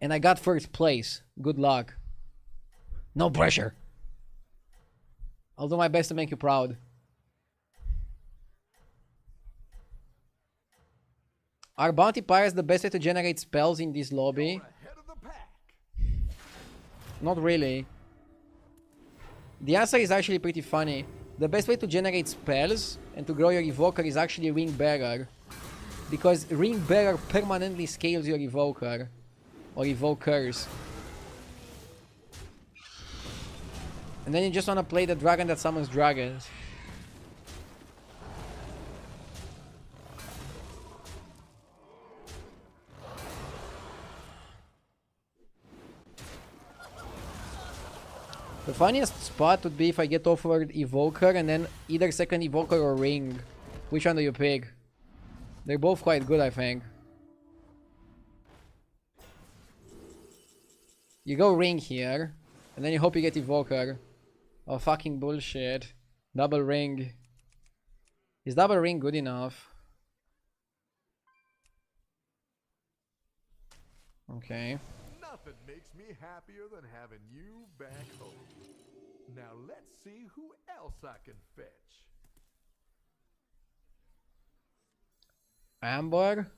And I got first place. Good luck. No pressure. I'll do my best to make you proud. Are bounty pirates the best way to generate spells in this lobby? Not really. The answer is actually pretty funny. The best way to generate spells and to grow your evoker is actually Ring Bearer. Because Ring Bearer permanently scales your evoker. Or evokers. And then you just want to play the dragon that summons dragons. The funniest spot would be if I get offered Evoker and then either second Evoker or Ring. Which one do you pick? They're both quite good, I think. You go Ring here, and then you hope you get Evoker. Oh, fucking bullshit. Double Ring. Is double Ring good enough? Okay. Nothing makes me happier than having you back home. Now let's see who else I can fetch. Amber?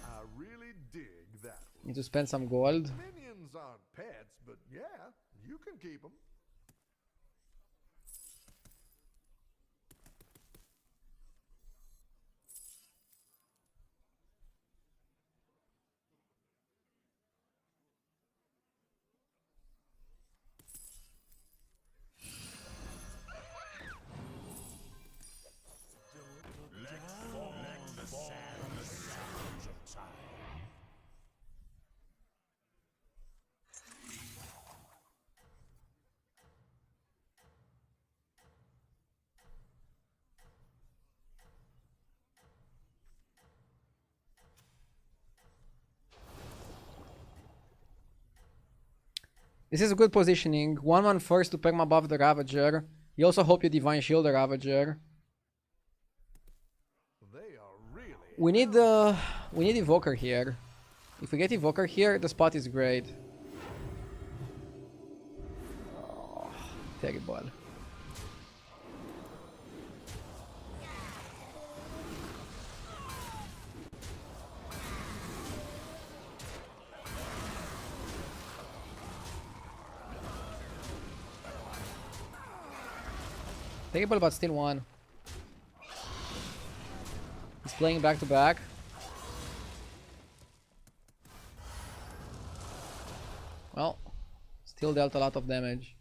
I really dig that one. Need to spend some gold. Minions aren't pets, but yeah, you can keep them. This is a good positioning. 1-1 first to perma buff the Ravager. You also hope you Divine Shield the Ravager. We need Evoker here. If we get Evoker here, the spot is great. Oh, terrible. Terrible, but still won. He's playing back to back. Still dealt a lot of damage.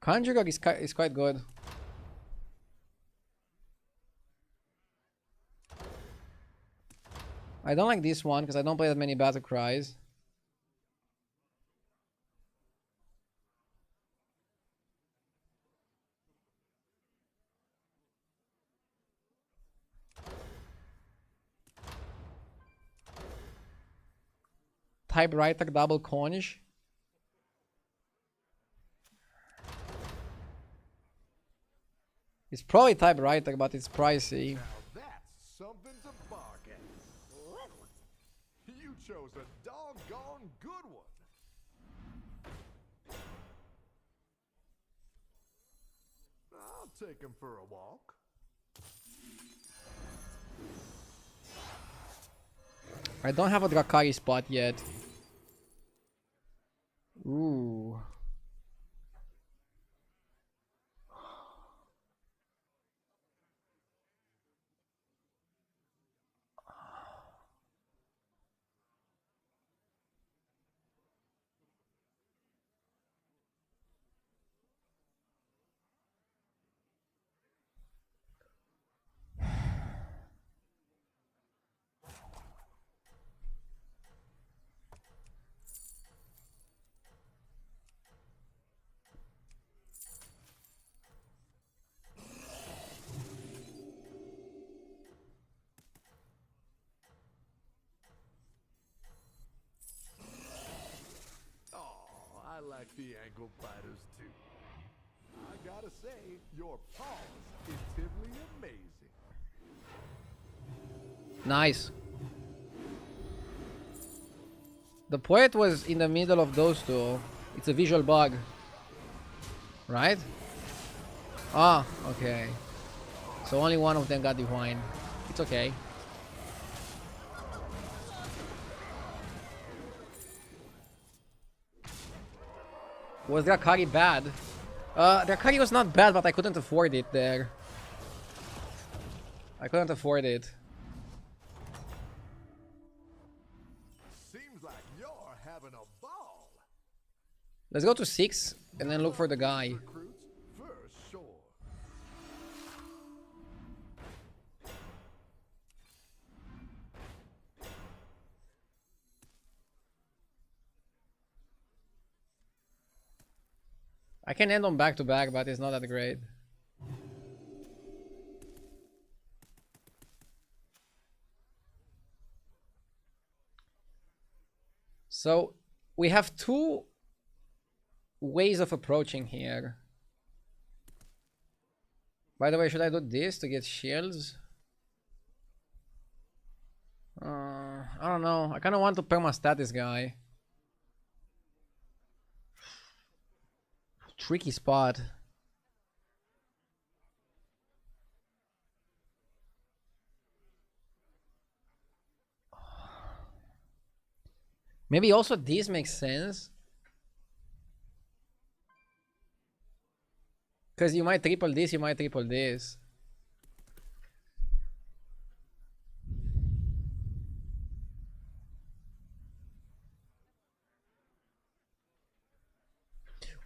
Conjurer is quite good. I don't like this one because I don't play that many battle cries. Typewriter double conch. It's probably typewriter, but it's pricey. Now that's something to bark at. You chose a doggone good one. I'll take him for a walk. I don't have a Drakari spot yet. Ooh. I like the ankle biters too. I gotta say, your paws intimately amazing. Nice. The poet was in the middle of those two. It's a visual bug. Right? Ah, okay. So only one of them got divine. It's okay. Was Drakari bad? Drakari was not bad, but I couldn't afford it there. I couldn't afford it. Seems like you're having a ball. Let's go to 6 and then look for the guy. Recruits for sure. I can end on back to back, but it's not that great. So we have two ways of approaching here. By the way, should I do this to get shields? I don't know. I kind of want to permastat this guy. Tricky spot. Maybe also this makes sense. Because you might triple this, you might triple this.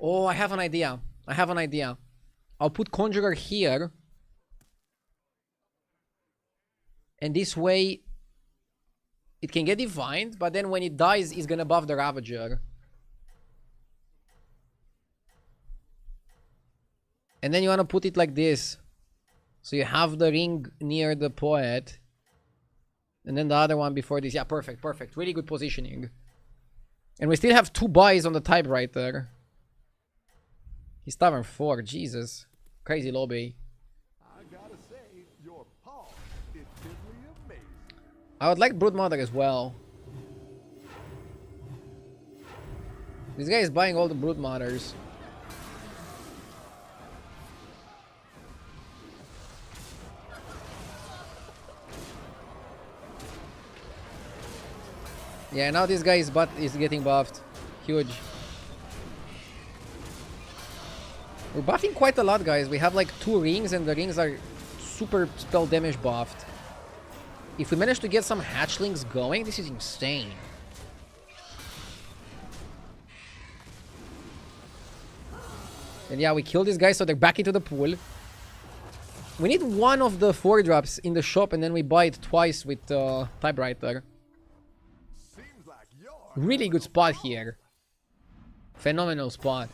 Oh, I have an idea. I have an idea. I'll put Conjurer here. And this way, it can get divined, but then when it dies, it's gonna buff the Ravager. And then you wanna put it like this. So you have the ring near the poet. And then the other one before this. Yeah, perfect, perfect. Really good positioning. And we still have 2 buys on the typewriter. He's tavern 4, Jesus. Crazy lobby. I gotta say, your paws intimately amazing. I would like Broodmother as well. This guy is buying all the Broodmothers. Yeah, now this guy is getting buffed. Huge. We're buffing quite a lot, guys. We have like 2 rings, and the rings are super spell damage buffed. If we manage to get some hatchlings going, this is insane. And yeah, we kill these guys, so they're back into the pool. We need one of the 4-drops in the shop, and then we buy it twice with typewriter. Seems like you're Really good spot here. Phenomenal spot.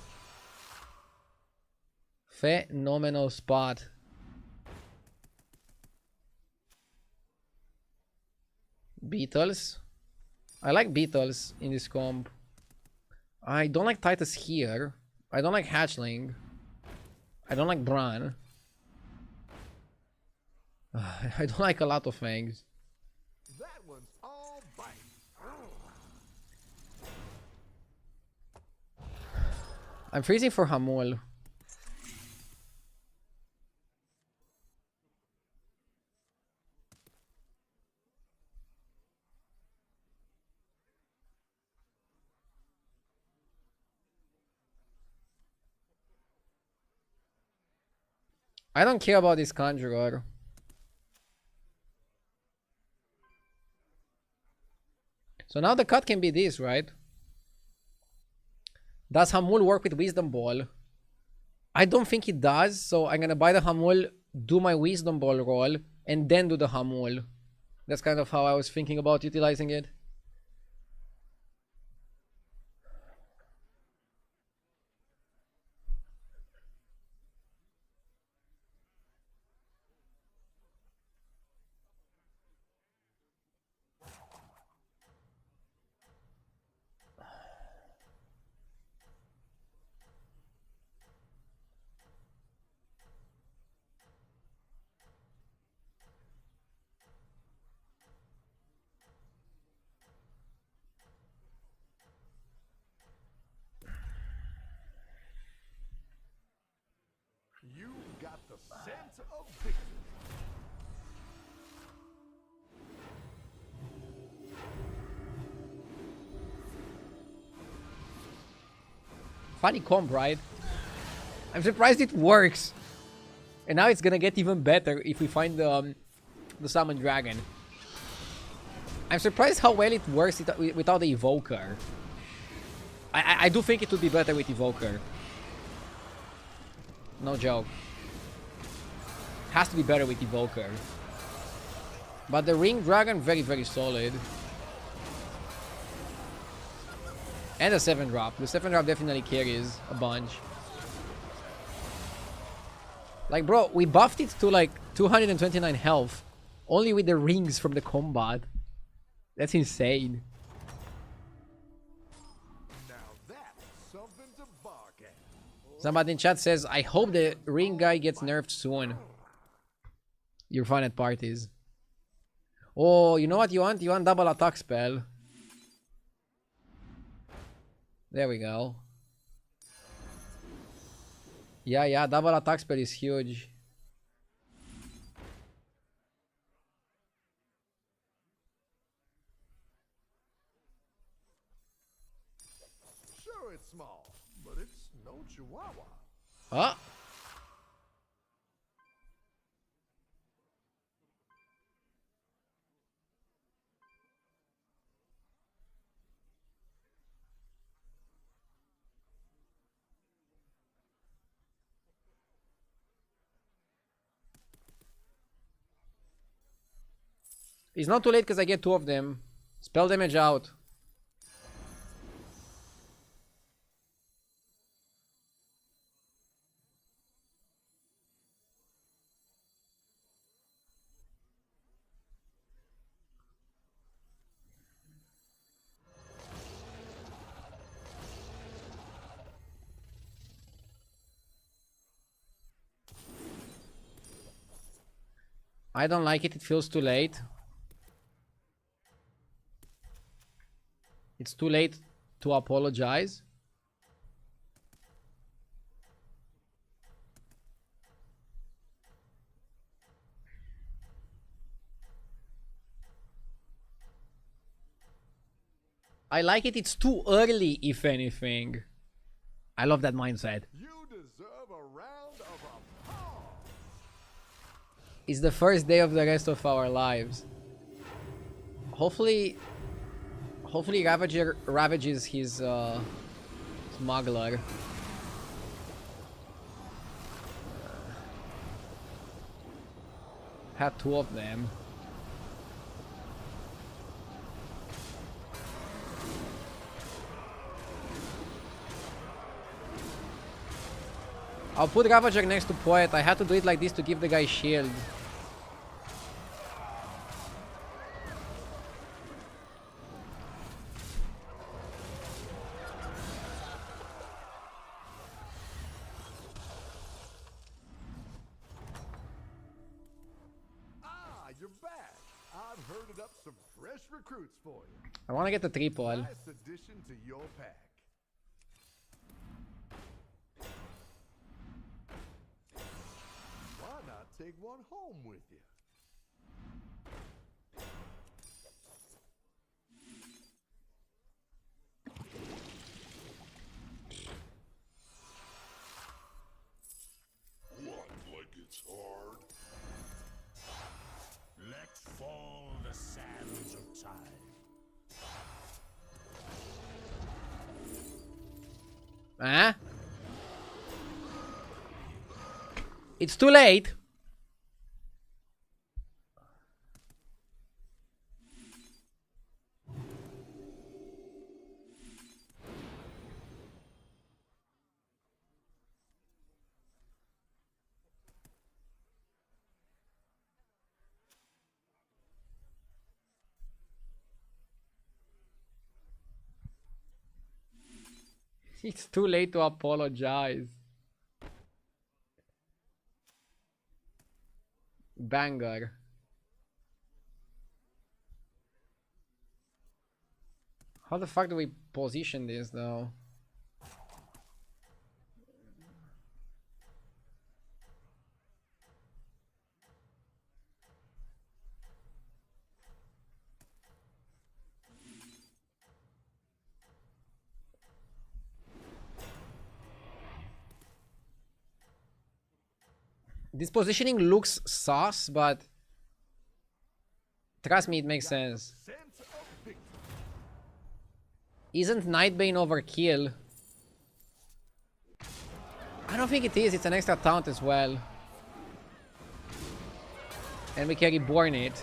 Phenomenal spot. Beetles. I like beetles in this comp. I don't like Titus here. I don't like Hatchling. I don't like Bran. I don't like a lot of things. that one's all bite. I'm freezing for Hamul. I don't care about this Conjurer. So now the cut can be this, right? Does Hamul work with Wisdom Ball? I don't think it does, so I'm gonna buy the Hamul, do my Wisdom Ball roll, and then do the Hamul. That's kind of how I was thinking about utilizing it. You got the sense of victory. Funny comp, right? I'm surprised it works. And now it's gonna get even better if we find the Summon Dragon. I'm surprised how well it works without the Evoker. I do think it would be better with Evoker. No joke. Has to be better with Evoker. But the Ring Dragon, very, very solid. And a 7-drop. The 7-drop definitely carries a bunch. Like, bro, we buffed it to like 229 health. Only with the rings from the combat. That's insane. Now that's something to bark at. Somebody in chat says, I hope the ring guy gets nerfed soon. You're fun at parties. Oh, you know what you want? You want double attack spell. There we go. Yeah, double attack spell is huge. Sure, it's small, but it's no chihuahua. Oh. It's not too late because I get 2 of them. Spell damage out. I don't like it. It feels too late. It's too late to apologize. I like it. It's too early, if anything. I love that mindset. You deserve a It's the first day of the rest of our lives. Hopefully Ravager ravages his smuggler. Had two of them. I'll put Ravager next to Poet. I had to do it like this to give the guy shield. Ah, you're back. I've herded up some fresh recruits for you. I want to get the triple. Nice addition to your pack. Why not take one home with you? What, like it's hard? Let fall the sands of time. Huh? It's too late. It's too late to apologize. Banger. How the fuck do we position this though? This positioning looks sus, but trust me, it makes sense. Sense of victory. Isn't Nightbane overkill? I don't think it is. It's an extra taunt as well. And we can reborn it.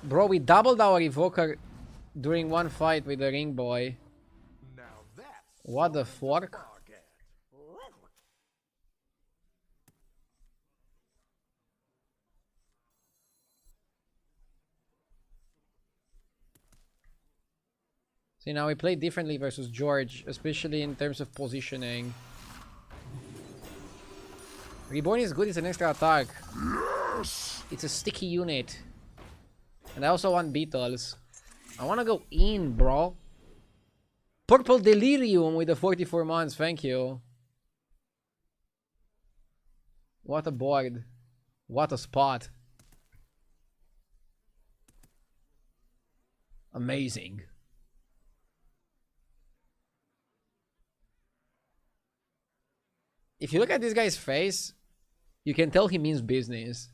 Bro, we doubled our evoker during one fight with the ring boy. Now that's What the something to fuck? bark at. See, now we play differently versus George, especially in terms of positioning. Reborn is good, it's an extra attack. It's a sticky unit. And I also want Beetles. I want to go in, bro. Purple Delirium with the 44 months, thank you. What a board. What a spot. Amazing. If you look at this guy's face, you can tell he means business.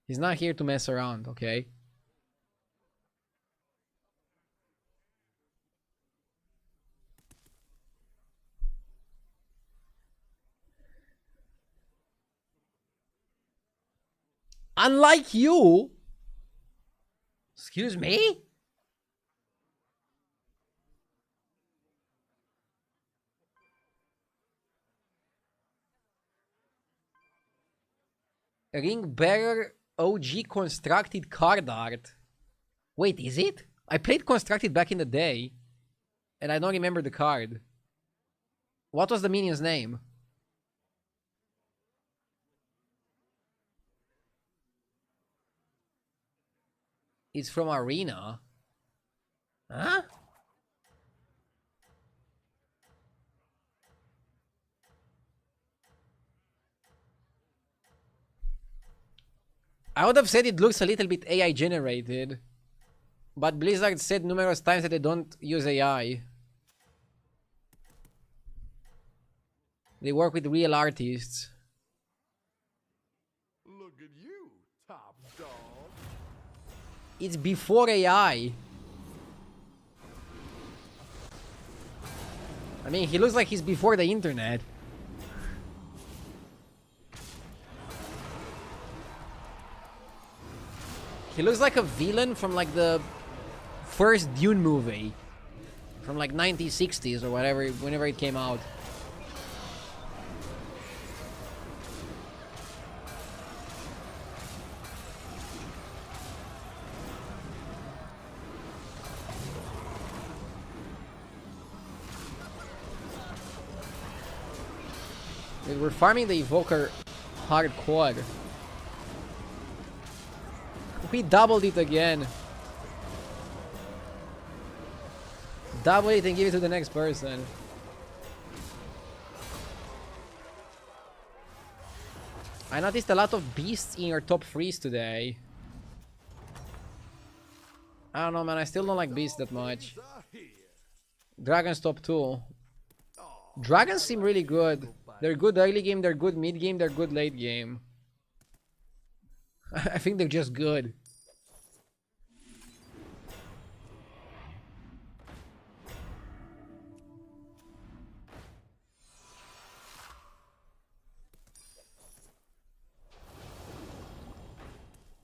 He's not here to mess around, okay? Unlike you. Excuse me? Ring Bearer OG constructed card art. Wait, is it? I played constructed back in the day. And I don't remember the card. What was the minion's name? It's from Arena. Huh? I would have said it looks a little bit AI generated. But Blizzard said numerous times that they don't use AI. They work with real artists. Look at you, top dog. It's before AI. I mean, he looks like he's before the internet. He looks like a villain from like the first Dune movie. From like 1960s or whatever, whenever it came out. Dude, we're farming the Evoker hardcore. We doubled it again. Double it and give it to the next person. I noticed a lot of beasts in your top 3s today. I don't know, man. I still don't like beasts that much. Dragons top 2. Dragons seem really good. They're good early game, they're good mid game, they're good late game. I think they're just good.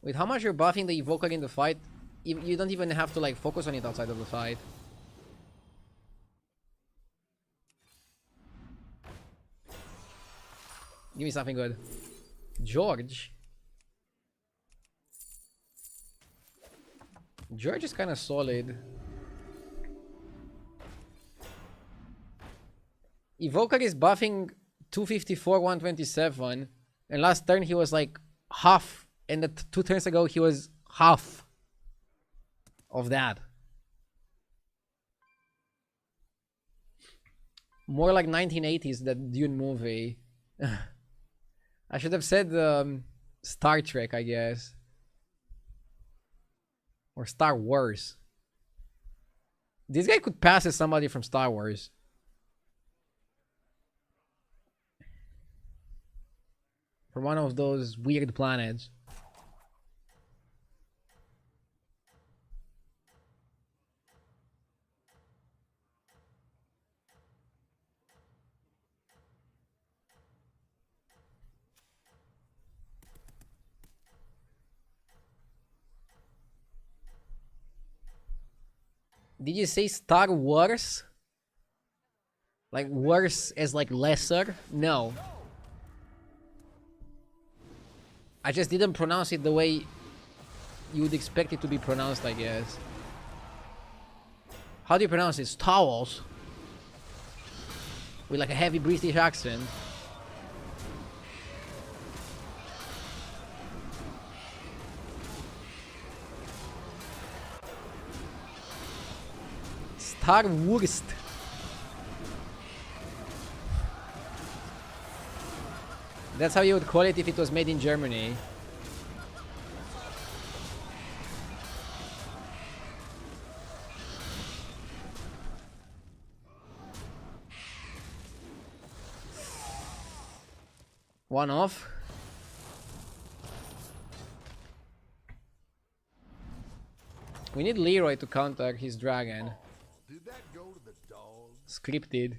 With how much you're buffing the Evoker in the fight, you don't even have to like focus on it outside of the fight. Give me something good. George. George is kind of solid. Evoker is buffing 254, 127. And last turn he was like half. And 2 turns ago he was half of that. More like 1980s, that Dune movie. I should have said Star Trek, I guess. Or Star Wars. This guy could pass as somebody from Star Wars. From one of those weird planets. Did you say Star Wars? Like worse as like lesser? No. I just didn't pronounce it the way you would expect it to be pronounced, I guess. How do you pronounce it? Star Wars? With like a heavy British accent. Star Wurst. That's how you would call it if it was made in Germany. One off. We need Leroy to counter his dragon. Did that go to the dog? Scripted.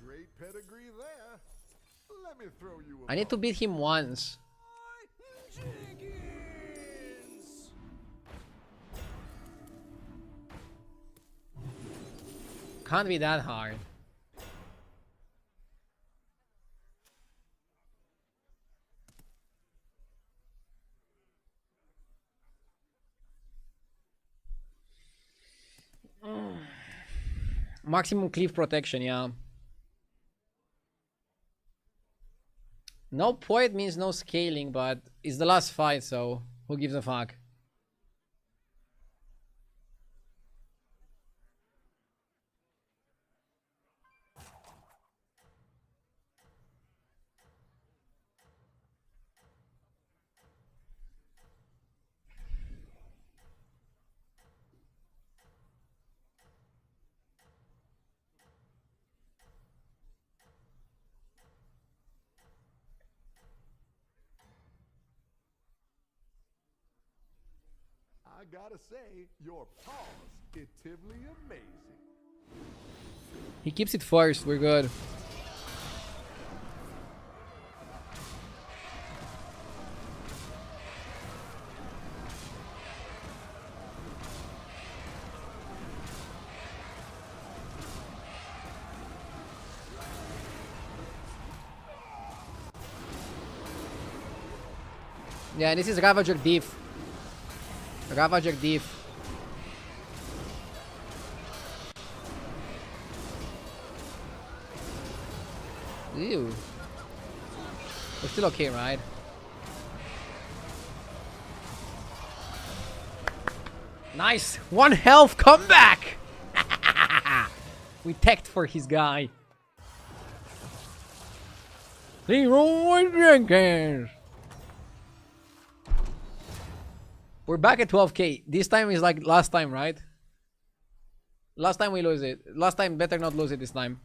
Great pedigree there. Let me throw you a I need to beat him once. Can't be that hard. Maximum cleave protection, yeah. No poet means no scaling, but it's the last fight, so who gives a fuck? I gotta say, your positively amazing. He keeps it first, we're good. Yeah, this is Ravager Diff. Ravager Diff. Ew. We're still okay, right? Nice! 1 health comeback! We teched for his guy. Leroy Jenkins! We're back at 12k. This time is like last time, right? Last time we lose it. Last time, better not lose it this time.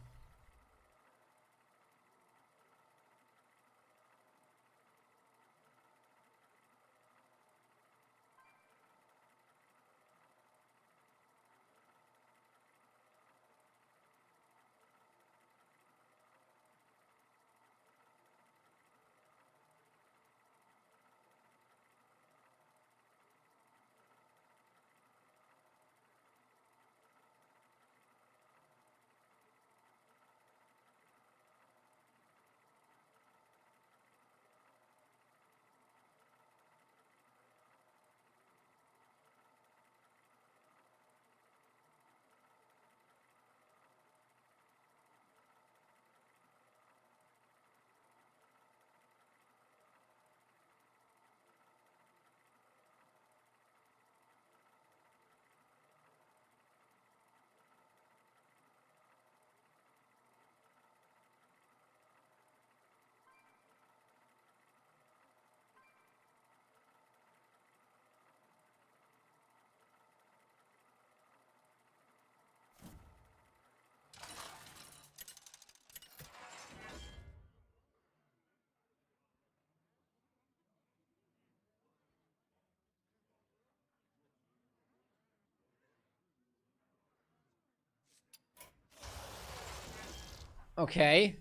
Okay.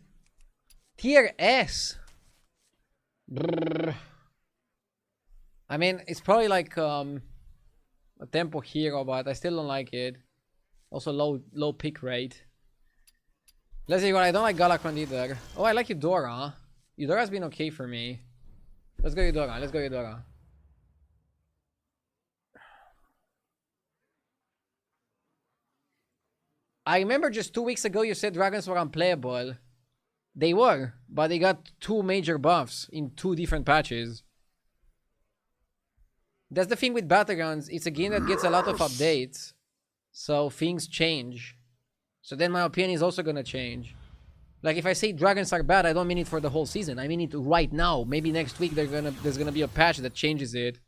Tier S. Brrr. I mean, it's probably like a tempo hero, but I still don't like it. Also low pick rate. Let's see what I don't like Galakron either. Oh, I like Eudora. Eudora's been okay for me. Let's go Eudora. Let's go Eudora. I remember just 2 weeks ago you said dragons were unplayable. They were, but they got 2 major buffs in 2 different patches. That's the thing with Battlegrounds. It's a game that gets a lot of updates. So things change. So then my opinion is also gonna change. Like if I say dragons are bad, I don't mean it for the whole season. I mean it right now. Maybe next week there's gonna be a patch that changes it.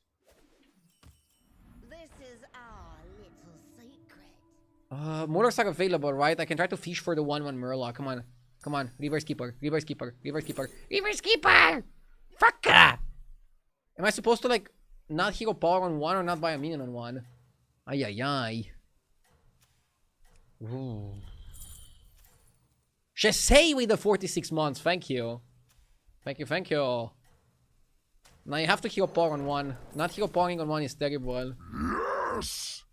This is our little secret. Murlocs are available, right? I can try to fish for the 1/1 Murloc. Come on. Come on. Reverse Keeper. Reverse Keeper. Reverse Keeper. Reverse Keeper! Fuck! Am I supposed to like not hero power on 1 or not buy a minion on 1? Ay ay ay. Ooh. Shesay with the 46 months. Thank you. Thank you, thank you. Now you have to hero power on 1. Not hero powering on 1 is terrible. Yes!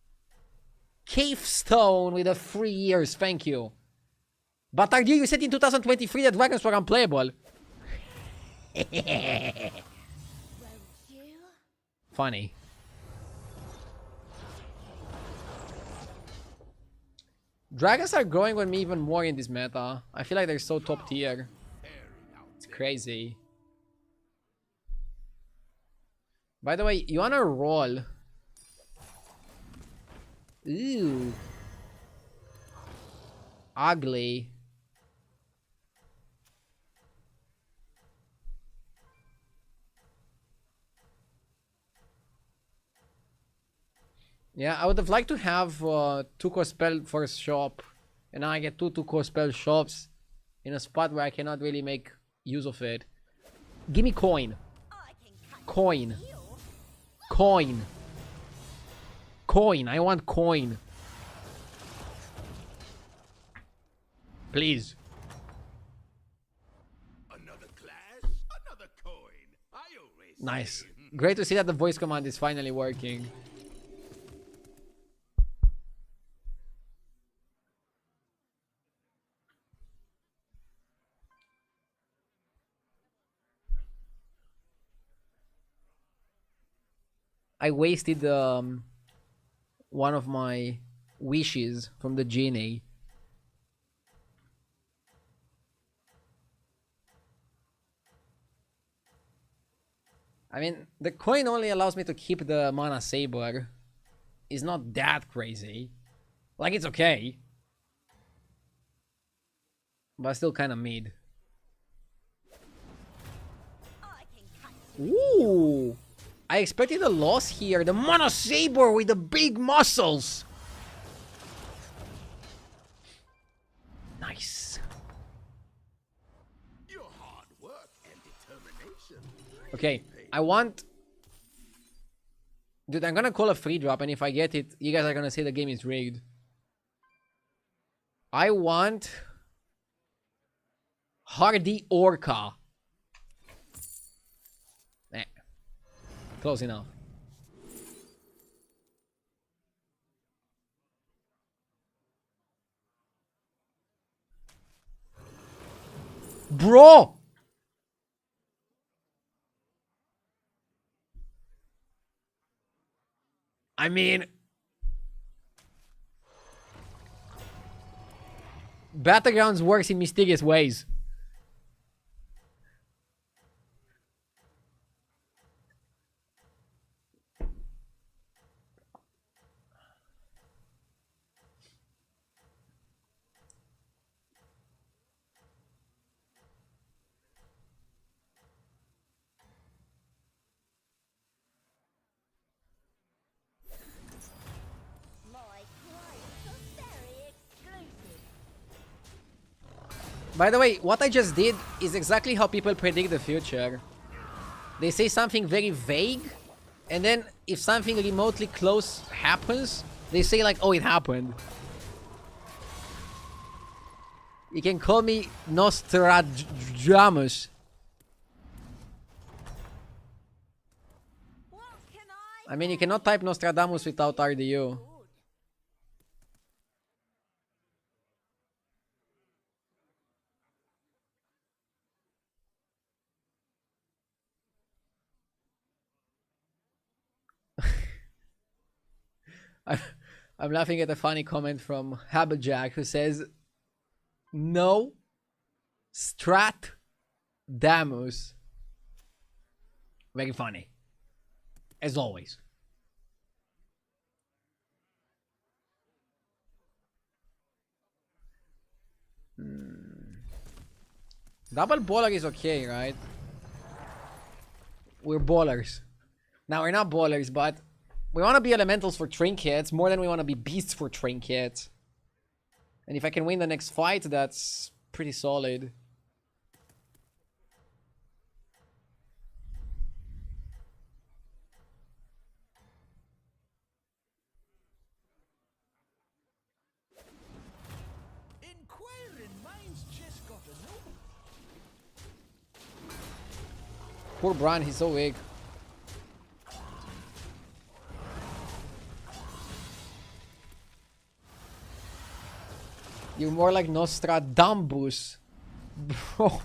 Cave Stone with the 3 years. Thank you. But Tardieu, you said in 2023 that dragons were unplayable. Won't you? Funny. Dragons are growing on me even more in this meta. I feel like they're so top tier. It's crazy. By the way, you wanna roll? Ooh. Ugly. Yeah, I would have liked to have 2-core spell for a shop. And now I get 2-core spell shops in a spot where I cannot really make use of it. Give me coin. Coin. Coin. Coin. I want coin. Please. Another class, another coin. I always Nice. say. Great to see that the voice command is finally working. I wasted one of my wishes from the genie. I mean, the coin only allows me to keep the mana saber. It's not that crazy. Like, it's okay. But still kind of mid. Ooh! I expected a loss here. The mana saber with the big muscles. Nice. Your hard work and determination. Okay, I want... Dude, I'm gonna call a free drop, and if I get it, you guys are gonna say the game is rigged. I want... Hardy Orca. Eh. Close enough. Bro! I mean... Battlegrounds works in mysterious ways. By the way, what I just did is exactly how people predict the future. They say something very vague, and then if something remotely close happens, they say like, oh, it happened. You can call me Nostradamus. I mean, you cannot type Nostradamus without RDU. I'm laughing at a funny comment from Haberjack who says, no Strat Damus. Very funny. As always. Double baller is okay, right? We're ballers. Now, we're not ballers, but we want to be elementals for trinkets more than we want to be beasts for trinkets. And if I can win the next fight, that's pretty solid. Inquiring minds just got to know. Poor Bran, he's so weak. You're more like Nostradamus. Bro.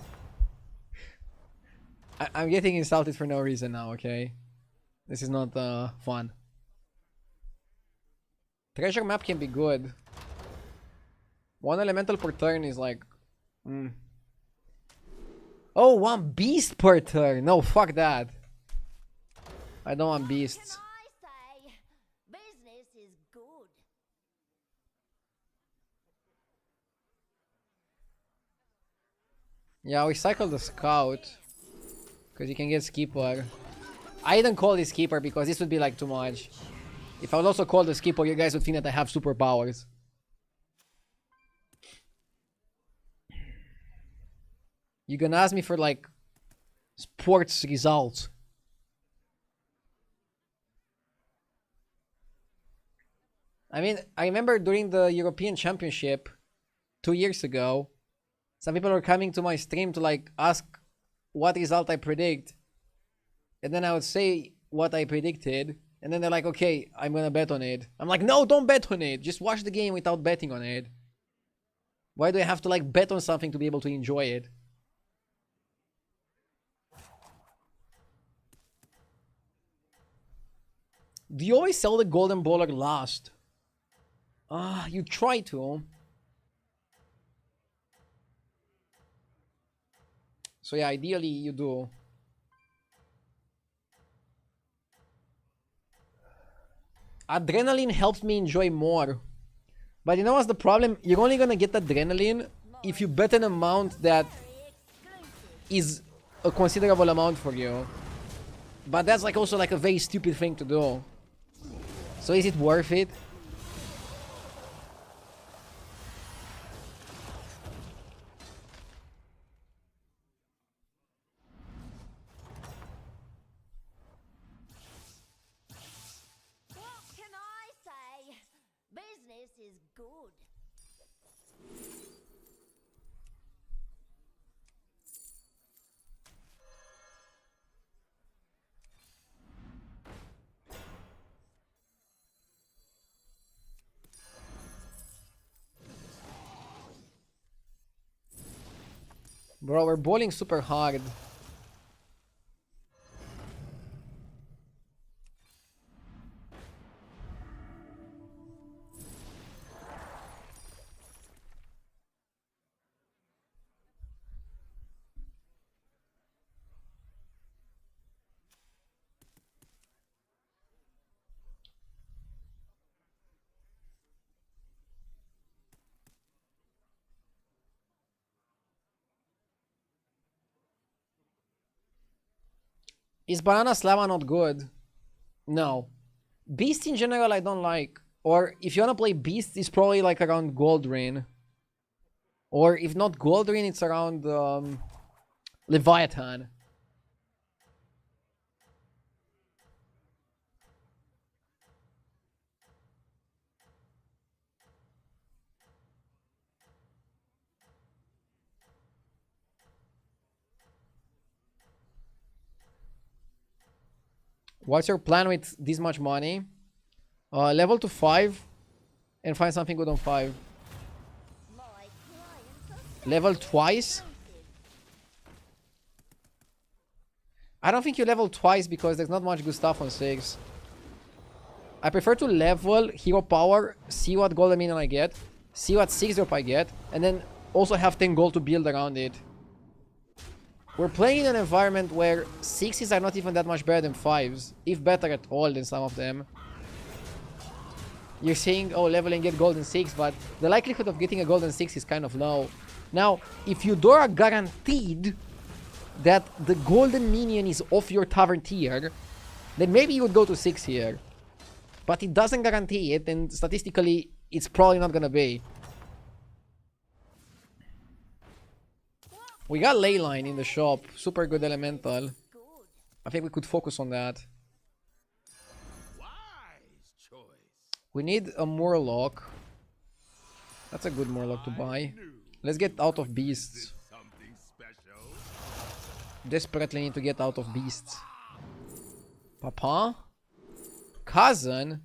I'm getting insulted for no reason now, okay? This is not fun. Treasure map can be good. One elemental per turn is like... Oh, one beast per turn. No, fuck that. I don't want beasts. Can I say, business is good. Yeah, we cycle the scout. Because you can get skipper. I didn't call this skipper because this would be like too much. If I would also call the skipper, you guys would think that I have superpowers. You gonna ask me for like sports results. I mean, I remember during the European Championship 2 years ago, some people were coming to my stream to like ask what result I predict. And then I would say what I predicted. And then they're like, okay, I'm gonna bet on it. I'm like, no, don't bet on it. Just watch the game without betting on it. Why do I have to like bet on something to be able to enjoy it? Do you always sell the golden bowler last? You try to. So yeah, ideally you do. Adrenaline helps me enjoy more. But you know what's the problem? You're only gonna get adrenaline if you bet an amount that is a considerable amount for you. But that's like also like a very stupid thing to do. So is it worth it? What can I say? Business is good. Bro, we're bowling super hard. Is Banana Slava not good? No. Beast in general I don't like. Or if you wanna play Beast, it's probably like around Gold Rain. Or if not Gold Rain, it's around Leviathan. What's your plan with this much money? Level to 5 and find something good on 5. My clients are Level twice? I don't think you level twice because there's not much good stuff on 6. I prefer to level hero power, see what golden minion I get, see what 6 drop I get, and then also have 10 gold to build around it. We're playing in an environment where 6s are not even that much better than 5s, if better at all than some of them. You're saying, oh, level and get golden 6, but the likelihood of getting a golden 6 is kind of low. Now, if Eudora guaranteed that the golden minion is off your tavern tier, then maybe you would go to 6 here. But it doesn't guarantee it, and statistically, it's probably not gonna be. We got Leyline in the shop. Super good elemental. I think we could focus on that. Wise choice. We need a Murloc. That's a good Murloc to buy. Let's get out of beasts. Something special. Desperately need to get out of beasts. Papa? Cousin?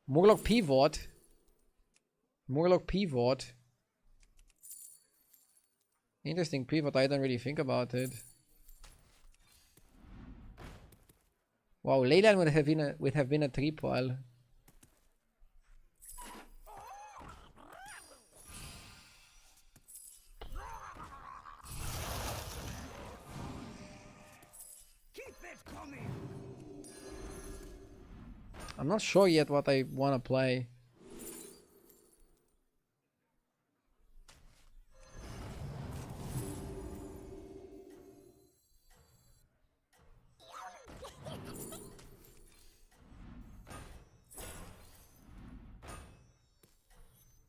Murloc pivot? Murloc pivot? Interesting pivot, I don't really think about it. Wow, Leyline would have been a triple. soldiers coming. I'm not sure yet what I want to play.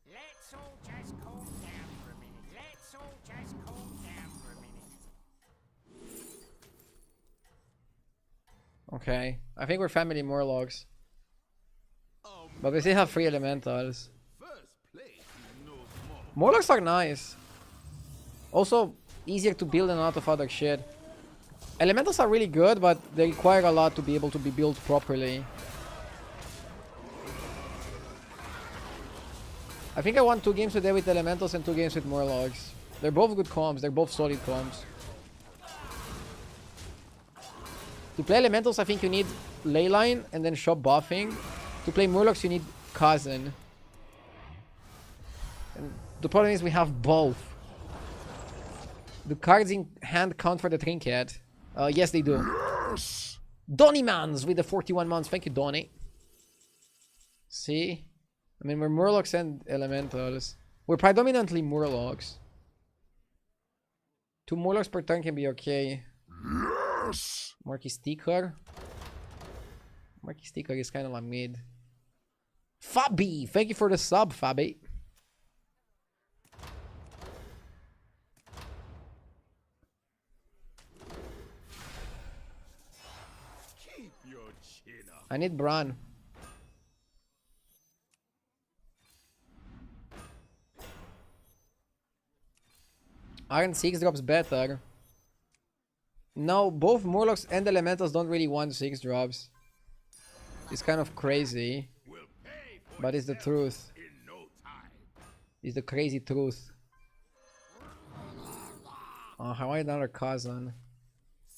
Let's all just calm down for a minute. Let's all just calm down for a minute. Okay, I think we're family Murlocs. But we still have 3 elementals. First place is no small. Murlocs are nice. Also, easier to build than a lot of other shit. Elementals are really good, but they require a lot to be able to be built properly. I think I won 2 games today with elementals and 2 games with Murlocs. They're both good comps. They're both solid comps. To play elementals, I think you need Leyline and then shop buffing. To play Murlocs, you need Cousin. And the problem is we have both. The cards in hand count for the trinket. Yes, they do. Yes! Donny Mans with the 41 months. Thank you, Donny. See? I mean, we're Murlocs and Elementals. We're predominantly Murlocs. 2 Murlocs per turn can be okay. Yes! Marky Sticker. Marky Sticker is kind of like mid. Fabi! Thank you for the sub, Fabi. Keep your chin up. I need Bran. Iron 6 drops better. No, both Murlocs and Elementals don't really want 6 drops. It's kind of crazy. We'll pay for But it's the truth. in no time. It's the crazy truth. Oh, how another cousin?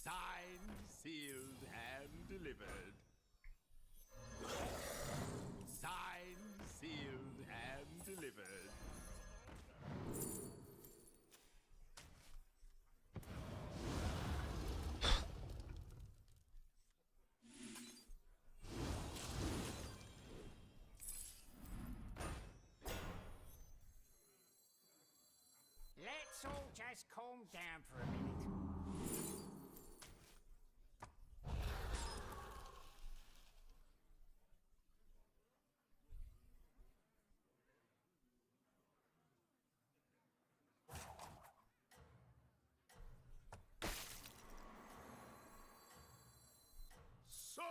Signed, sealed, and delivered. Signed, sealed, and delivered. Let's all just calm down for a minute. Sold!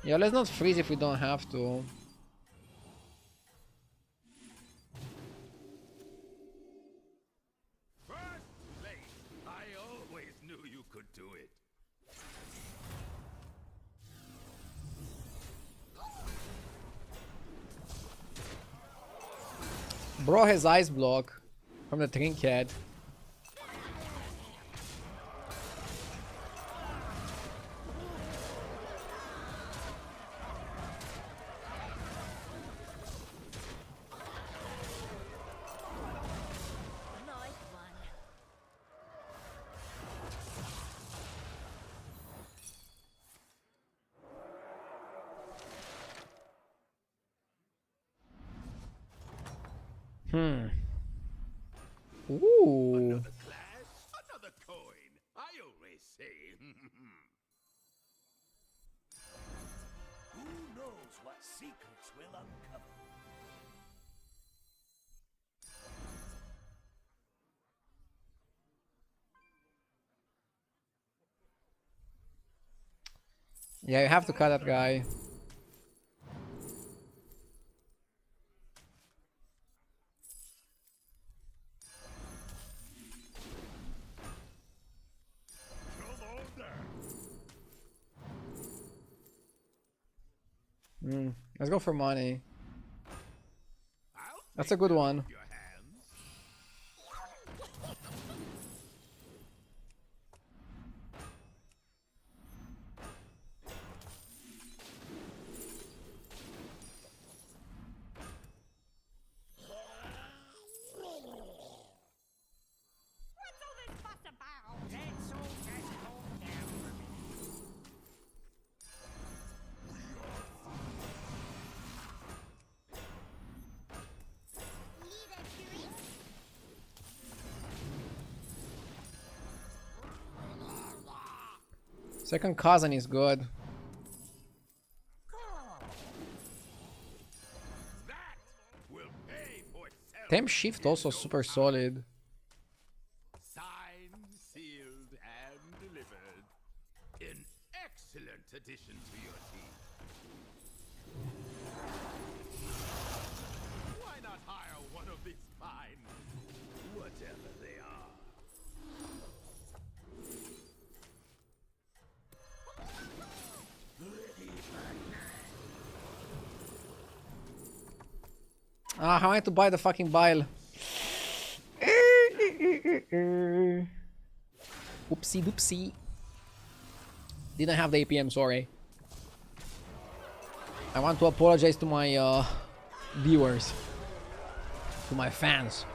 Yeah, let's not freeze if we don't have to. First place! I always knew you could do it. Bro has ice block from the trinket. Nice one. Ooh. Another class, another coin. I always say. Who knows what secrets we'll uncover? Yeah, you have to cut that guy. Let's go for money. I'll That's a good one. your hands. Second cousin is good. That will pay for itself. Temp shift also super solid. Signed, sealed, and delivered. An excellent addition to your team. Why not hire one of these fine, whatever they are? Ah, I wanted to buy the fucking bile. Oopsie doopsie. Didn't have the APM, sorry. I want to apologize to my viewers. To my fans.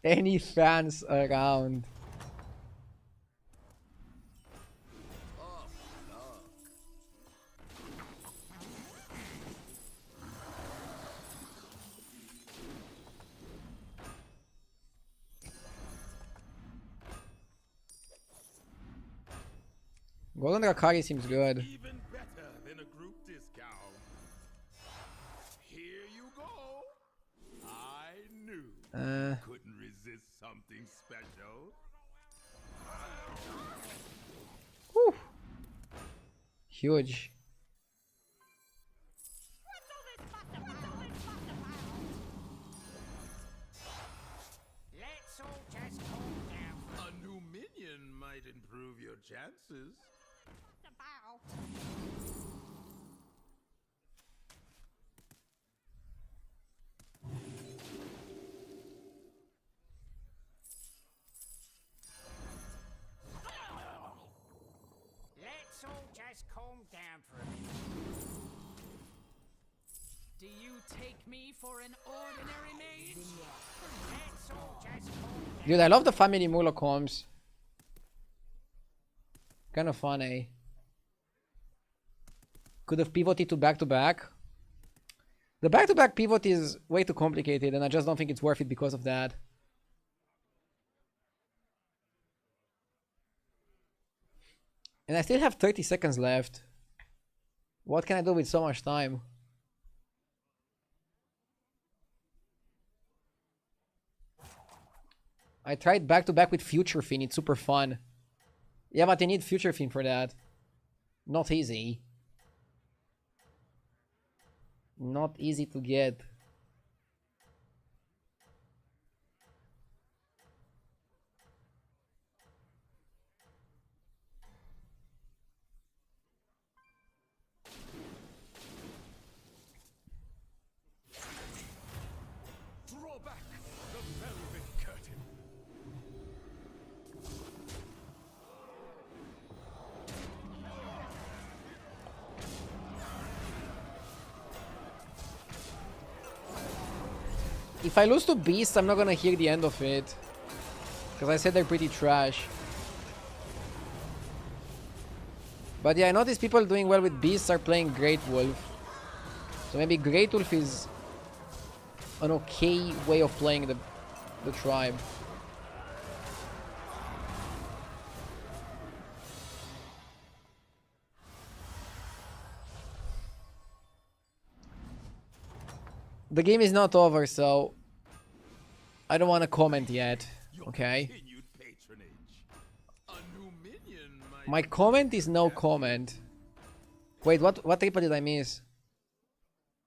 Any fans around? Golden Drakari seems good. Even better than a group discount. Here you go. I knew couldn't resist something special. Whew. Huge. What's all this fuss about? Let's all just calm down. A new minion might improve your chances. Fuss about. Let's all just calm down for a minute. Do you take me for an ordinary mage? Let's all just calm down. Dude, I love the family Mula comms. Kind of funny. Could have pivoted to back to back. The back to back pivot is way too complicated, and I just don't think it's worth it because of that. And I still have 30 seconds left. What can I do with so much time? I tried back to back with Future Fin, it's super fun. Yeah, but you need Future Fin for that. Not easy. Not easy to get. Draw back the velvet curtain. If I lose to Beasts, I'm not gonna hear the end of it. Because I said they're pretty trash. But yeah, I notice people doing well with Beasts are playing Great Wolf. So maybe Great Wolf is an okay way of playing the tribe. The game is not over, so I don't want to comment yet. Okay. Continued patronage. A new minion might My comment is no comment. Wait, what triple did I miss?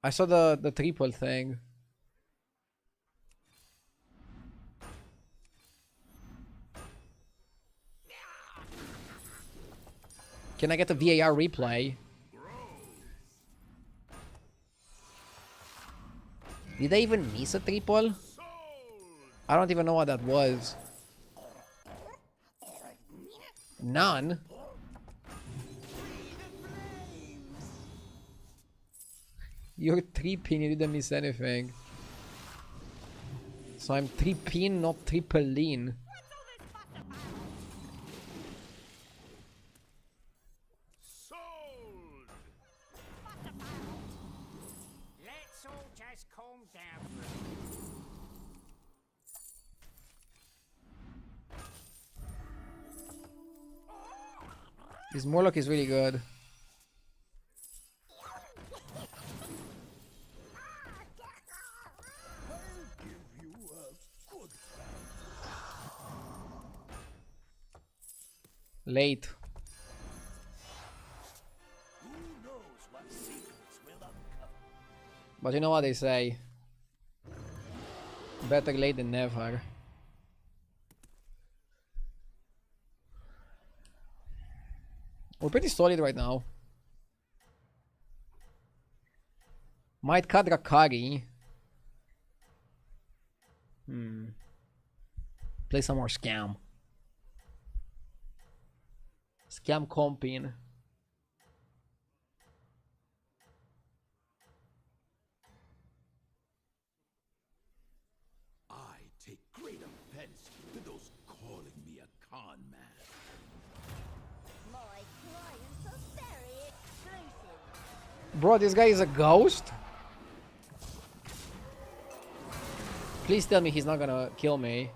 I saw the triple thing. Can I get a VAR replay? Did I even miss a triple? I don't even know what that was. None? You're 3-pin, you didn't miss anything. So I'm 3-pin, not triple lean. What's This Morlock is really good. Late. Who knows what secrets will uncover? But you know what they say. Better late than never. We're pretty solid right now. Might cut Rakari. Play some more Scam. Scam comping. I take great offense to those calling me a con man. My clients are very exclusive. Bro, this guy is a ghost? Please tell me he's not gonna kill me.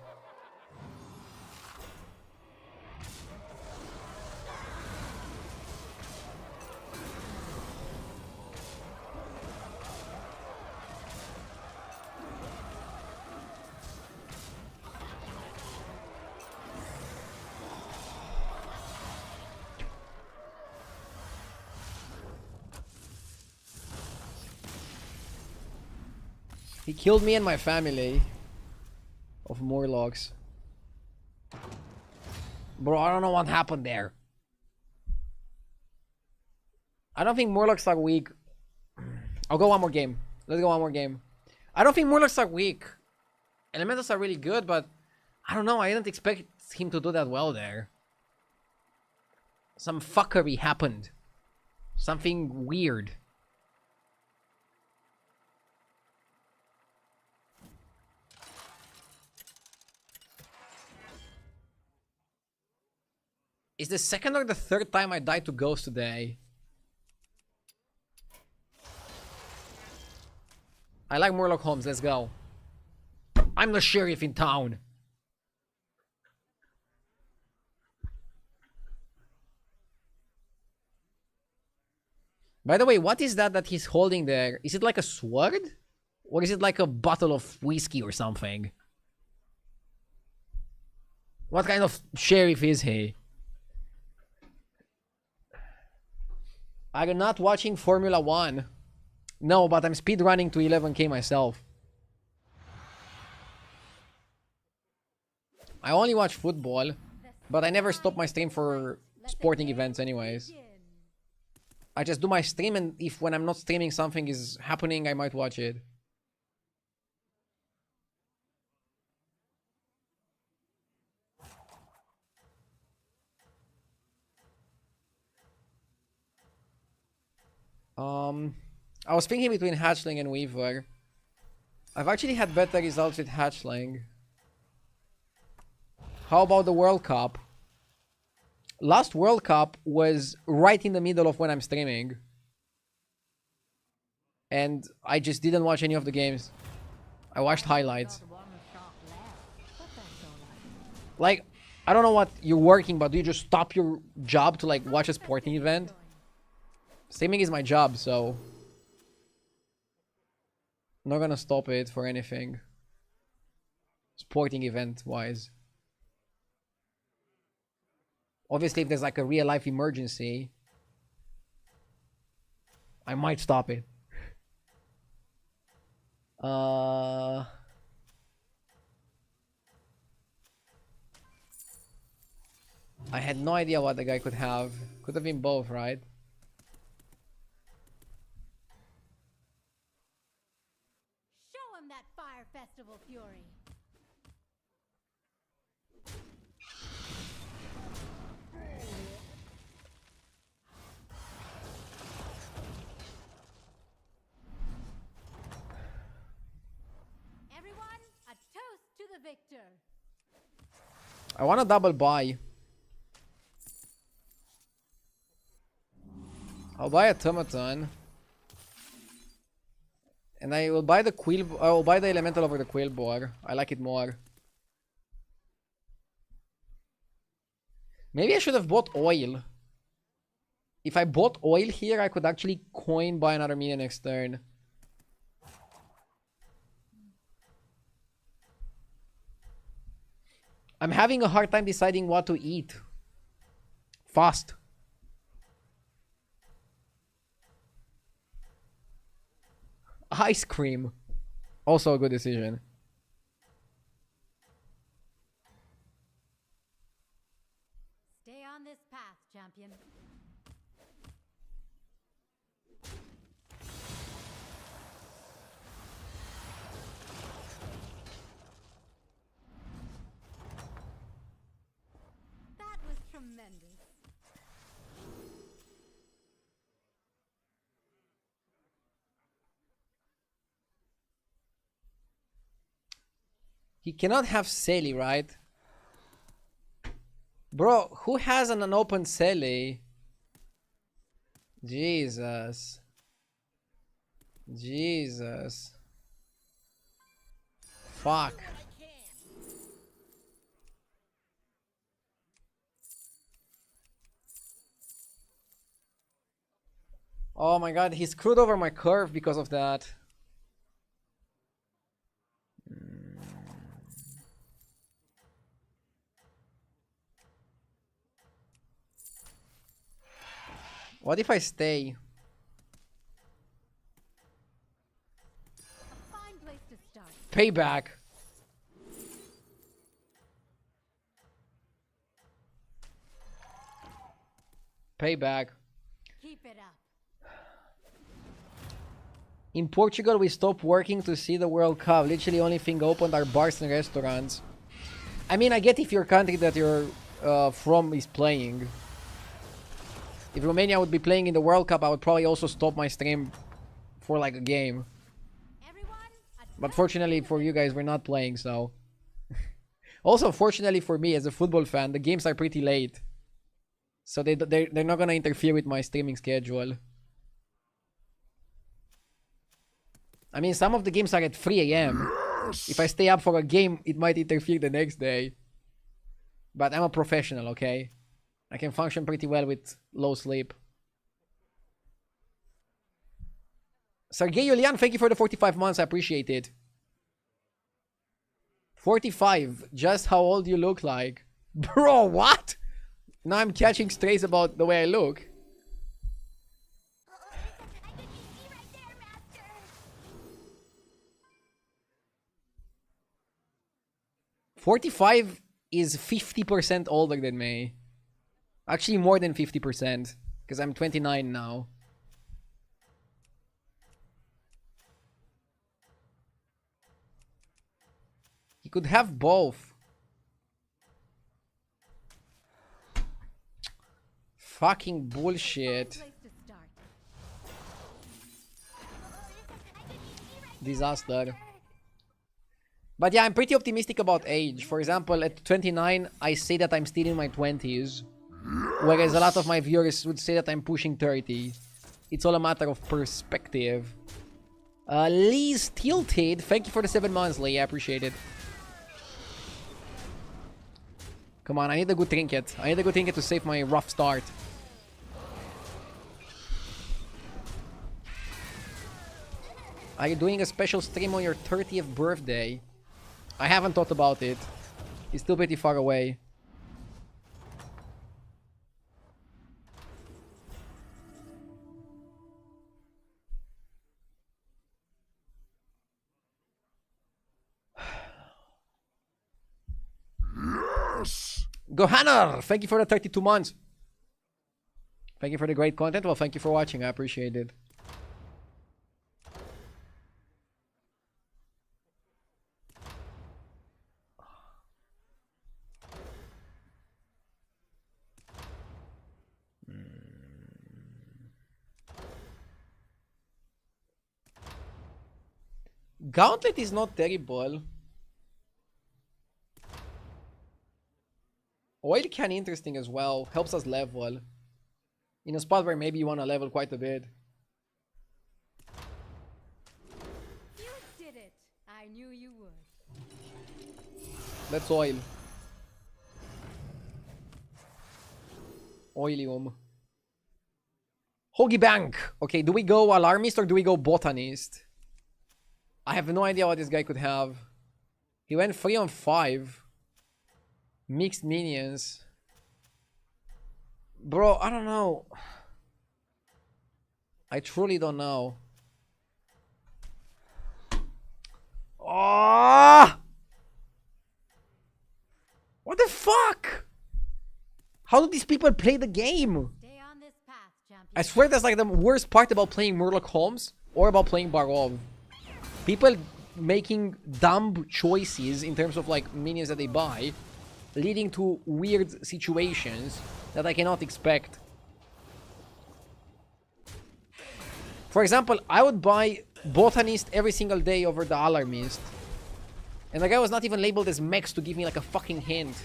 He killed me and my family of Morlocks. Bro, I don't know what happened there. I don't think Morlocks are weak. I'll go one more game. Let's go one more game. I don't think Morlocks are weak. Elementals are really good, but I don't know. I didn't expect him to do that well there. Some fuckery happened. Something weird. Is the second or the third time I died to Ghost today? I like Morlock Holmes, let's go. I'm the sheriff in town. By the way, what is that he's holding there? Is it like a sword? Or is it like a bottle of whiskey or something? What kind of sheriff is he? I'm not watching Formula 1. No, but I'm speedrunning to 11k myself. I only watch football, but I never stop my stream for sporting events anyways. I just do my stream, and if when I'm not streaming something is happening, I might watch it. I was thinking between Hatchling and Weaver. I've actually had better results with Hatchling. How about the World Cup? Last World Cup was right in the middle of when I'm streaming. And I just didn't watch any of the games. I watched highlights. Like, I don't know what you're working, but do you just stop your job to like watch a sporting event? Streaming is my job, so I'm not gonna stop it for anything. Sporting event wise. Obviously, if there's like a real life emergency, I might stop it. I had no idea what the guy could have. Could have been both, right? Show him that Fire Festival fury. Everyone, a toast to the victor. I want a double buy. I'll buy a Tomaton. And I will buy the Quill. I will buy the Elemental over the Quillbore. I like it more. Maybe I should have bought oil. If I bought oil here, I could actually coin buy another minion next turn. I'm having a hard time deciding what to eat. Fast. Ice cream. Also a good decision. Stay on this path, champion. That was tremendous. He cannot have Sally, right? Bro, who has an unopened Sally? Jesus. Jesus. Fuck. Oh my god, he screwed over my curve because of that. What if I stay? A fine place to start. Payback. Payback. Keep it up. In Portugal, we stopped working to see the World Cup. Literally, only thing opened are bars and restaurants. I mean, I get if your country that you're from is playing. If Romania would be playing in the World Cup, I would probably also stop my stream for like a game. Everyone, But fortunately for you guys, we're not playing, so... Also, fortunately for me, as a football fan, the games are pretty late. So they're not gonna interfere with my streaming schedule. I mean, some of the games are at 3 AM. If I stay up for a game, it might interfere the next day. But I'm a professional, okay? I can function pretty well with low sleep. Sergey Yulian, thank you for the 45 months. I appreciate it. 45. Just how old you look like. Bro, what? Now I'm catching strays about the way I look. 45 is 50% older than me. Actually, more than 50%. Because I'm 29 now. He could have both. Fucking bullshit. place to start. Disaster. But yeah, I'm pretty optimistic about age. For example, at 29, I say that I'm still in my 20s. Whereas a lot of my viewers would say that I'm pushing 30. It's all a matter of perspective. Lee's Tilted. Thank you for the 7 months, Lee. I appreciate it. Come on, I need a good trinket. I need a good trinket to save my rough start. Are you doing a special stream on your 30th birthday? I haven't thought about it. It's still pretty far away. Gohanner! Thank you for the 32 months. Thank you for the great content. Well, thank you for watching. I appreciate it. Gauntlet is not terrible. Oil can interesting as well. Helps us level. In a spot where maybe you want to level quite a bit. You did it. I knew you would. That's oil. Oilium. Hoagie Bank. Okay, do we go Alarmist or do we go Botanist? I have no idea what this guy could have. He went 3 on 5. Mixed minions. Bro, I don't know. I truly don't know. Oh! What the fuck? How do these people play the game? Stay on this path, champion. I swear that's like the worst part about playing Murloc Holmes or about playing Barov. People making dumb choices in terms of like minions that they buy, leading to weird situations that I cannot expect. For example, I would buy Botanist every single day over the Alarmist. And the guy was not even labeled as Mex to give me like a fucking hint.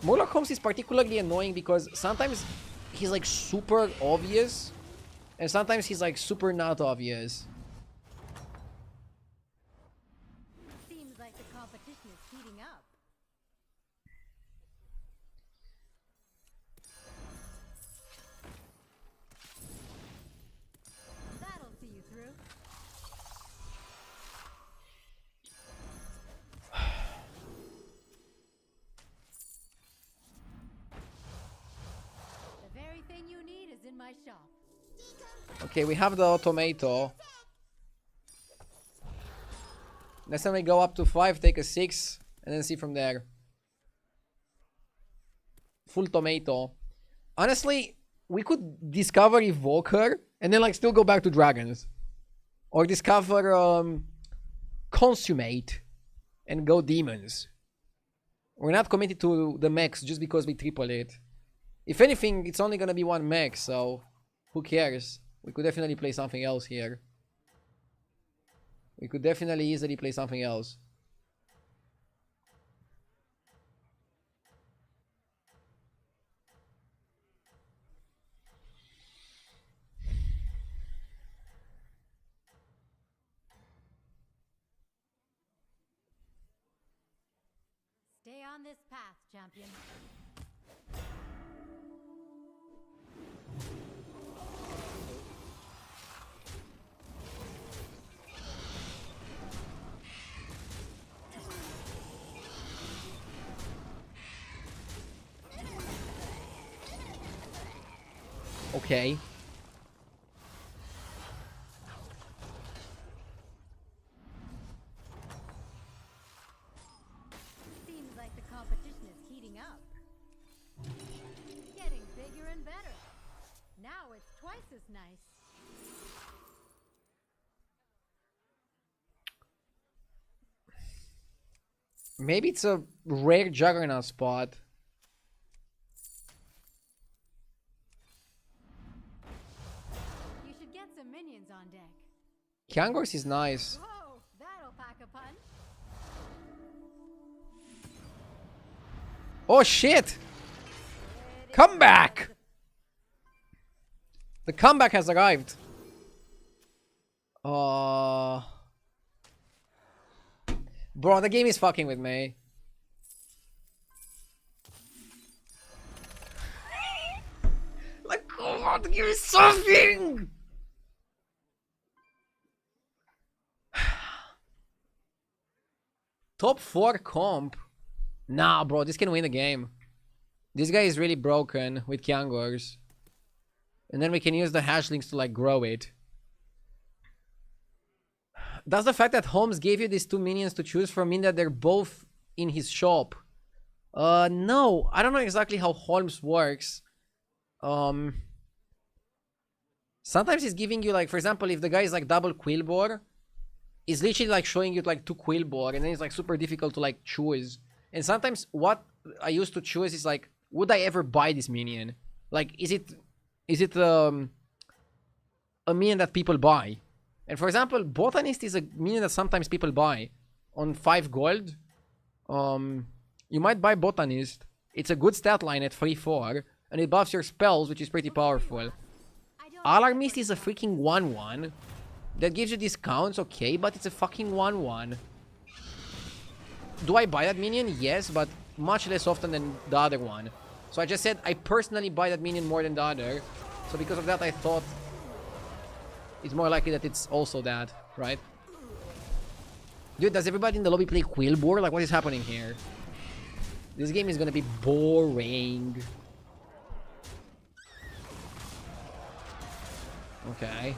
Murloc Holmes is particularly annoying because sometimes he's like super obvious and sometimes he's like super not obvious. Seems like the competition is heating up. That'll see you through. The very thing you need is in my shop. Okay, we have the tomato. Next time we go up to 5, take a 6, and then see from there. Full tomato. Honestly, we could discover Evoker and then like still go back to dragons. Or discover Consummate and go demons. We're not committed to the mechs just because we triple it. If anything, it's only gonna be one mech, so who cares? We could definitely play something else here. We could definitely easily play something else. Stay on this path, champion. Okay. Seems like the competition is heating up. Getting bigger and better. Now it's twice as nice. Maybe it's a rare Juggernaut spot. You should get some minions on deck. Kyangors is nice. Whoa, that'll pack a punch. Oh shit! Come back! The comeback has arrived. Bro, the game is fucking with me. Like, come on, give me something! Top 4 comp? Nah, bro, this can win the game. This guy is really broken with Kyangors. And then we can use the hashlings to like grow it. Does the fact that Holmes gave you these 2 minions to choose from mean that they're both in his shop? No. I don't know exactly how Holmes works. Sometimes he's giving you like, for example, if the guy is like double Quillbore, it's literally like showing you like 2 Quillbore and then it's like super difficult to like choose. And sometimes what I used to choose is like, would I ever buy this minion? Like, is it a minion that people buy? And for example, Botanist is a minion that sometimes people buy. On 5 gold, you might buy Botanist. It's a good stat line at 3-4, and it buffs your spells, which is pretty powerful. Alarmist is a freaking 1-1. That gives you discounts, okay, but it's a fucking 1-1. Do I buy that minion? Yes, but much less often than the other one. So I just said I personally buy that minion more than the other. So because of that, I thought it's more likely that it's also that, right? Dude, does everybody in the lobby play Quillbore? Like, what is happening here? This game is gonna be boring. Okay.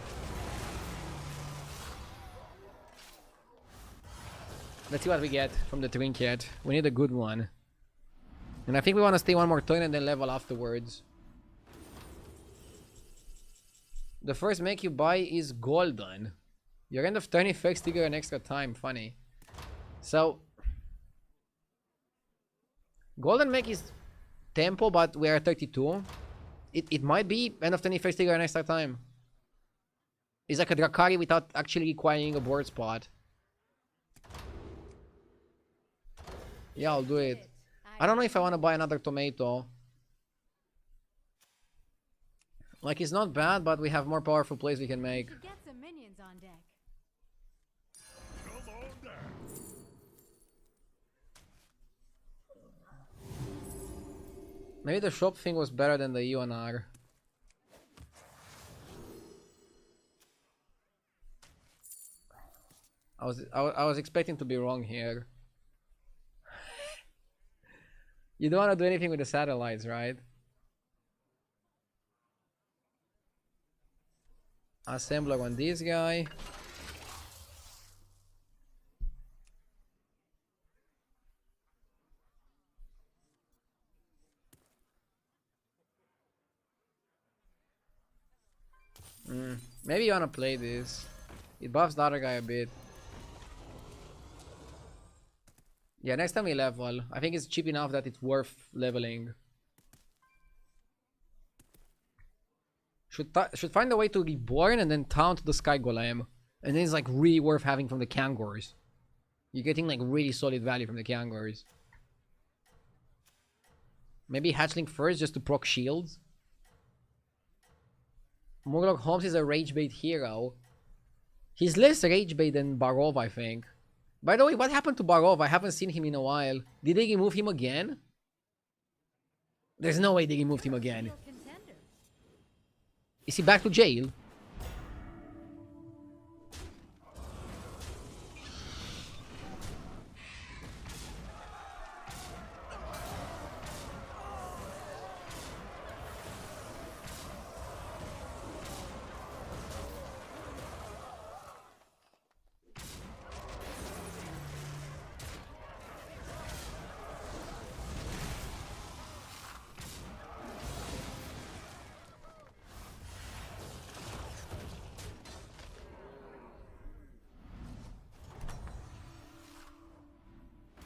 Let's see what we get from the trinket. We need a good one. And I think we want to stay one more turn and then level afterwards. The first make you buy is golden. Your end of turn effects trigger an extra time. Funny. So golden make is tempo, but we are at 32. It might be end of turn effects trigger an extra time. It's like a Drakari without actually requiring a board spot. Yeah, I'll do it. I don't know if I want to buy another tomato. Like, it's not bad, but we have more powerful plays we can make. Get some minions on deck. Come on down. Maybe the shop thing was better than the UNR. I was expecting to be wrong here. You don't want to do anything with the satellites, right? Assembler on this guy. Maybe you want to play this. It buffs the other guy a bit. Yeah, next time we level. I think it's cheap enough that it's worth leveling. Should find a way to reborn and then taunt the Sky Golem. And then it's like really worth having from the Kangors. You're getting like really solid value from the Kangors. Maybe Hatchling first just to proc shields. Murloc Holmes is a rage bait hero. He's less rage bait than Barov, I think. By the way, what happened to Barov? I haven't seen him in a while. Did they remove him again? There's no way they removed him again. Real contender. Is he back to jail?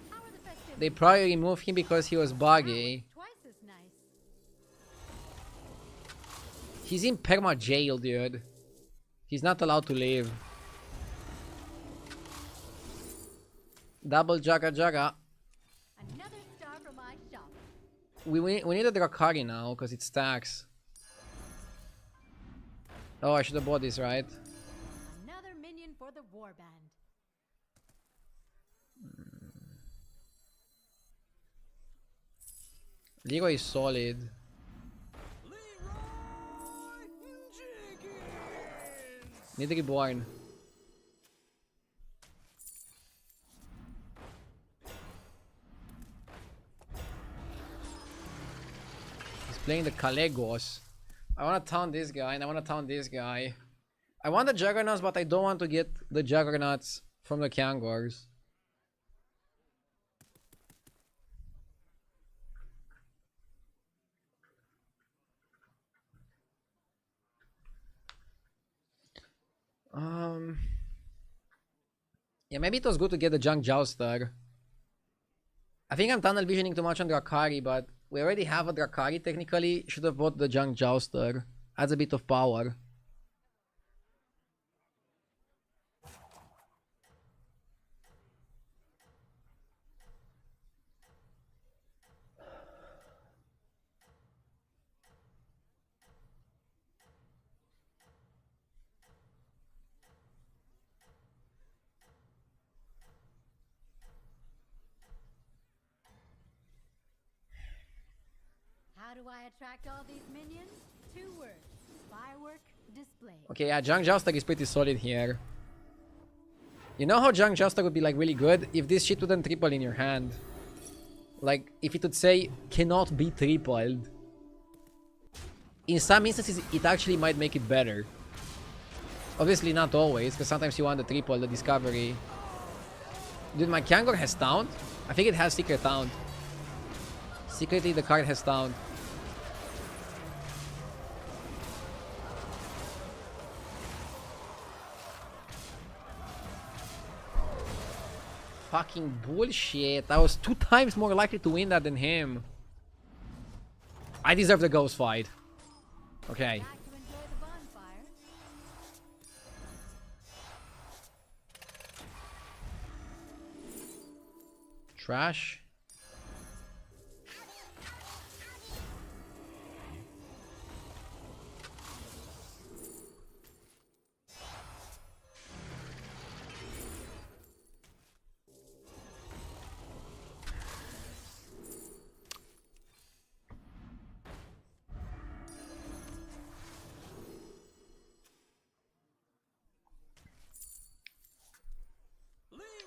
How are the festivities? They probably removed him because he was buggy. Twice as nice. He's in perma jail, dude. He's not allowed to leave. Double Jaga Jaga. Another star from my shop. We need a Drakari now because it stacks. Oh, I should have bought this, right? Another minion for the warband. Leroy is solid. Need reborn. He's playing the Calegos. I want to taunt this guy and I want to taunt this guy. I want the Juggernauts, but I don't want to get the Juggernauts from the Kangors. Yeah, maybe it was good to get the Junk Jouster. I think I'm tunnel visioning too much on Drakari, but we already have a Drakari technically. Should have bought the Junk Jouster. Adds a bit of power. How do I attract all these minions? 2 words. Firework display. Okay, yeah, Junk Joustar is pretty solid here. You know how Junk Joustar would be like really good? If this shit wouldn't triple in your hand. Like, if it would say, cannot be tripled. In some instances, it actually might make it better. Obviously not always, because sometimes you want the triple, the discovery. Dude, my Kangor has Taunt? I think it has Secret Taunt. Secretly, the card has Taunt. Fucking bullshit. I was 2 times more likely to win that than him. I deserve the ghost fight. Okay. Back to enjoy the bonfire. Trash.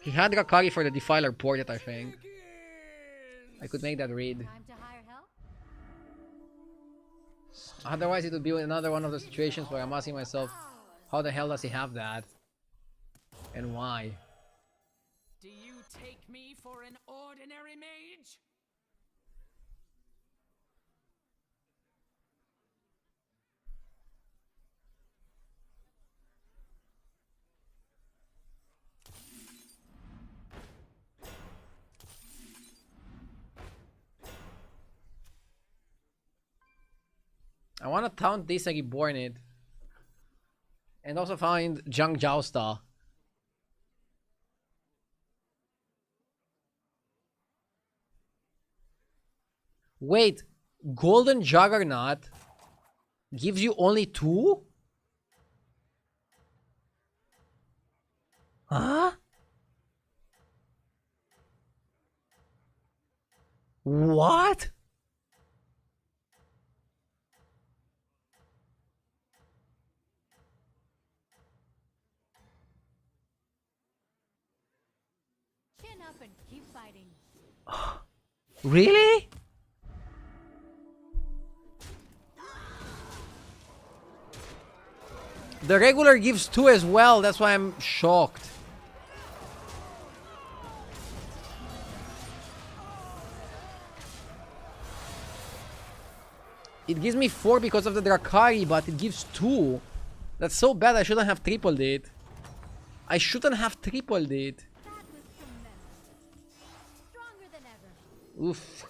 He had Rakari for the Defiler portrait, I think. I could make that read. Time to hire help. Otherwise, it would be another one of the situations where I'm asking myself, how the hell does he have that? And why? Do you take me for an ordinary mage? I want to taunt this and reborn it. And also find Junk Joustar. Wait, Golden Juggernaut gives you only 2? Huh? What? Chin up and keep fighting. Really? The regular gives 2 as well, that's why I'm shocked. It gives me 4 because of the Drakari, but it gives 2. That's so bad, I shouldn't have tripled it. I shouldn't have tripled it. That was tremendous. Stronger than ever. Oof.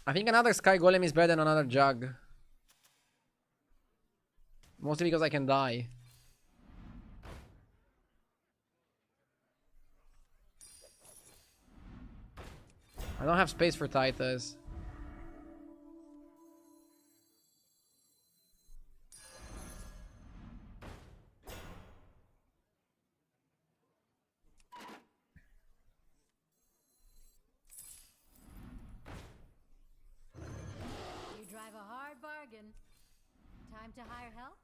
I think another Sky Golem is better than another Jug. Mostly because I can die. I don't have space for Titus. You drive a hard bargain. Time to hire help.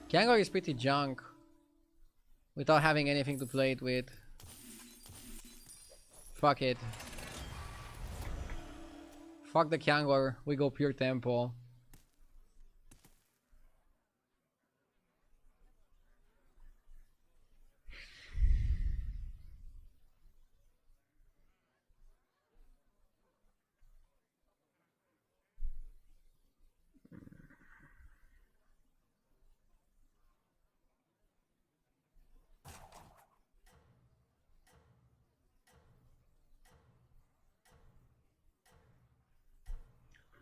Kangor is pretty junk without having anything to play it with. Fuck it. Fuck the Kangor, we go pure tempo.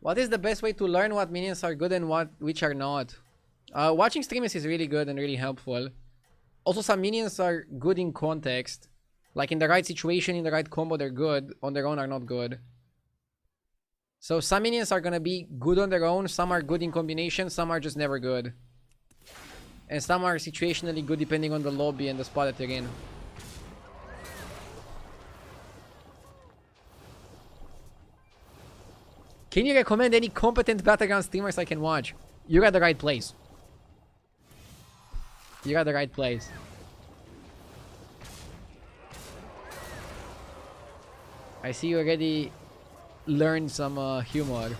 What is the best way to learn what minions are good and which are not? Watching streamers is really good and really helpful. Also, some minions are good in context. Like in the right situation, in the right combo, they're good. On their own are not good. So some minions are gonna be good on their own. Some are good in combination. Some are just never good. And some are situationally good depending on the lobby and the spot that they're in. Can you recommend any competent Battleground streamers I can watch? You're at the right place. You're at the right place. I see you already learned some humor.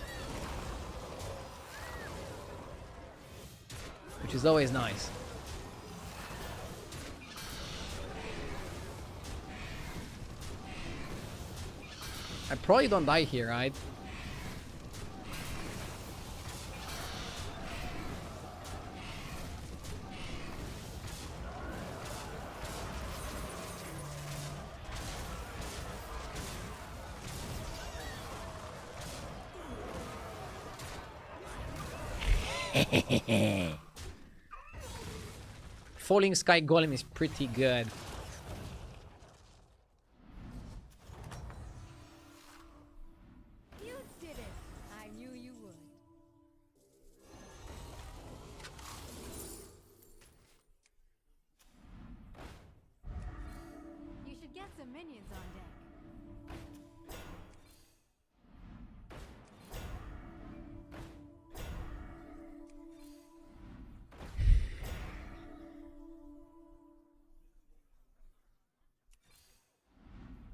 Which is always nice. I probably don't die here, right? Falling Sky Golem is pretty good. You did it. I knew you would. You should get some minions on deck.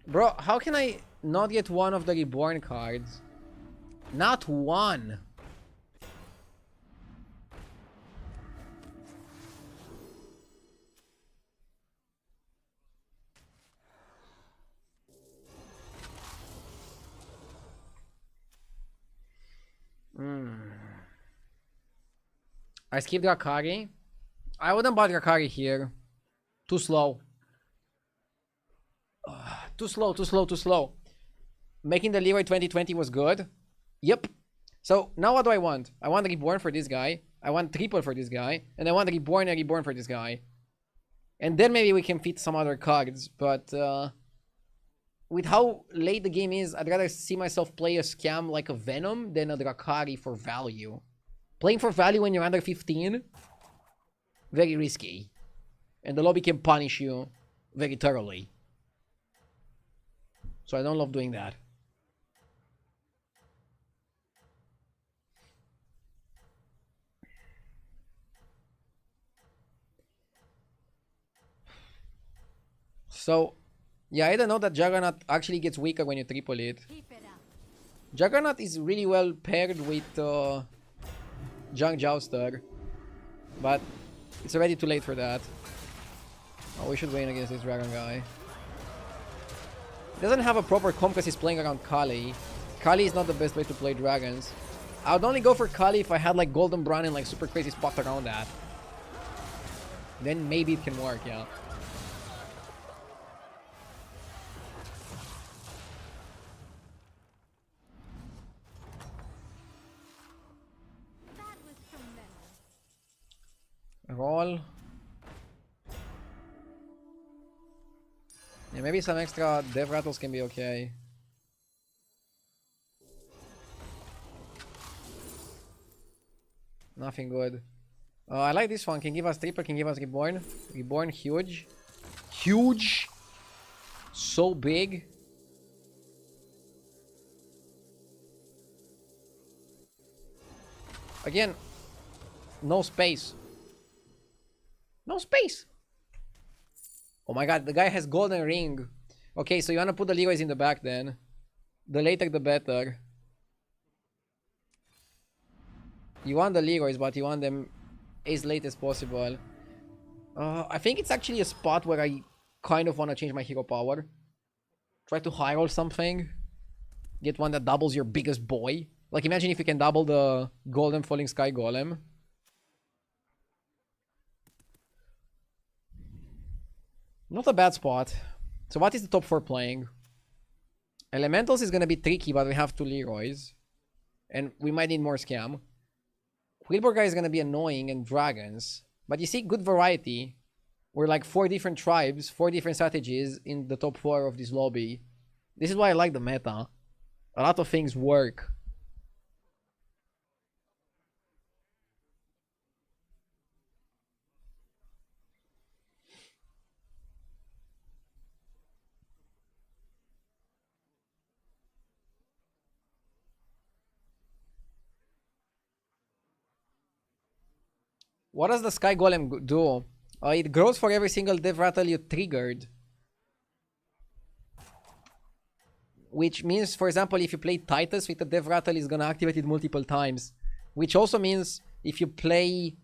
Bro, how can I not get one of the reborn cards? Not one. I skipped Rakari. I wouldn't buy Rakari here. Too slow. Too slow, too slow, too slow. Making the Leroy 2020 was good. Yep. So now what do I want? I want Reborn for this guy. I want Triple for this guy. And I want Reborn and Reborn for this guy. And then maybe we can fit some other cards. But with how late the game is, I'd rather see myself play a scam like a Venom than a Drakari for value. Playing for value when you're under 15? Very risky. And the lobby can punish you very thoroughly. So I don't love doing that. So, yeah, I don't know that Juggernaut actually gets weaker when you triple it. Keep it up. Juggernaut is really well paired with Junk Jouster. But it's already too late for that. Oh, we should win against this dragon guy. He doesn't have a proper comp because he's playing around Kali. Kali is not the best way to play dragons. I would only go for Kali if I had like Golden Brown and like super crazy spot around that. Then maybe it can work, yeah. That was tremendous. Roll. Yeah, maybe some extra dev rattles can be okay. Nothing good. I like this one. Can give us triple, can give us reborn. Reborn, huge. Huge! So big. Again, no space. No space! Oh my god, the guy has golden ring. Okay, so you wanna put the Leroys in the back then. The later the better. You want the Leroys, but you want them as late as possible. I think it's actually a spot where I kind of want to change my hero power. Try to high roll something. Get one that doubles your biggest boy. Like imagine if you can double the golden falling sky golem. Not a bad spot. So what is the top 4 playing? Elementals is gonna be tricky, but we have 2 Leroys. And we might need more scam. Wheelbarrow guy is gonna be annoying and dragons. But you see, good variety. We're like 4 different tribes, 4 different strategies in the top 4 of this lobby. This is why I like the meta. A lot of things work. What does the Sky Golem do? It grows for every single death rattle you triggered. Which means, for example, if you play Titus with the death rattle, it's gonna activate it multiple times. Which also means if you play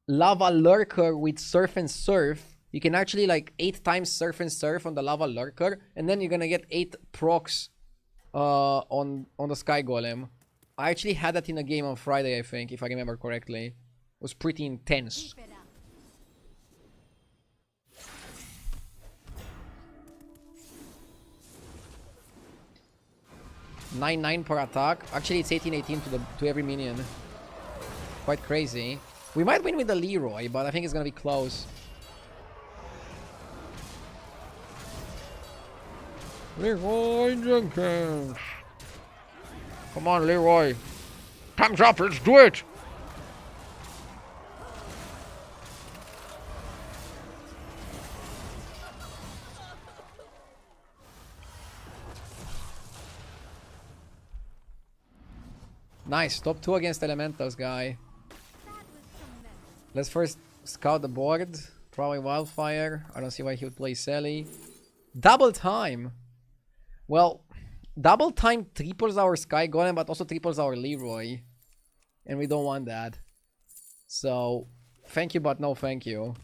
Lava Lurker with Surf and Surf, you can actually like 8 times Surf and Surf on the Lava Lurker, and then you're gonna get 8 procs on the Sky Golem. I actually had that in a game on Friday, I think, if I remember correctly. It was pretty intense. Keep it up. 9-9 per attack. Actually, it's 18-18 to every minion. Quite crazy. We might win with the Leroy, but I think it's gonna be close. Leroy Jenkins. Come on, Leroy. Time's up. Let's do it. Nice, top 2 against Elementals, guy. Let's first scout the board. Probably Wildfire. I don't see why he would play Sally. Double time. Well, double time triples our Sky Golem, but also triples our Leroy. And we don't want that. So, thank you, but no thank you.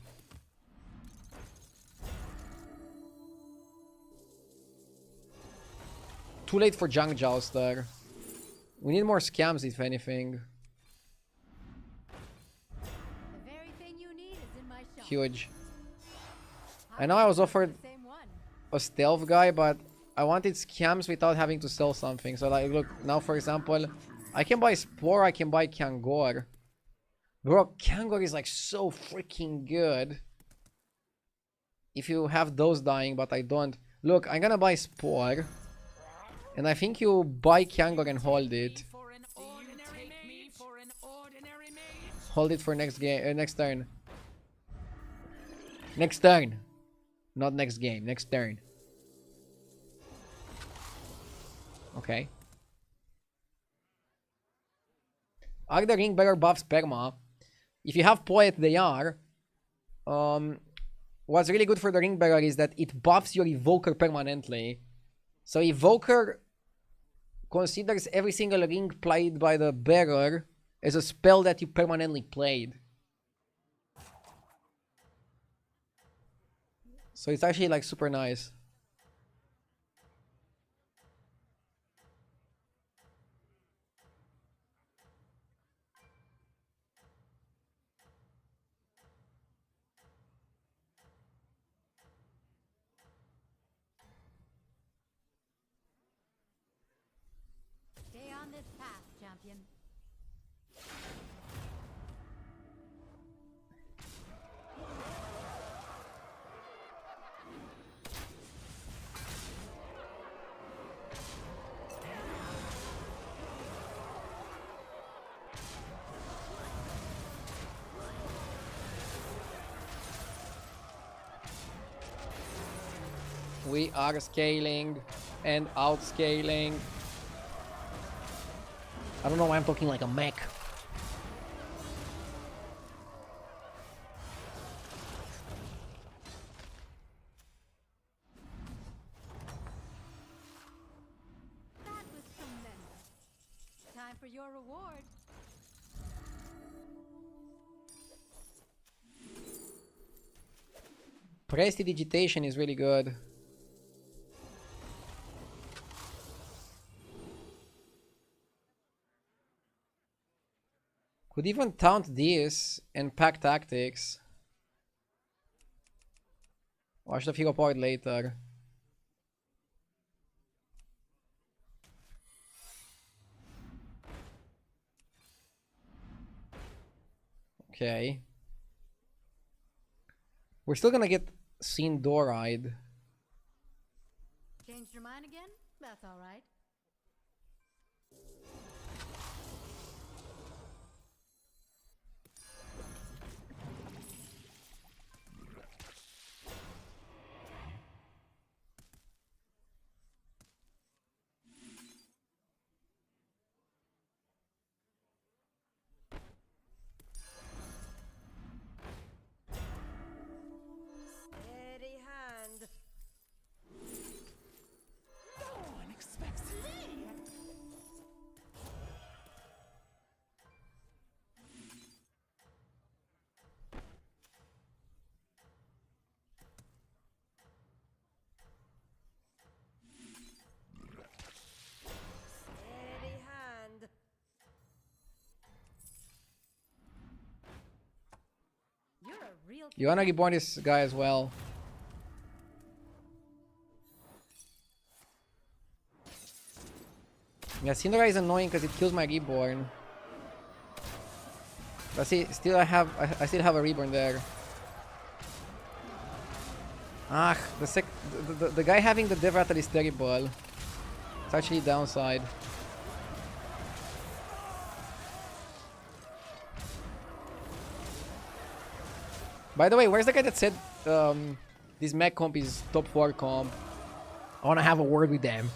Too late for Junk Jouster. We need more scams, if anything. The very thing you need is in my shop. Huge. I know I was offered The same one. a stealth guy, but I wanted scams without having to sell something. So like, look, now for example, I can buy Spore, I can buy Kangor. Bro, Kangor is like so freaking good. If you have those dying, but I don't. Look, I'm gonna buy Spore. And I think you buy Kangor and hold it. For an ordinary mage? For an ordinary mage? Hold it for next game, next turn. Next turn. Not next game, next turn. Okay. Are the ring bearer buffs perma? If you have Poet, they are. What's really good for the ring bearer is that it buffs your evoker permanently. So evoker considers every single ring played by the bearer as a spell that you permanently played. So it's actually like super nice. Stay on this path, champion. We are scaling and outscaling. I don't know why I'm talking like a mech. That was tremendous. Time for your reward. Prestidigitation is really good. Could even taunt this and pack tactics. Watch the hero point later. Okay. We're still gonna get seen door-eyed. Changed your mind again? That's alright. Steady hand. No one expects me. Steady hand. You're a real You wanna reborn this guy as well. Yeah, Cinder is annoying because it kills my reborn. But see, still I still have a reborn there. Ah, the guy having the dev rattle is terrible. It's actually downside. By the way, where's the guy that said this mech comp is top 4 comp? I wanna have a word with them.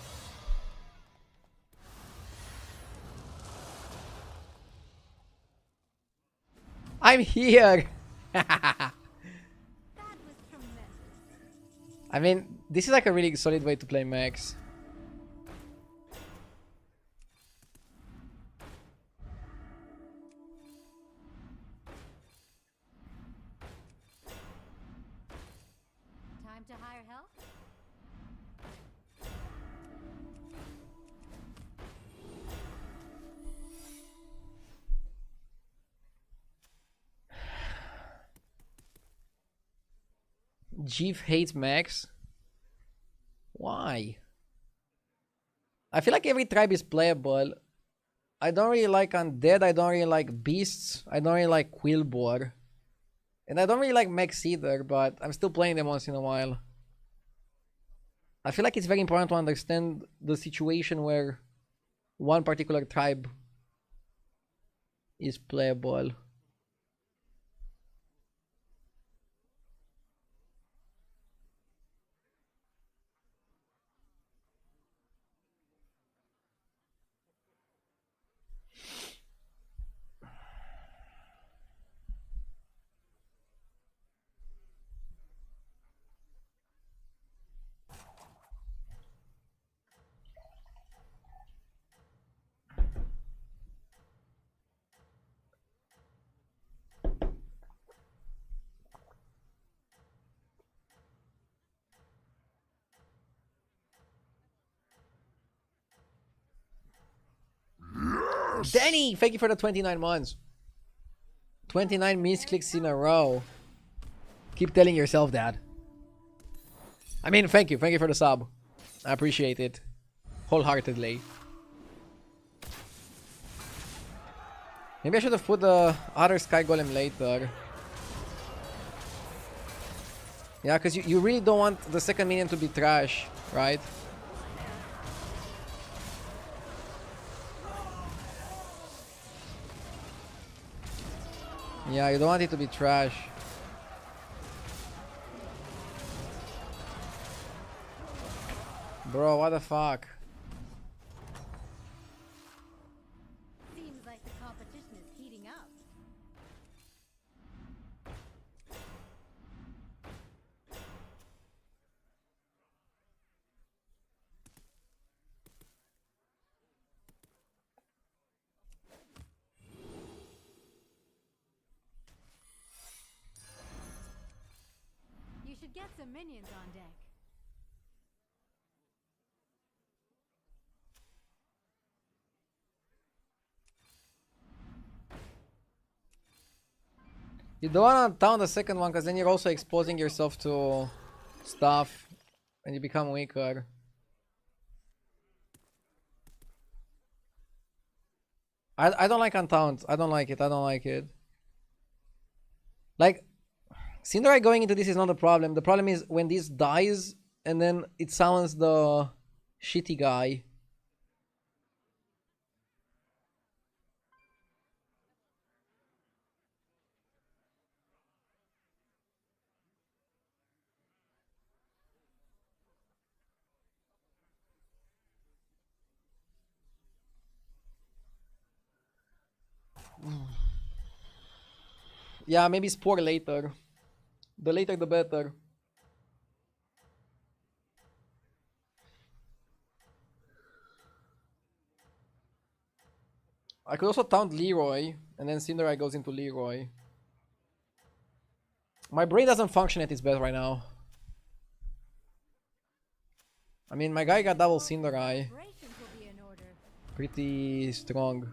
I'm here! That was tremendous. I mean, this is like a really solid way to play mechs. Time to hire help? Jeef hates mechs. Why? I feel like every tribe is playable. I don't really like undead, I don't really like beasts, I don't really like Quillbore. And I don't really like mechs either, but I'm still playing them once in a while. I feel like it's very important to understand the situation where one particular tribe is playable. Danny, thank you for the 29 months. 29 misclicks in a row. Keep telling yourself that. I mean, thank you. Thank you for the sub. I appreciate it. Wholeheartedly. Maybe I should have put the other Sky Golem later. Yeah, because you really don't want the second minion to be trash, right? Yeah, you don't want it to be trash. Bro, what the fuck? Seems like the competition is heating up. You should get some minions on deck. You don't want to down the second one because then you're also exposing yourself to stuff and you become weaker. I don't like untaunt. I don't like it. I don't like it. Like, Cinderai going into this is not a problem. The problem is when this dies and then it summons the shitty guy. Yeah, maybe Spore later. The later the better. I could also taunt Leroy, and then Cinderai goes into Leroy. My brain doesn't function at its best right now. I mean, my guy got double Cinderai. Operations will be in order. Pretty strong.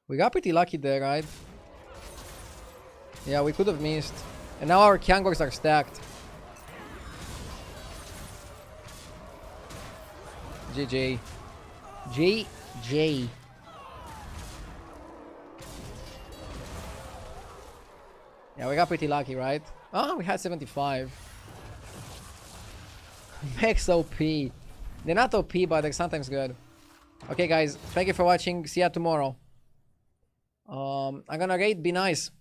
We got pretty lucky there, right? Yeah, we could have missed. And now our Kyangors are stacked. GG. GG. Yeah, we got pretty lucky, right? Oh, we had 75. Max OP. They're not OP, but they're sometimes good. Okay, guys. Thank you for watching. See ya tomorrow. I'm gonna rate Be Nice.